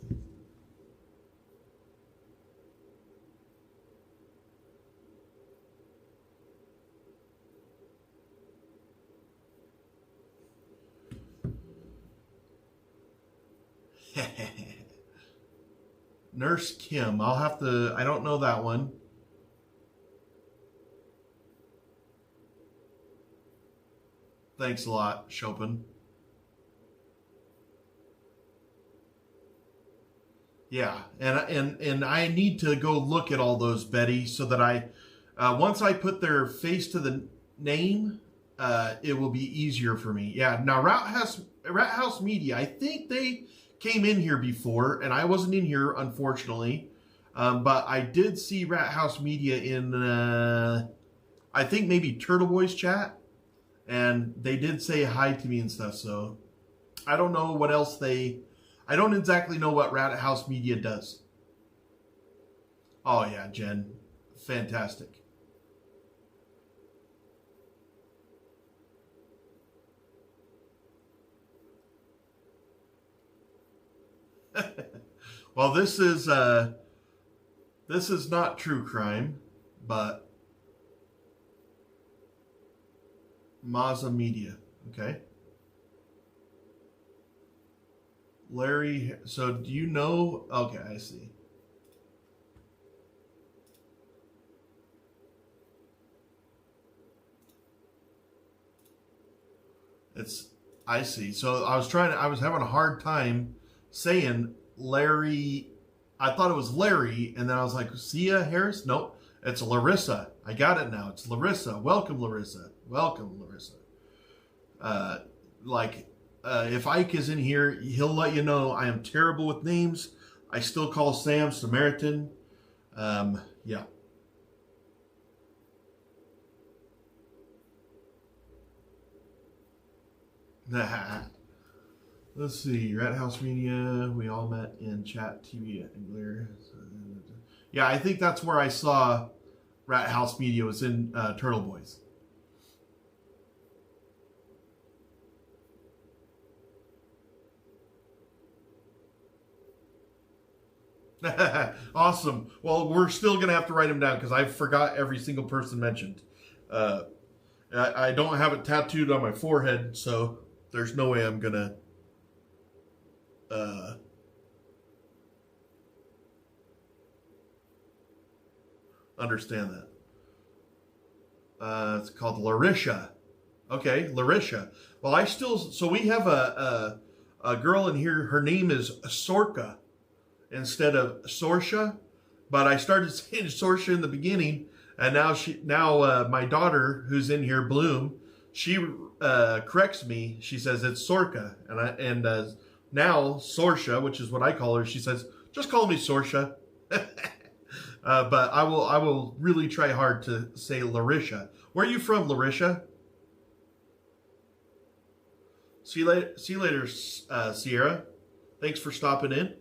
S6: Nurse Kim. I don't know that one. Thanks a lot, Chopin. Yeah, and I need to go look at all those, Betty, so that I, once I put their face to the name, it will be easier for me. Yeah, now Rat House Media, I think they came in here before, and I wasn't in here, unfortunately, but I did see Rat House Media in, I think maybe Turtle Boys chat, and they did say hi to me and stuff, so I don't know what else I don't exactly know what Rat House Media does. Oh yeah, Jen. Fantastic. Well, this is not true crime, but Maza Media, okay? Larry, so do you know? Okay, I see. I see. So I was having a hard time saying Larry. I thought it was Larry, and then I was like, Sia Harris? Nope, it's Larissa. I got it now. It's Larissa. Welcome, Larissa. Welcome, Larissa. If Ike is in here, he'll let you know I am terrible with names. I still call Sam Samaritan. Yeah. Let's see. Rat House Media. We all met in Chat TV at Engler. Yeah, I think that's where I saw Rat House Media was in Turtle Boys. Awesome. Well, we're still going to have to write them down because I forgot every single person mentioned. I don't have it tattooed on my forehead, so there's no way I'm going to understand that. It's called Larisha. Okay, Larisha. Well, so we have a girl in here. Her name is Sorka instead of Sorsha, but I started saying Sorsha in the beginning, and now my daughter who's in here, Bloom, she corrects me. She says it's Sorka, and now Sorsha, which is what I call her, she says just call me Sorsha. But I will really try hard to say Larisha. Where are you from, Larisha? See you later, Sierra. Thanks for stopping in.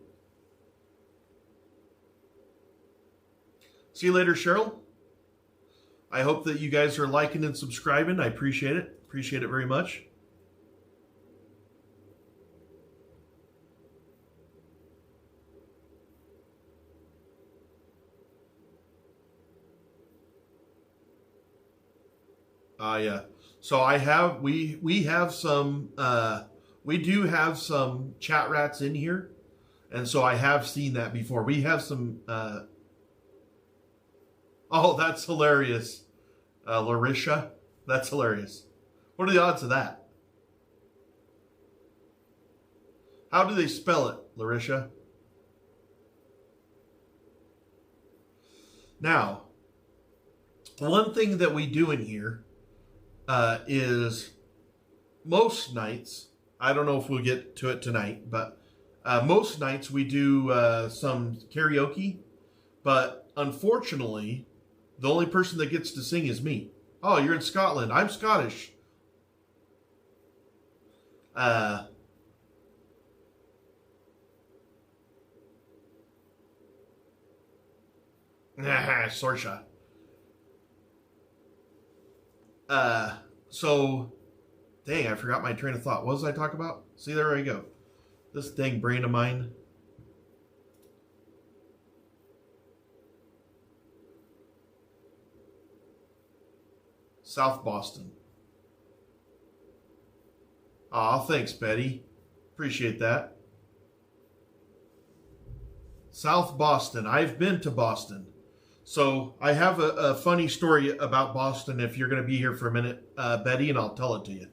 S6: See you later, Cheryl. I hope that you guys are liking and subscribing. I appreciate it. Appreciate it very much. Yeah. So we do have some chat rats in here, and so I have seen that before. We have some. Oh, that's hilarious, Larisha. That's hilarious. What are the odds of that? How do they spell it, Larisha? Now, one thing that we do in here is most nights, I don't know if we'll get to it tonight, but most nights we do some karaoke, but unfortunately, the only person that gets to sing is me. Oh, you're in Scotland. I'm Scottish. Sorsha. So, dang, I forgot my train of thought. What was I talking about? See, there I go. This dang brain of mine. South Boston. Aw, thanks, Betty. Appreciate that. South Boston. I've been to Boston. So I have a funny story about Boston if you're going to be here for a minute, Betty, and I'll tell it to you.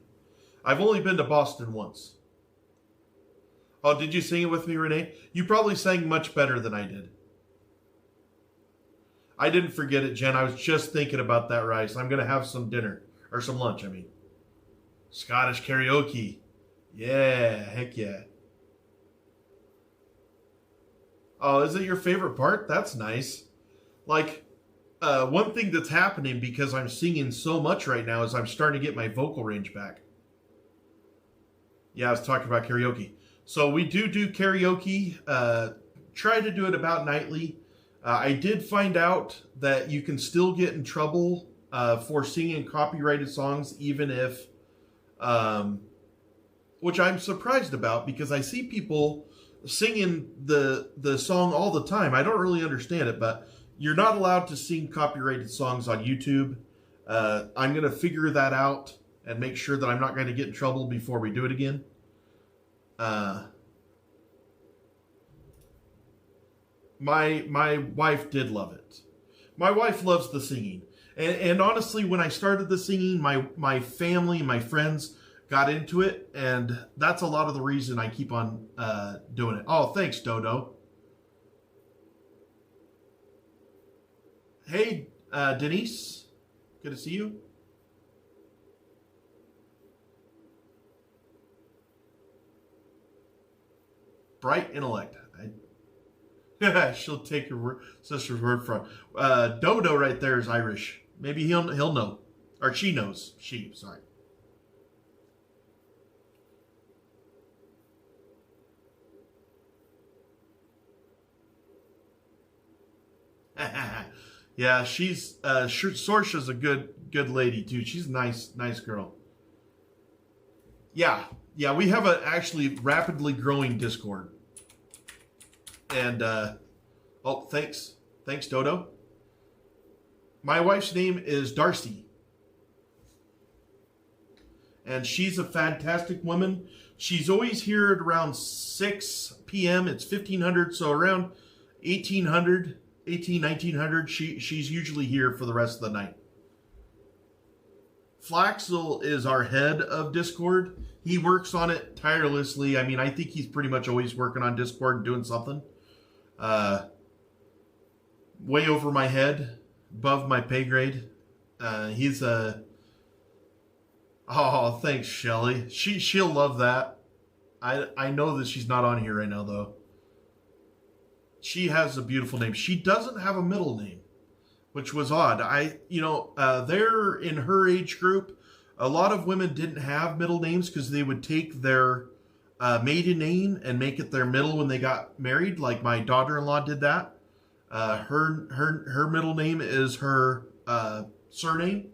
S6: I've only been to Boston once. Oh, did you sing it with me, Renee? You probably sang much better than I did. I didn't forget it, Jen. I was just thinking about that rice. I'm going to have some dinner. Or some lunch, I mean. Scottish karaoke. Yeah, heck yeah. Oh, is it your favorite part? That's nice. Like, one thing that's happening because I'm singing so much right now is I'm starting to get my vocal range back. Yeah, I was talking about karaoke. So we do karaoke. Try to do it about nightly. I did find out that you can still get in trouble for singing copyrighted songs, even if, which I'm surprised about because I see people singing the song all the time. I don't really understand it, but you're not allowed to sing copyrighted songs on YouTube. I'm going to figure that out and make sure that I'm not going to get in trouble before we do it again. My wife did love it. My wife loves the singing. And honestly, when I started the singing, my family, my friends got into it. And that's a lot of the reason I keep on doing it. Oh, thanks, Dodo. Hey, Denise. Good to see you. Bright intellect. She'll take her sister's word from. Dodo right there is Irish. Maybe he'll know. Or she knows. Sorry. Yeah, she's Sorsha's a good lady too. She's a nice girl. Yeah, we have a actually rapidly growing Discord. And oh, thanks, Dodo. My wife's name is Darcy, and she's a fantastic woman. She's always here at around 6 p.m. It's 1500, so around 1900, she's usually here for the rest of the night. Flaxel is our head of Discord. He works on it tirelessly. I mean, I think he's pretty much always working on Discord and doing something. Way over my head, above my pay grade. He's a... Oh, thanks, Shelly. She'll love that. I know that she's not on here right now, though. She has a beautiful name. She doesn't have a middle name, which was odd. They're in her age group. A lot of women didn't have middle names because they would take their maiden name and make it their middle when they got married. Like my daughter-in-law did that. Her middle name is her surname,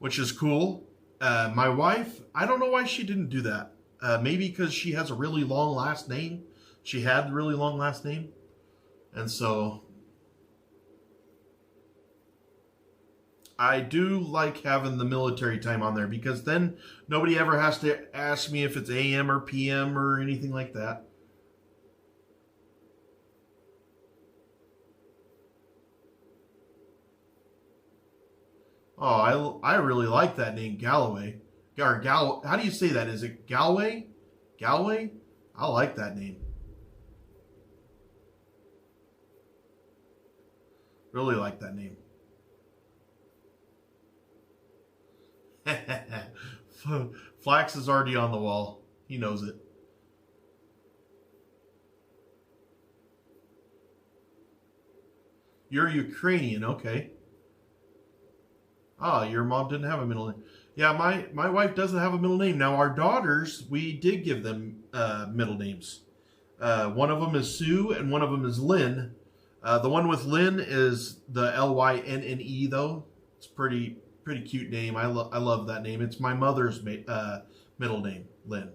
S6: which is cool. My wife, I don't know why she didn't do that. Maybe because she has a really long last name. She had a really long last name. And so I do like having the military time on there because then nobody ever has to ask me if it's AM or PM or anything like that. Oh, I really like that name, Galloway. Or how do you say that? Is it Galway? Galway? I like that name. Really like that name. Flax is already on the wall. He knows it. You're Ukrainian, okay. Oh, your mom didn't have a middle name. Yeah, my wife doesn't have a middle name. Now, our daughters, we did give them middle names. One of them is Sue and one of them is Lynn. The one with Lynn is the Lynne, though. It's pretty cute name. I love that name. It's my mother's middle name, Lynn.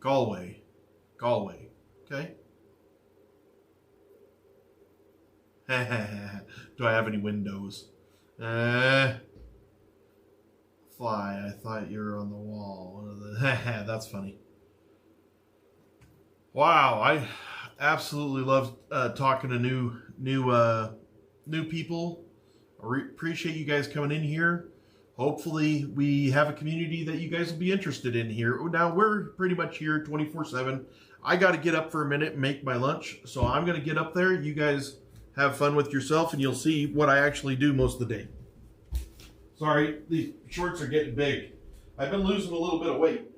S6: Galway. Okay. Do I have any windows? Fly, I thought you were on the wall. One of the that's funny. Wow, I absolutely love talking to new people. I appreciate you guys coming in here. Hopefully we have a community that you guys will be interested in here. Now we're pretty much here 24/7. I got to get up for a minute and make my lunch, so I'm going to get up there. You guys have fun with yourself, and you'll see what I actually do most of the day. Sorry, these shorts are getting big. I've been losing a little bit of weight.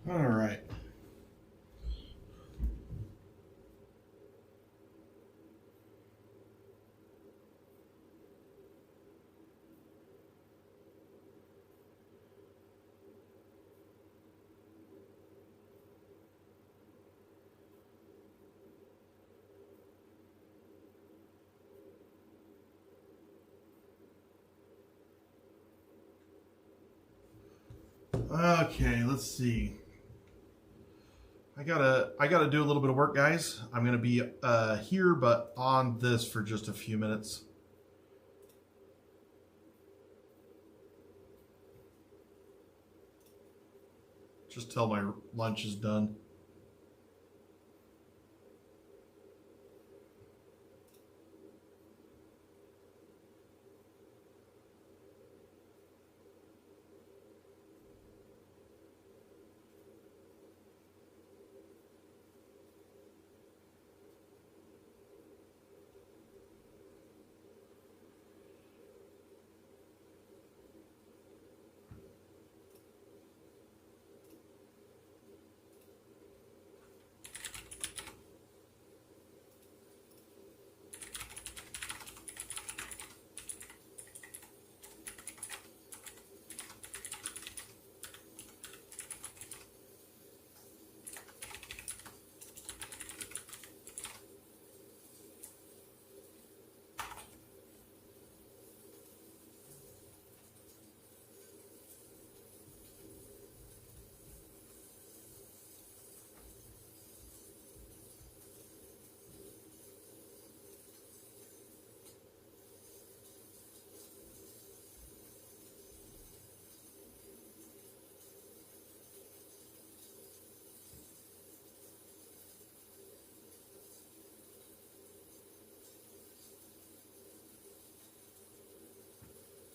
S6: All right. Okay, let's see. I gotta do a little bit of work, guys. I'm gonna be here, but on this for just a few minutes. Just till my lunch is done.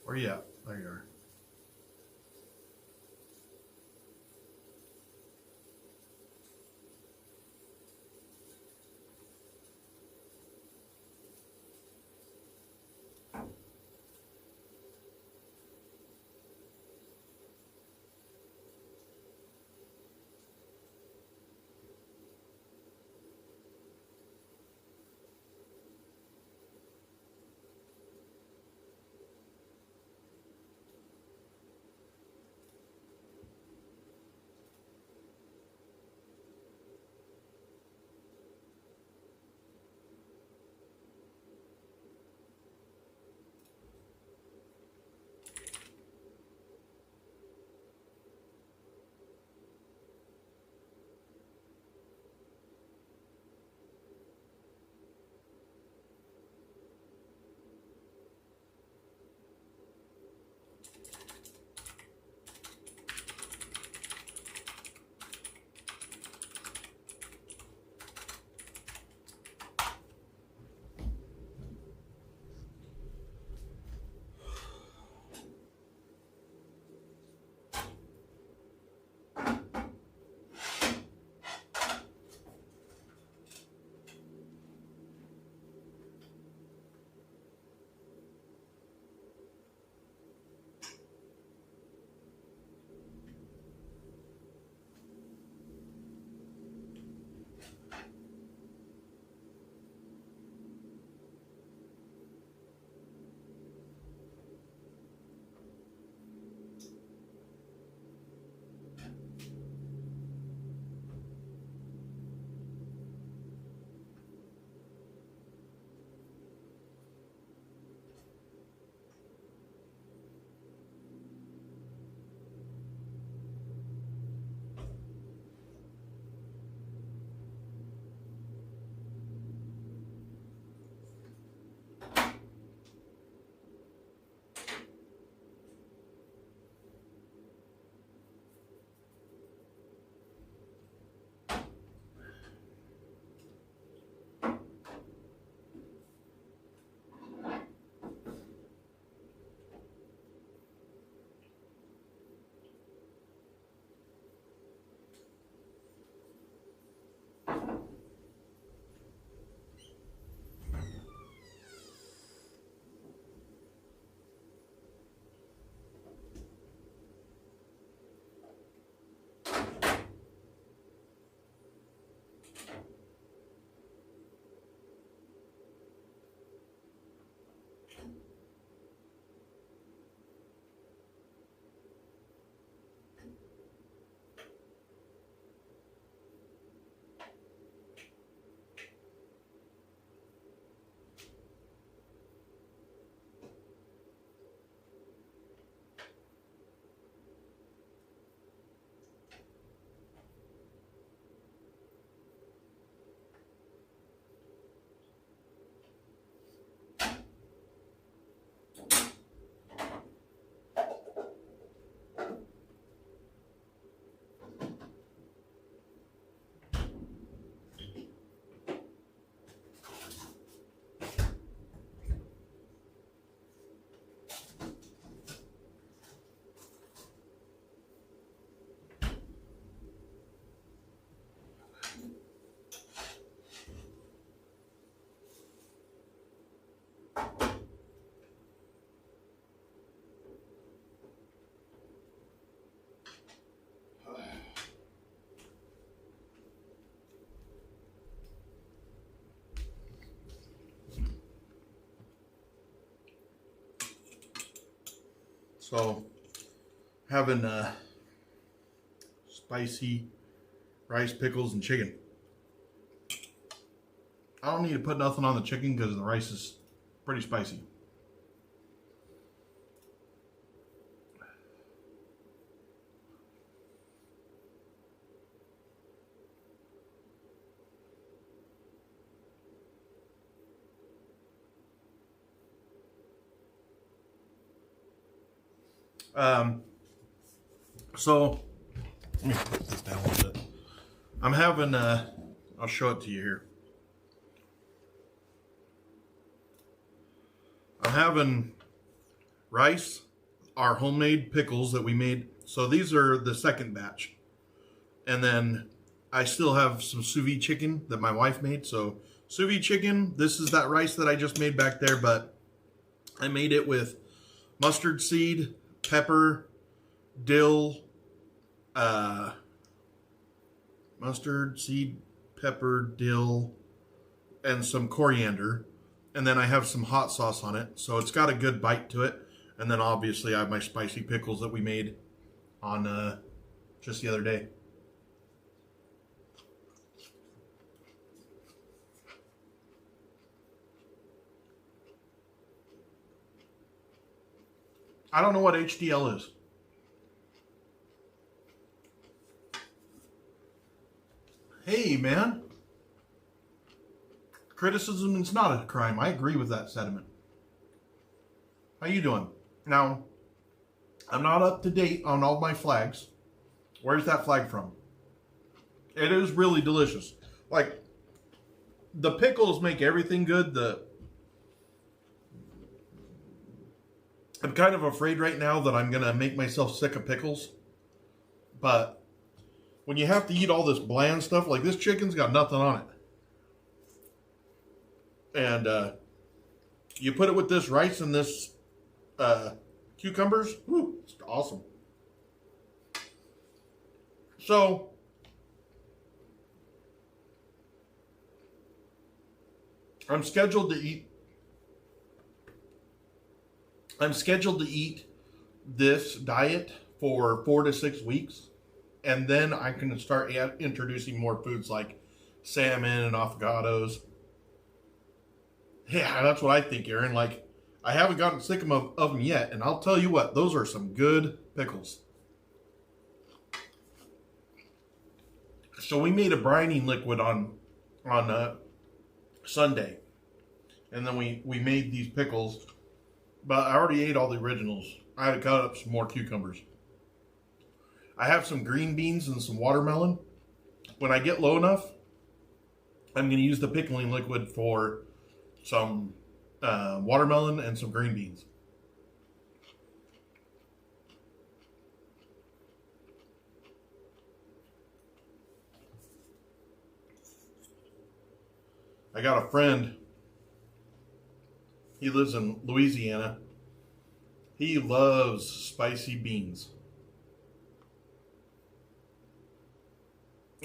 S6: Where you at? There you are. So, having spicy rice, pickles, and chicken. I don't need to put nothing on the chicken because the rice is pretty spicy. So let me put this down a little bit. I'm having I'll show it to you here. I'm having rice, our homemade pickles that we made. So these are the second batch. And then I still have some sous vide chicken that my wife made. So sous vide chicken, this is that rice that I just made back there, but I made it with mustard seed, pepper, dill, mustard seed, pepper, dill, and some coriander. And then I have some hot sauce on it. So it's got a good bite to it. And then obviously I have my spicy pickles that we made on just the other day. I don't know what HDL is. Hey, man. Criticism is not a crime. I agree with that sentiment. How you doing? Now, I'm not up to date on all my flags. Where's that flag from? It is really delicious. Like, the pickles make everything good. I'm kind of afraid right now that I'm going to make myself sick of pickles. But when you have to eat all this bland stuff, like this chicken's got nothing on it. And you put it with this rice and this cucumbers. Whew, it's awesome. So, I'm scheduled to eat this diet for 4 to 6 weeks. And then I can start introducing more foods like salmon and avocados. Yeah, that's what I think, Aaron. Like, I haven't gotten sick of them yet. And I'll tell you what, those are some good pickles. So we made a brining liquid on Sunday. And then we made these pickles. But I already ate all the originals. I had to cut up some more cucumbers. I have some green beans and some watermelon. When I get low enough, I'm going to use the pickling liquid for some watermelon and some green beans. I got a friend. He lives in Louisiana. He loves spicy beans.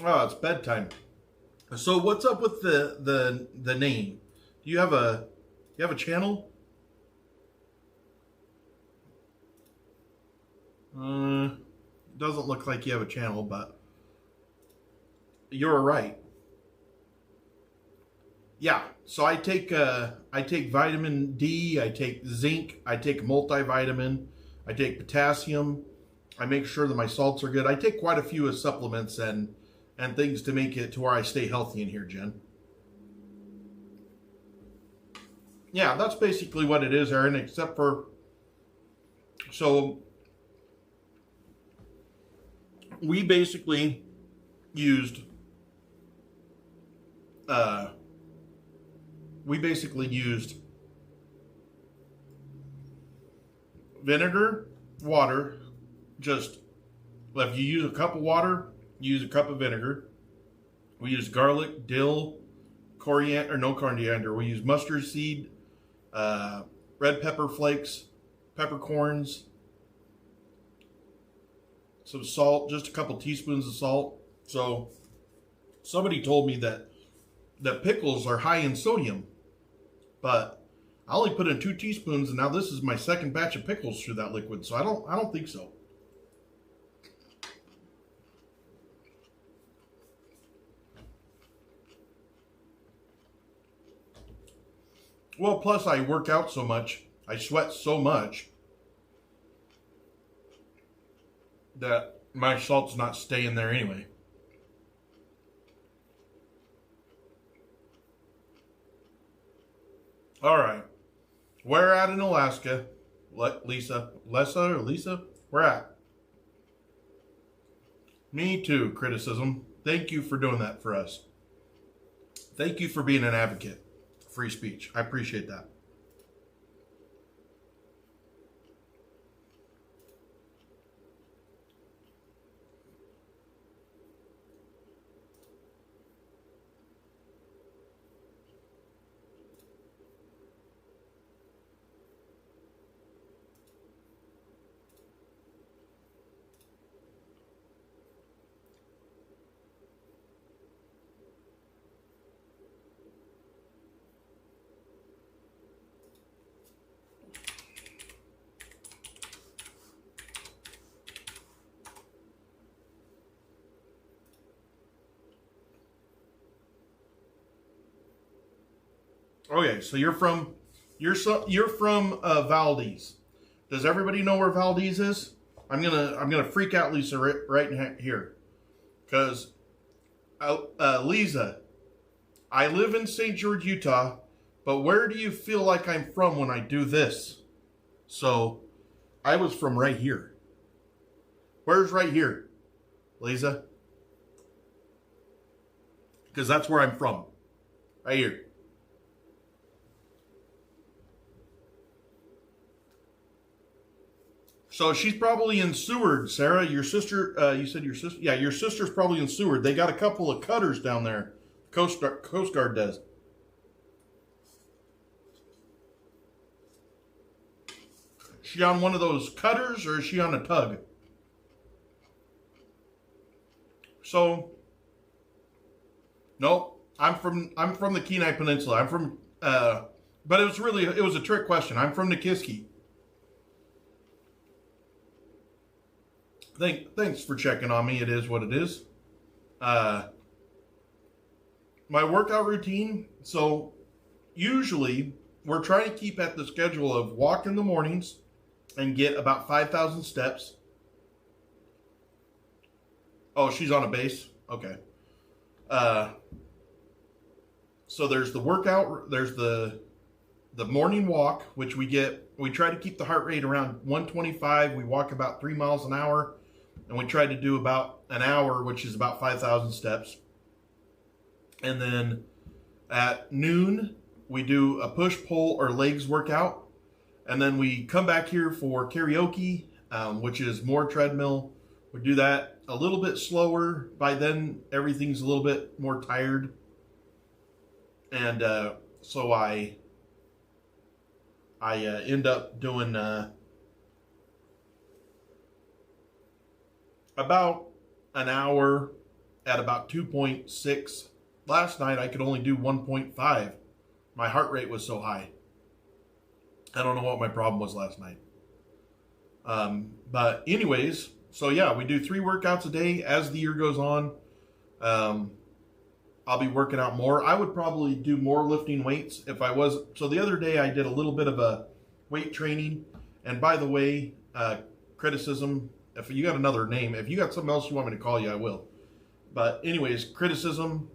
S6: Oh, it's bedtime. So what's up with the name? Do you have a channel? Doesn't look like you have a channel, but you're right. Yeah, so I take vitamin D, I take zinc, I take multivitamin, I take potassium. I make sure that my salts are good. I take quite a few of supplements and things to make it to where I stay healthy in here, Jen. Yeah, that's basically what it is, Aaron, except for, so we basically used vinegar, water. Just, if you use a cup of water, use a cup of vinegar. We use garlic, dill, coriander, no coriander. We use mustard seed, red pepper flakes, peppercorns, some salt, just a couple teaspoons of salt. So somebody told me that pickles are high in sodium, but I only put in 2 teaspoons, and now this is my second batch of pickles through that liquid, so I don't think so. Well, plus I work out so much, I sweat so much that my salt's not staying there anyway. All right. Where at in Alaska? Lisa? Where at? Me too, criticism. Thank you for doing that for us. Thank you for being an advocate. Free speech. I appreciate that. Okay, so you're from Valdez. Does everybody know where Valdez is? I'm gonna freak out Lisa right here, because Lisa, I live in St. George, Utah, but where do you feel like I'm from when I do this? So I was from right here. Where's right here, Lisa? Because that's where I'm from, right here. So she's probably in Seward, Sarah. Your sister, you said your sister? Yeah, your sister's probably in Seward. They got a couple of cutters down there. Coast Guard does. Is she on one of those cutters or is she on a tug? So, no, I'm from the Kenai Peninsula. I'm from, but it was a trick question. I'm from Nikiski. Thanks for checking on me. It is what it is. My workout routine. So usually we're trying to keep at the schedule of walk in the mornings and get about 5,000 steps. Oh, she's on a base. Okay. So there's the workout. There's the morning walk, which we try to keep the heart rate around 125. We walk about 3 miles an hour. And we try to do about an hour, which is about 5,000 steps. And then at noon, we do a push-pull or legs workout. And then we come back here for karaoke, which is more treadmill. We do that a little bit slower. By then, everything's a little bit more tired. And so I end up doing about an hour at about 2.6. Last night I could only do 1.5. My heart rate was so high. I don't know what my problem was last night. But anyways, so yeah, we do 3 workouts a day. As the year goes on, I'll be working out more. I would probably do more lifting weights if I was. So the other day I did a little bit of a weight training. And by the way, criticism, if you got another name, if you got something else you want me to call you, I will. But anyways, criticism.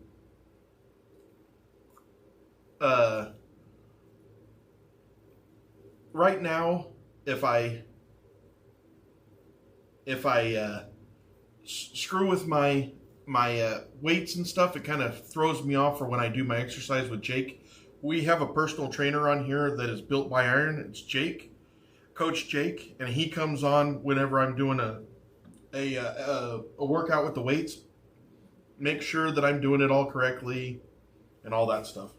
S6: Right now, if I screw with my weights and stuff, it kind of throws me off for when I do my exercise with Jake. We have a personal trainer on here that is built by iron. It's Jake. Coach Jake, and he comes on whenever I'm doing a workout with the weights. Make sure that I'm doing it all correctly and all that stuff.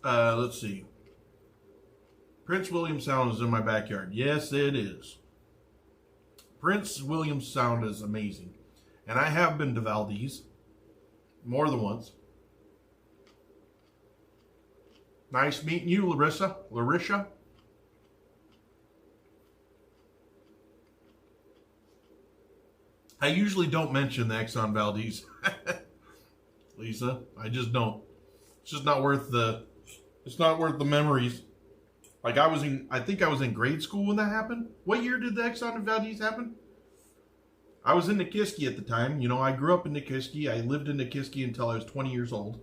S6: Let's see. Prince William Sound is in my backyard. Yes, it is. Prince William Sound is amazing. And I have been to Valdez more than once. Nice meeting you, Larissa. I usually don't mention the Exxon Valdez, Lisa. I just don't. It's just not worth the. It's not worth the memories. Like I think I was in grade school when that happened. What year did the Exxon Valdez happen? I was in Nikiski at the time. You know, I grew up in Nikiski. I lived in Nikiski until I was 20 years old.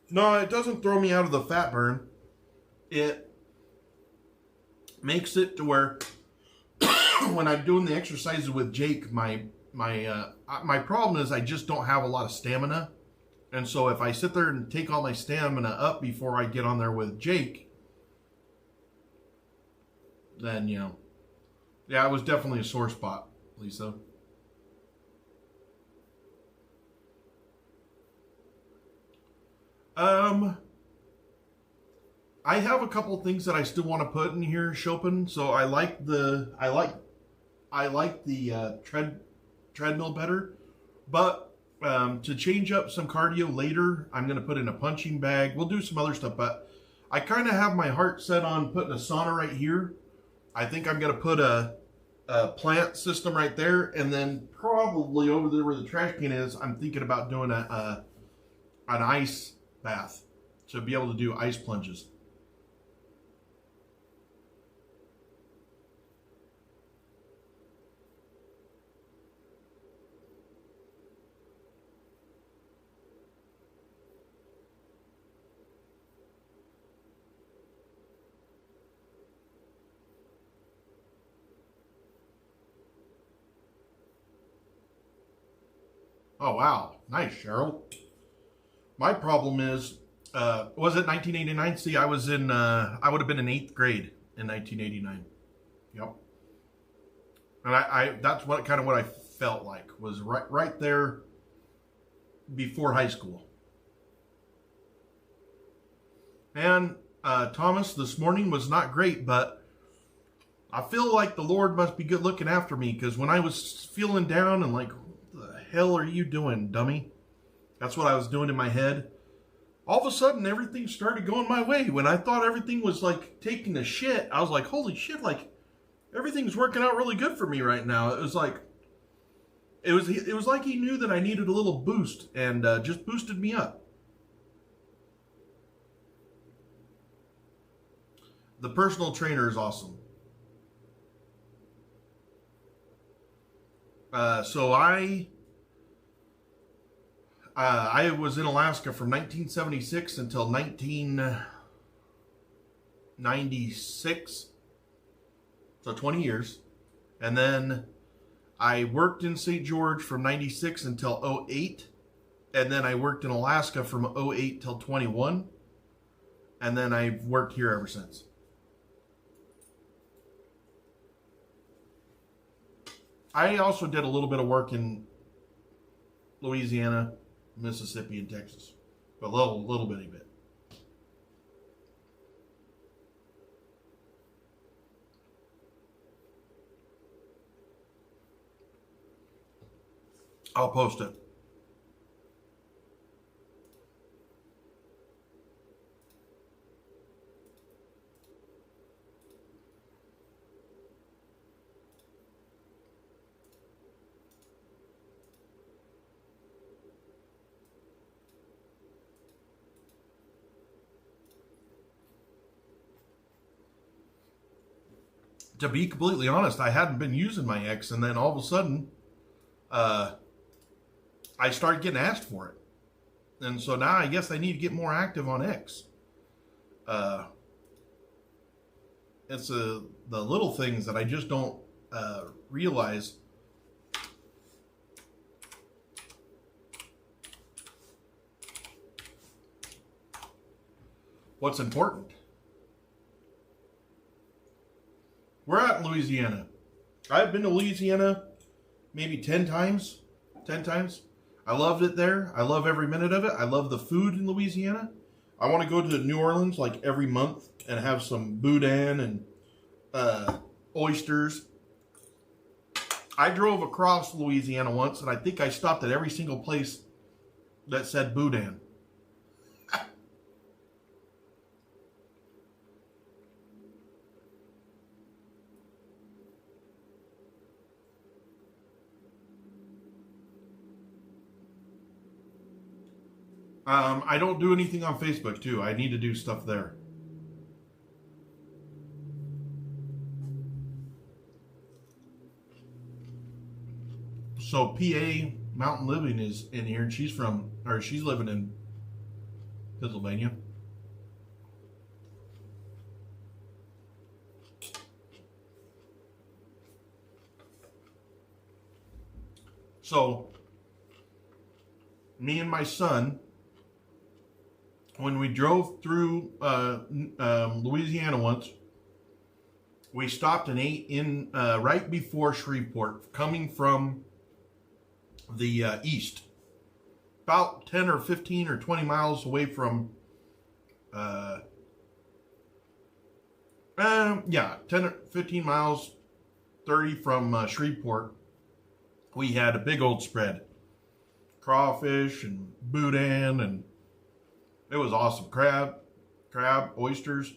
S6: No, it doesn't throw me out of the fat burn. It makes it to where when I'm doing the exercises with Jake, my problem is I just don't have a lot of stamina. And so if I sit there and take all my stamina up before I get on there with Jake, then, you know, yeah, it was definitely a sore spot, Lisa. I have a couple things that I still want to put in here, Chopin. So I like the treadmill better, but to change up some cardio later, I'm going to put in a punching bag. We'll do some other stuff, but I kind of have my heart set on putting a sauna right here. I think I'm going to put a plant system right there, and then probably over there where the trash can is, I'm thinking about doing an ice bath to be able to do ice plunges. Oh, wow. Nice, Cheryl. My problem is, was it 1989? See, I would have been in 8th grade in 1989. Yep. And that's what I felt like, was right there before high school. And Thomas, this morning was not great, but I feel like the Lord must be good looking after me, because when I was feeling down and like, hell are you doing, dummy? That's what I was doing in my head. All of a sudden, everything started going my way. When I thought everything was like taking a shit, I was like, holy shit, like everything's working out really good for me right now. It was like he knew that I needed a little boost and just boosted me up. The personal trainer is awesome. So I was in Alaska from 1976 until 1996, so 20 years. And then I worked in St. George from 96 until 08. And then I worked in Alaska from 08 till 21. And then I've worked here ever since. I also did a little bit of work in Louisiana, Mississippi, and Texas. A little bitty bit. I'll post it. To be completely honest, I hadn't been using my X, and then all of a sudden, I started getting asked for it. And so now I guess I need to get more active on X. It's the little things that I just don't realize. What's important. We're at Louisiana. I've been to Louisiana maybe 10 times. 10 times. I loved it there. I love every minute of it. I love the food in Louisiana. I want to go to New Orleans like every month and have some boudin and oysters I drove across Louisiana once, and I think I stopped at every single place that said Boudin. I don't do anything on Facebook, too. I need to do stuff there. So PA Mountain Living is in here, and she's living in Pennsylvania. So me and my son, when we drove through Louisiana once, we stopped and ate in right before Shreveport, coming from the east, about 10 or 15 or 20 miles away from 10 or 15 miles, 30 from Shreveport. We had a big old spread, crawfish and boudin, and it was awesome. Crab, oysters.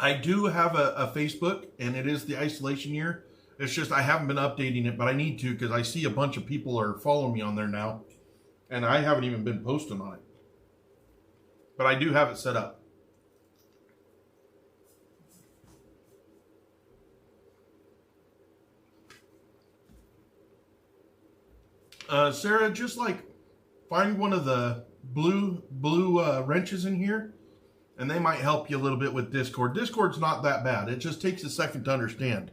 S6: I do have a Facebook, and it is the isolation year. It's just I haven't been updating it, but I need to because I see a bunch of people are following me on there now, and I haven't even been posting on it. But I do have it set up. Sarah, just like find one of the blue wrenches in here, and they might help you a little bit with Discord. Discord's not that bad. It just takes a second to understand.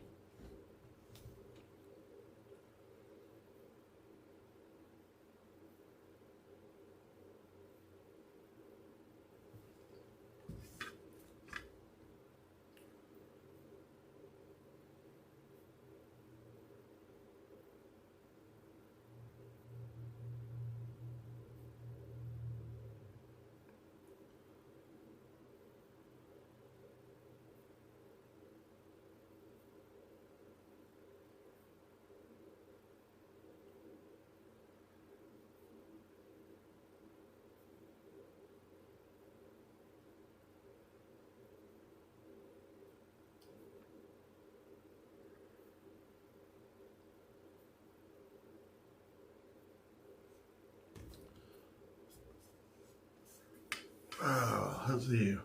S6: Let's see.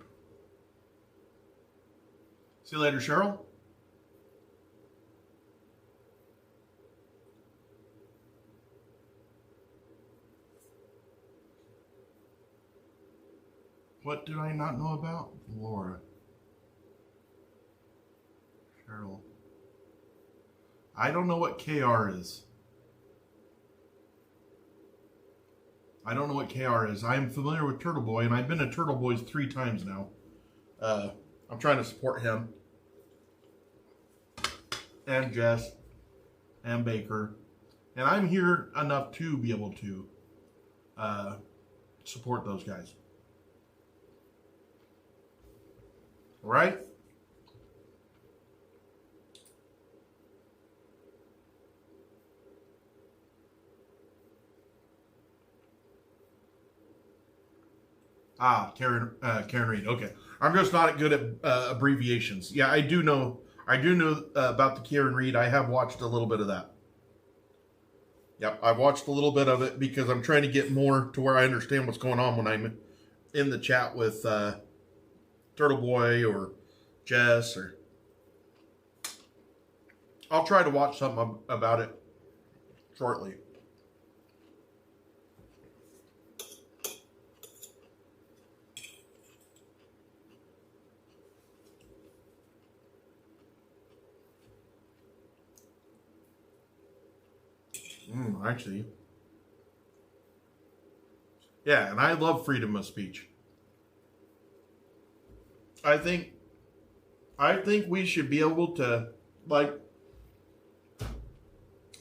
S6: See you later, Cheryl. What did I not know about? Laura. Cheryl. I don't know what KR is. I don't know what KR is. I am familiar with Turtle Boy, and I've been to Turtle Boy's 3 times now. I'm trying to support him. And Jess. And Baker. And I'm here enough to be able to support those guys. Right? Karen Reed. Okay, I'm just not good at abbreviations. Yeah, I do know about the Karen Reed. I have watched a little bit of that. Yep, I've watched a little bit of it because I'm trying to get more to where I understand what's going on when I'm in the chat with Turtle Boy or Jess, or I'll try to watch something about it shortly. Actually, yeah, and I love freedom of speech. I think we should be able to, like,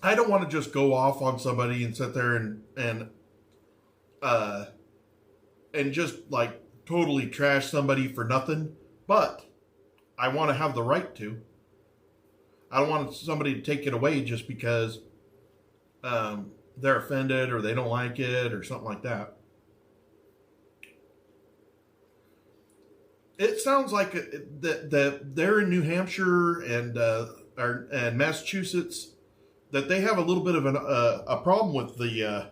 S6: I don't want to just go off on somebody and sit there and just like totally trash somebody for nothing, but I want to have the right to. I don't want somebody to take it away just because they're offended or they don't like it or something like that. It sounds like that they're in New Hampshire and Massachusetts, that they have a little bit of a problem with the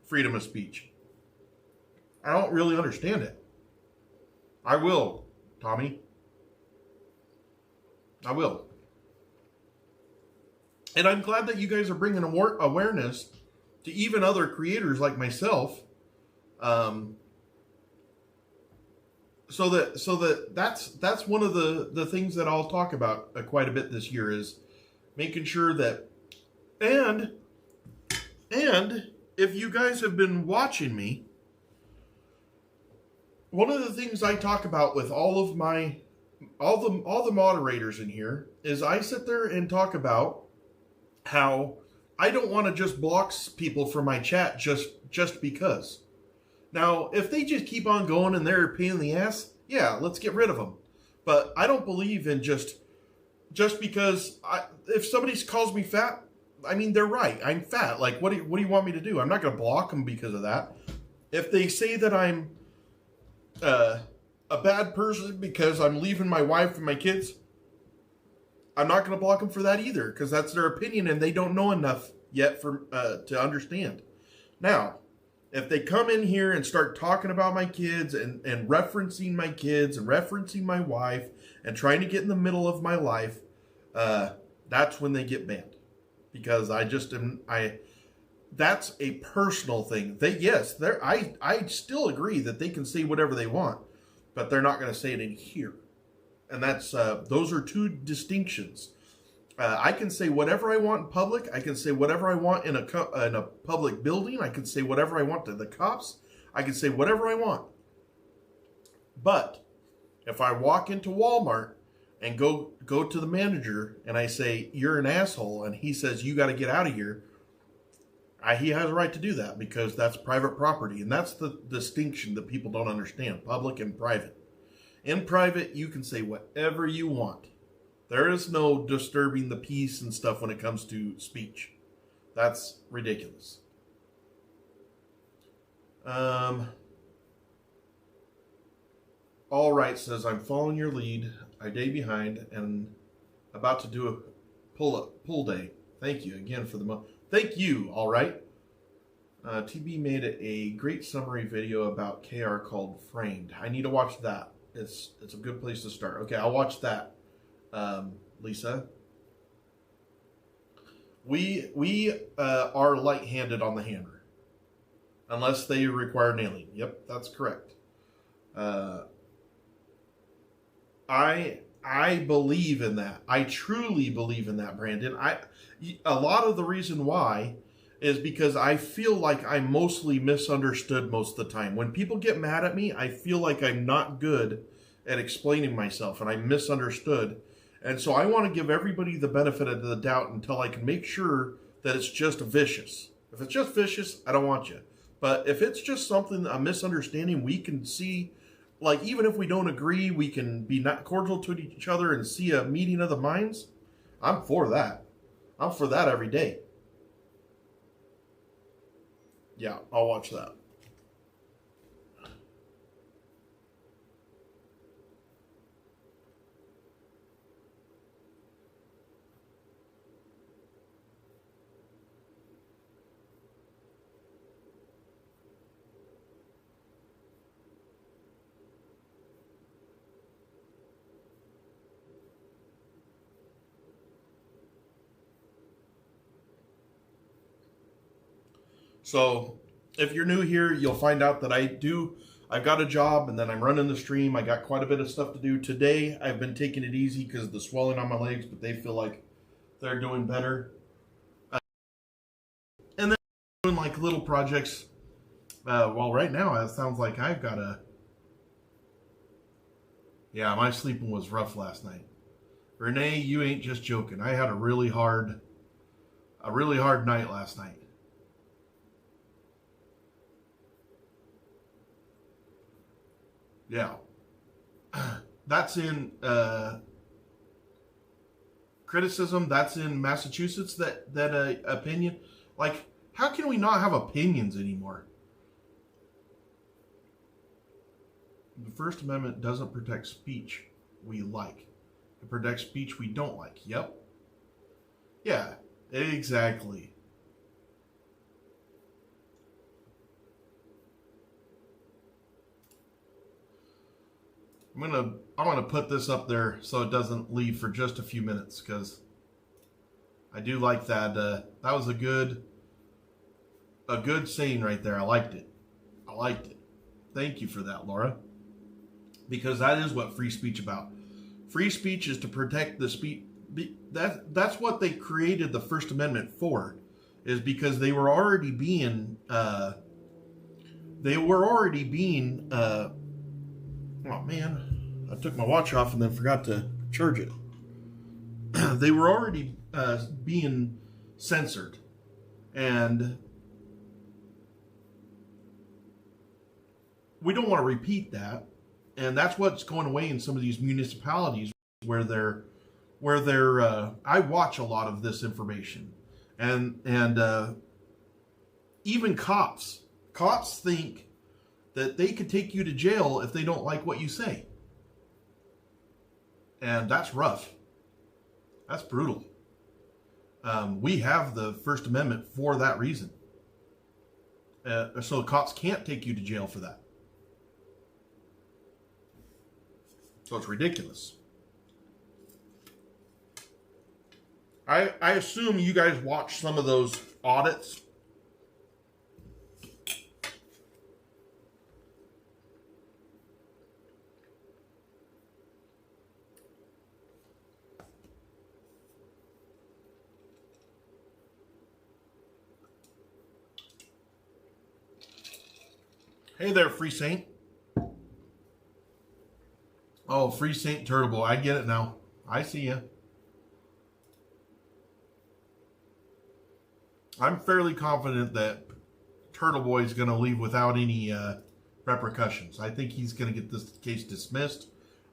S6: freedom of speech. I don't really understand it. I will, Tommy. I will. And I'm glad that you guys are bringing awareness to even other creators like myself. So that's one of the things that I'll talk about quite a bit this year, is making sure that, and if you guys have been watching me, one of the things I talk about with all the moderators in here is I sit there and talk about how I don't want to just block people from my chat just because. Now, if they just keep on going and they're a pain in the ass, yeah, let's get rid of them. But I don't believe in just because if somebody calls me fat, I mean, they're right. I'm fat. Like, what do you want me to do? I'm not going to block them because of that. If they say that I'm a bad person because I'm leaving my wife and my kids, I'm not going to block them for that either, because that's their opinion and they don't know enough yet to understand. Now, if they come in here and start talking about my kids and referencing my kids and referencing my wife and trying to get in the middle of my life, that's when they get banned. Because that's a personal thing. I still agree that they can say whatever they want, but they're not going to say it in here. And those are two distinctions. I can say whatever I want in public. I can say whatever I want in a public building. I can say whatever I want to the cops. I can say whatever I want. But if I walk into Walmart and go to the manager and I say, "You're an asshole," and he says, "You got to get out of here," he has a right to do that, because that's private property. And that's the distinction that people don't understand, public and private. In private, you can say whatever you want. There is no disturbing the peace and stuff when it comes to speech. That's ridiculous. All right says, "I'm following your lead. A day behind and about to do a pull day. Thank you again for the Thank you. All right. TB made a great summary video about KR called Framed. I need to watch that. It's a good place to start. Okay, I'll watch that. Lisa, we are light-handed on the hammer unless they require nailing. Yep, that's correct. I believe in that. I truly believe in that, Brandon. A lot of the reason why is because I feel like I'm mostly misunderstood most of the time. When people get mad at me, I feel like I'm not good at explaining myself and I'm misunderstood. And so I want to give everybody the benefit of the doubt until I can make sure that it's just vicious. If it's just vicious, I don't want you. But if it's just something, a misunderstanding, we can see, like, even if we don't agree, we can be not cordial to each other and see a meeting of the minds. I'm for that. I'm for that every day. Yeah, I'll watch that. So if you're new here, you'll find out that I've got a job and then I'm running the stream. I got quite a bit of stuff to do. Today, I've been taking it easy because of the swelling on my legs, but they feel like they're doing better. And then doing like little projects. Well, right now, it sounds like I've got yeah, my sleeping was rough last night. Renee, you ain't just joking. I had a really hard night last night. Yeah. That's in criticism. That's in Massachusetts. That opinion. Like, how can we not have opinions anymore? The First Amendment doesn't protect speech we like. It protects speech we don't like. Yep. Yeah, exactly. I'm gonna put this up there so it doesn't leave for just a few minutes, because I do like that. That was a good saying right there. I liked it. Thank you for that, Laura. Because that is what free speech about. Free speech is to protect the speech. That's what they created the First Amendment for, is because they were already being oh man, I took my watch off and then forgot to charge it. They were already being censored, and we don't want to repeat that. And that's what's going away in some of these municipalities where they're I watch a lot of this information, and even cops think that they could take you to jail if they don't like what you say. And that's rough. That's brutal. We have the First Amendment for that reason. So cops can't take you to jail for that. So it's ridiculous. I assume you guys watch some of those audits. Hey there, Free Saint. Oh, Free Saint Turtle, I get it now. I see you. I'm fairly confident that Turtle Boy is going to leave without any repercussions. I think he's going to get this case dismissed.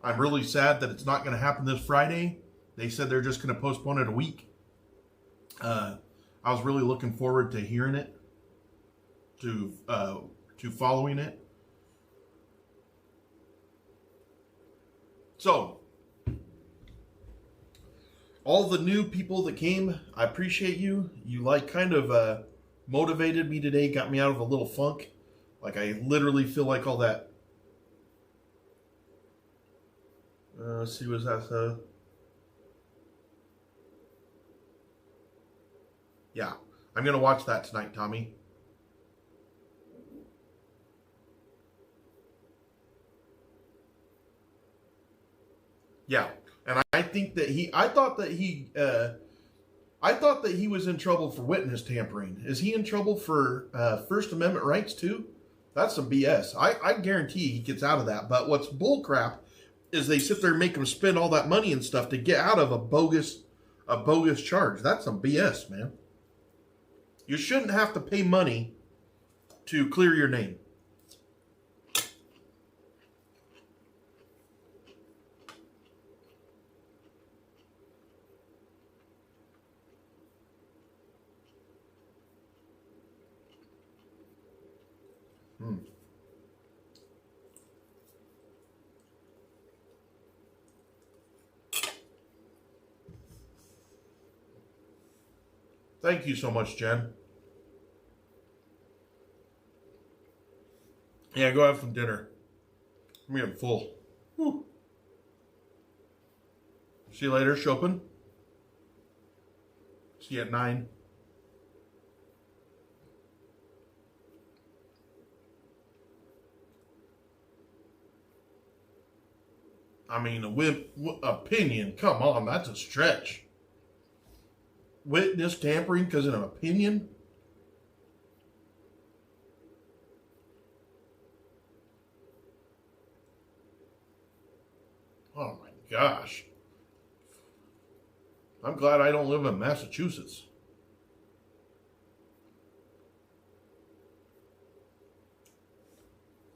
S6: I'm really sad that it's not going to happen this Friday. They said they're just going to postpone it a week. I was really looking forward to hearing it, to following it. So, all the new people that came, I appreciate you. You kind of motivated me today, got me out of a little funk. Like, I literally feel like all that. Let's see, what's that? Yeah, I'm going to watch that tonight, Tommy. Yeah, and I think that I thought that he was in trouble for witness tampering. Is he in trouble for First Amendment rights too? That's some BS. I guarantee he gets out of that. But what's bullcrap is they sit there and make him spend all that money and stuff to get out of a bogus charge. That's some BS, man. You shouldn't have to pay money to clear your name. Thank you so much, Jen. Yeah, go have some dinner. I'm full. Whew. See you later, Chopin. See you at 9. I mean, opinion. Come on, that's a stretch. Witness tampering because of an opinion? Oh my gosh. I'm glad I don't live in Massachusetts.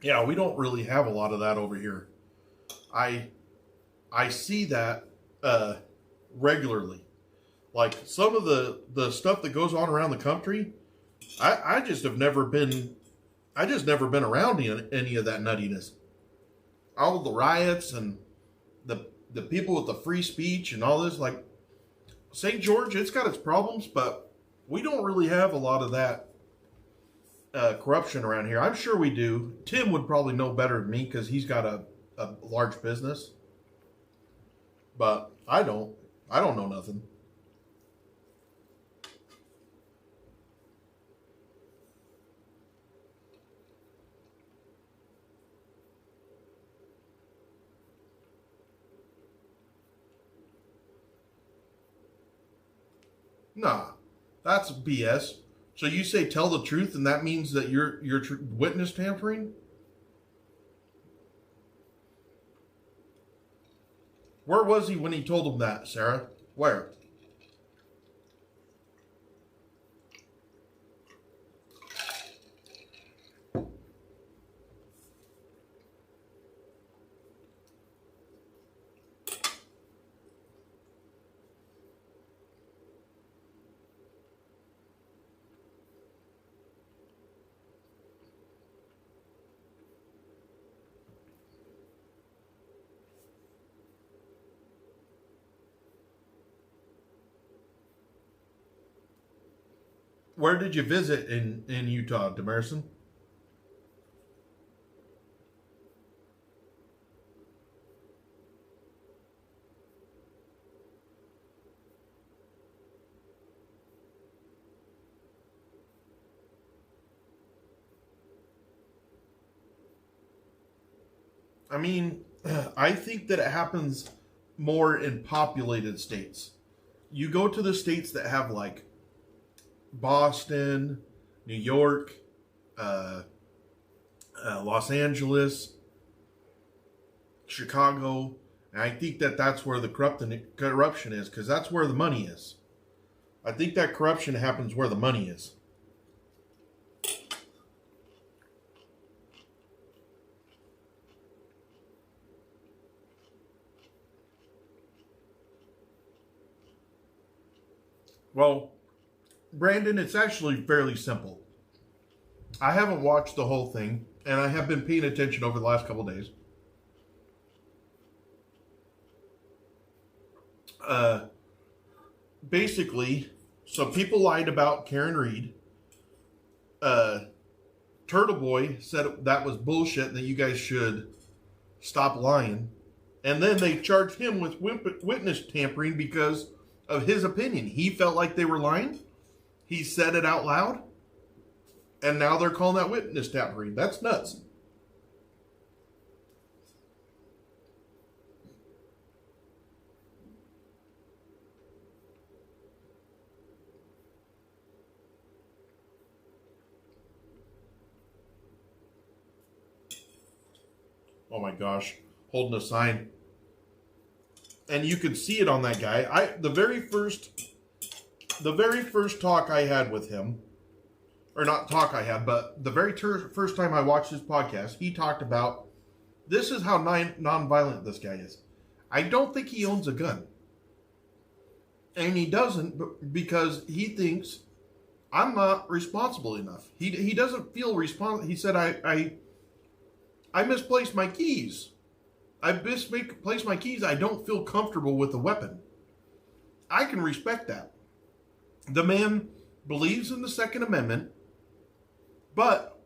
S6: Yeah, we don't really have a lot of that over here. I see that regularly. Like some of the stuff that goes on around the country, I just have never been around any of that nuttiness. All of the riots and the people with the free speech and all this, like St. George, it's got its problems, but we don't really have a lot of that corruption around here. I'm sure we do. Tim would probably know better than me because he's got a large business. But I don't know nothing. Nah, that's BS. So you say tell the truth, and that means that you're witness tampering? Where was he when he told him that, Sarah? Where? Where did you visit in Utah, Demerson? I mean, I think that it happens more in populated states. You go to the states that have like Boston, New York, Los Angeles, Chicago, and I think that that's where the corruption is, because that's where the money is. I think that corruption happens where the money is. Well, Brandon, it's actually fairly simple. I haven't watched the whole thing, and I have been paying attention over the last couple of days. Basically, so people lied about Karen Reed. Turtle Boy said that was bullshit and that you guys should stop lying. And then they charged him with witness tampering because of his opinion. He felt like they were lying. He said it out loud. And now they're calling that witness tampering. That's nuts. Oh my gosh. Holding a sign. And you could see it on that guy. The very first talk I had with him, or not talk I had, but the very first time I watched his podcast, he talked about, this is how non-violent this guy is. I don't think he owns a gun. And he doesn't because he thinks I'm not responsible enough. He doesn't feel responsible. He said, I misplaced my keys. I misplaced my keys. I don't feel comfortable with the weapon. I can respect that. The man believes in the Second Amendment, but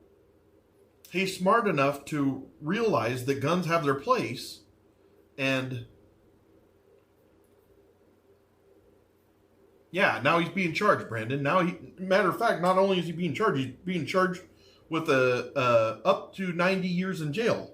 S6: he's smart enough to realize that guns have their place. And yeah, now he's being charged, Brandon. Matter of fact, not only is he being charged, he's being charged with up to 90 years in jail.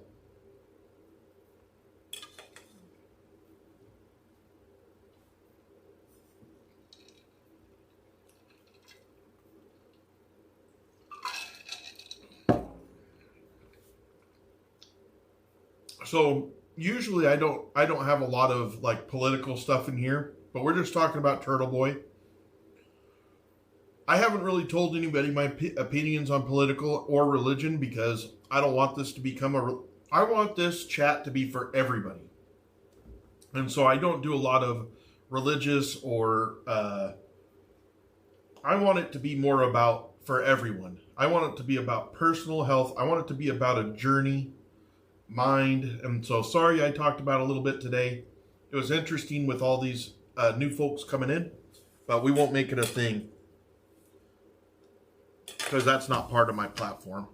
S6: So usually I don't have a lot of like political stuff in here, but we're just talking about Turtle Boy. I haven't really told anybody my opinions on political or religion because I don't want this to become I want this chat to be for everybody. And so I don't do a lot of religious or, I want it to be more about for everyone. I want it to be about personal health. I want it to be about a journey, mind. And so sorry I talked about it a little bit today. It was interesting with all these new folks coming in, but we won't make it a thing because that's not part of my platform.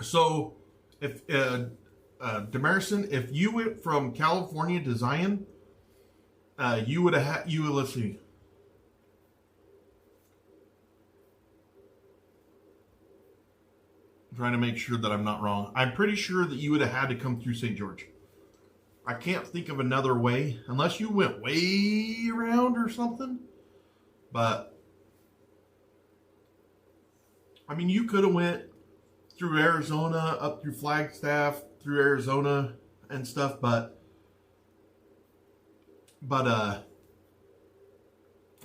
S6: So, if Demarison, if you went from California to Zion, you would have let's see. I'm trying to make sure that I'm not wrong. I'm pretty sure that you would have had to come through St. George. I can't think of another way, unless you went way around or something. But I mean, you could have went through Arizona, up through Flagstaff, through Arizona and stuff, but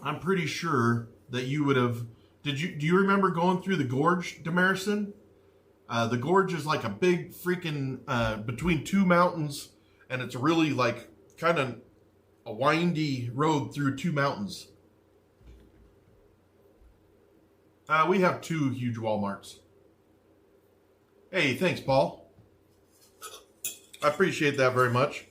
S6: I'm pretty sure that you would have. Do you remember going through the gorge, Demarison? The gorge is like a big freaking between two mountains, and it's really like kind of a windy road through two mountains. We have 2 huge Walmarts. Hey, thanks, Paul. I appreciate that very much.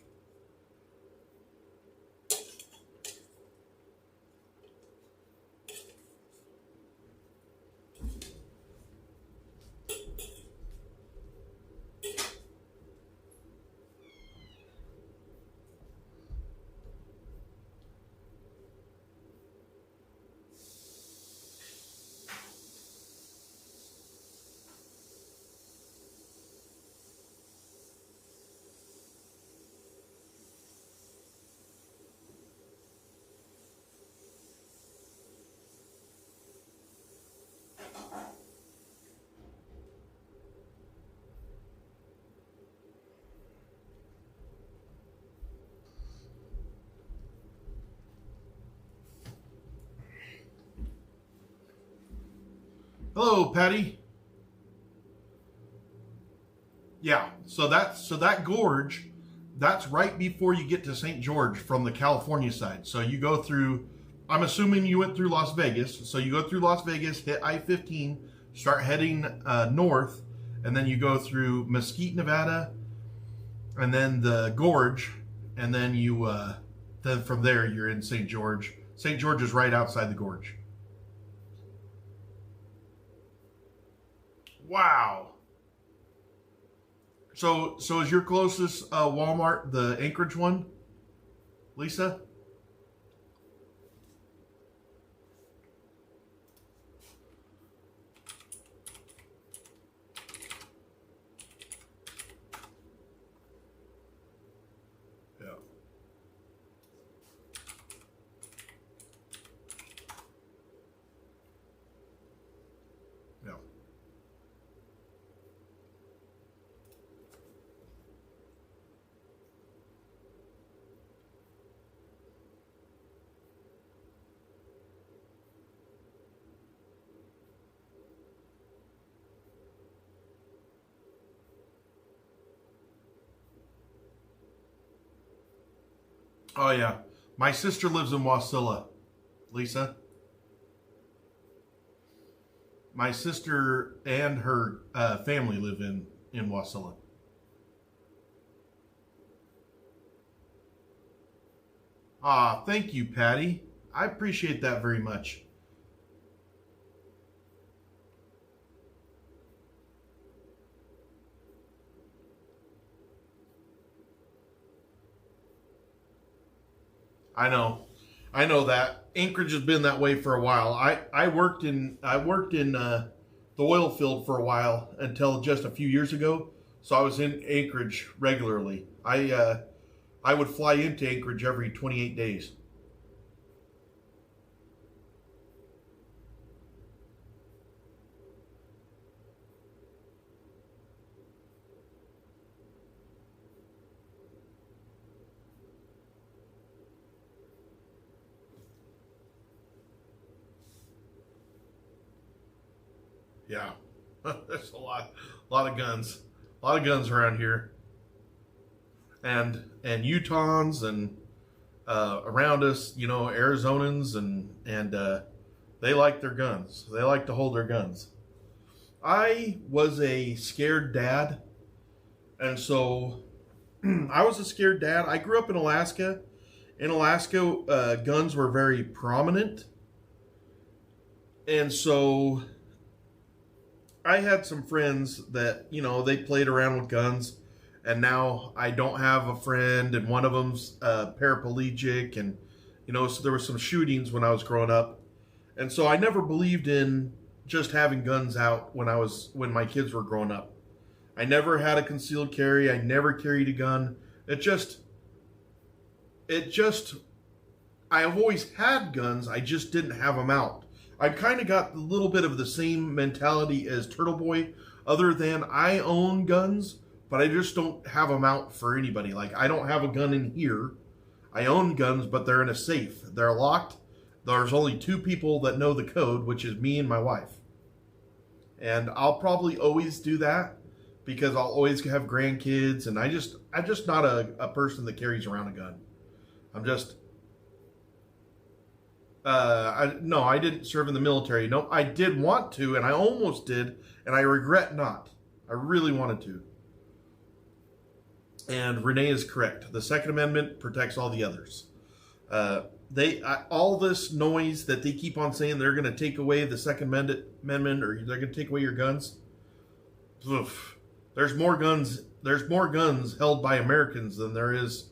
S6: Hello, Patty. Yeah, so that gorge, that's right before you get to St. George from the California side. So you go through, I'm assuming you went through Las Vegas. So you go through Las Vegas, hit I-15, start heading north, and then you go through Mesquite, Nevada, and then the gorge, and then you then from there you're in St. George. St. George is right outside the gorge. Wow. So is your closest Walmart the Anchorage one, Lisa? Yeah. Yeah. Oh yeah, my sister lives in Wasilla, Lisa. My sister and her family live in Wasilla. Ah, thank you, Patty. I appreciate that very much. I know that Anchorage has been that way for a while. I worked in the oil field for a while until just a few years ago. So I was in Anchorage regularly. I would fly into Anchorage every 28 days. Yeah, there's a lot of guns, around here, and Utahns and around us, you know, Arizonans and they like their guns. They like to hold their guns. I was a scared dad, and so I was a scared dad. I grew up in Alaska. In Alaska, guns were very prominent, and so I had some friends that, you know, they played around with guns, and now I don't have a friend, and one of them's paraplegic, and, you know, so there were some shootings when I was growing up, and so I never believed in just having guns out when my kids were growing up. I never had a concealed carry. I never carried a gun. I've always had guns. I just didn't have them out. I kind of got a little bit of the same mentality as Turtle Boy, other than I own guns, but I just don't have them out for anybody. Like, I don't have a gun in here. I own guns, but they're in a safe. They're locked. There's only 2 people that know the code, which is me and my wife. And I'll probably always do that because I'll always have grandkids, and I'm just not a person that carries around a gun. I'm just... no, I didn't serve in the military. No, I did want to, and I almost did, and I regret not. I really wanted to. And Renee is correct. The Second Amendment protects all the others. All this noise that they keep on saying they're going to take away the Second Amendment, or they're going to take away your guns. Oof. There's more guns held by Americans than there is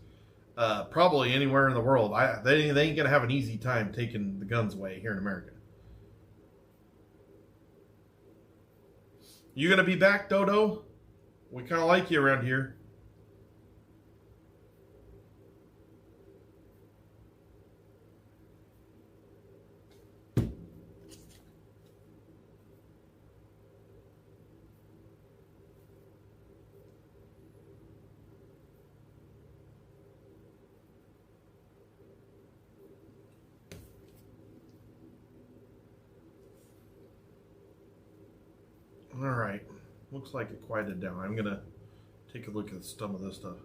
S6: probably anywhere in the world. They ain't gonna have an easy time taking the guns away here in America. You gonna be back, Dodo? We kind of like you around here. All right, looks like it quieted down. I'm gonna take a look at some of this stuff.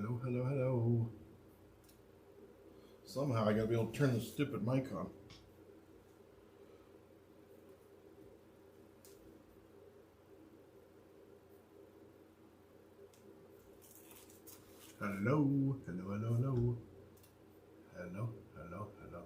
S6: Hello, hello, hello. Somehow I gotta be able to turn the stupid mic on. Hello, hello, hello, hello. Hello, hello, hello.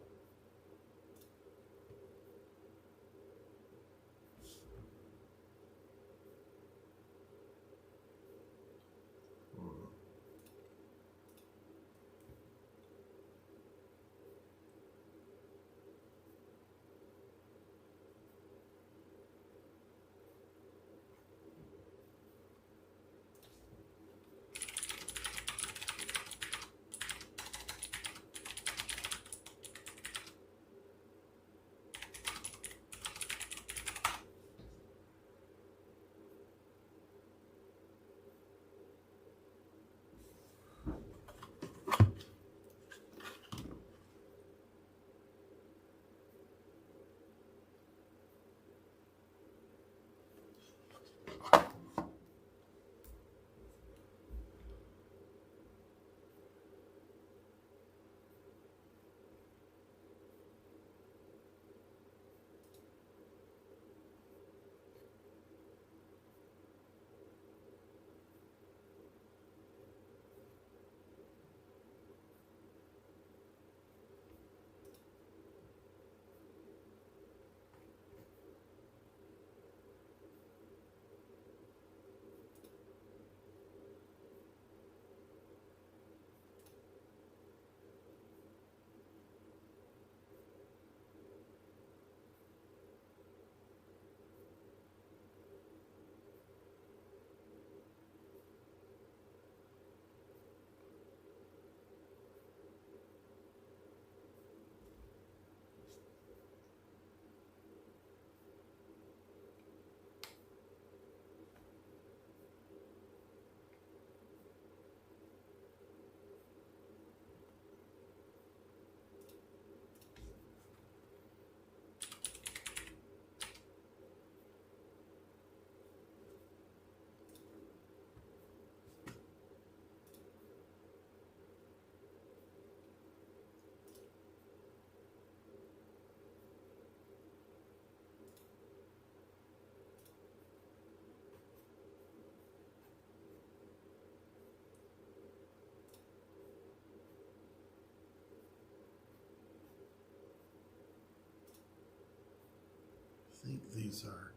S6: I think these are.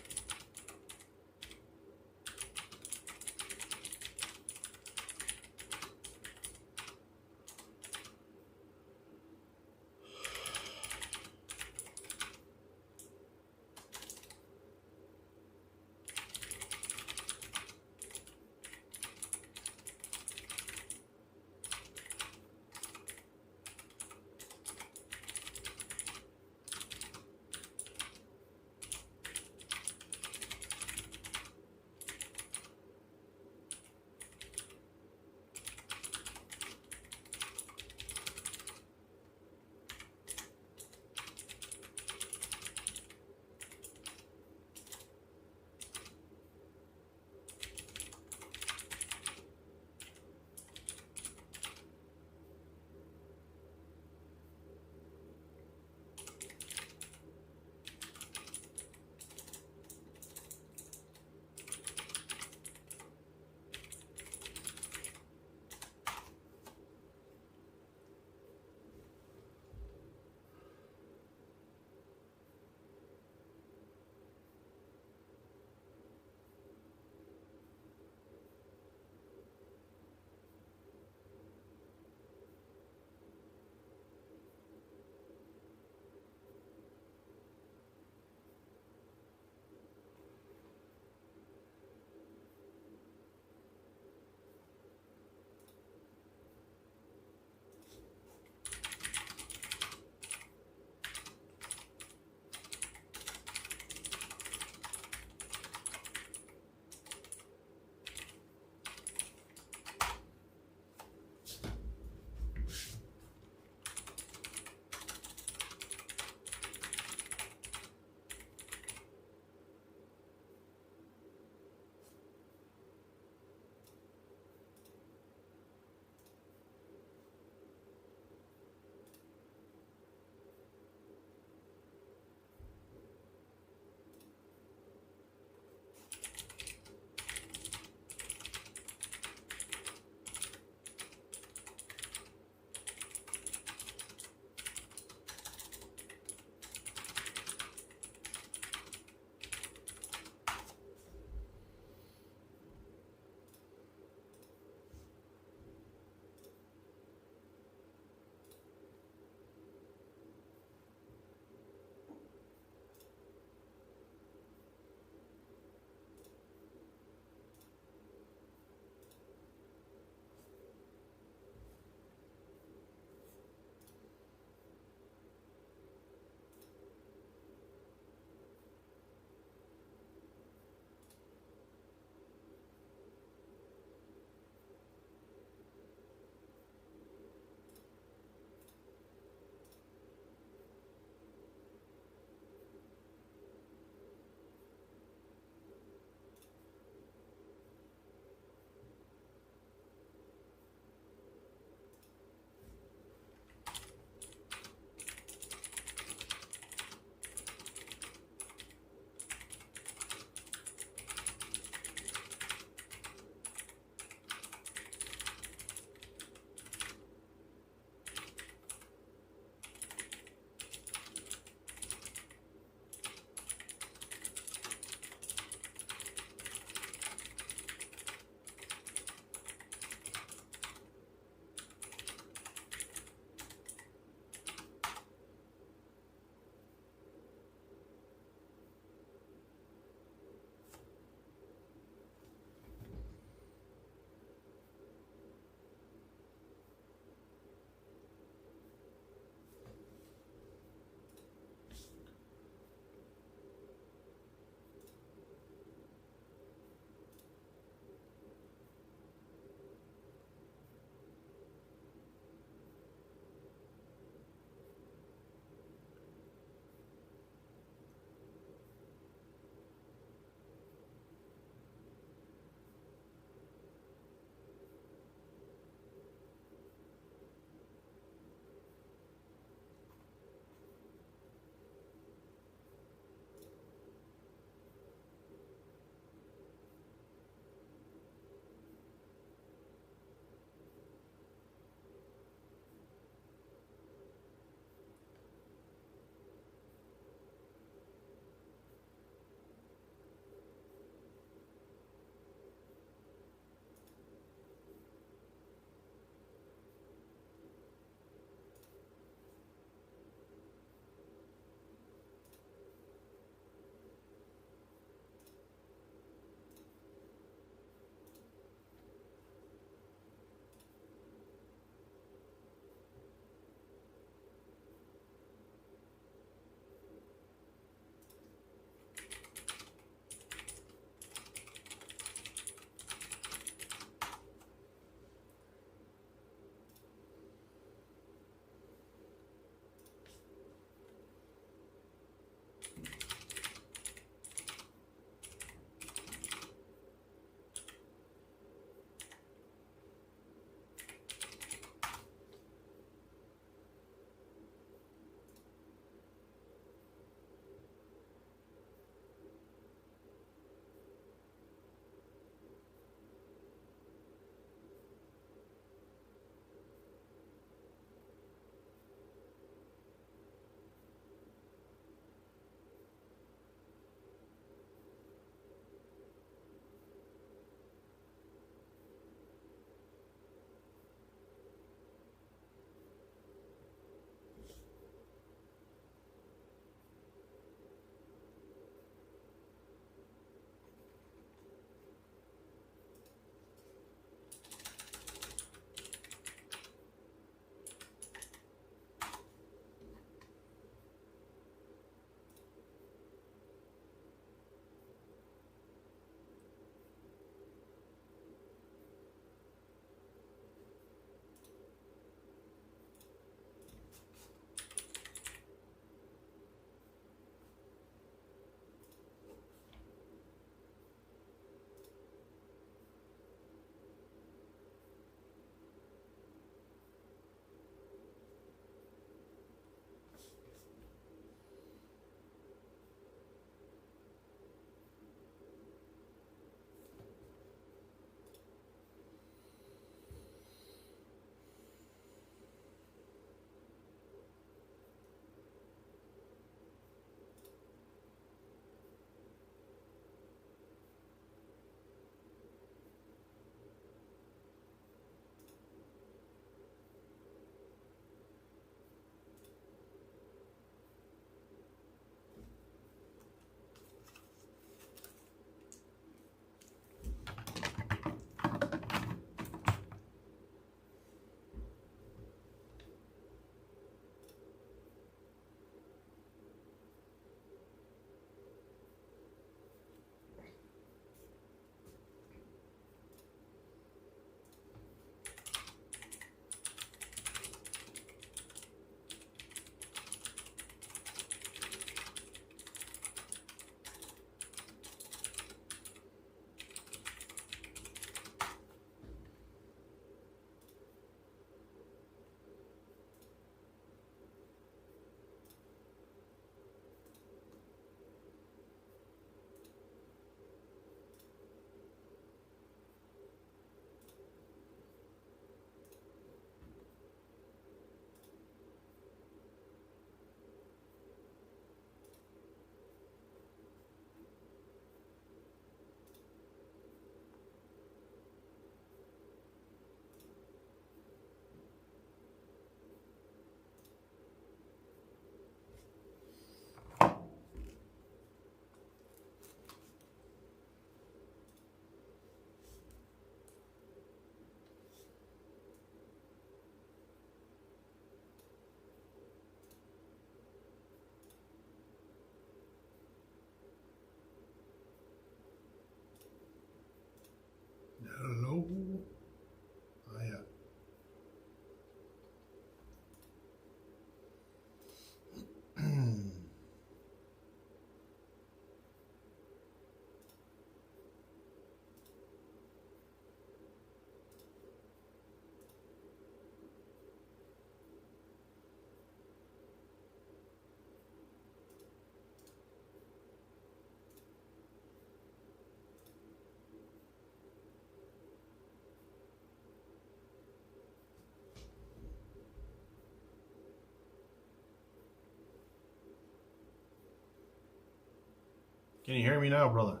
S6: Can you hear me now, brother?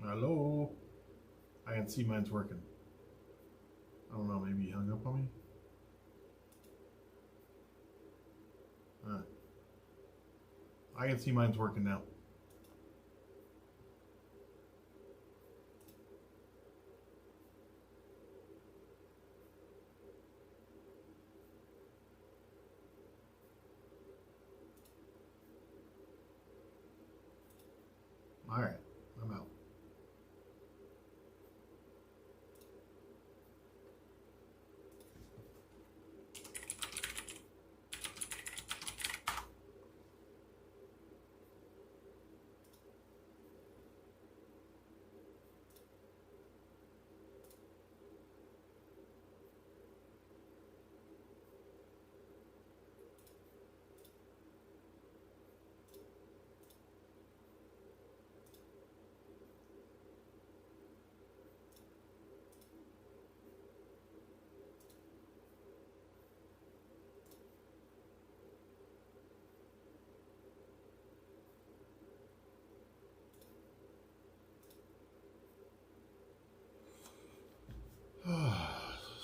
S6: Hello? I can see mine's working. I don't know, maybe he hung up on me? I can see mine's working now. All right, I'm out.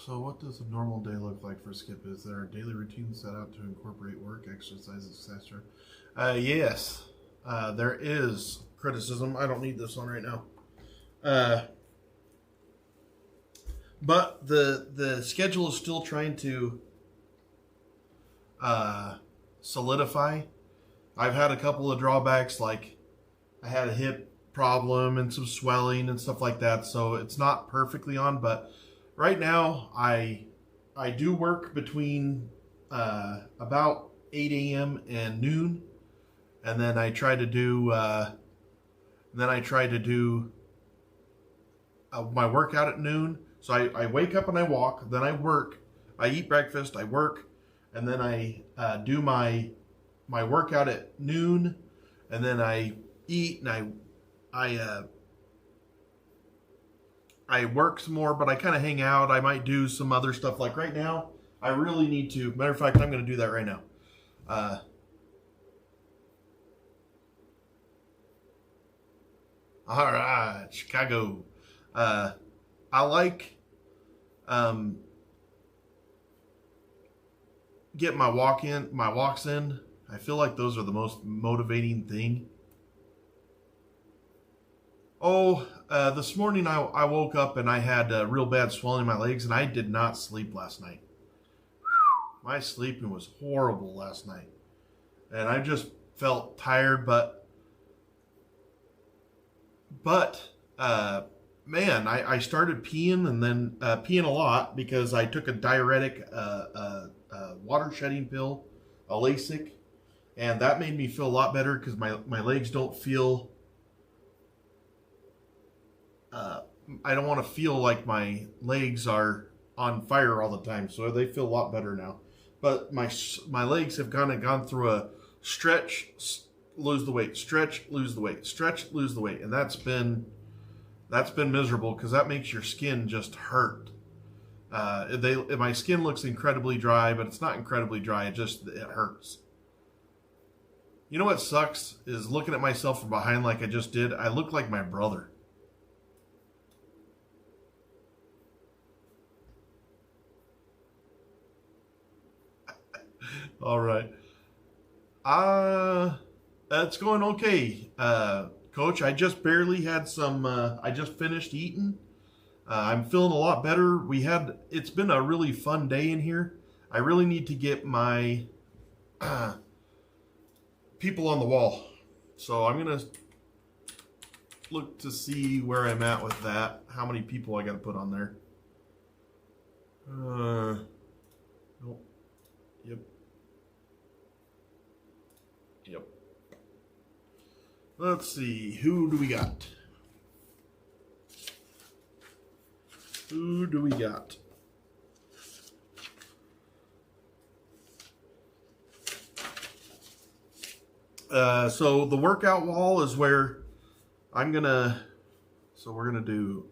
S6: So what does a normal day look like for Skip? Is there a daily routine set out to incorporate work, exercise, etc.? Yes, there is criticism. I don't need this one right now. But the schedule is still trying to solidify. I've had a couple of drawbacks, like I had a hip problem and some swelling and stuff like that, so it's not perfectly on, but right now I do work between about 8 a.m. and noon, and then I try to do my workout at noon. So I wake up and I walk, then I work, I eat breakfast, I work, and then I do my workout at noon, and then I eat and I work some more, but I kind of hang out. I might do some other stuff. Like right now, I really need to. Matter of fact, I'm going to do that right now. All right, Chicago. I like get my walks in. I feel like those are the most motivating thing. This morning I woke up and I had real bad swelling in my legs, and I did not sleep last night. My sleeping was horrible last night, and I just felt tired. But man, I started peeing, and then peeing a lot because I took a diuretic water shedding pill, a Lasix, and that made me feel a lot better because my legs don't feel. I don't want to feel like my legs are on fire all the time, so they feel a lot better now. But my legs have kind of gone through a stretch, lose the weight, stretch, lose the weight, stretch, lose the weight, and that's been miserable because that makes your skin just hurt. My skin looks incredibly dry, but it's not incredibly dry. It hurts. You know what sucks is looking at myself from behind like I just did. I look like my brother. All right. It's going okay. Coach, I just barely had some, I just finished eating. I'm feeling a lot better. It's been a really fun day in here. I really need to get my people on the wall. So I'm going to look to see where I'm at with that. How many people I got to put on there. Nope. Yep. Yep. Let's see. Who do we got? Who do we got? So the workout wall is where we're gonna do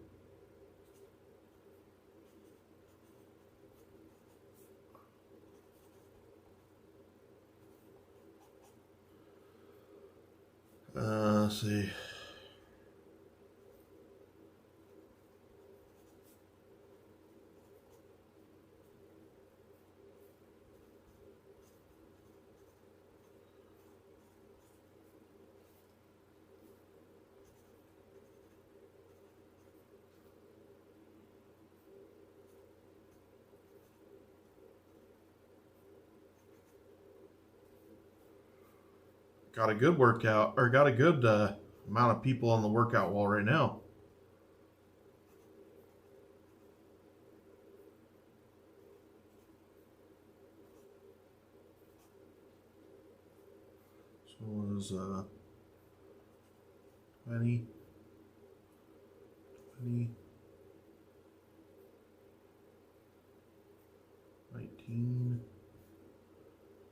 S6: see. Got a good workout, or got a good amount of people on the workout wall right now. So it was 20, 20, 19,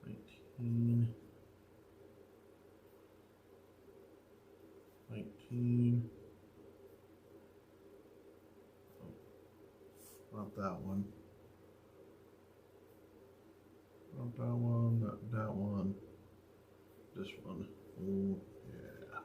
S6: 19, 19. Oh, not that one. Not that one, not that one. This one. Oh, yeah.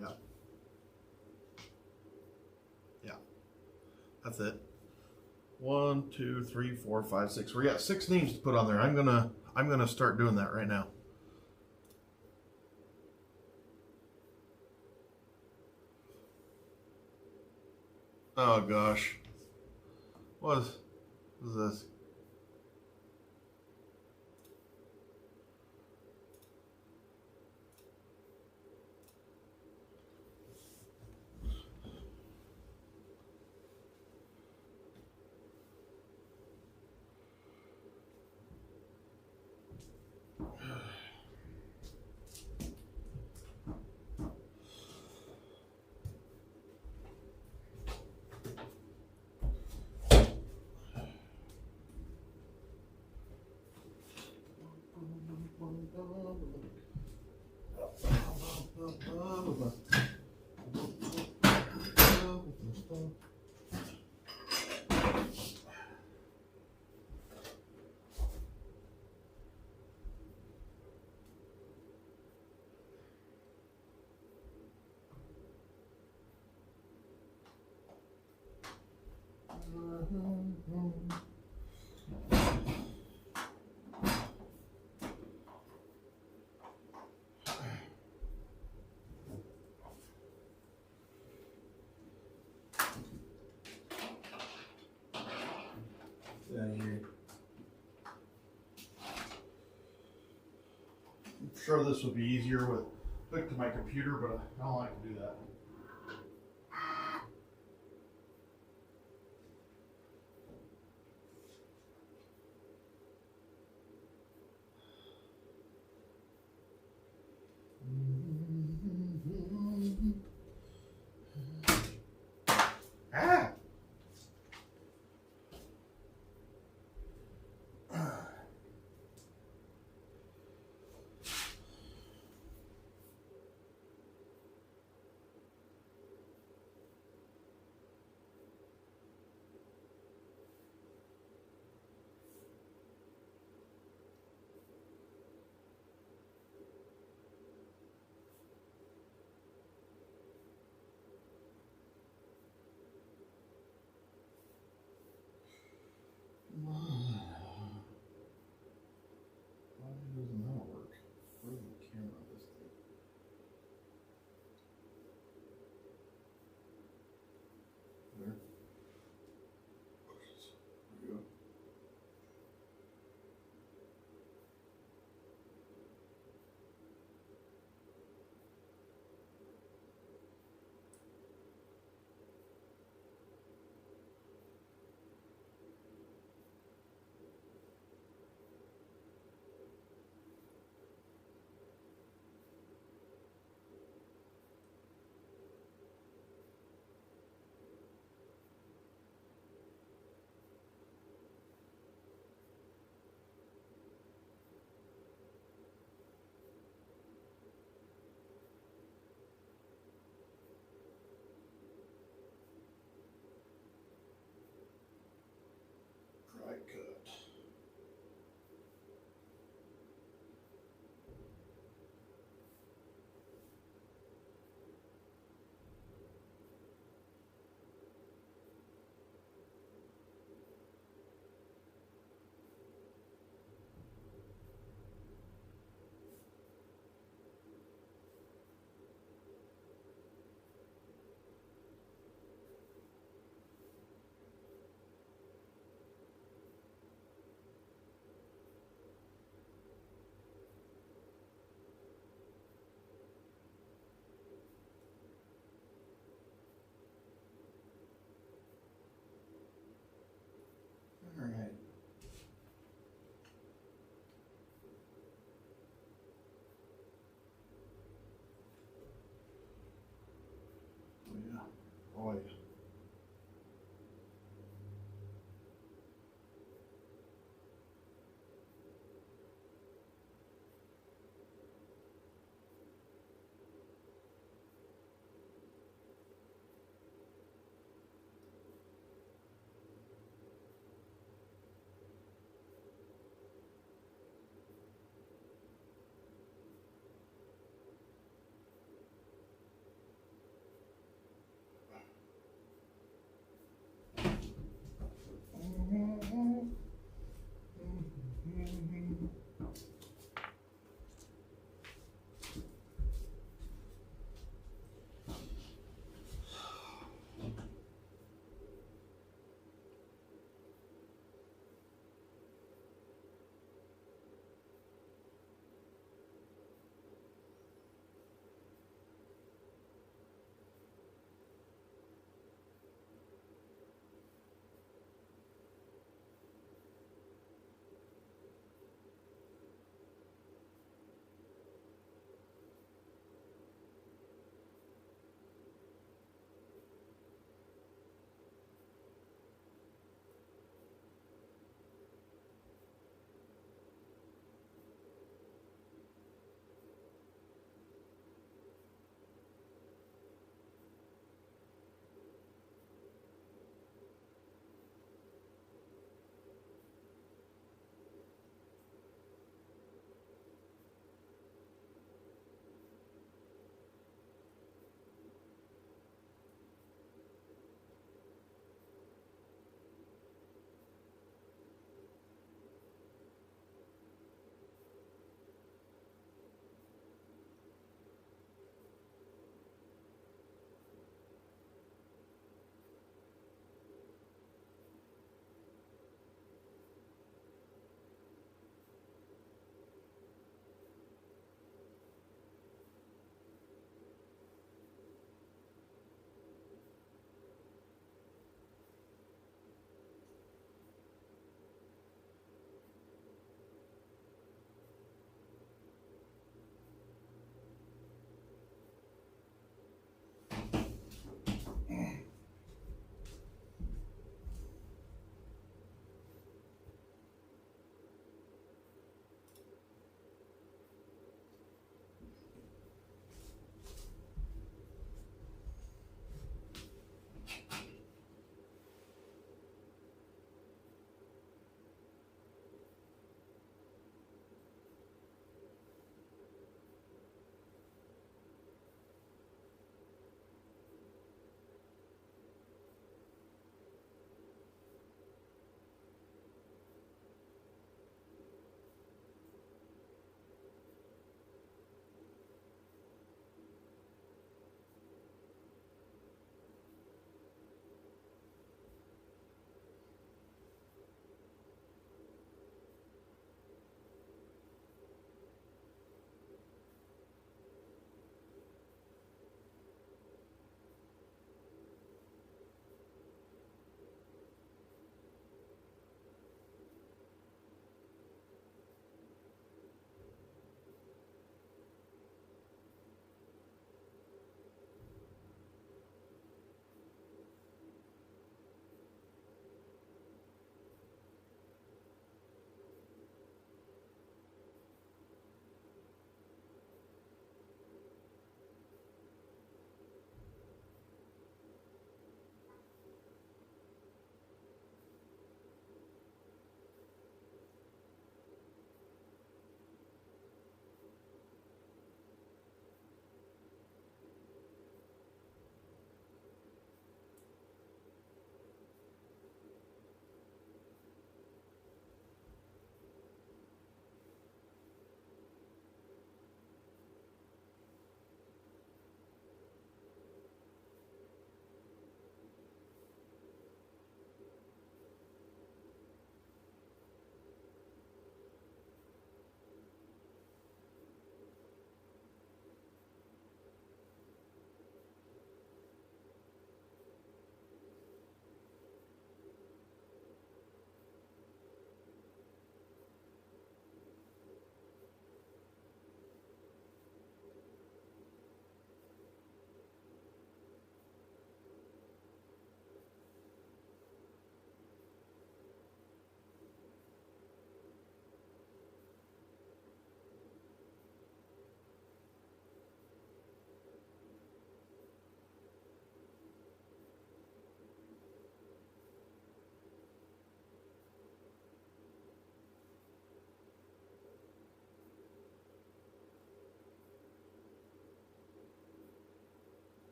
S6: Yeah. Yeah. That's it. 1, 2, 3, 4, 5, 6. We got 6 names to put on there. I'm gonna start doing that right now. Oh gosh. What is this? I'm sure this would be easier with hooked to my computer, but I don't like to do that. Ah!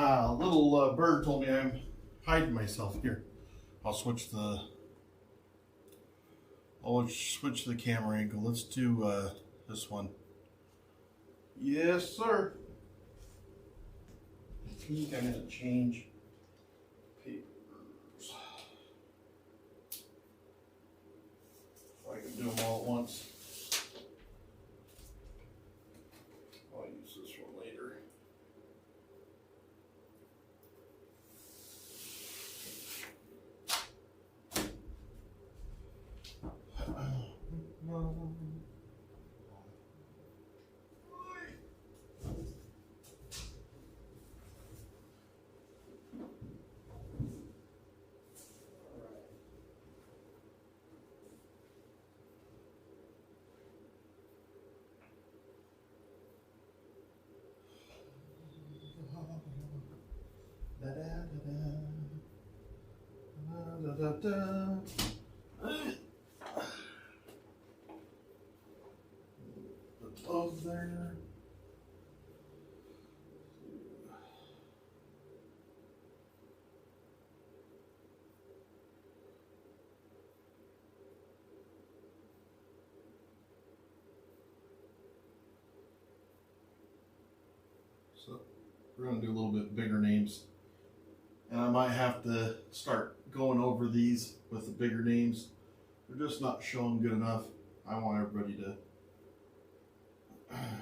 S6: A little bird told me I'm hiding myself here. I'll switch the camera angle. Let's do this one. Yes, sir. I think I'm gonna change papers. If I can do them all at once. I'll use this one later. The glove there. So we're going to do a little bit bigger names. And I might have to start going over these with the bigger names. They're just not showing good enough. I want everybody to Uh-oh.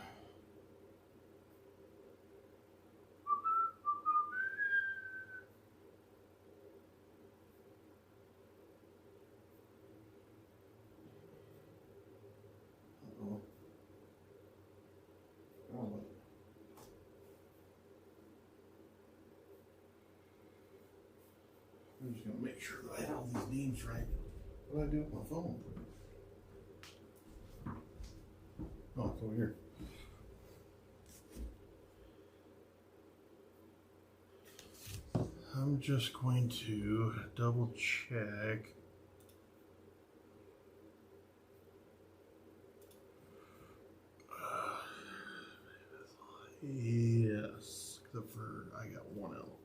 S6: Oh, I'm just going to make sure that I have all these names right. What do I do with my phone? Oh, it's over here. I'm just going to double check. Yes, except for I got one L.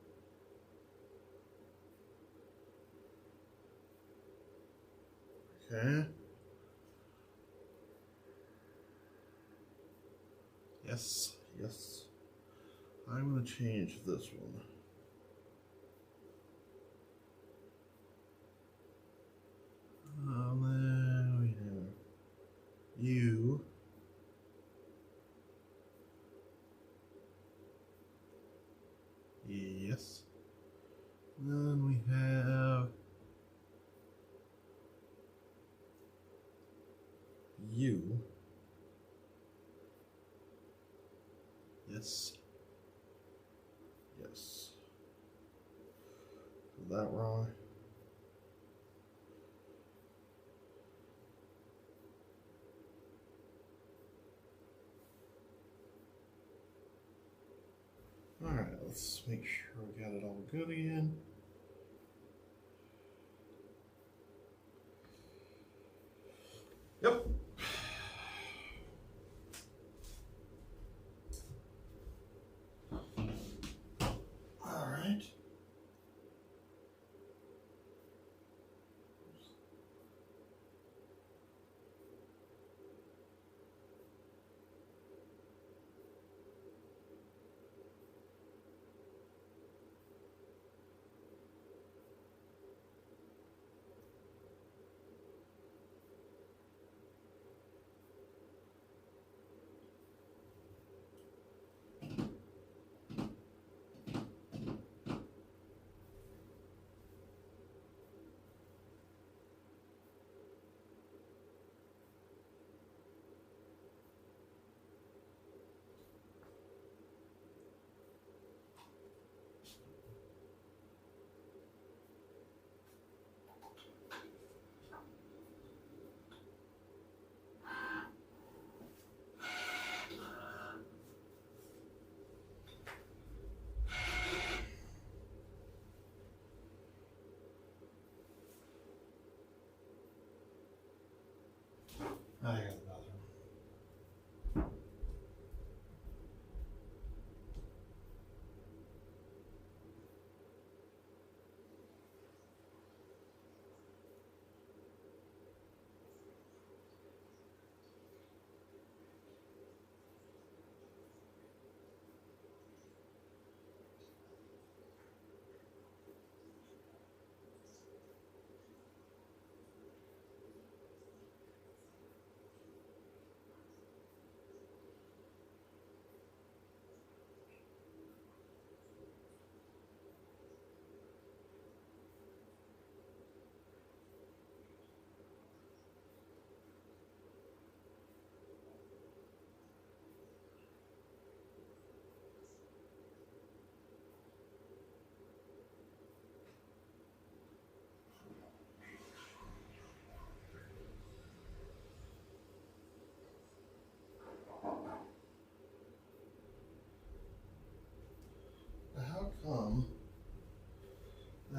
S6: Okay. Yes, yes. I'm going to change this one. Then we have you. Yes. Then we have you. Yes. Yes. Is that wrong? Alright, let's make sure we got it all good again. Yep. Alright.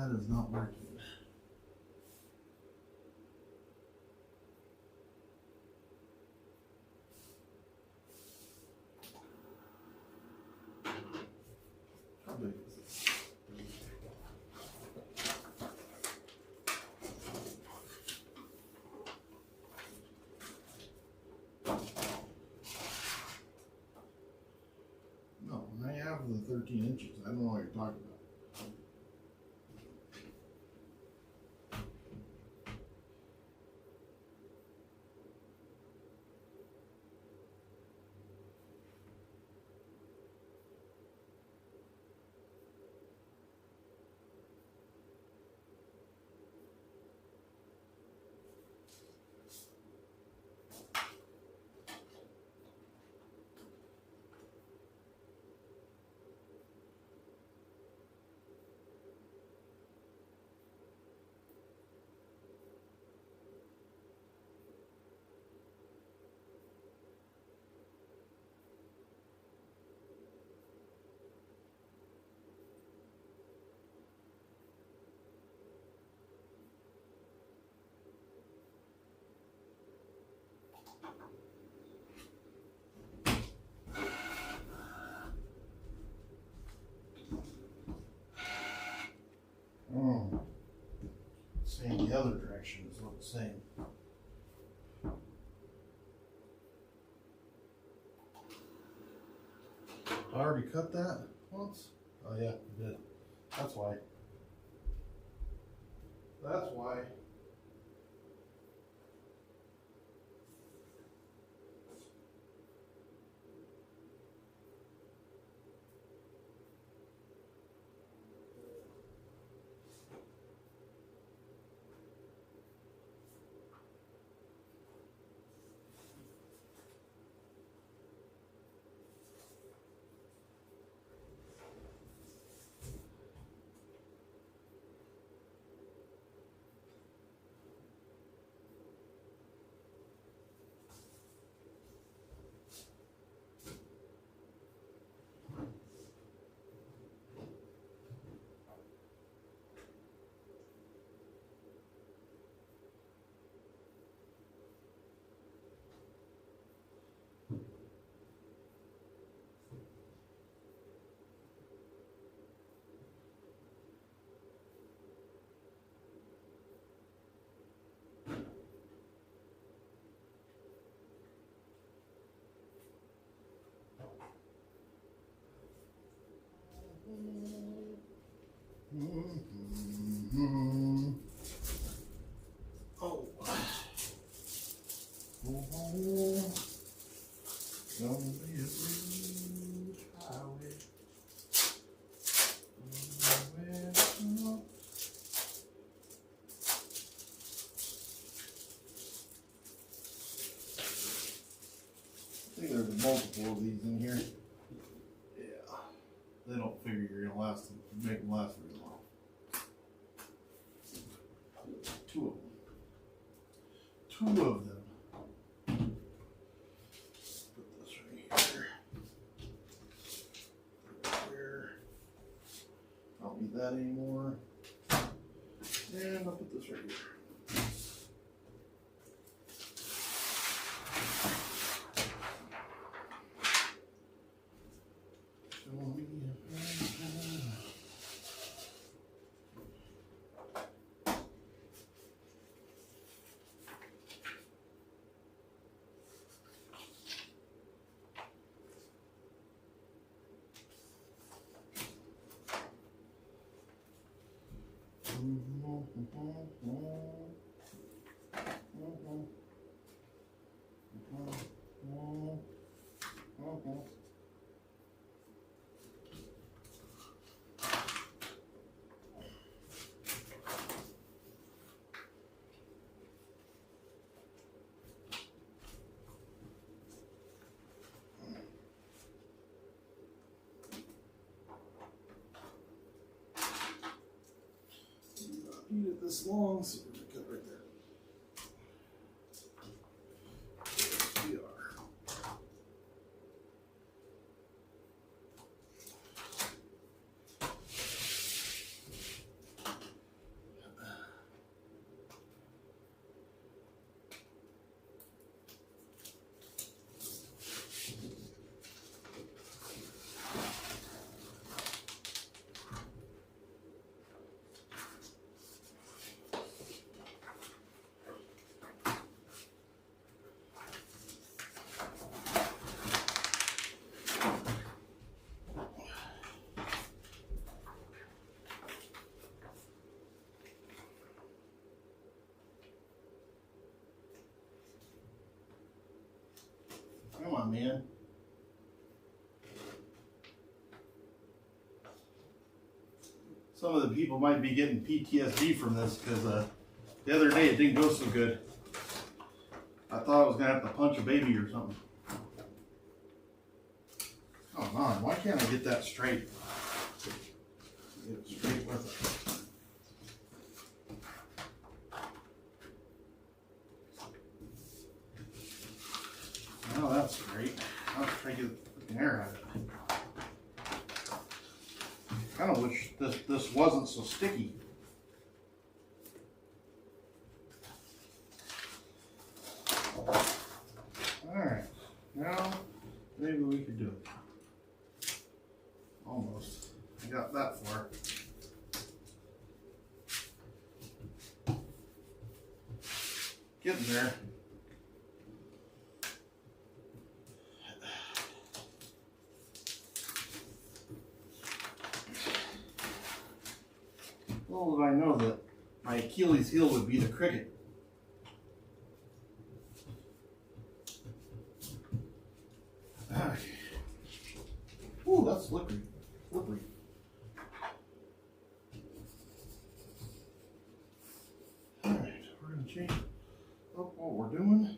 S6: That is not working. How big is this? No, I have the 13 inches. I don't know what you're talking about. Saying the other direction is what it's saying. I already cut that once? Oh yeah, I did. That's why. That's why. Oh. Gonna be a blue highway. I think there's multiple of these in here. Yeah. They don't figure you're gonna make them last very long. Two of them. Two of them. Put this right here. Right there. Don't need that anymore. And I'll put this right here. Need it this long, so we're gonna cut right there. There we are. on, man. Some of the people might be getting PTSD from this because the other day it didn't go so good. I thought I was going to have to punch a baby or something. Come on, why can't I get that straight? Get it straight with it. Well, that's great. I'll try to get the air out of it. I kind of wish this wasn't so sticky. Alright, now maybe we could do it. Almost. I got that far. Getting there. Little did I know that my Achilles heel would be the cricket. Okay. Ooh, that's slippery. Slippery. Alright, we're going to change up what we're doing.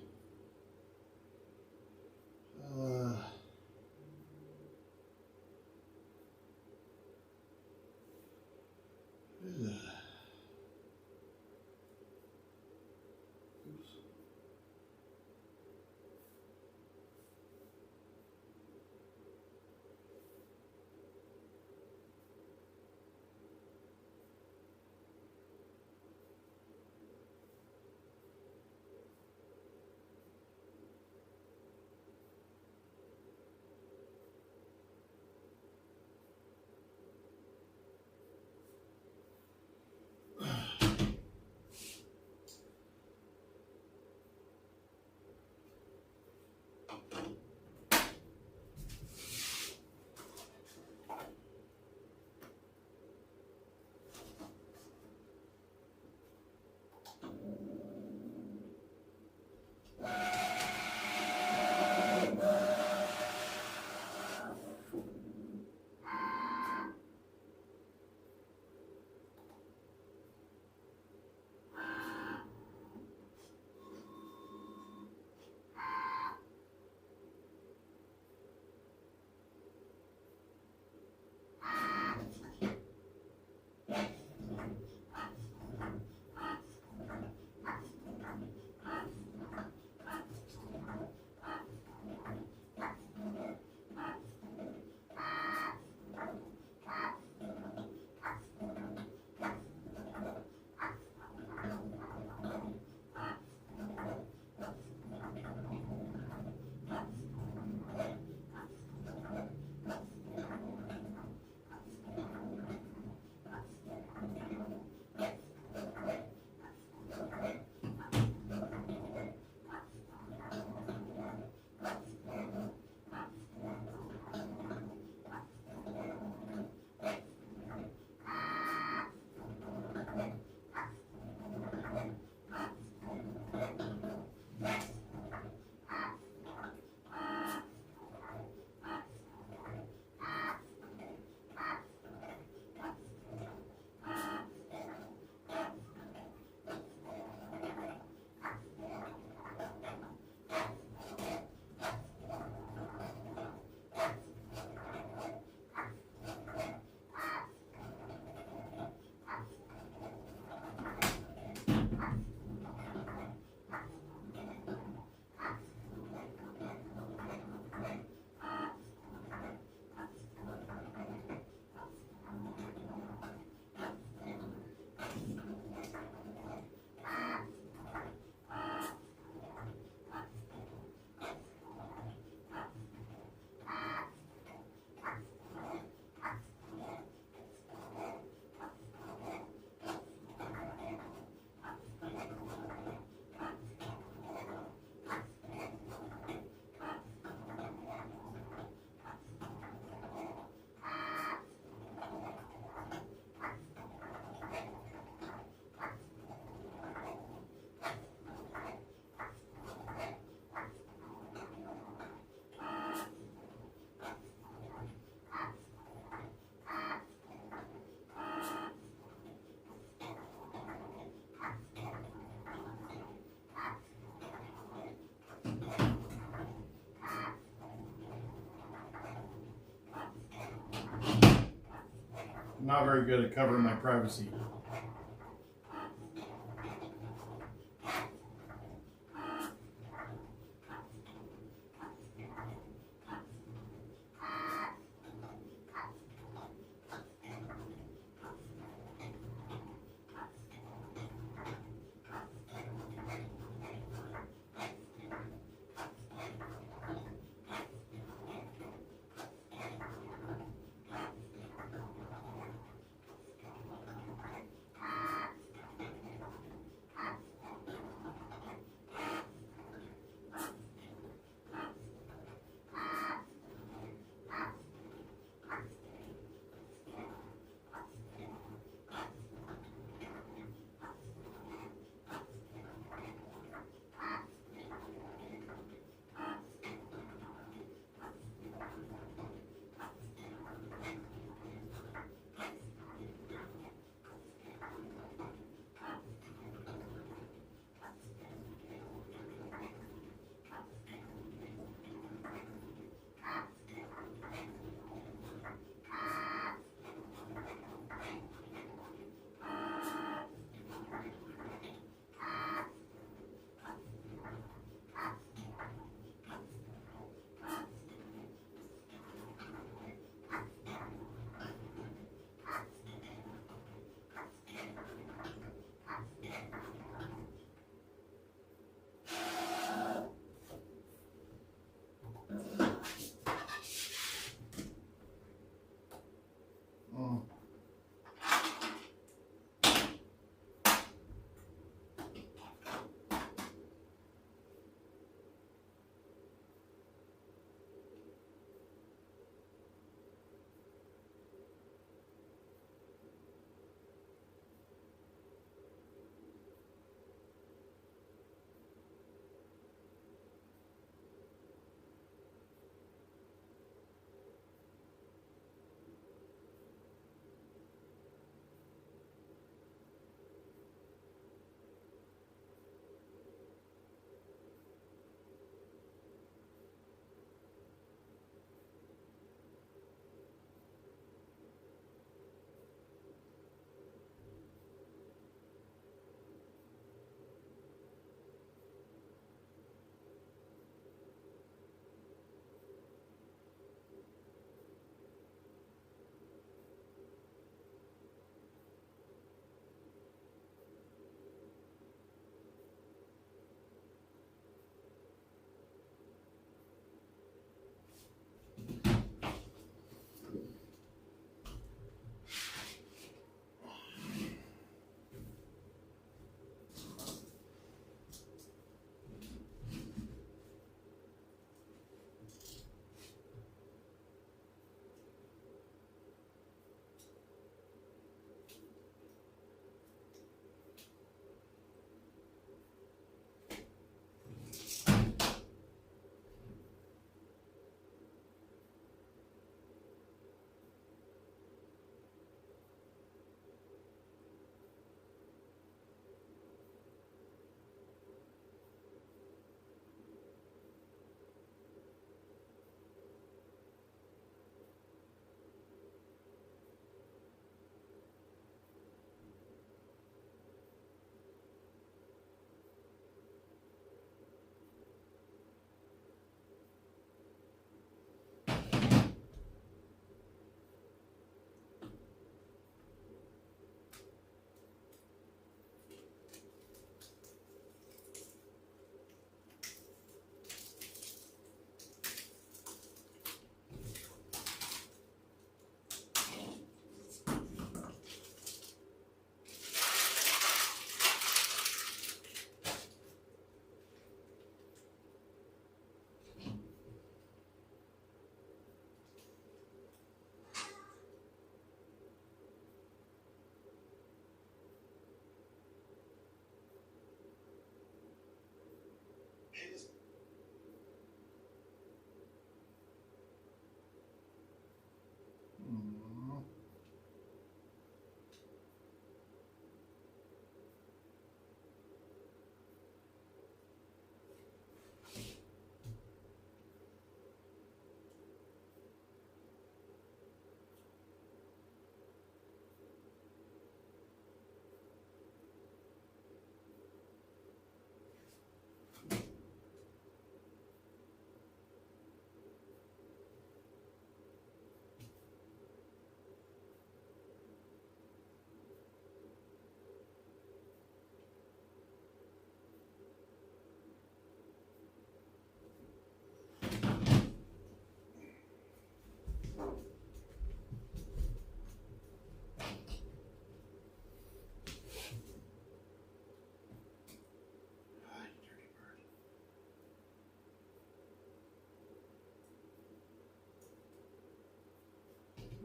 S6: not very good at covering my privacy.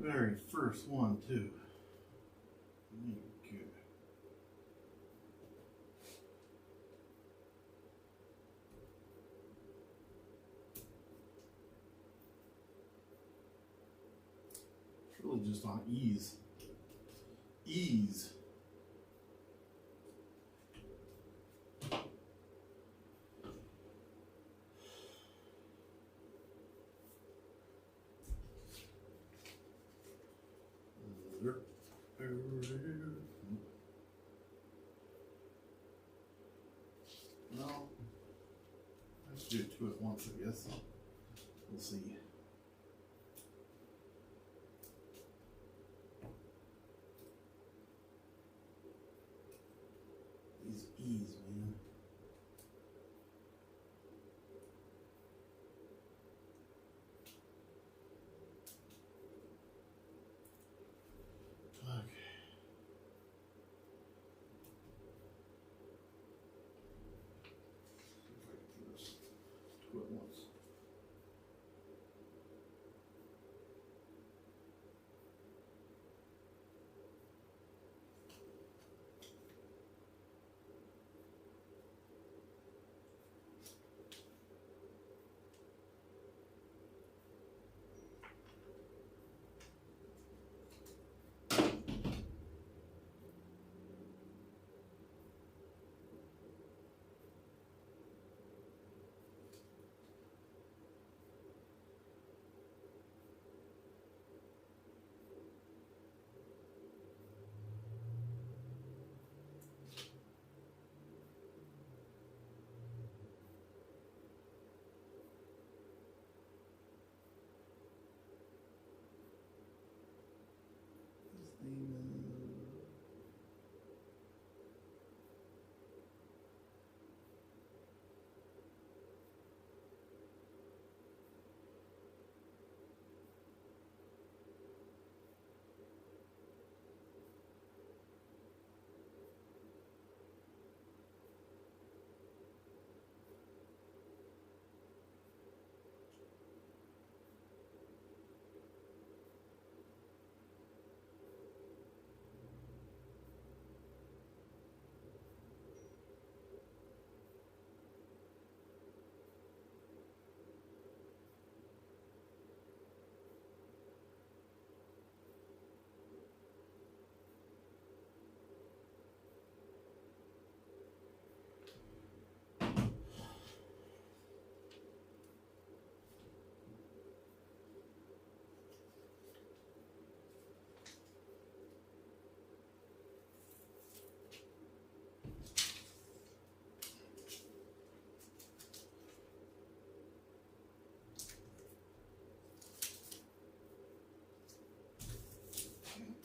S6: Very first one, too. Okay. It's really just on ease. Ease. No, let's do 2 at once, I guess. We'll see. These E's, man. Okay. See if I can do this 2 at once.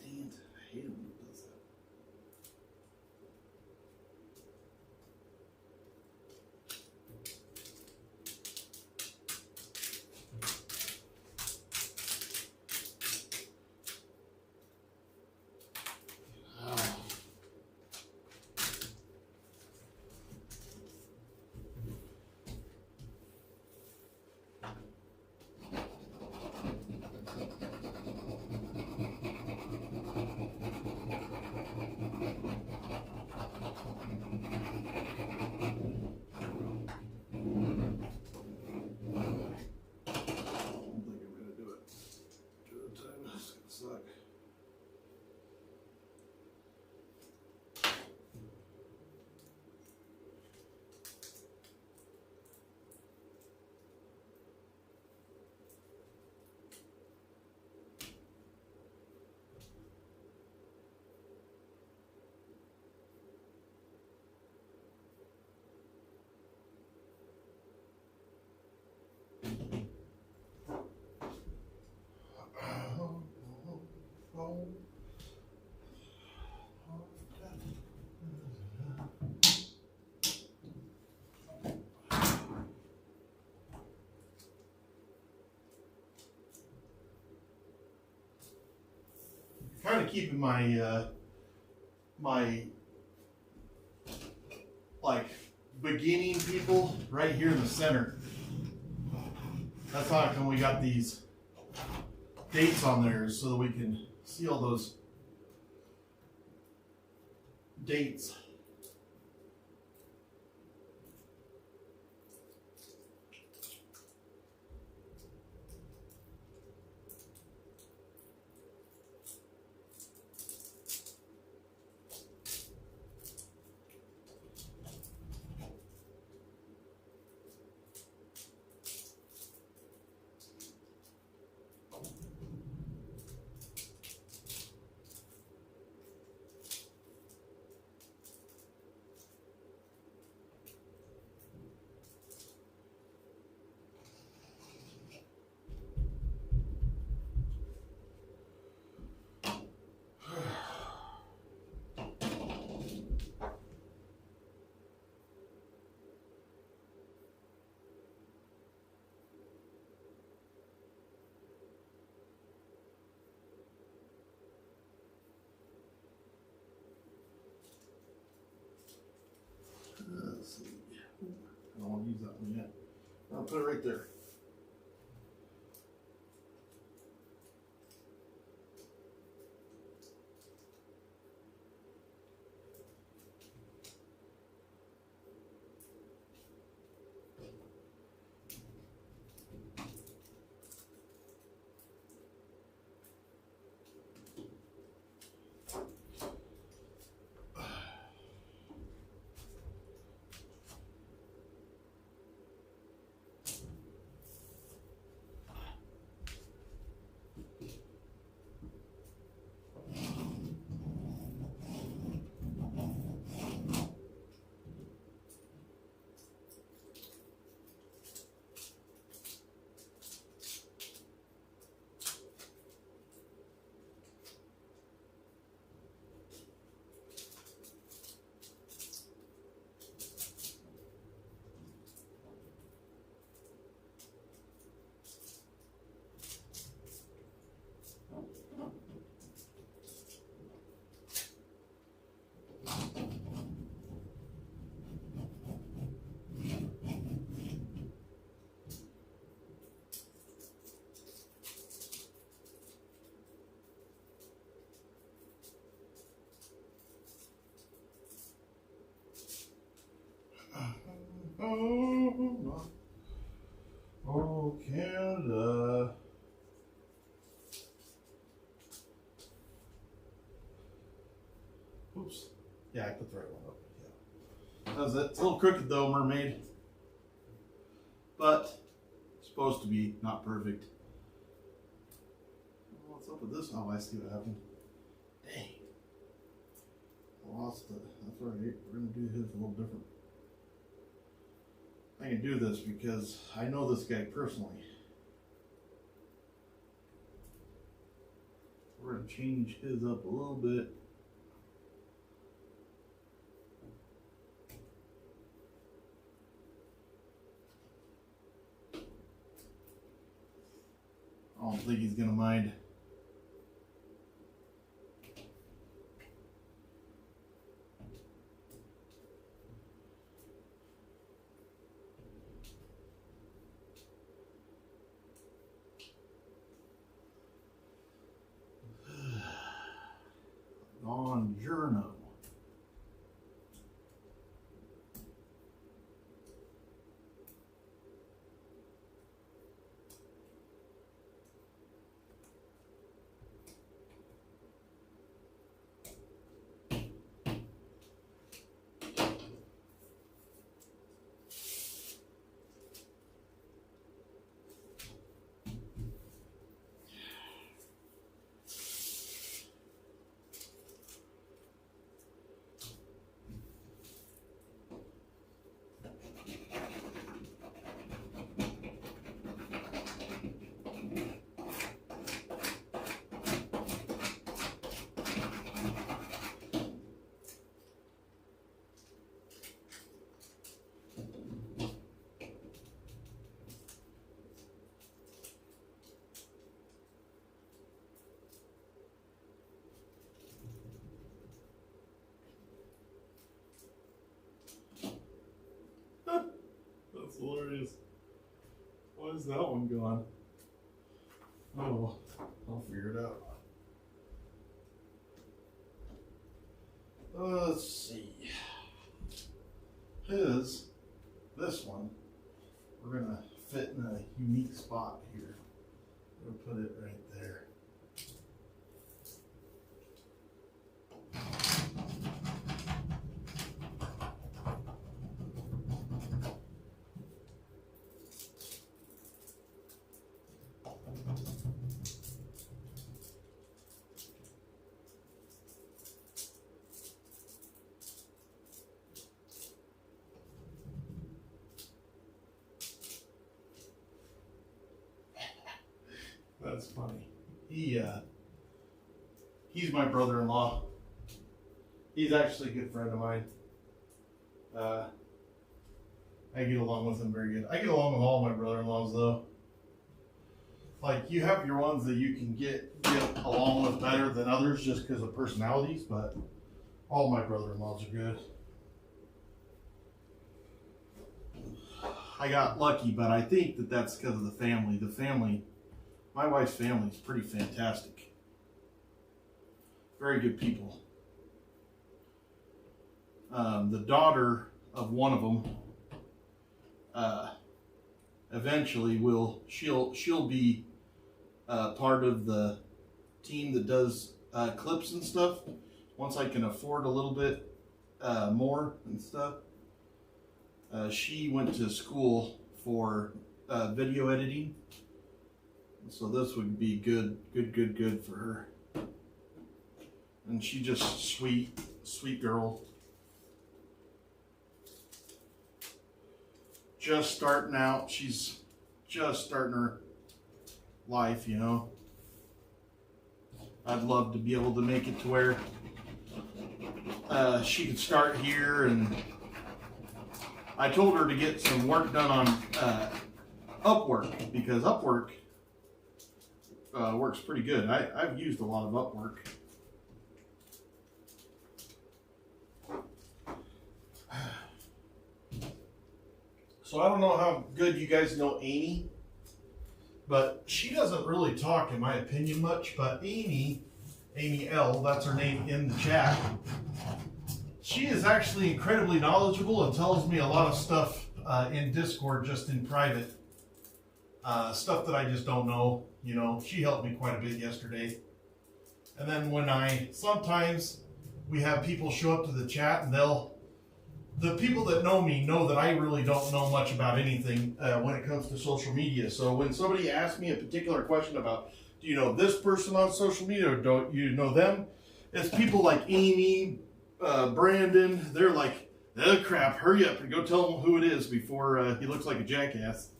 S6: Dang it, I hate it when it does that. Kind of keeping my my like beginning people right here in the center. That's how come we got these dates on there so that we can see all those dates. Let's see. I don't want to use that one yet. I'll put it right there. Oh, Canada. Oops. Yeah, I put the right one up. Yeah. That was it. It's a little crooked though, mermaid. But it's supposed to be not perfect. What's up with this? Oh, I see what happened. Dang. I lost it. That's all right. We're going to do his a little different. I can do this because I know this guy personally. We're going to change his up a little bit. I don't think he's going to mind. Journal. That's hilarious. Why is that one gone? Oh, I'll figure it out. Let's see. This one, we're gonna fit in a unique spot here. We'll put it right there. That's funny. He's my brother-in-law. He's actually a good friend of mine. I get along with him very good. I get along with all my brother-in-laws though. Like you have your ones that you can get along with better than others just because of personalities, but all my brother-in-laws are good. I got lucky, but I think that that's because of the family. My wife's family is pretty fantastic. Very good people. The daughter of one of them, eventually she'll be part of the team that does clips and stuff. Once I can afford a little bit more and stuff. She went to school for video editing. So this would be good for her. And she just sweet girl. Just starting out. She's just starting her life, you know. I'd love to be able to make it to where she could start here, and I told her to get some work done on Upwork, because Upwork works pretty good. I've used a lot of Upwork. So I don't know how good you guys know Amy, but she doesn't really talk, in my opinion, much. But Amy L, that's her name in the chat, she is actually incredibly knowledgeable and tells me a lot of stuff in Discord, just in private. Stuff that I just don't know. You know, she helped me quite a bit yesterday. And then sometimes we have people show up to the chat, and the people that know me know that I really don't know much about anything when it comes to social media. So when somebody asks me a particular question about, do you know this person on social media, or don't you know them? It's people like Amy, Brandon. They're like, oh crap, hurry up and go tell him who it is before he looks like a jackass.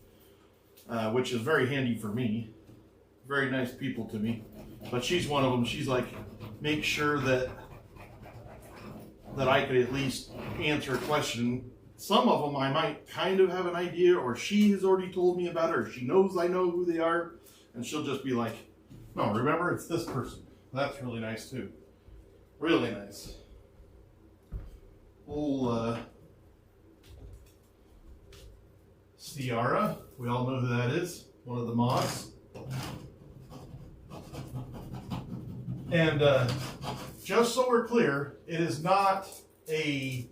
S6: Which is very handy for me. Very nice people to me. But she's one of them. She's like, make sure that I could at least answer a question. Some of them I might kind of have an idea, or she has already told me about it, or she knows I know who they are, and she'll just be like, no, remember, it's this person. That's really nice too. Really nice. Old Ciara, we all know who that is, one of the mods. And just so we're clear, it is not a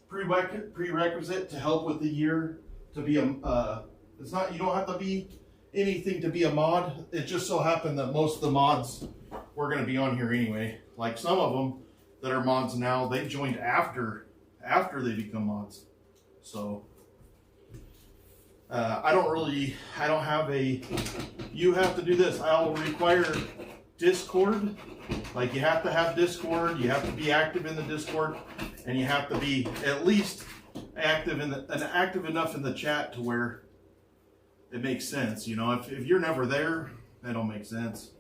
S6: prerequisite to help with the year to be it's not, you don't have to be anything to be a mod. It just so happened that most of the mods were going to be on here anyway. Like some of them that are mods now, they joined after they become mods. So I don't have you have to do this. I'll require Discord. Like you have to have Discord, you have to be active in the Discord, and you have to be at least active enough in the chat to where it makes sense. You know, if you're never there, that don't make sense.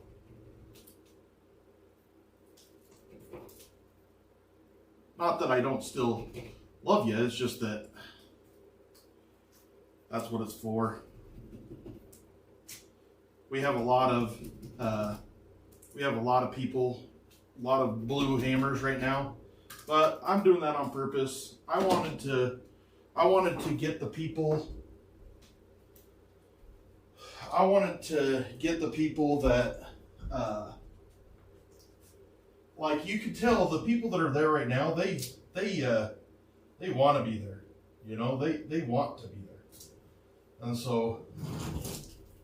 S6: Not that I don't still love you, it's just that that's what it's for. We have a lot of people, a lot of blue hammers right now, but I'm doing that on purpose. I wanted to get the people. I wanted to get the people that, like you can tell the people that are there right now, they want to be there. You know, they want to be there. And so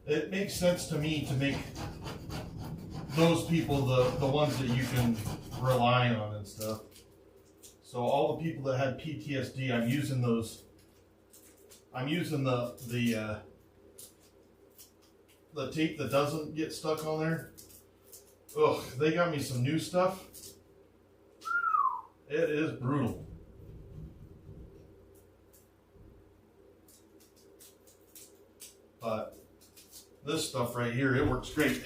S6: it makes sense to me to make those people the ones that you can rely on and stuff. So all the people that had PTSD, I'm using those. I'm using the tape that doesn't get stuck on there. Ugh, they got me some new stuff. It is brutal. But this stuff right here, it works great.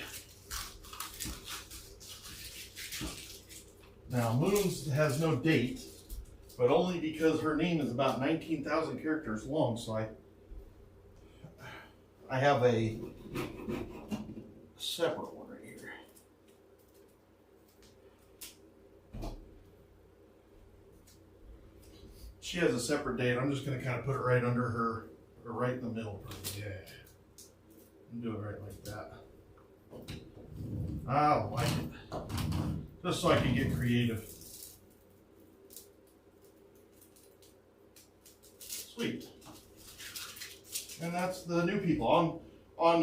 S6: Now, Moons has no date, but only because her name is about 19,000 characters long, so I have a separate one right here. She has a separate date. I'm just going to kind of put it right under her, or right in the middle. Yeah. Do it right like that. I like it. Just so I can get creative. Sweet. And that's the new people. On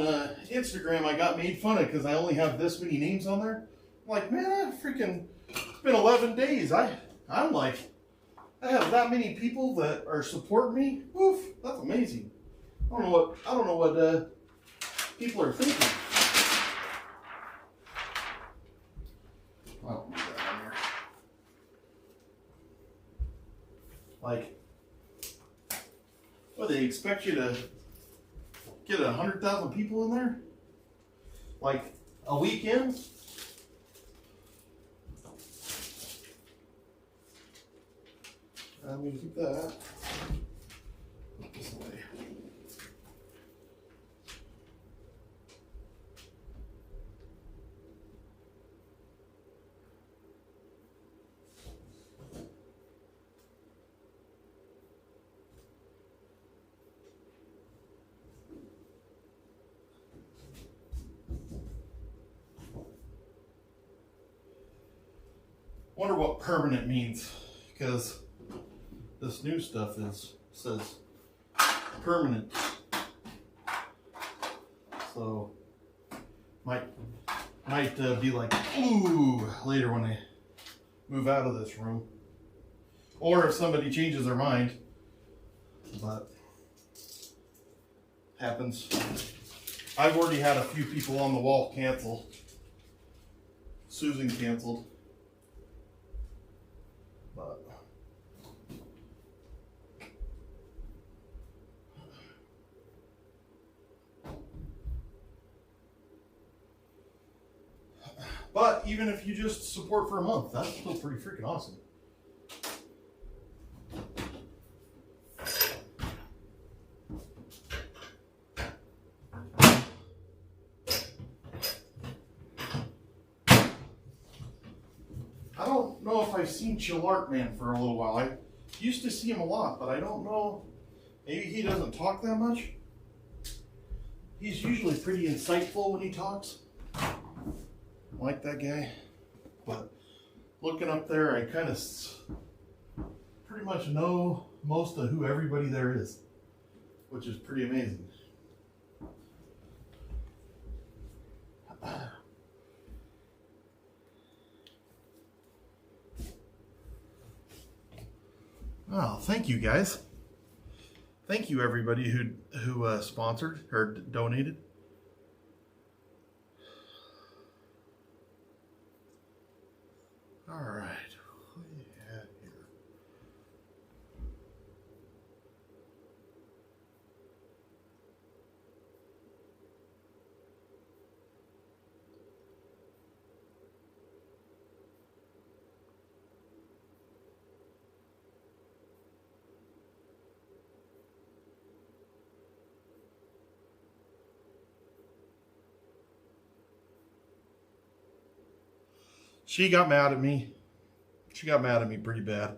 S6: Instagram, I got made fun of because I only have this many names on there. I'm like, man, it's been 11 days. I'm like, I have that many people that are supporting me. Oof, that's amazing. I don't know what people are thinking. I don't need that on here. Like, what, they expect you to get 100,000 people in there? Like, a weekend? I'm gonna keep that. Put this away. Wonder what permanent means, because this new stuff says permanent. So might be like, ooh, later when I move out of this room, or if somebody changes their mind. But happens. I've already had a few people on the wall cancel. Susan canceled. But even if you just support for a month, that's still pretty freaking awesome. I don't know if I've seen Chillart Man for a little while. I used to see him a lot, but I don't know. Maybe he doesn't talk that much. He's usually pretty insightful when he talks. I like that guy. But looking up there, I kind of pretty much know most of who everybody there is, which is pretty amazing. Oh, thank you guys. Thank you everybody who sponsored or donated. All right. What do you have here? She got mad at me. She got mad at me pretty bad.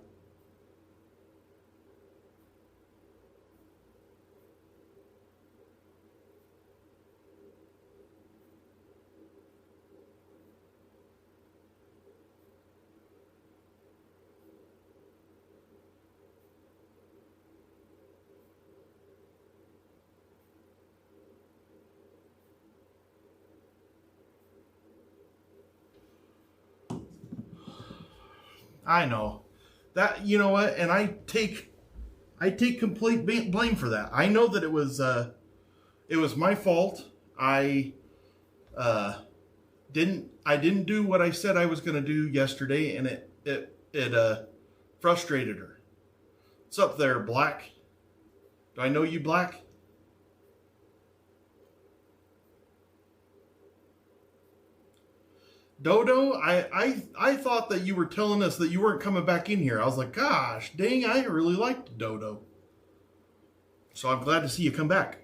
S6: I know. That, you know what? And I take complete blame for that. I know that it was my fault. I didn't do what I said I was going to do yesterday, and it frustrated her. What's up there, Black? Do I know you, Black? Dodo, I thought that you were telling us that you weren't coming back in here. I was like, gosh, dang, I really liked Dodo. So I'm glad to see you come back.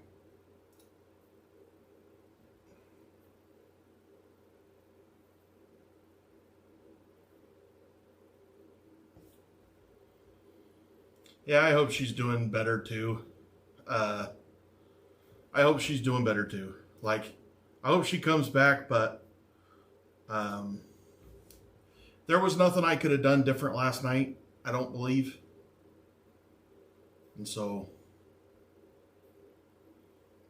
S6: Yeah, I hope she's doing better too. I hope she's doing better too. Like, I hope she comes back, but there was nothing I could have done different last night, I don't believe. And so,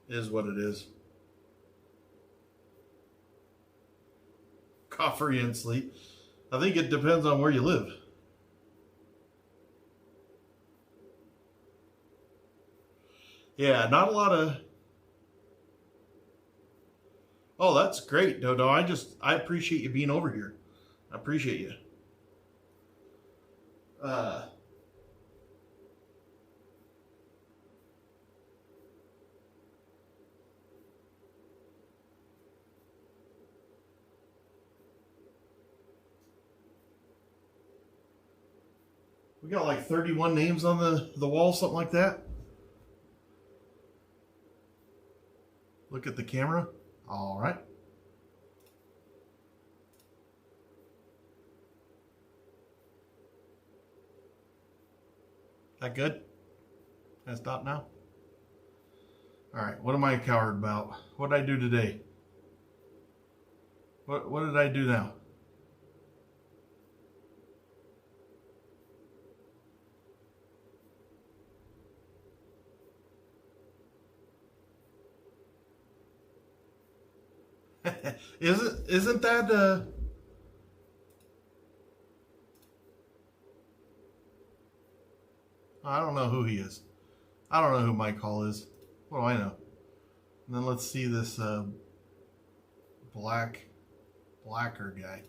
S6: it is what it is. Coffee and sleep. I think it depends on where you live. Yeah, not a lot of... Oh, that's great, Dodo. I appreciate you being over here. I appreciate you. We got like 31 names on the wall, something like that. Look at the camera. All right. That good? Can I stop now? All right. What am I a coward about? What did I do today? What did I do now? Isn't that I don't know who he is. I don't know who Mike Hall is. What do I know? And then let's see this blacker guy.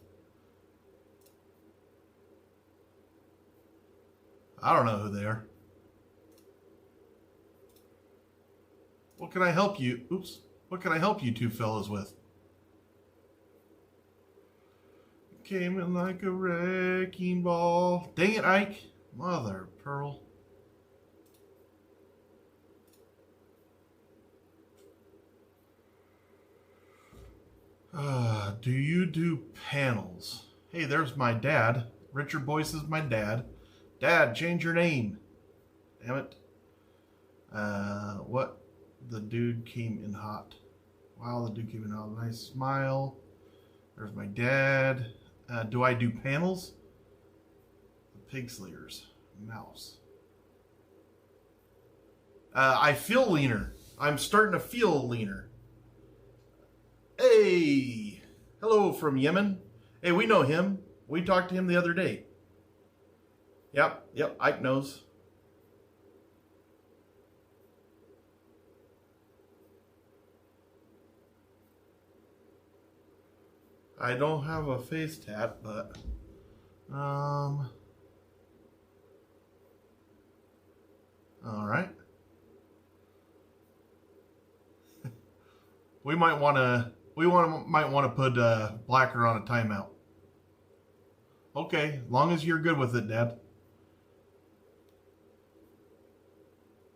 S6: I don't know who they are. What can I help you? Oops. What can I help you two fellas with? Came in like a wrecking ball. Dang it, Ike. Mother of pearl. Do you do panels? Hey, there's my dad. Richard Boyce is my dad. Dad, change your name. Damn it. What? The dude came in hot. Wow, the dude came in hot. Nice smile. There's my dad. Do I do panels? The Pig Slayers. Mouse. I feel leaner. I'm starting to feel leaner. Hey! Hello from Yemen. Hey, we know him. We talked to him the other day. Yep, Ike knows. I don't have a face tat, but all right. Might want to put Blacker on a timeout. Okay, long as you're good with it, Dad.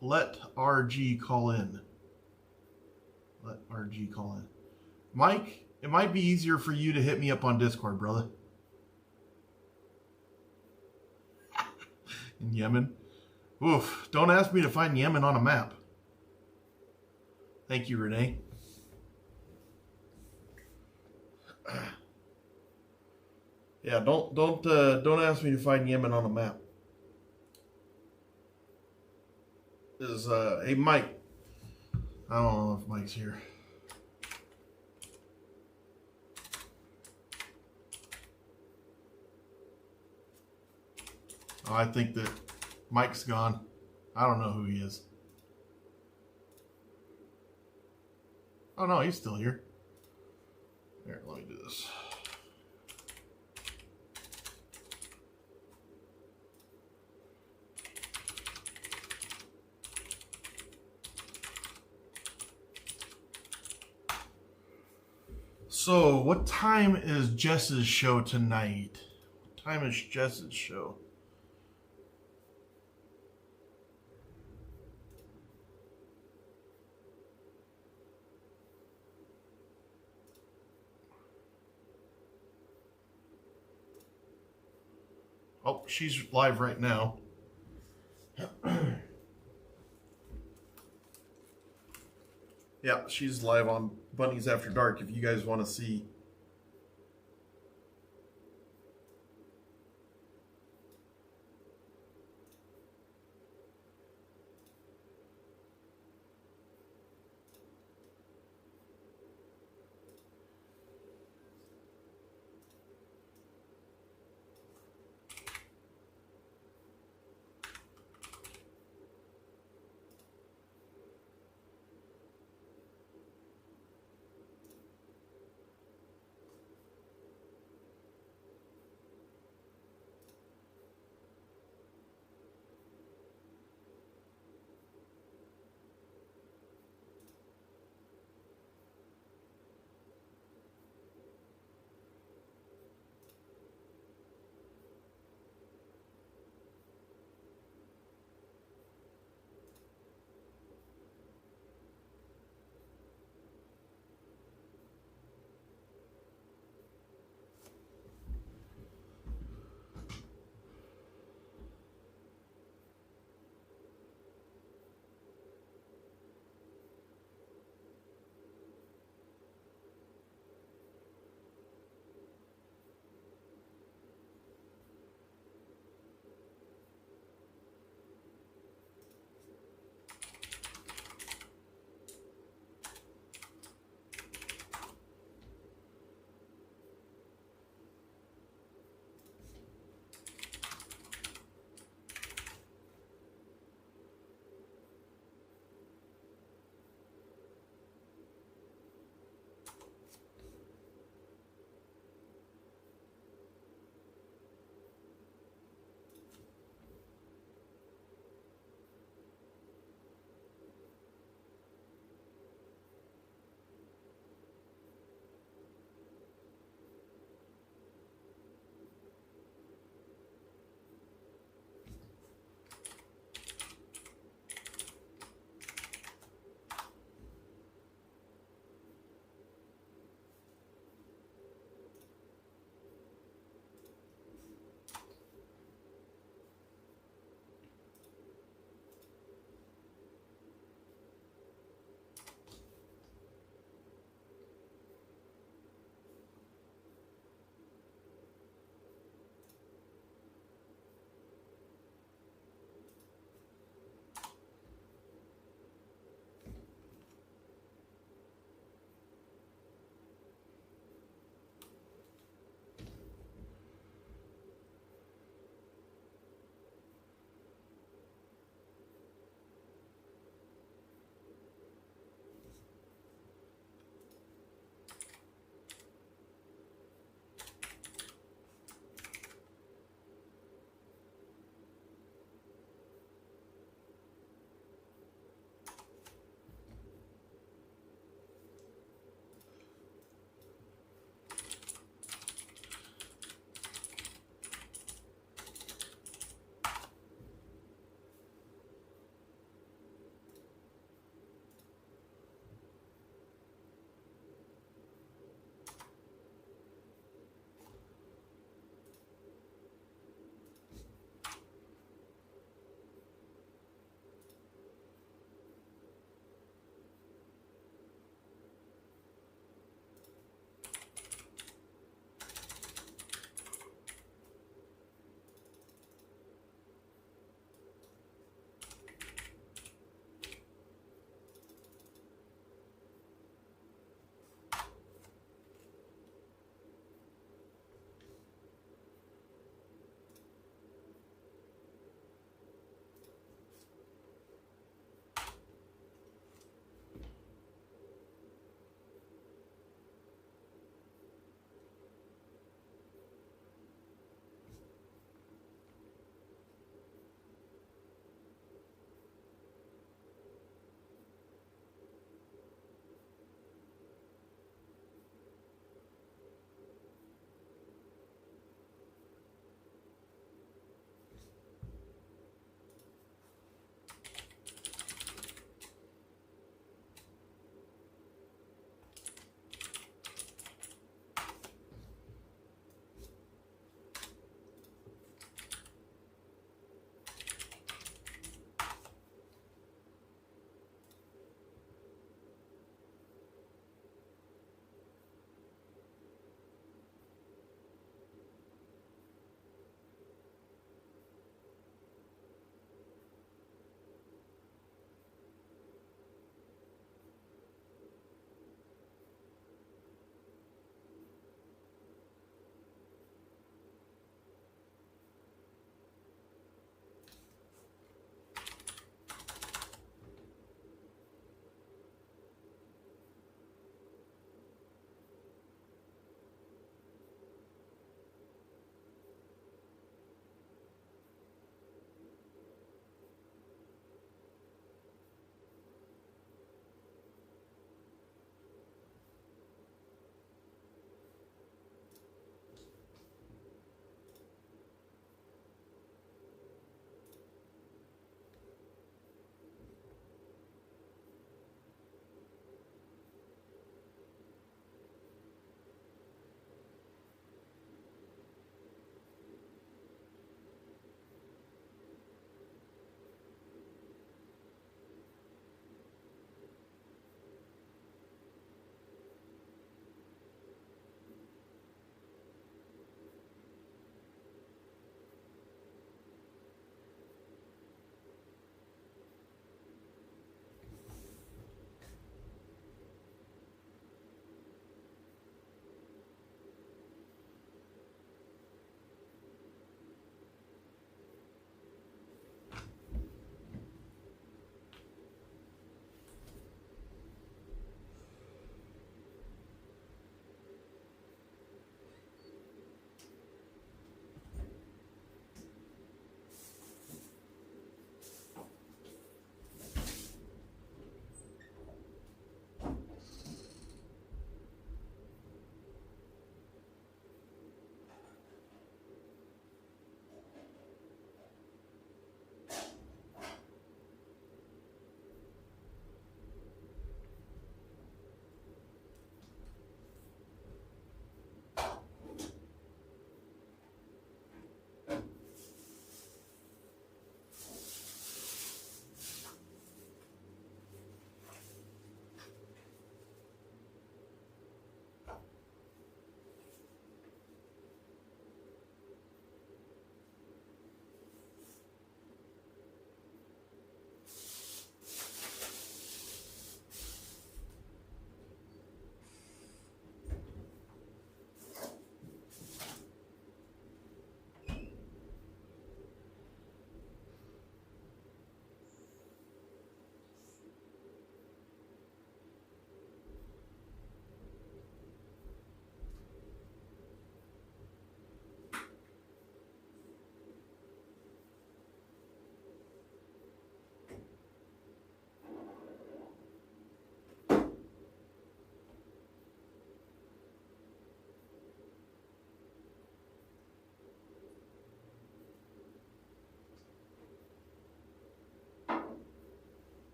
S6: Let RG call in. Let RG call in. Mike, it might be easier for you to hit me up on Discord, brother. In Yemen. Oof, don't ask me to find Yemen on a map. Thank you, Renee. Yeah, don't ask me to find Yemen on a map. Hey Mike. I don't know if Mike's here. Oh, I think that Mike's gone. I don't know who he is. Oh no, he's still here. Here, let me do this. So, what time is Jess's show tonight? What time is Jess's show? Oh, she's live right now. Yeah, she's live on Bunnies After Dark if you guys want to see.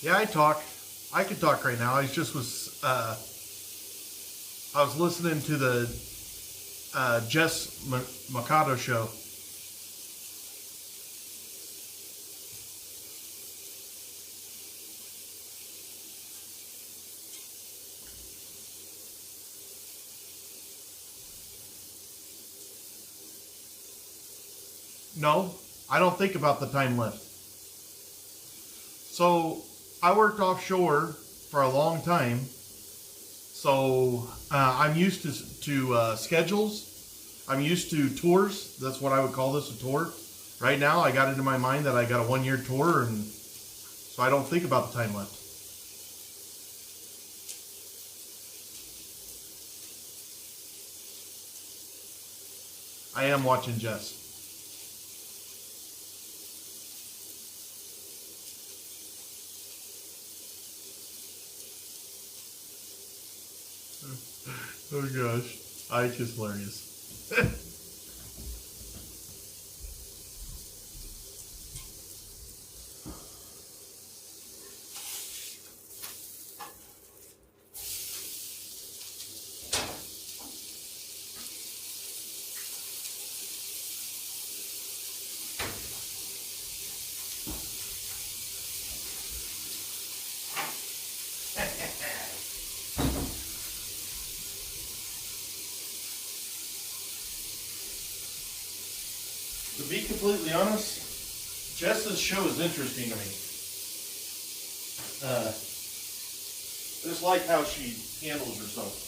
S6: Yeah, I could talk right now. I just was I was listening to the Jess Mikado show. No, I don't think about the time left. So I worked offshore for a long time. So I'm used to schedules. I'm used to tours. That's what I would call this, a tour. Right now, I got it in my mind that I got a 1-year tour, and so I don't think about the time left. I am watching Jess. Oh gosh, Ike is hilarious. To be completely honest, Jess's show is interesting to me. Just like how she handles herself.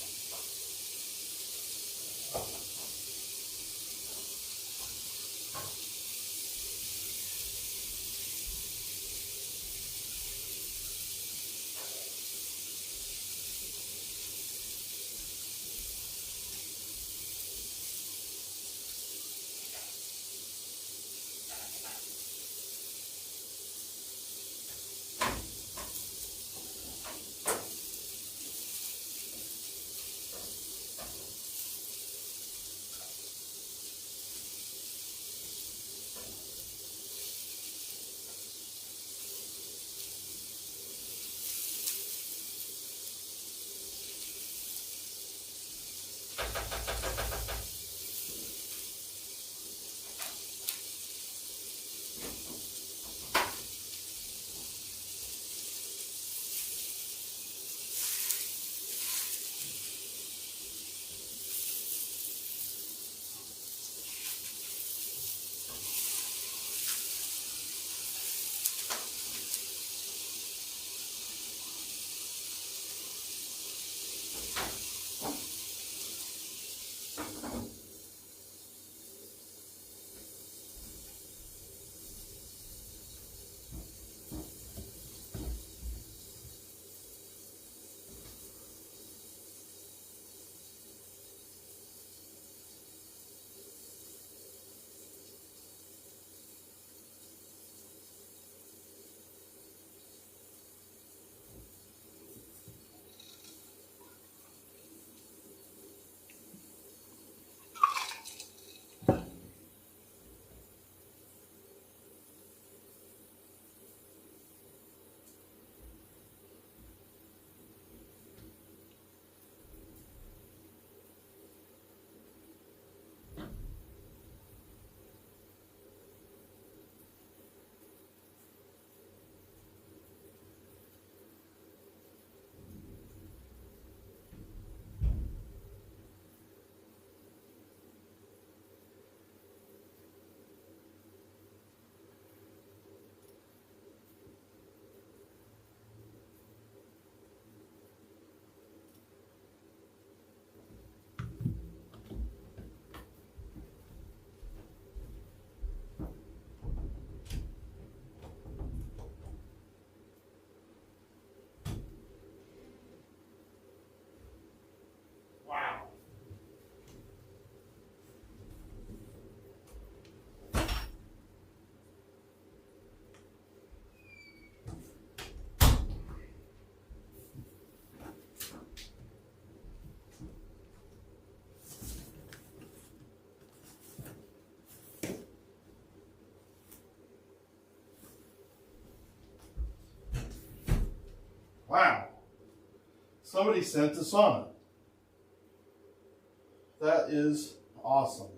S6: Wow. Somebody sent a sauna. That is awesome.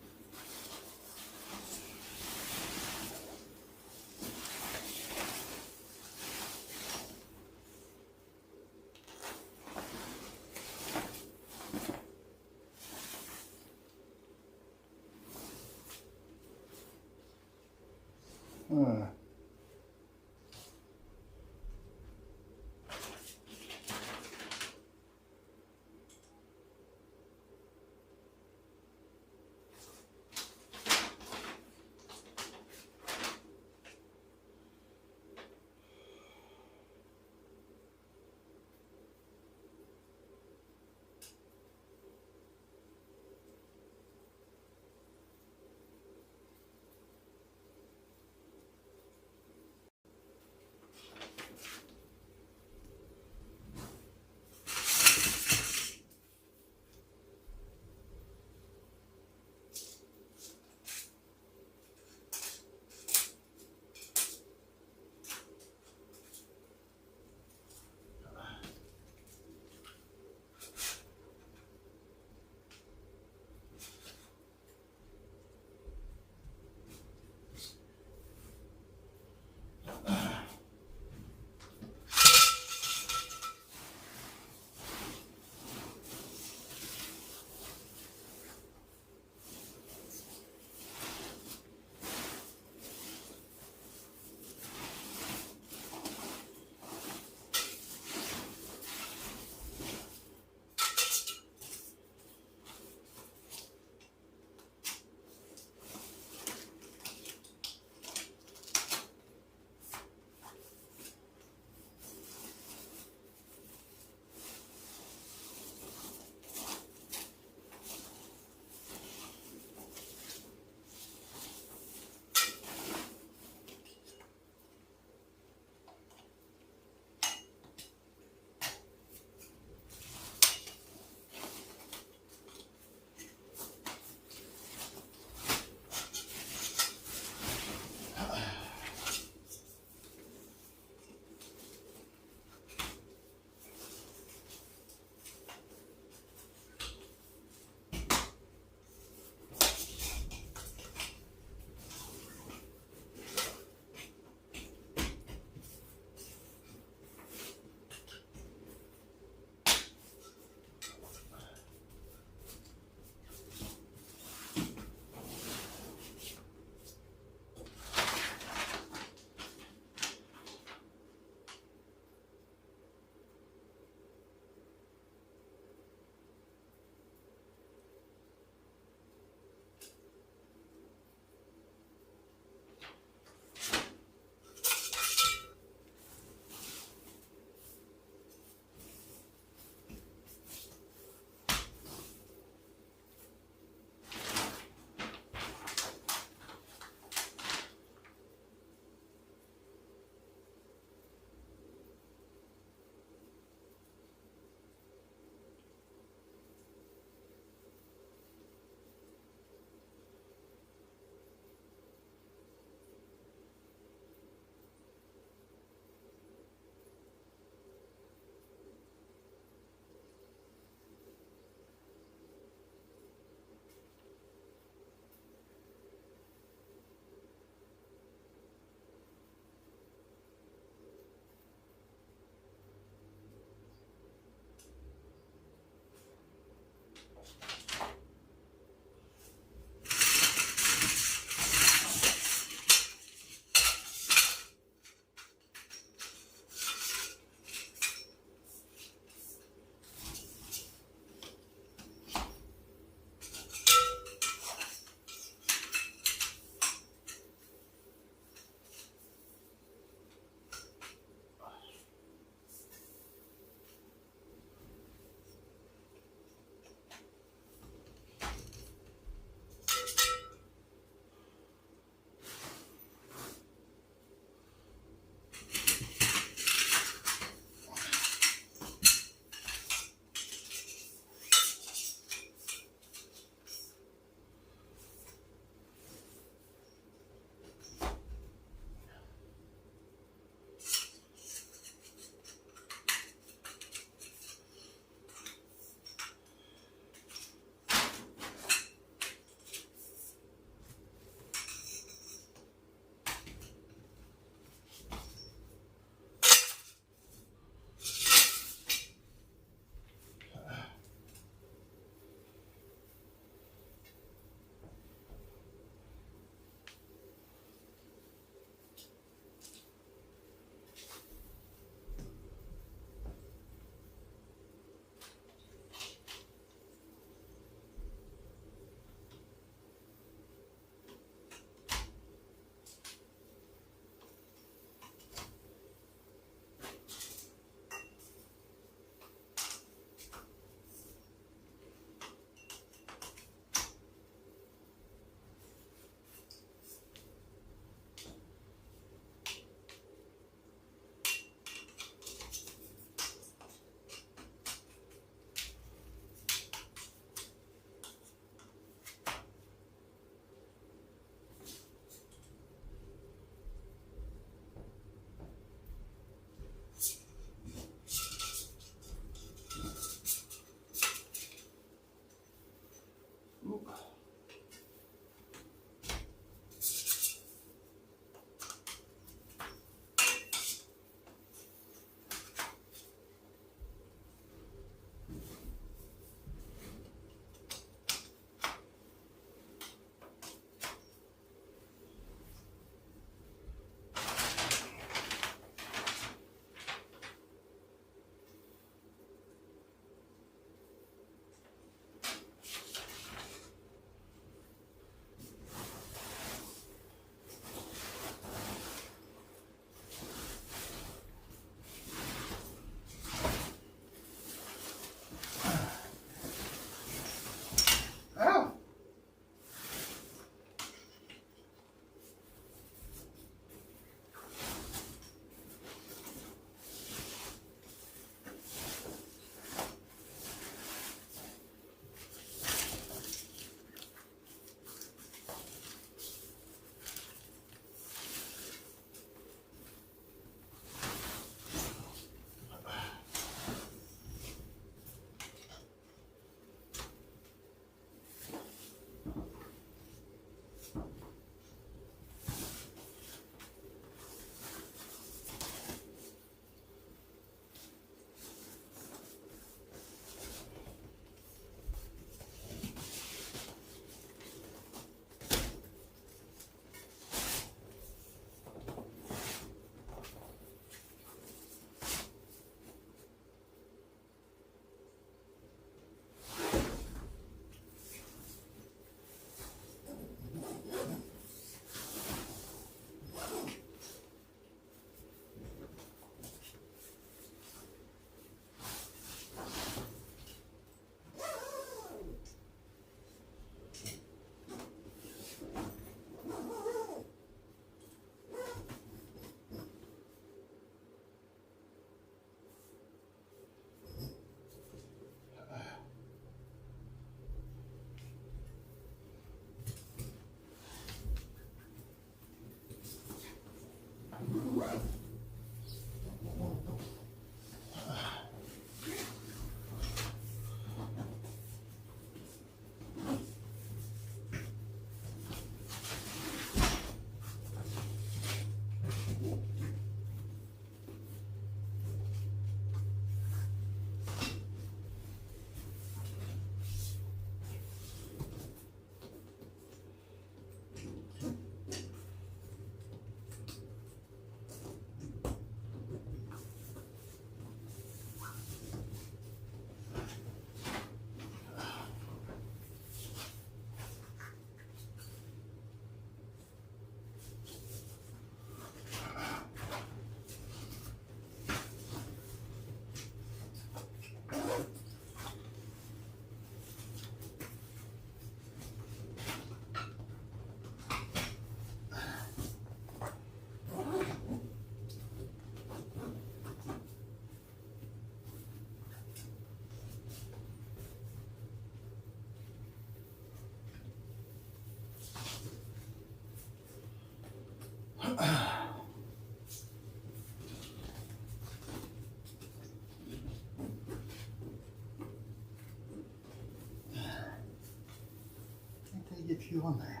S6: get you on there.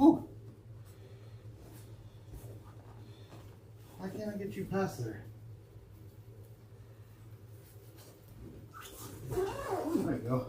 S6: Ooh. Why can't I get you past there? There you go.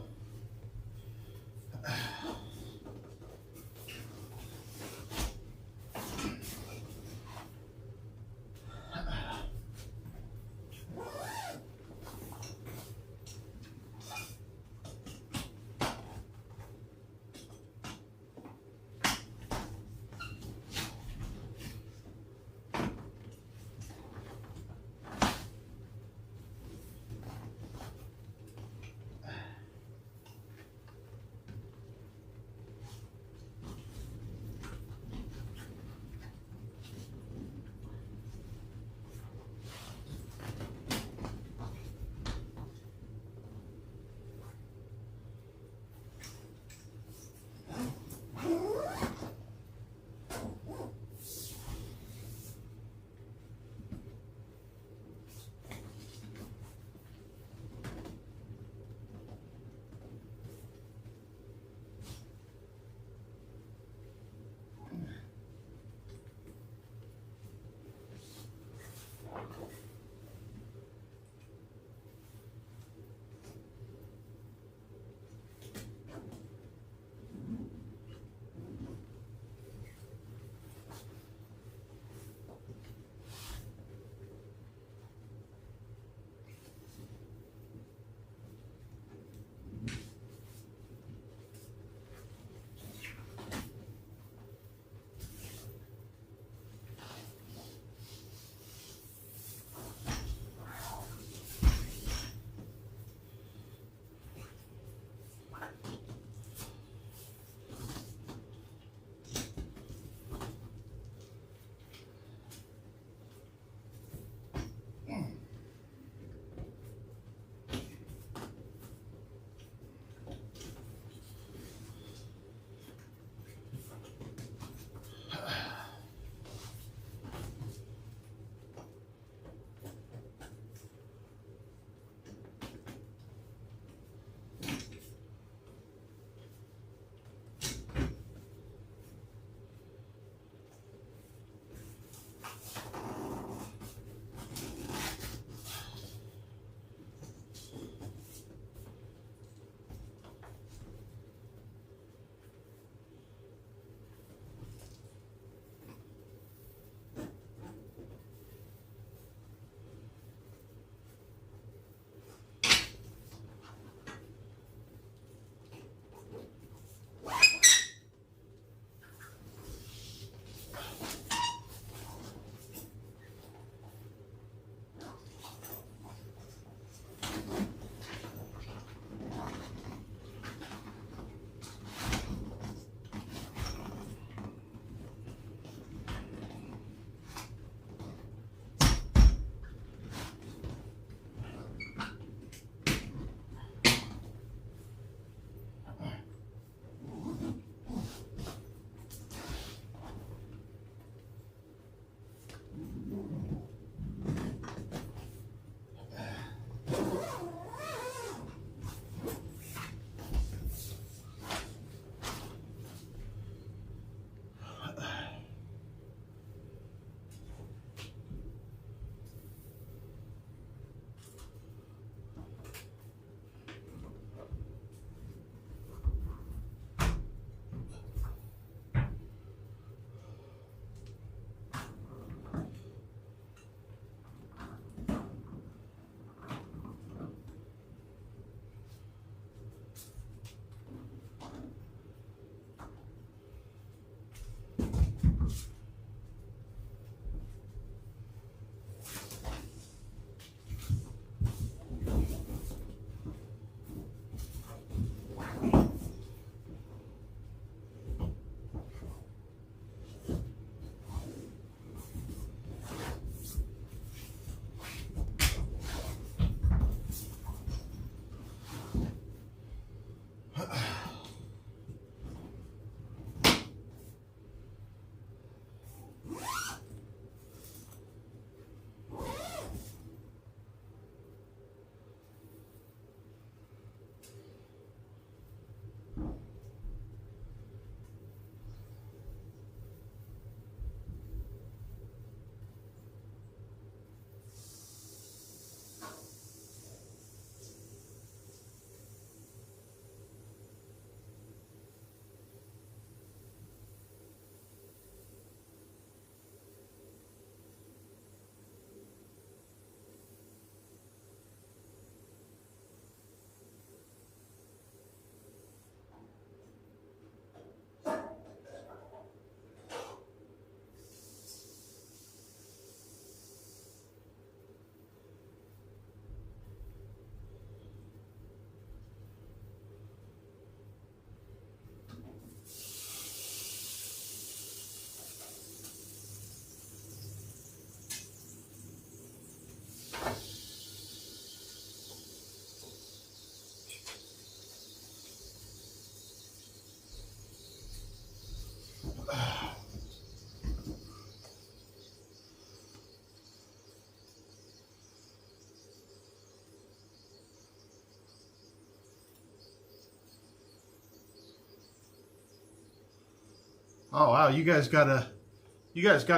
S6: Oh wow, you guys got a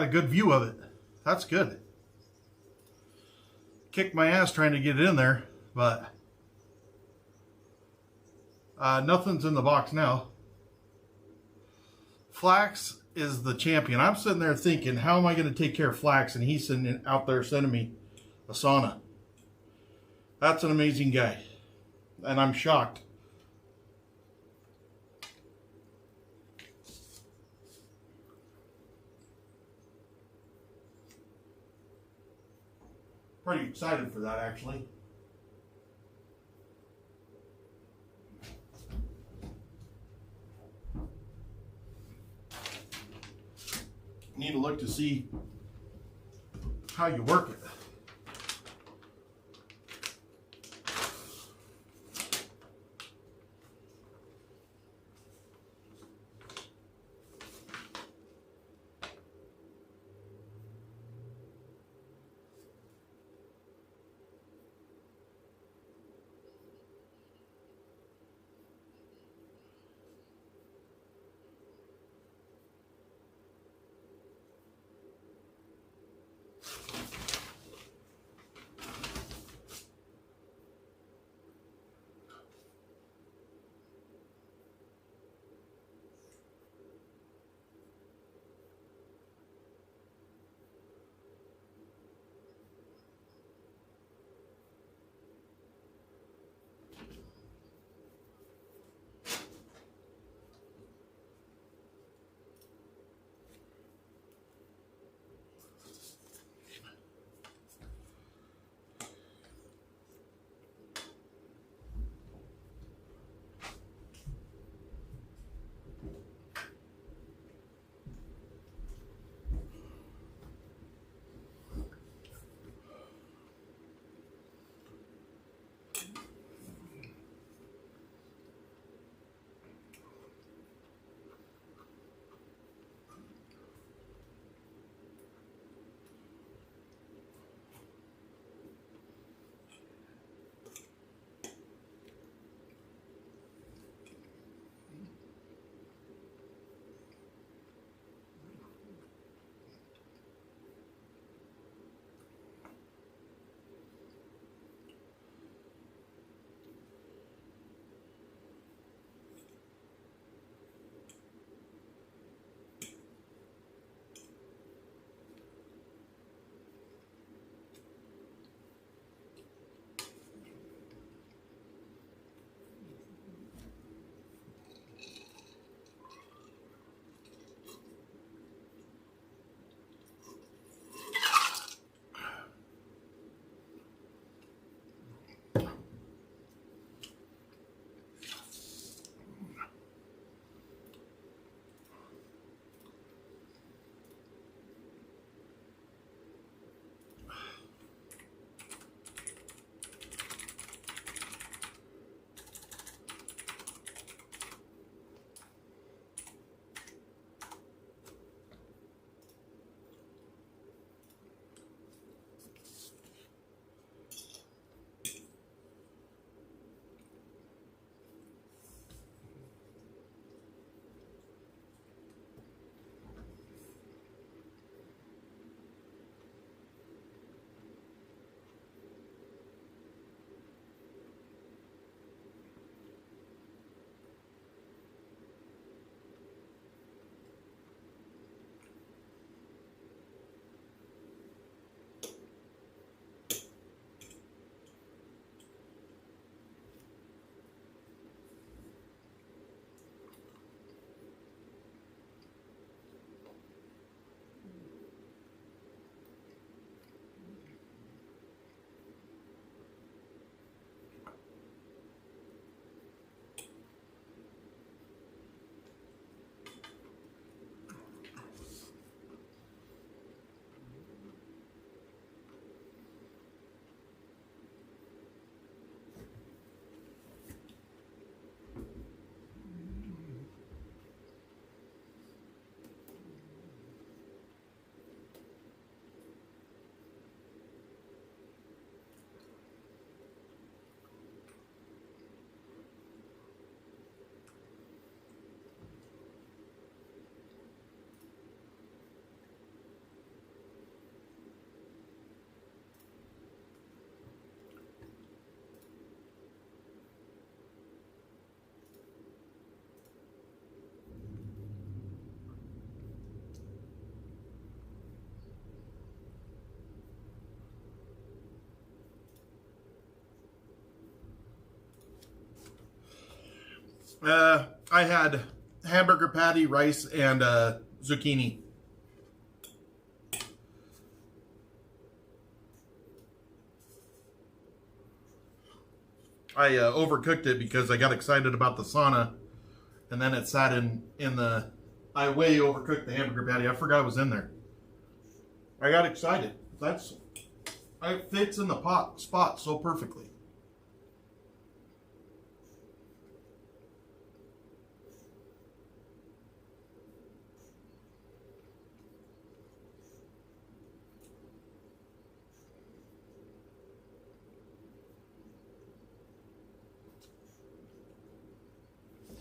S6: good view of it. That's good. Kicked my ass trying to get it in there, but nothing's in the box now. Flax is the champion. I'm sitting there thinking, how am I going to take care of Flax? And he's sitting out there sending me a sauna. That's an amazing guy. And I'm shocked. Pretty excited for that, actually. Need to look to see how you work it. I had hamburger patty, rice, and zucchini. I overcooked it because I got excited about the sauna, and then it sat in the. I way overcooked the hamburger patty. I forgot it was in there. I got excited. It fits in the spot so perfectly.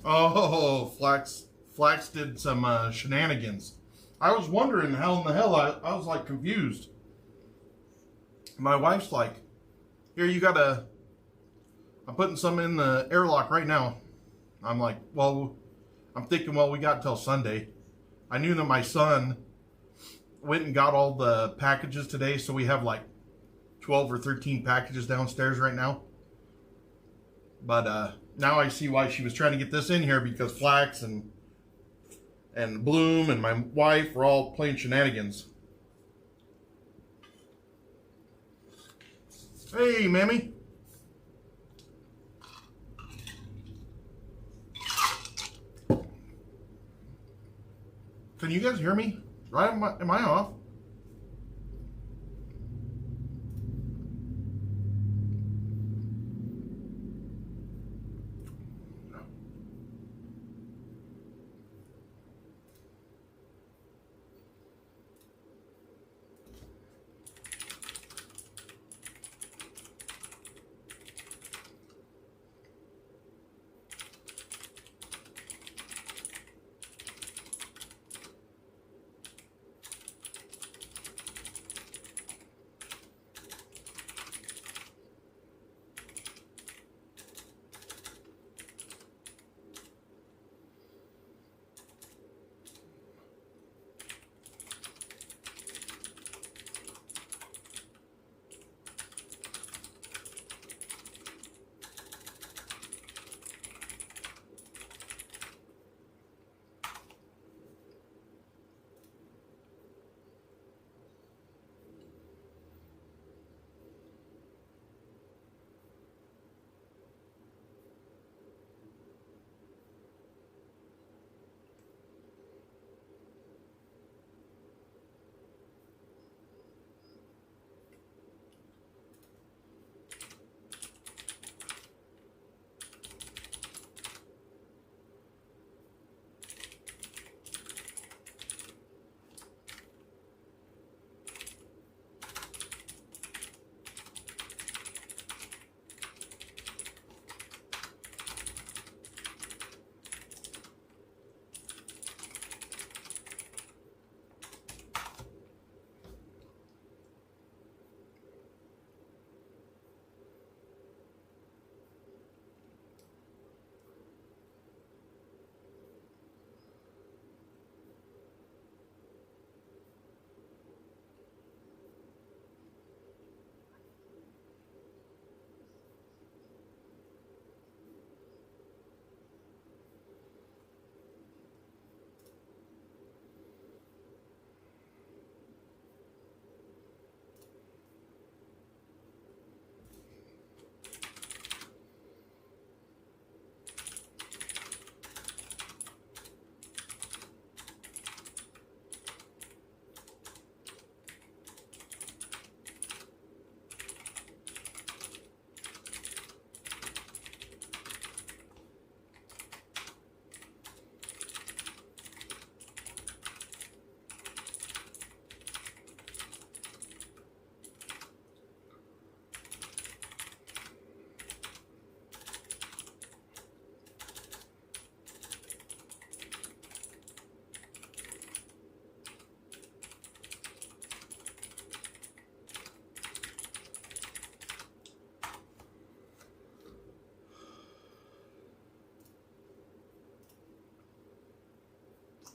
S6: Oh, Flax did some shenanigans. I was wondering how in the hell I was like confused. My wife's like, here, I'm putting some in the airlock right now. I'm like, well, I'm thinking, well, we got till Sunday. I knew that my son went and got all the packages today, so we have like 12 or 13 packages downstairs right now. But now I see why she was trying to get this in here, because Flax and Bloom and my wife were all playing shenanigans. Hey, Mammy. Can you guys hear me? Right? Am I off?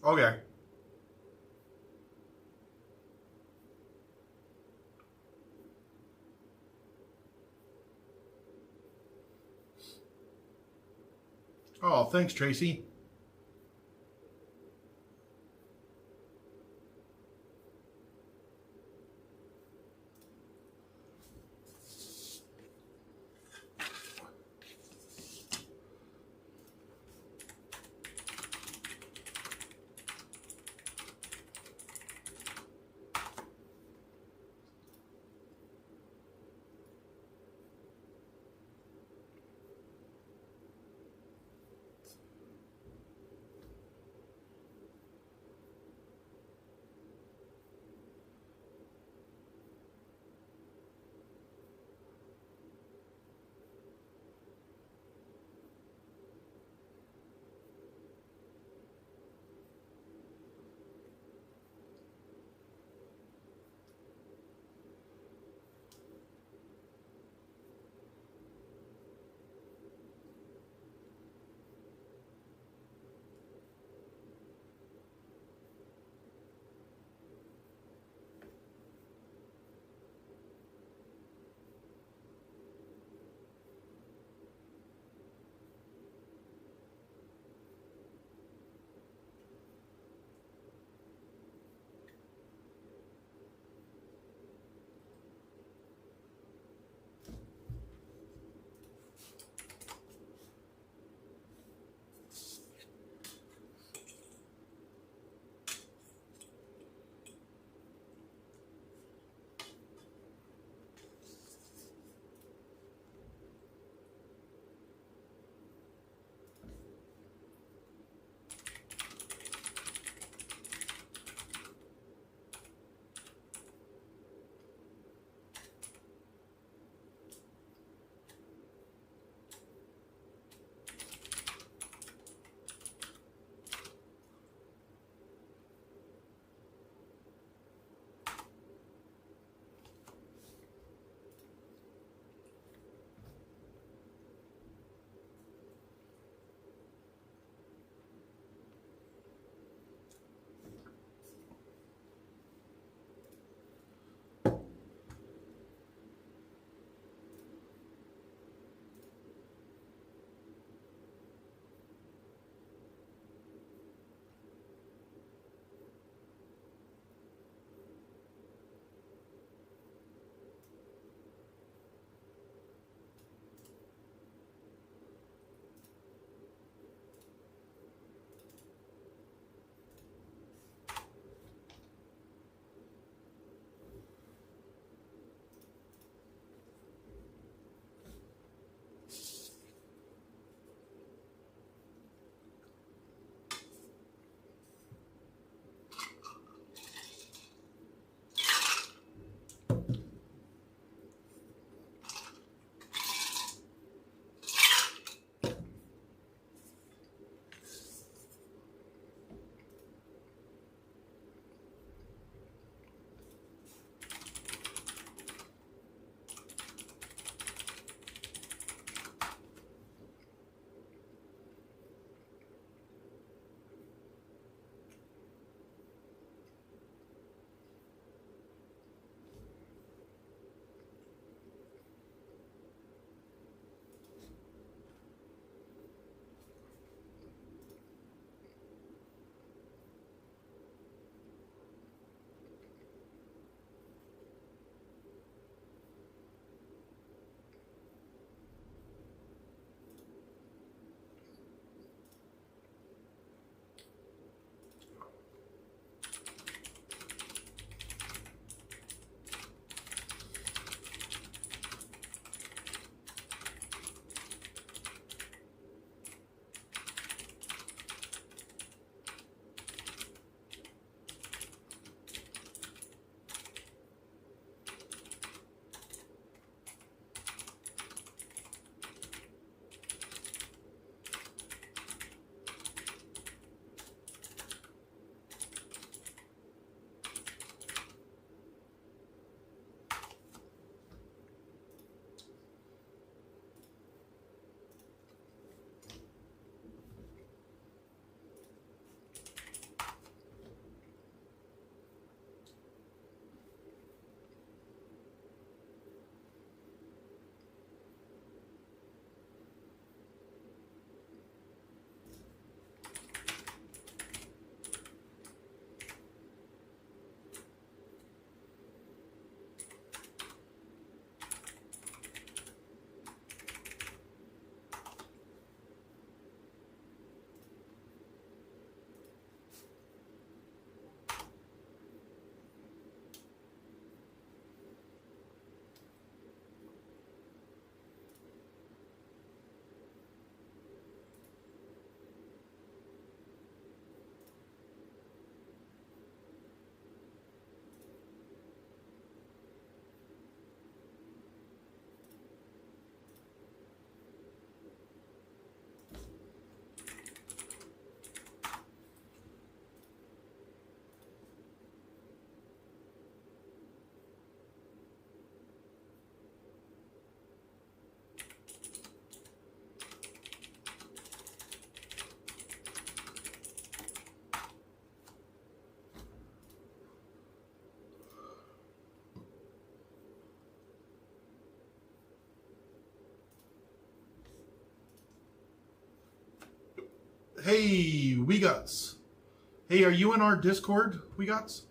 S6: Okay. Oh, thanks, Tracy. Hey, Wegots. Hey, are you in our Discord, Wegots?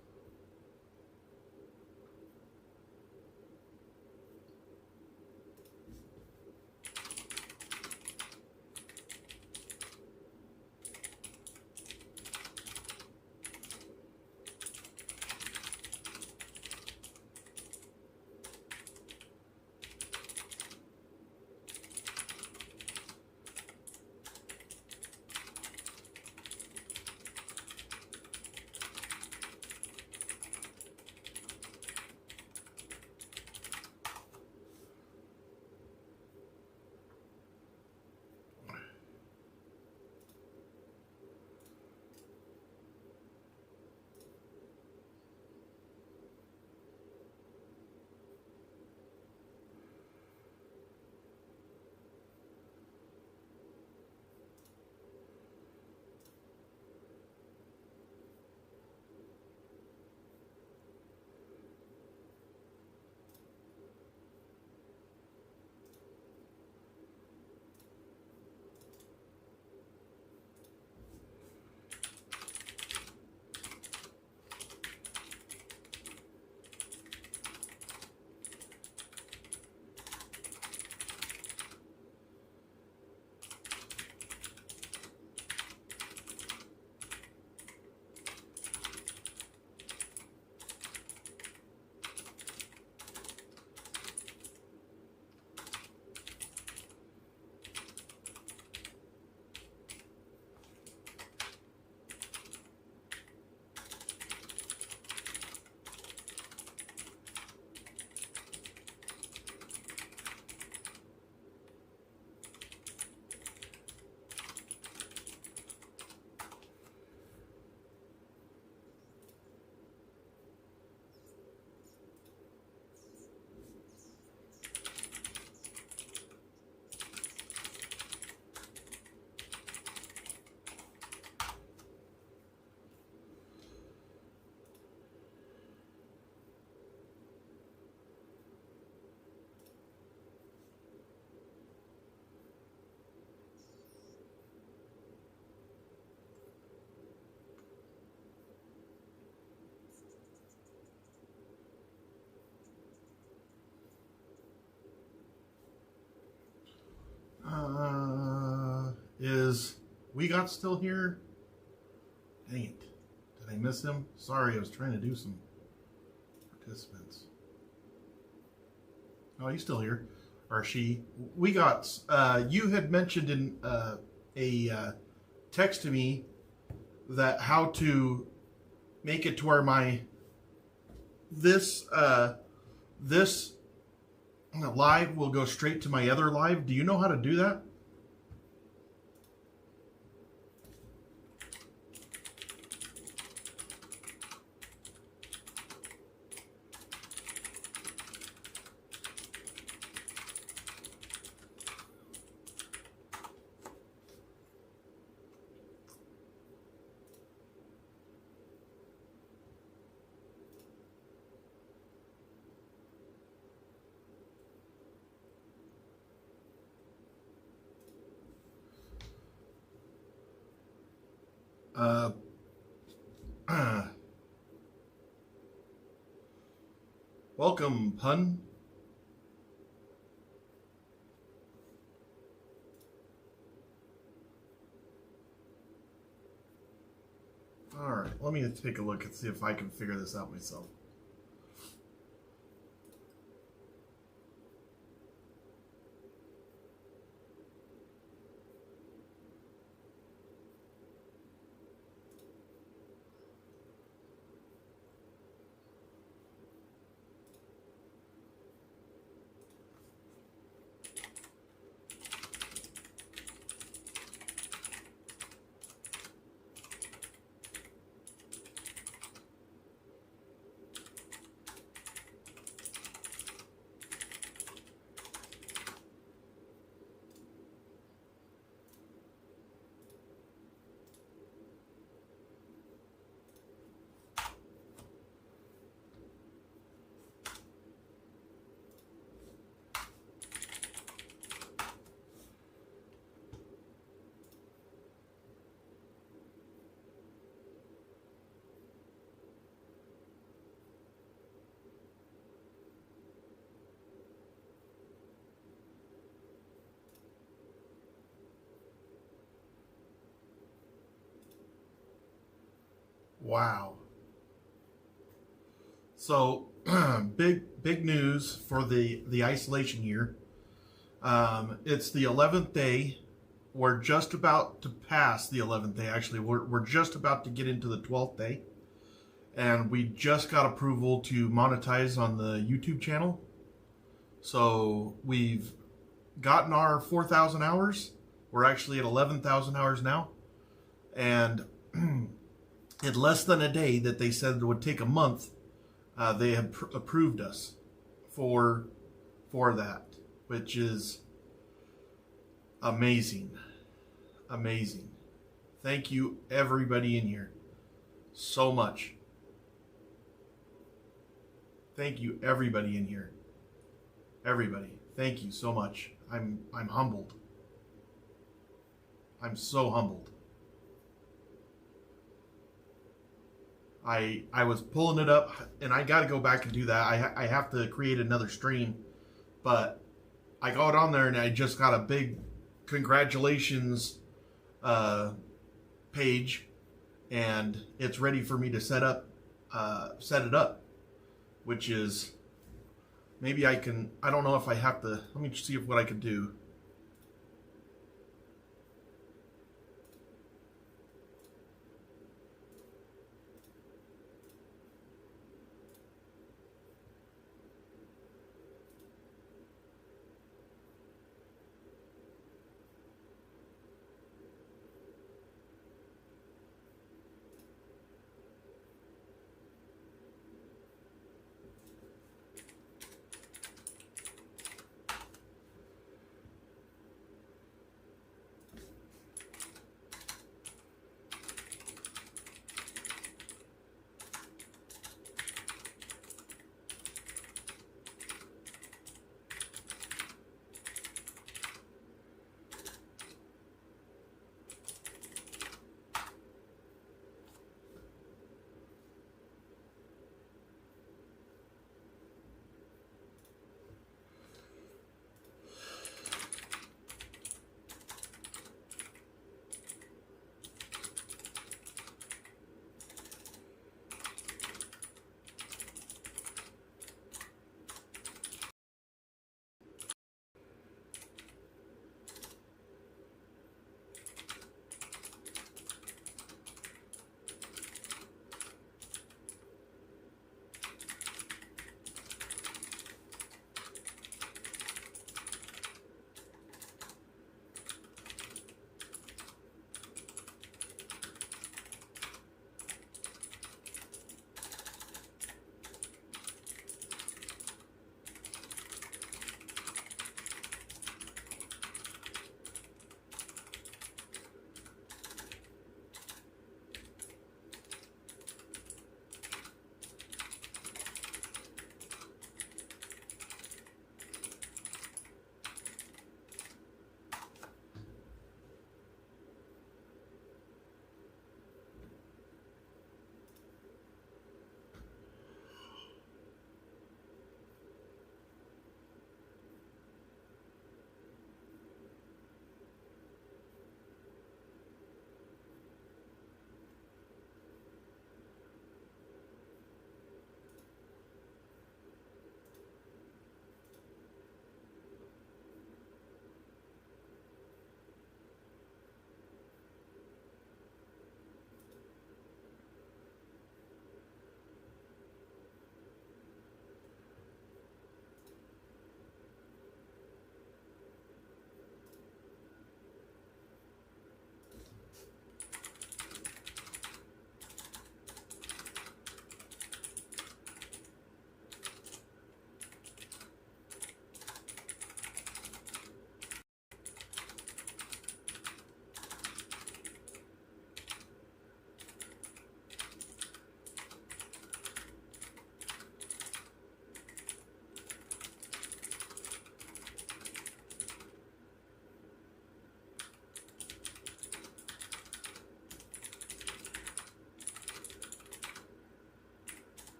S6: Is Wegot still here? Dang it. Did I miss him? Sorry, I was trying to do some participants. Oh, he's still here. Or she. Wegot, you had mentioned in a text to me that how to make it to where my this live will go straight to my other live. Do you know how to do that? Welcome, Pun. All right, let me take a look and see if I can figure this out myself. Wow. So big news for the isolation year. It's the 11th day. We're just about to pass the 11th day. Actually, we're just about to get into the 12th day. And we just got approval to monetize on the YouTube channel. So we've gotten our 4,000 hours. We're actually at 11,000 hours now. And in less than a day that they said it would take a month, they have approved us for that, which is amazing. Amazing. Thank you, everybody in here, so much. Thank you, everybody in here. Everybody, thank you so much. I'm humbled. I'm so humbled. I was pulling it up, and I got to go back and do that. I have to create another stream, but I got on there and I just got a big congratulations page, and it's ready for me to set it up, which is maybe I can. I don't know if I have to. Let me see what I can do.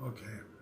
S1: Okay.